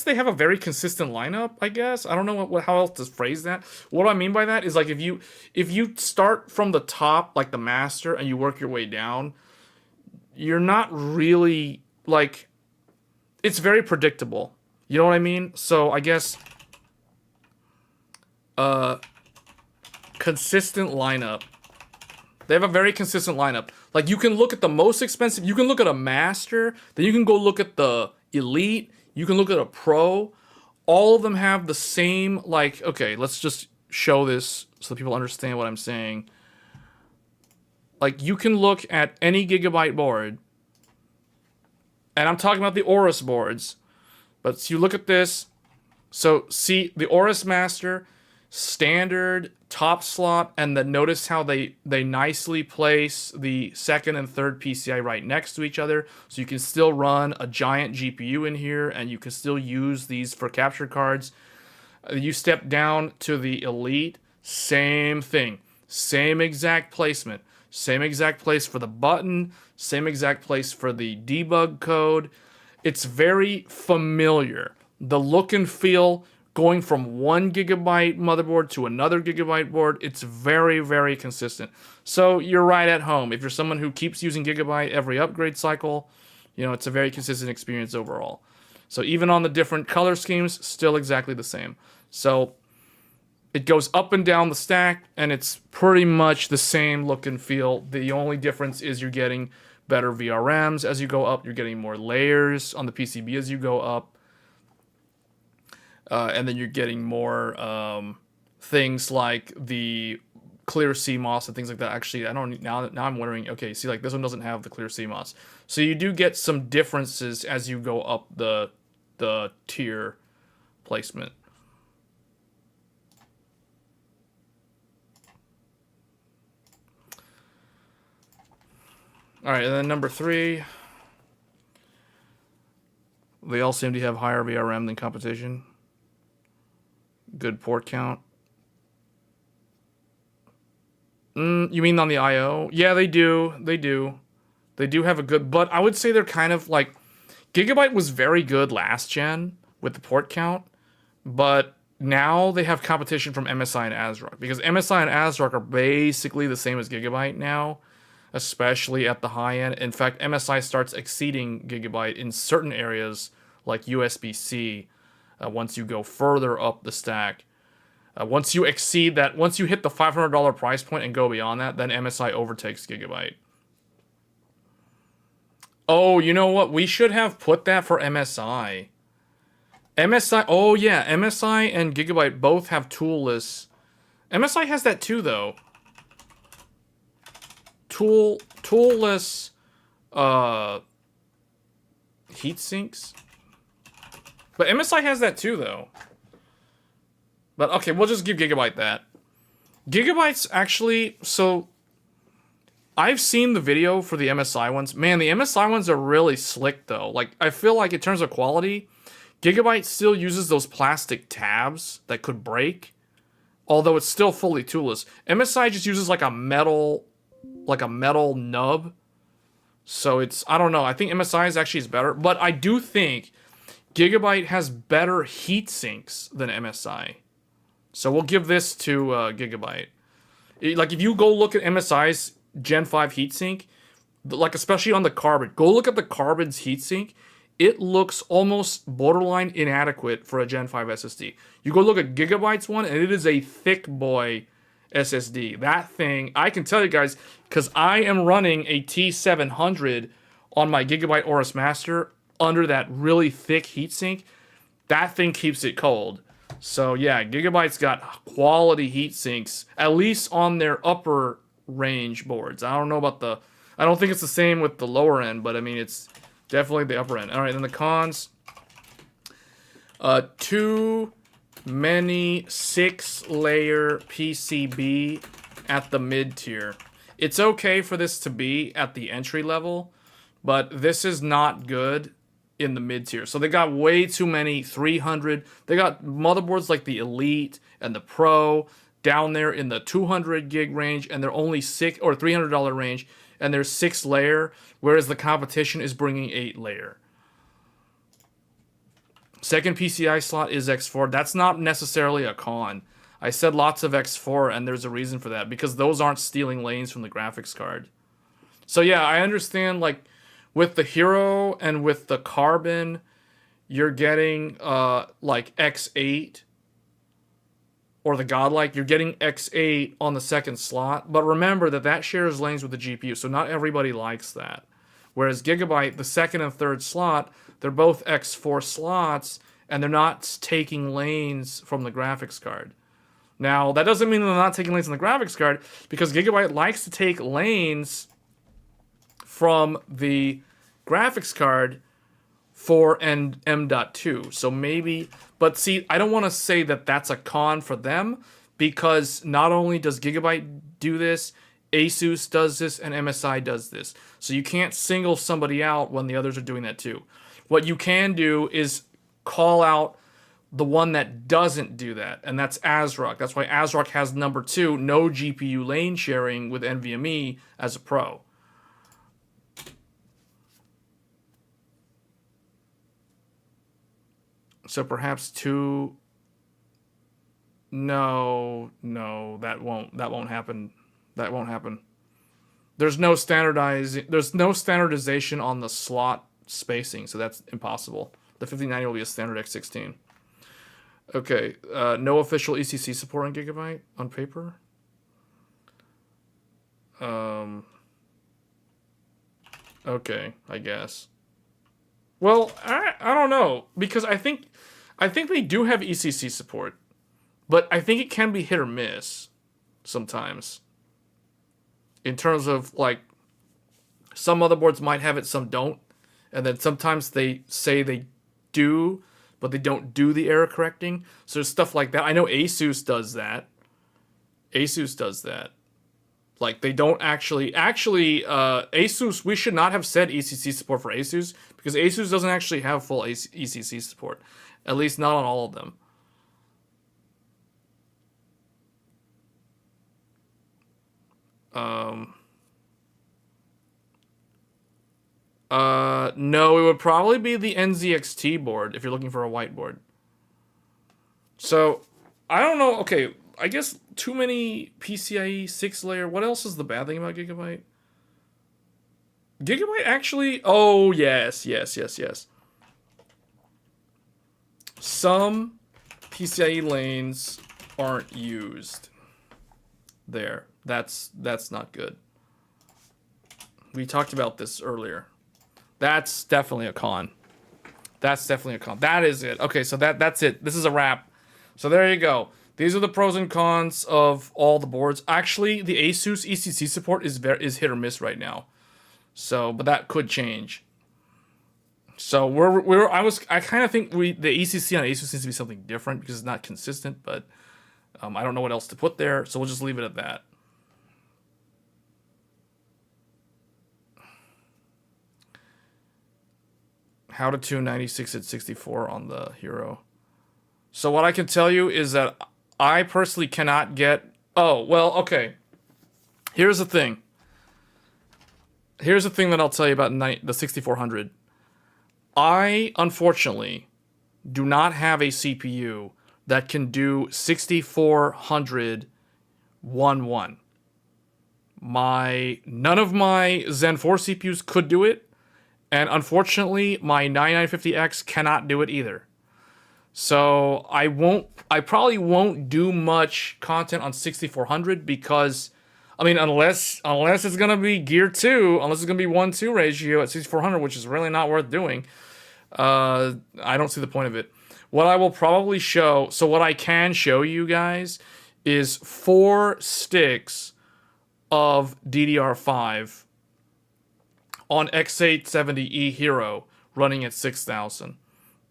they have a very consistent lineup, I guess. I don't know how else to phrase that. What I mean by that is, like, if you start from the top, like the master, and you work your way down, you're not really, like, it's very predictable. You know what I mean? So, I guess, consistent lineup. They have a very consistent lineup. Like, you can look at the most expensive, you can look at a master, then you can go look at the elite, You can look at a Pro. All of them have the same, like, okay, let's just show this so people understand what I'm saying. Like, you can look at any Gigabyte board, and I'm talking about the Aorus boards, but you look at this. So, see, the Aorus Master, standard, top slot, and then notice how they nicely place the second and third PCI right next to each other, so you can still run a giant GPU in here, and you can still use these for capture cards. You step down to the Elite, same thing. Same exact placement. Same exact place for the button. Same exact place for the debug code. It's very familiar. The look and feel going from one Gigabyte motherboard to another Gigabyte board, it's very, very consistent. So you're right at home. If you're someone who keeps using Gigabyte every upgrade cycle, you know, it's a very consistent experience overall. So even on the different color schemes, still exactly the same. So it goes up and down the stack, and it's pretty much the same look and feel. The only difference is you're getting better VRMs as you go up. You're getting more layers on the PCB as you go up. And then you're getting more things like the clear CMOS and things like that. Actually, I don't now I'm wondering, okay, see, like this one doesn't have the clear CMOS. So you do get some differences as you go up the tier placement. All right, and then number 3, they all seem to have higher VRM than competition. Good port count. You mean on the I/O? Yeah, they do. They do. They do have a good, but I would say they're kind of like, Gigabyte was very good last gen with the port count, but now they have competition from MSI and ASRock, because MSI and ASRock are basically the same as Gigabyte now, especially at the high end. In fact, MSI starts exceeding Gigabyte in certain areas like USB-C once you go further up the stack. Once you exceed that, once you hit the $500 price point and go beyond that, then MSI overtakes Gigabyte. Oh, you know what? We should have put that for MSI. MSI, oh yeah, MSI and Gigabyte both have toolless. MSI has that too, though. Toolless heat sinks. But MSI has that too, though. But okay, we'll just give Gigabyte that. Gigabyte's actually, so I've seen the video for the MSI ones. Man, the MSI ones are really slick, though. Like, I feel like in terms of quality, Gigabyte still uses those plastic tabs that could break, although it's still fully toolless. MSI just uses like a metal nub. So it's, I don't know. I think MSI is better, but I do think Gigabyte has better heat sinks than MSI. So we'll give this to Gigabyte. Like, if you go look at MSI's Gen 5 heatsink, like especially on the Carbon, go look at the Carbon's heatsink. It looks almost borderline inadequate for a Gen 5 SSD. You go look at Gigabyte's one, and it is a thick boy SSD. That thing, I can tell you guys, because I am running a T700 on my Gigabyte Aorus Master under that really thick heatsink. That thing keeps it cold. So yeah, Gigabyte's got quality heat sinks, at least on their upper range boards. I don't know about the, I don't think it's the same with the lower end, but I mean, it's definitely the upper end. All right, then the cons. Too many 6-layer PCB at the mid tier. It's okay for this to be at the entry level, but this is not good in the mid tier. So they got way too many 300. They got motherboards like the Elite and the Pro down there in the 200 gig range, and they're only $300 range, and they're 6-layer, whereas the competition is bringing 8-layer. Second PCI slot is X4. That's not necessarily a con. I said lots of X4, and there's a reason for that, because those aren't stealing lanes from the graphics card. So yeah, I understand, like, with the Hero and with the Carbon, you're getting, like, X8, or the Godlike, you're getting X8 on the second slot, but remember that shares lanes with the GPU, so not everybody likes that. Whereas Gigabyte, the second and third slot, they're both X4 slots, and they're not taking lanes from the graphics card. Now, that doesn't mean they're not taking lanes on the graphics card, because Gigabyte likes to take lanes from the graphics card for an M.2. So maybe, but see, I don't want to say that that's a con for them, because not only does Gigabyte do this, ASUS does this, and MSI does this. So you can't single somebody out when the others are doing that too. What you can do is call out the one that doesn't do that, and that's ASRock. That's why ASRock has number 2, no GPU lane sharing with NVMe as a pro. So perhaps 2. No, that won't happen. That won't happen. There's no standardization on the slot spacing, so that's impossible. The 5090 will be a standard X16. Okay, no official ECC support on Gigabyte on paper. Okay, I guess. Well, I don't know, because I think they do have ECC support, but I think it can be hit or miss sometimes. In terms of, like, some motherboards might have it, some don't, and then sometimes they say they do, but they don't do the error correcting. So there's stuff like that. I know ASUS does that. ASUS does that. Like, they don't actually, ASUS, we should not have said ECC support for ASUS, because ASUS doesn't actually have full ECC support. At least not on all of them. No, it would probably be the NZXT board if you're looking for a whiteboard. So, I don't know. Okay, I guess too many PCIe 6-layer. What else is the bad thing about Gigabyte? Gigabyte actually... Oh, yes. Some PCIe lanes aren't used. There. That's not good. We talked about this earlier. That's definitely a con. That is it. Okay, so that's it. This is a wrap. So there you go. These are the pros and cons of all the boards. Actually, the ASUS ECC support is hit or miss right now. So, but that could change. So I kind of think the ECC on ASUS needs to be something different because it's not consistent. But I don't know what else to put there, so we'll just leave it at that. How to tune 96 at 64 on the Hero. So what I can tell you is that I personally cannot get... Oh, well, okay. Here's the thing. Here's the thing that I'll tell you about the 6400. I, unfortunately, do not have a CPU that can do 6400 1-1. None of my Zen 4 CPUs could do it. And unfortunately, my 9950X cannot do it either. So I probably won't do much content on 6400 because, I mean, unless it's gonna be Gear 2, unless it's gonna be 1-2 ratio at 6400, which is really not worth doing. I don't see the point of it. What I will probably show, so what I can show you guys is 4 sticks of DDR5 on X870E Hero running at 6,000.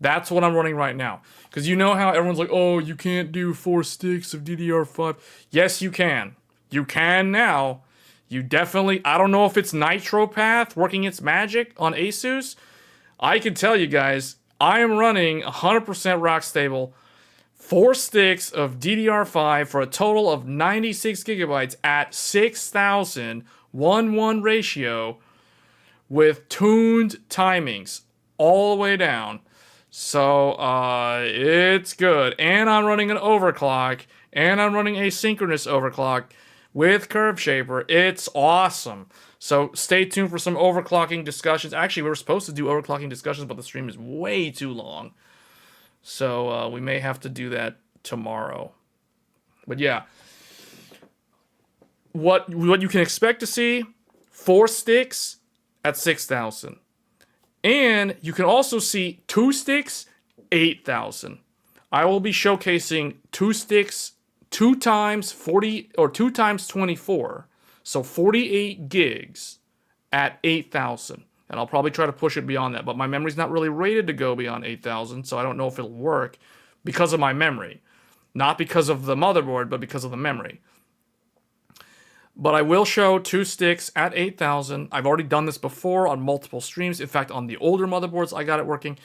That's what I'm running right now. Because you know how everyone's like, oh, you can't do 4 sticks of DDR5. Yes, you can. You can now. You definitely... I don't know if it's NitroPath working its magic on ASUS. I can tell you guys, I am running 100% rock stable 4 sticks of DDR5 for a total of 96 gigabytes at 6,000 1-1 ratio with tuned timings all the way down. So, it's good. And I'm running an overclock, and I'm running asynchronous overclock with Curve Shaper. It's awesome. So, stay tuned for some overclocking discussions. Actually, we were supposed to do overclocking discussions, but the stream is way too long. So, we may have to do that tomorrow. But yeah. What you can expect to see, 4 sticks at 6,000. And you can also see 2 sticks, 8,000. I will be showcasing 2 sticks, 2 times 40 or 2 times 24. So 48 gigs at 8,000. And I'll probably try to push it beyond that, but my memory's not really rated to go beyond 8,000, so I don't know if it'll work because of my memory. Not because of the motherboard, but because of the memory. But I will show 2 sticks at 8,000. I've already done this before on multiple streams. In fact, on the older motherboards, I got it working.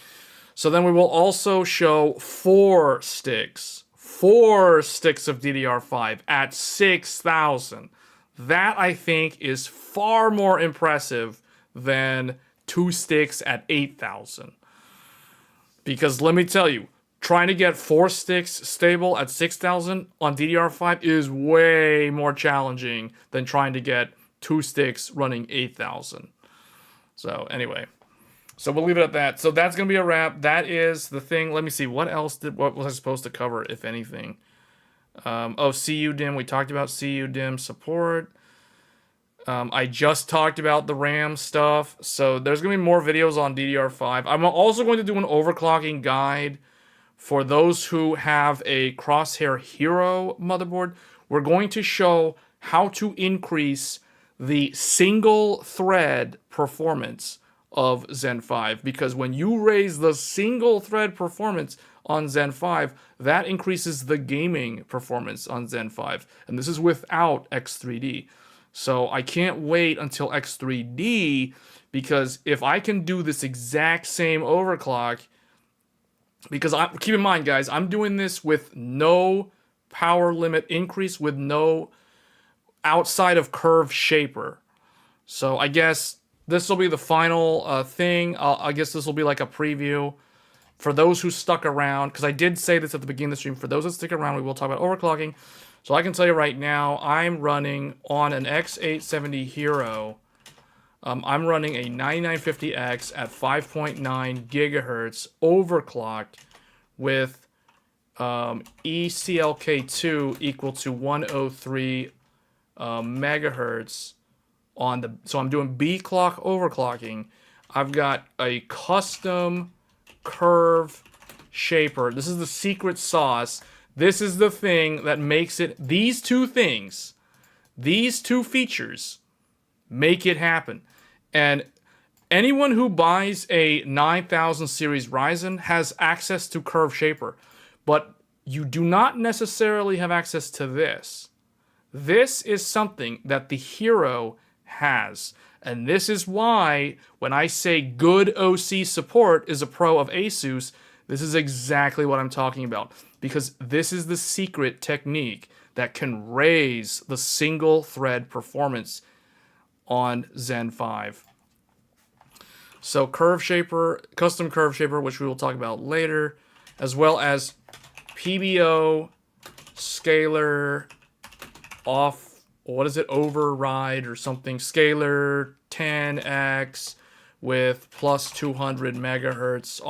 So then we will also show 4 sticks. 4 sticks of DDR5 at 6,000. That, I think, is far more impressive than 2 sticks at 8,000. Because let me tell you, trying to get 4 sticks stable at 6,000 on DDR5 is way more challenging than trying to get 2 sticks running 8,000. So anyway, so we'll leave it at that. So that's going to be a wrap. That is the thing. Let me see. What was I supposed to cover, if anything? CUDIMM. We talked about CUDIMM support. I just talked about the RAM stuff. So there's going to be more videos on DDR5. I'm also going to do an overclocking guide for those who have a Crosshair Hero motherboard. We're going to show how to increase the single thread performance of Zen 5. Because when you raise the single thread performance on Zen 5, that increases the gaming performance on Zen 5. And this is without X3D. So I can't wait until X3D, because if I can do this exact same overclock, because keep in mind, guys, I'm doing this with no power limit increase, with no outside of curve shaper. So I guess this will be the final thing. I guess this will be like a preview for those who stuck around, because I did say this at the beginning of the stream. For those that stick around, we will talk about overclocking. So I can tell you right now, I'm running on an X870 Hero. I'm running a 9950X at 5.9 gigahertz overclocked with ECLK2 equal to 103 megahertz on the. So I'm doing B clock overclocking. I've got a custom curve shaper. This is the secret sauce. This is the thing that makes it. These two things, these two features, make it happen. And anyone who buys a 9000 series Ryzen has access to curve shaper, but you do not necessarily have access to this. This is something that the Hero has. And this is why when I say good OC support is a pro of ASUS, this is exactly what I'm talking about. Because this is the secret technique that can raise the single thread performance on Zen 5. So curve shaper, custom curve shaper, which we will talk about later, as well as PBO, scalar, override or something, scalar 10x with plus 200 megahertz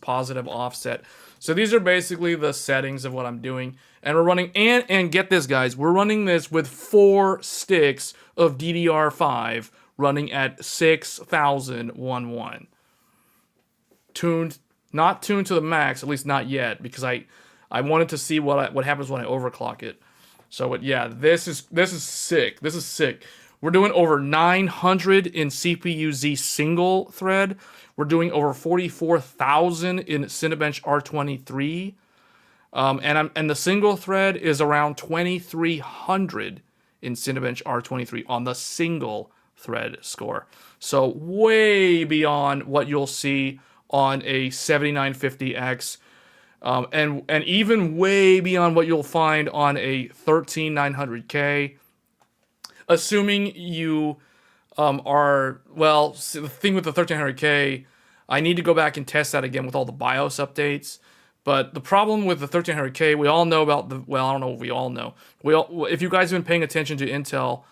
positive offset. So these are basically the settings of what I'm doing. And we're running, and get this, guys, we're running this with 4 sticks of DDR5 running at 6,011. Not tuned to the max, at least not yet, because I wanted to see what happens when I overclock it. So yeah, this is sick. This is sick. We're doing over 900 in CPU-Z single thread. We're doing over 44,000 in Cinebench R23. And the single thread is around 2,300 in Cinebench R23 on the single thread score. So way beyond what you'll see on a 7950X. And even way beyond what you'll find on a 13900K. Assuming you the thing with the 1300K, I need to go back and test that again with all the BIOS updates. But the problem with the 1300K, we all know about I don't know if we all know. If you guys have been paying attention to Intel,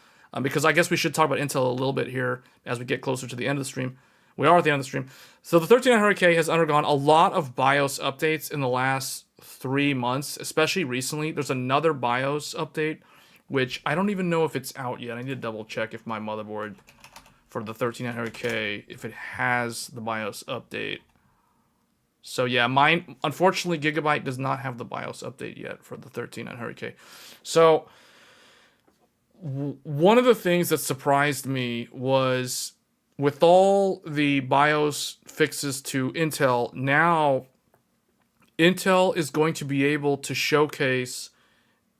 because I guess we should talk about Intel a little bit here as we get closer to the end of the stream. We are at the end of the stream. So the 13900K has undergone a lot of BIOS updates in the last 3 months, especially recently. There's another BIOS update, which I don't even know if it's out yet. I need to double check if my motherboard for the 13900K if it has the BIOS update. So yeah, mine, unfortunately, Gigabyte does not have the BIOS update yet for the 13900K. So one of the things that surprised me was with all the BIOS fixes to Intel, now Intel is going to be able to showcase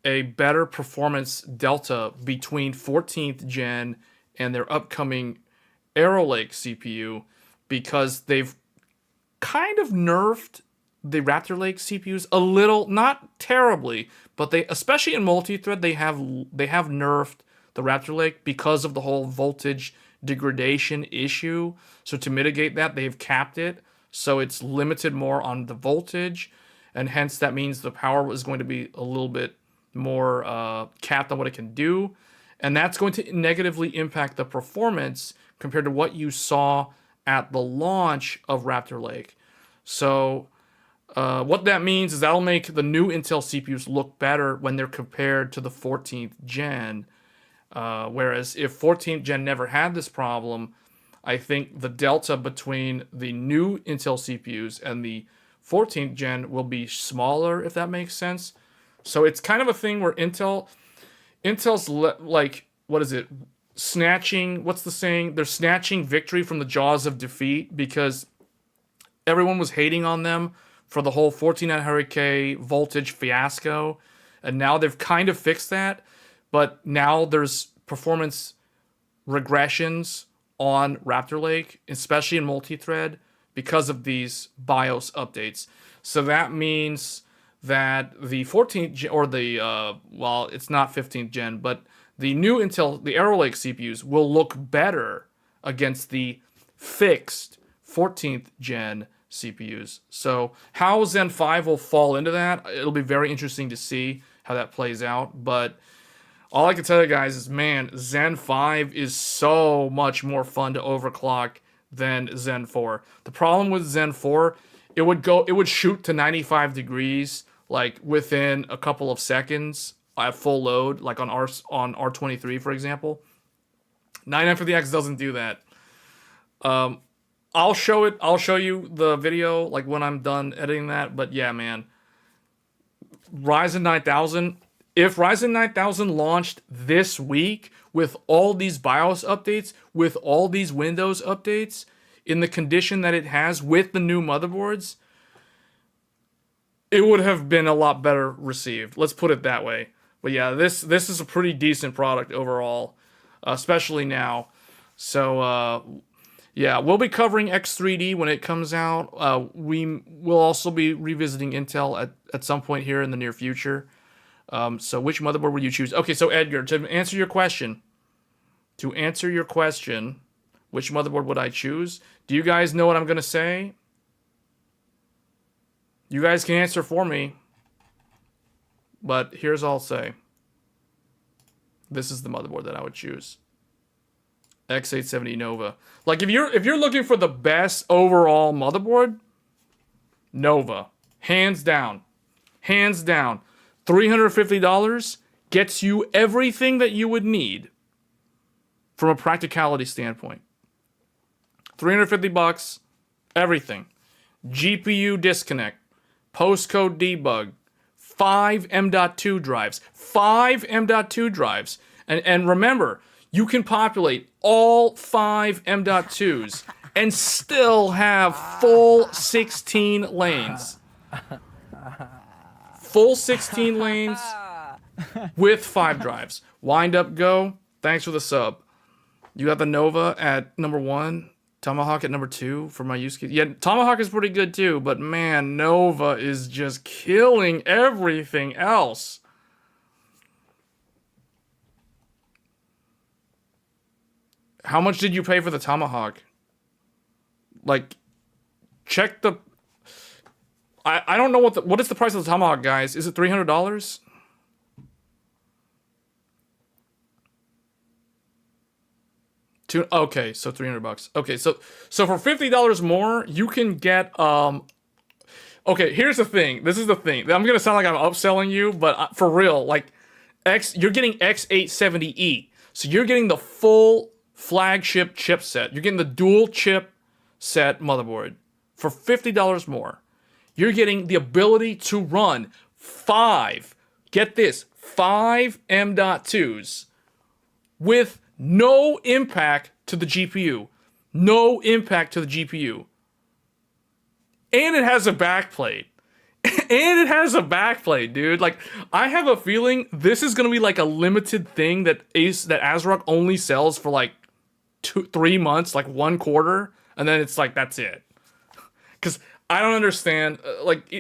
a better performance delta between 14th gen and their upcoming Arrow Lake CPU, because they've kind of nerfed the Raptor Lake CPUs a little, not terribly, but they, especially in multi-thread, they have nerfed the Raptor Lake because of the whole voltage degradation issue. So to mitigate that, they've capped it, so it's limited more on the voltage, and hence that means the power is going to be a little bit more capped on what it can do, and that's going to negatively impact the performance compared to what you saw at the launch of Raptor Lake. So what that means is that'll make the new Intel CPUs look better when they're compared to the 14th gen. Whereas if 14th gen never had this problem, I think the delta between the new Intel CPUs and the 14th gen will be smaller, if that makes sense. So it's kind of a thing where Intel's like, what is it? Snatching, what's the saying? They're snatching victory from the jaws of defeat, because everyone was hating on them for the whole 14900K voltage fiasco, and now they've kind of fixed that, but now there's performance regressions on Raptor Lake, especially in multi-thread, because of these BIOS updates. So that means that the 14th gen, or the, well, it's not 15th gen, but the new Intel, the Arrow Lake CPUs will look better against the fixed 14th gen CPUs. So how Zen 5 will fall into that, it'll be very interesting to see how that plays out. But all I can tell you guys is, man, Zen 5 is so much more fun to overclock than Zen 4. The problem with Zen 4, it would shoot to 95 degrees like within a couple of seconds at full load, like on R23, for example. 9950X doesn't do that. I'll show you the video like when I'm done editing that. But yeah, man, Ryzen 9000. If Ryzen 9000 launched this week with all these BIOS updates, with all these Windows updates, in the condition that it has with the new motherboards, it would have been a lot better received. Let's put it that way. But yeah, this is a pretty decent product overall, especially now. So yeah, we'll be covering X3D when it comes out. We will also be revisiting Intel at some point here in the near future. So which motherboard would you choose? Okay, so Edgar, to answer your question, which motherboard would I choose? Do you guys know what I'm going to say? You guys can answer for me. But here's all I'll say. This is the motherboard that I would choose. X870 Nova. Like if you're looking for the best overall motherboard, Nova. Hands down. Hands down. $350 gets you everything that you would need from a practicality standpoint. $350, everything. GPU disconnect, postcode debug, 5 M.2 drives, 5 M.2 drives. And remember, you can populate all 5 M.2s and still have full 16 lanes. Full 16 lanes with 5 drives. Wind up, go. Thanks for the sub. You got the Nova at number 1. Tomahawk at number 2 for my use case. Yeah, Tomahawk is pretty good too, but man, Nova is just killing everything else. How much did you pay for the Tomahawk? Like, check the... I don't know what is the price of the Tomahawk, guys. Is it $300? Okay, so $300. Okay, so for $50 more, you can get okay, here's the thing. This is the thing. I'm gonna sound like I'm upselling you, but for real, like you're getting X870E, so you're getting the full flagship chipset. You're getting the dual chip set motherboard for $50 more. You're getting the ability to run 5, get this, 5 M.2s with no impact to the GPU. No impact to the GPU. And it has a backplate. And it has a backplate, dude. Like, I have a feeling this is gonna be like a limited thing that ASRock only sells for like 3 months, like 1 quarter, and then it's like that's it. Because I don't understand.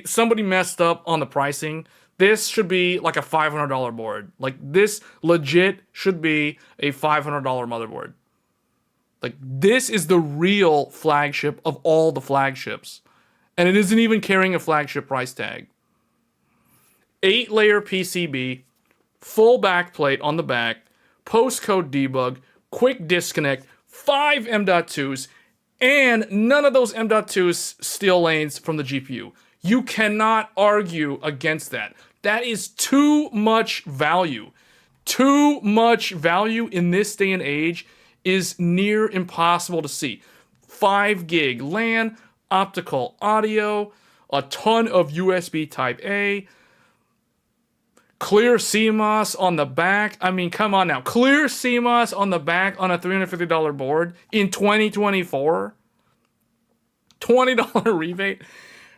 Somebody messed up on the pricing. This should be like a $500 board. Like, this legit should be a $500 motherboard. Like, this is the real flagship of all the flagships. And it isn't even carrying a flagship price tag. 8-layer PCB, full backplate on the back, postcode debug, quick disconnect, 5 M.2s, and none of those M.2s steal lanes from the GPU. You cannot argue against that. That is too much value. Too much value in this day and age is near impossible to see. 5 gig LAN, optical audio, a ton of USB Type A, clear CMOS on the back. I mean, come on now. Clear CMOS on the back on a $350 board in 2024? $20 rebate?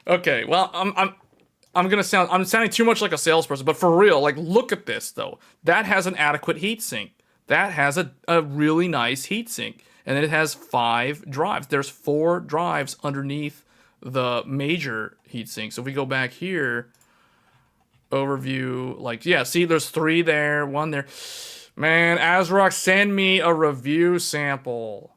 Okay, well, I'm sounding too much like a salesperson, but for real, like, look at this though. That has an adequate heatsink. That has a really nice heatsink. And then it has 5 drives. There's 4 drives underneath the major heatsink. So if we go back here, overview, like, yeah, see, there's 3 there, 1 there. Man, ASRock, send me a review sample.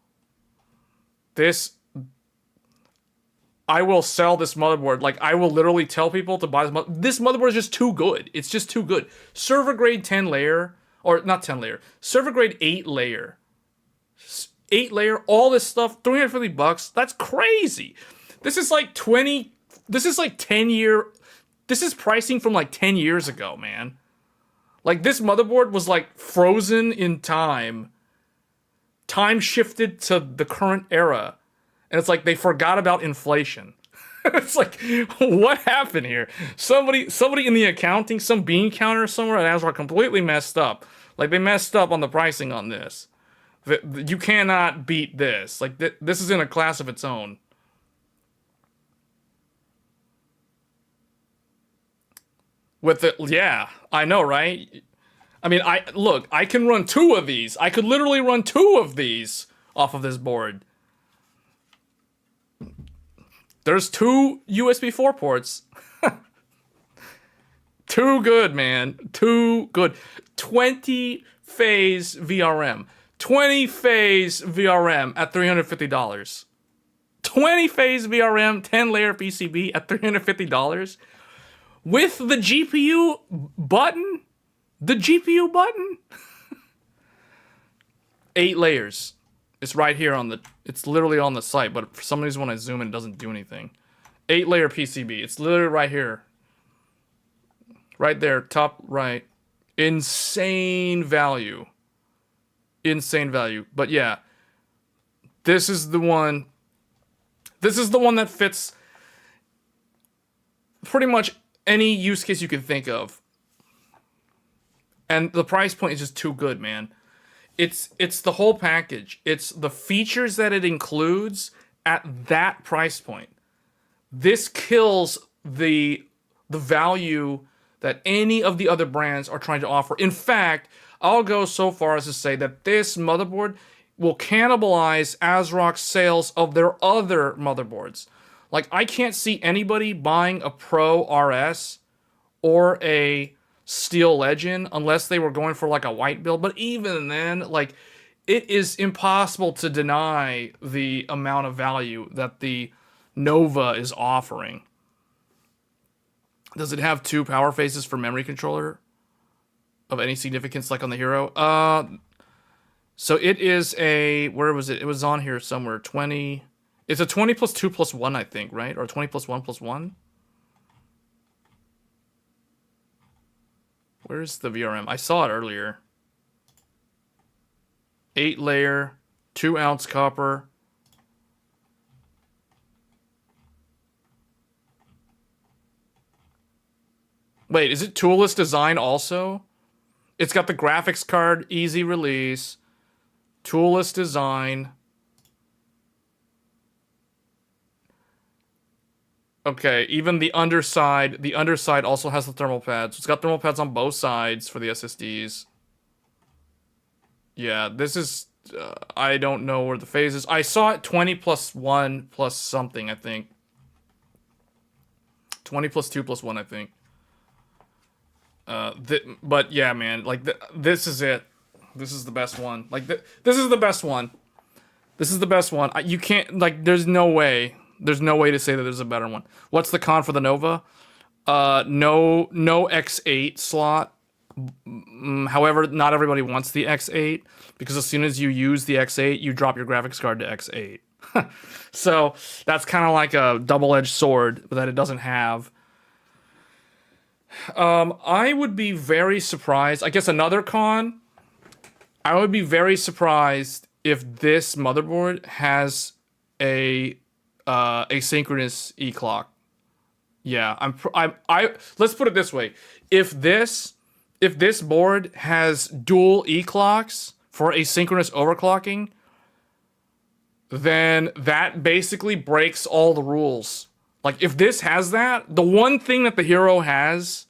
I will sell this motherboard. Like, I will literally tell people to buy this motherboard. This motherboard is just too good. It's just too good. Server grade 10 layer, or not 10 layer, server grade 8 layer. 8 layer, all this stuff, $350. That's crazy. This is like 10 year. This is pricing from like 10 years ago, man. Like, this motherboard was like frozen in time. Time shifted to the current era. And it's like they forgot about inflation. It's like, what happened here? Somebody in the accounting, some bean counter somewhere at ASRock completely messed up. Like, they messed up on the pricing on this. You cannot beat this. Like, this is in a class of its own. Yeah, I know, right? I mean, I can run 2 of these. I could literally run 2 of these off of this board. There's 2 USB 4 ports. Too good, man. Too good. 20-phase VRM. 20-phase VRM at $350. 20-phase VRM, 10-layer PCB at $350. With the GPU button? The GPU button? 8 layers. It's right here it's literally on the site, but for some reason when I zoom in, it doesn't do anything. 8-layer PCB. It's literally right here. Right there, top right. Insane value. Insane value. But yeah, this is the one. This is the one that fits pretty much any use case you can think of. And the price point is just too good, man. It's the whole package. It's the features that it includes at that price point. This kills the value that any of the other brands are trying to offer. In fact, I'll go so far as to say that this motherboard will cannibalize ASRock's sales of their other motherboards. Like, I can't see anybody buying a Pro RS or a Steel Legend unless they were going for like a white build. But even then, like, it is impossible to deny the amount of value that the Nova is offering. Does it have 2 power phases for memory controller of any significance, like on the Hero? So it is a, where was it? It was on here somewhere. 20. It's a 20 plus 2 plus 1, I think, right? Or 20 plus 1 plus 1? Where's the VRM? I saw it earlier. 8-layer 2-ounce copper. Wait, is it toolless design also? It's got the graphics card, easy release, toolless design. Okay, even the underside also has the thermal pads. It's got thermal pads on both sides for the SSDs. Yeah, this is, I don't know where the phase is. I saw it 20 plus 1 plus something, I think. 20 plus 2 plus 1, I think. But yeah, man, like, this is it. This is the best one. Like, this is the best one. This is the best one. You can't, like, there's no way. There's no way to say that there's a better one. What's the con for the Nova? No X8 slot. However, not everybody wants the X8 because as soon as you use the X8, you drop your graphics card to X8. So that's kind of like a double-edged sword that it doesn't have. I would be very surprised. I guess another con. I would be very surprised if this motherboard has a asynchronous E-clock. Yeah, let's put it this way. If this board has dual E-clocks for asynchronous overclocking, then that basically breaks all the rules. Like, if this has that, the one thing that the Hero has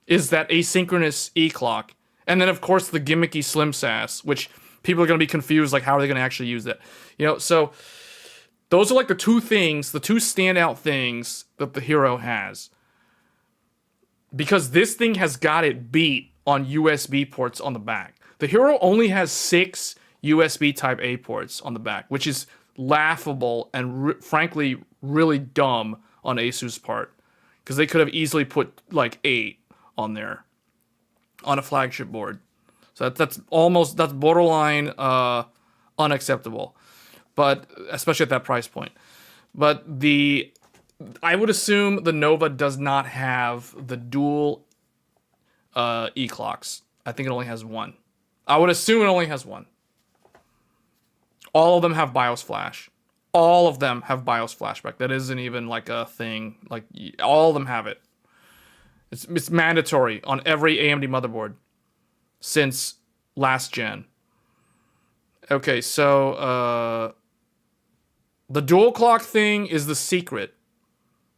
is that asynchronous E-clock. And then, of course, the gimmicky Slim SAS, which people are going to be confused, like, how are they going to actually use that? You know, so those are like the two standout things that the Hero has. Because this thing has got it beat on USB ports on the back. The Hero only has 6 USB Type A ports on the back, which is laughable and frankly really dumb on ASUS part. Because they could have easily put like 8 on there on a flagship board. So that's borderline unacceptable. But especially at that price point. But I would assume the Nova does not have the dual E-clocks. I think it only has one. I would assume it only has one. All of them have BIOS flash. All of them have BIOS flashback. That isn't even like a thing. Like, all of them have it. It's mandatory on every AMD motherboard since last gen. Okay, so the dual clock thing is the secret.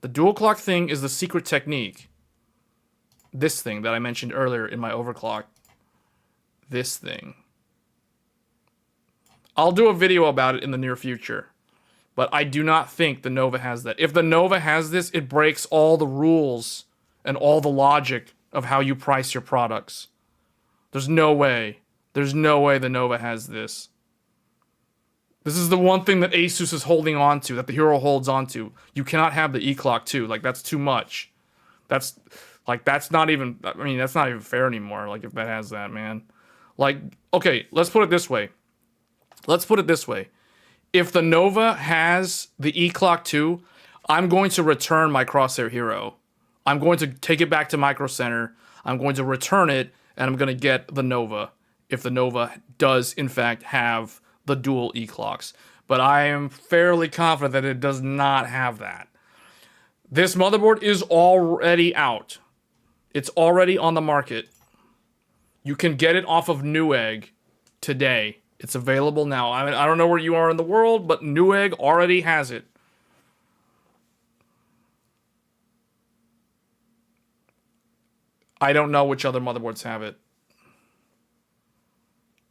The dual clock thing is the secret technique. This thing that I mentioned earlier in my overclock. This thing. I'll do a video about it in the near future. But I do not think the Nova has that. If the Nova has this, it breaks all the rules and all the logic of how you price your products. There's no way. There's no way the Nova has this. This is the one thing that ASUS is holding on to, that the Hero holds on to. You cannot have the E-clock too. Like, that's too much. That's not even, I mean, that's not even fair anymore. Like, if that has that, man. Like, okay, let's put it this way. If the Nova has the E-clock too, I'm going to return my Crosshair Hero. I'm going to take it back to Micro Center. I'm going to return it, and I'm going to get the Nova. If the Nova does, in fact, have the dual E-clocks. But I am fairly confident that it does not have that. This motherboard is already out. It's already on the market. You can get it off of Newegg today. It's available now. I mean, I don't know where you are in the world, but Newegg already has it. I don't know which other motherboards have it.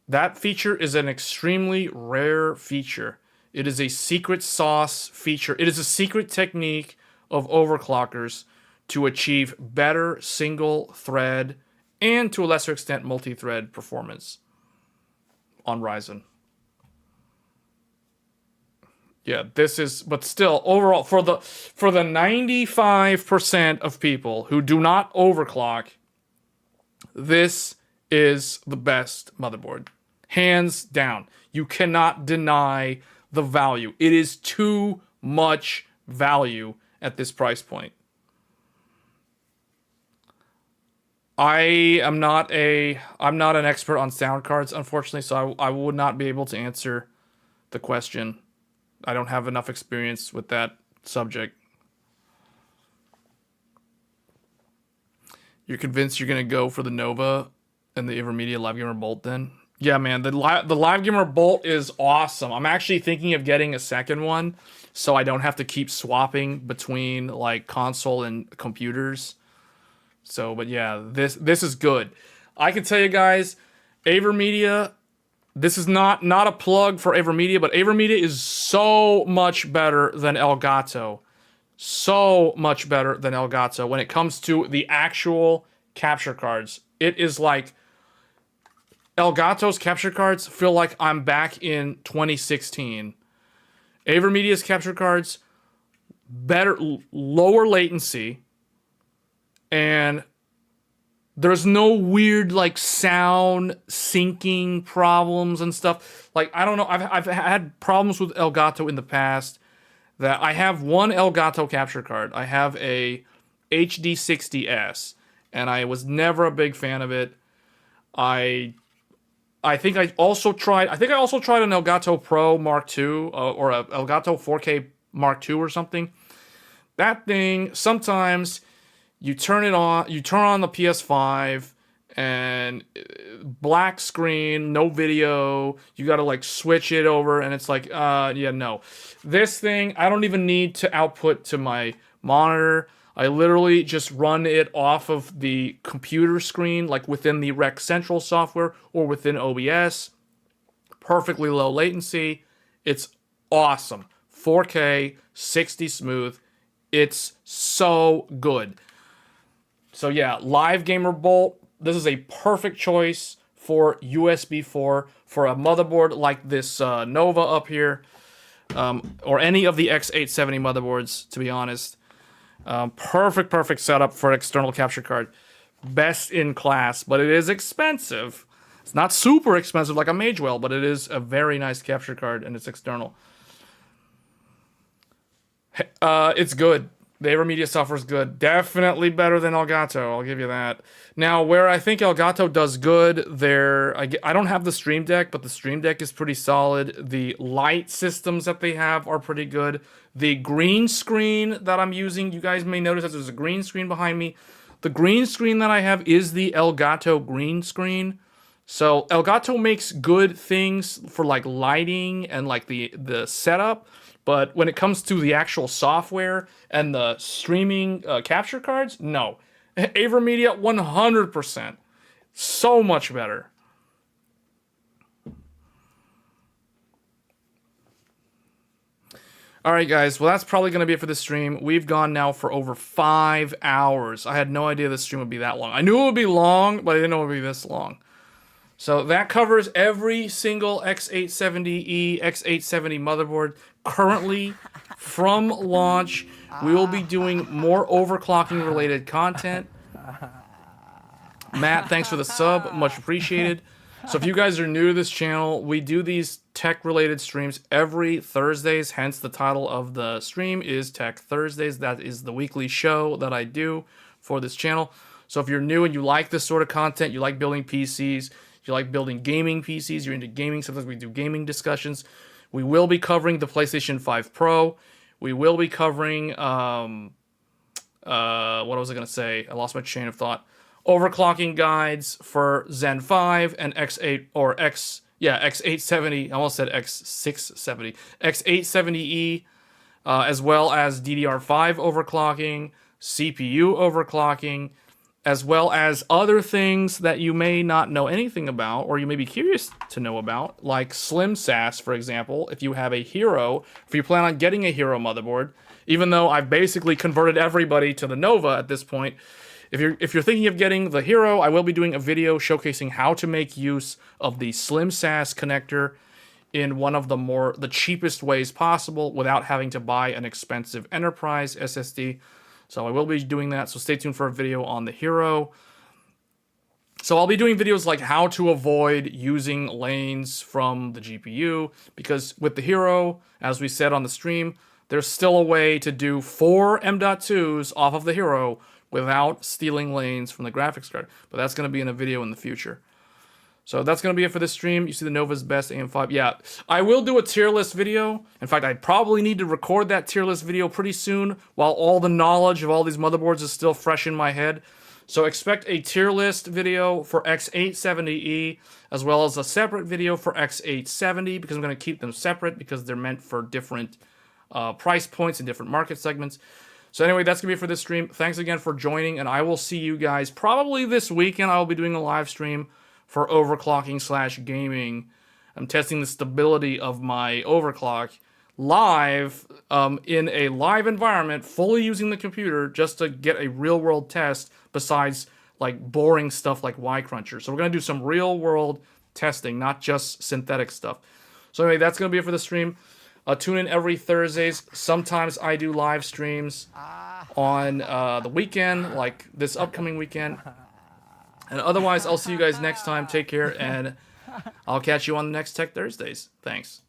That feature is an extremely rare feature. It is a secret sauce feature. It is a secret technique of overclockers to achieve better single thread and to a lesser extent multi-thread performance on Ryzen. Yeah, this is, but still, overall, for the 95% of people who do not overclock, this is the best motherboard. Hands down. You cannot deny the value. It is too much value at this price point. I'm not an expert on sound cards, unfortunately, so I would not be able to answer the question. I don't have enough experience with that subject. You're convinced you're gonna go for the Nova and the Avermedia Live Gamer Bolt then? Yeah, man, the Live Gamer Bolt is awesome. I'm actually thinking of getting a second one, so I don't have to keep swapping between like console and computers. So, but yeah, this is good. I can tell you guys, Avermedia. This is not a plug for Avermedia, but Avermedia is so much better than Elgato. So much better than Elgato when it comes to the actual capture cards. It is like Elgato's capture cards feel like I'm back in 2016. Avermedia's capture cards, better, lower latency, and there's no weird like sound syncing problems and stuff. Like, I don't know, I've had problems with Elgato in the past. That I have one Elgato capture card. I have a HD60S, and I was never a big fan of it. I think I also tried an Elgato Pro Mark II or a Elgato 4K Mark II or something. That thing, sometimes you turn on the PS5 and black screen, no video, you gotta like switch it over, and it's like, yeah, no. This thing, I don't even need to output to my monitor. I literally just run it off of the computer screen, like within the Rec Central software or within OBS. Perfectly low latency. It's awesome. 4K, 60 smooth. It's so good. So yeah, Live Gamer Bolt. This is a perfect choice for USB 4 for a motherboard like this Nova up here, or any of the X870 motherboards, to be honest. Perfect setup for an external capture card. Best in class, but it is expensive. It's not super expensive like a Magewell, but it is a very nice capture card, and it's external. It's good. The Avermedia software is good. Definitely better than Elgato, I'll give you that. Now, where I think Elgato does good, I don't have the Stream Deck, but the Stream Deck is pretty solid. The light systems that they have are pretty good. The green screen that I'm using, you guys may notice that there's a green screen behind me. The green screen that I have is the Elgato green screen. So Elgato makes good things for like lighting and like the setup. But when it comes to the actual software and the streaming capture cards, no. Avermedia, 100%. So much better. Alright guys, well that's probably going to be it for this stream. We've gone now for over 5 hours. I had no idea this stream would be that long. I knew it would be long, but I didn't know it would be this long. So that covers every single X870E, X870 motherboard. Currently, from launch, we will be doing more overclocking related content. Matt, thanks for the sub. Much appreciated. So if you guys are new to this channel, we do these tech-related streams every Thursdays. Hence, the title of the stream is Tech Thursdays. That is the weekly show that I do for this channel. So if you're new and you like this sort of content, you like building PCs, you like building gaming PCs, you're into gaming, sometimes we do gaming discussions. We will be covering the PlayStation 5 Pro. We will be covering, what was I going to say? I lost my chain of thought. Overclocking guides for Zen 5 and X870, I almost said X670, X870E, as well as DDR5 overclocking, CPU overclocking, as well as other things that you may not know anything about, or you may be curious to know about, like Slim SAS, for example. If you have a Hero, if you plan on getting a Hero motherboard, even though I've basically converted everybody to the Nova at this point, if you're thinking of getting the Hero, I will be doing a video showcasing how to make use of the Slim SAS connector in one of the cheapest ways possible without having to buy an expensive enterprise SSD. So I will be doing that, so stay tuned for a video on the Hero. So I'll be doing videos like how to avoid using lanes from the GPU, because with the Hero, as we said on the stream, there's still a way to do 4 M.2s off of the Hero without stealing lanes from the graphics card. But that's going to be in a video in the future. So that's going to be it for this stream. You see the Nova's best AM5. Yeah, I will do a tier list video. In fact, I probably need to record that tier list video pretty soon while all the knowledge of all these motherboards is still fresh in my head. So expect a tier list video for X870E as well as a separate video for X870 because I'm going to keep them separate because they're meant for different price points and different market segments. So anyway, that's going to be it for this stream. Thanks again for joining, and I will see you guys probably this weekend. I will be doing a live stream for overclocking / gaming. I'm testing the stability of my overclock live in a live environment, fully using the computer just to get a real-world test besides like boring stuff like Y-Cruncher. So we're going to do some real-world testing, not just synthetic stuff. So anyway, that's going to be it for the stream. Tune in every Thursdays. Sometimes I do live streams on the weekend, like this upcoming weekend. And otherwise, I'll see you guys next time. Take care, and I'll catch you on the next Tech Thursdays. Thanks.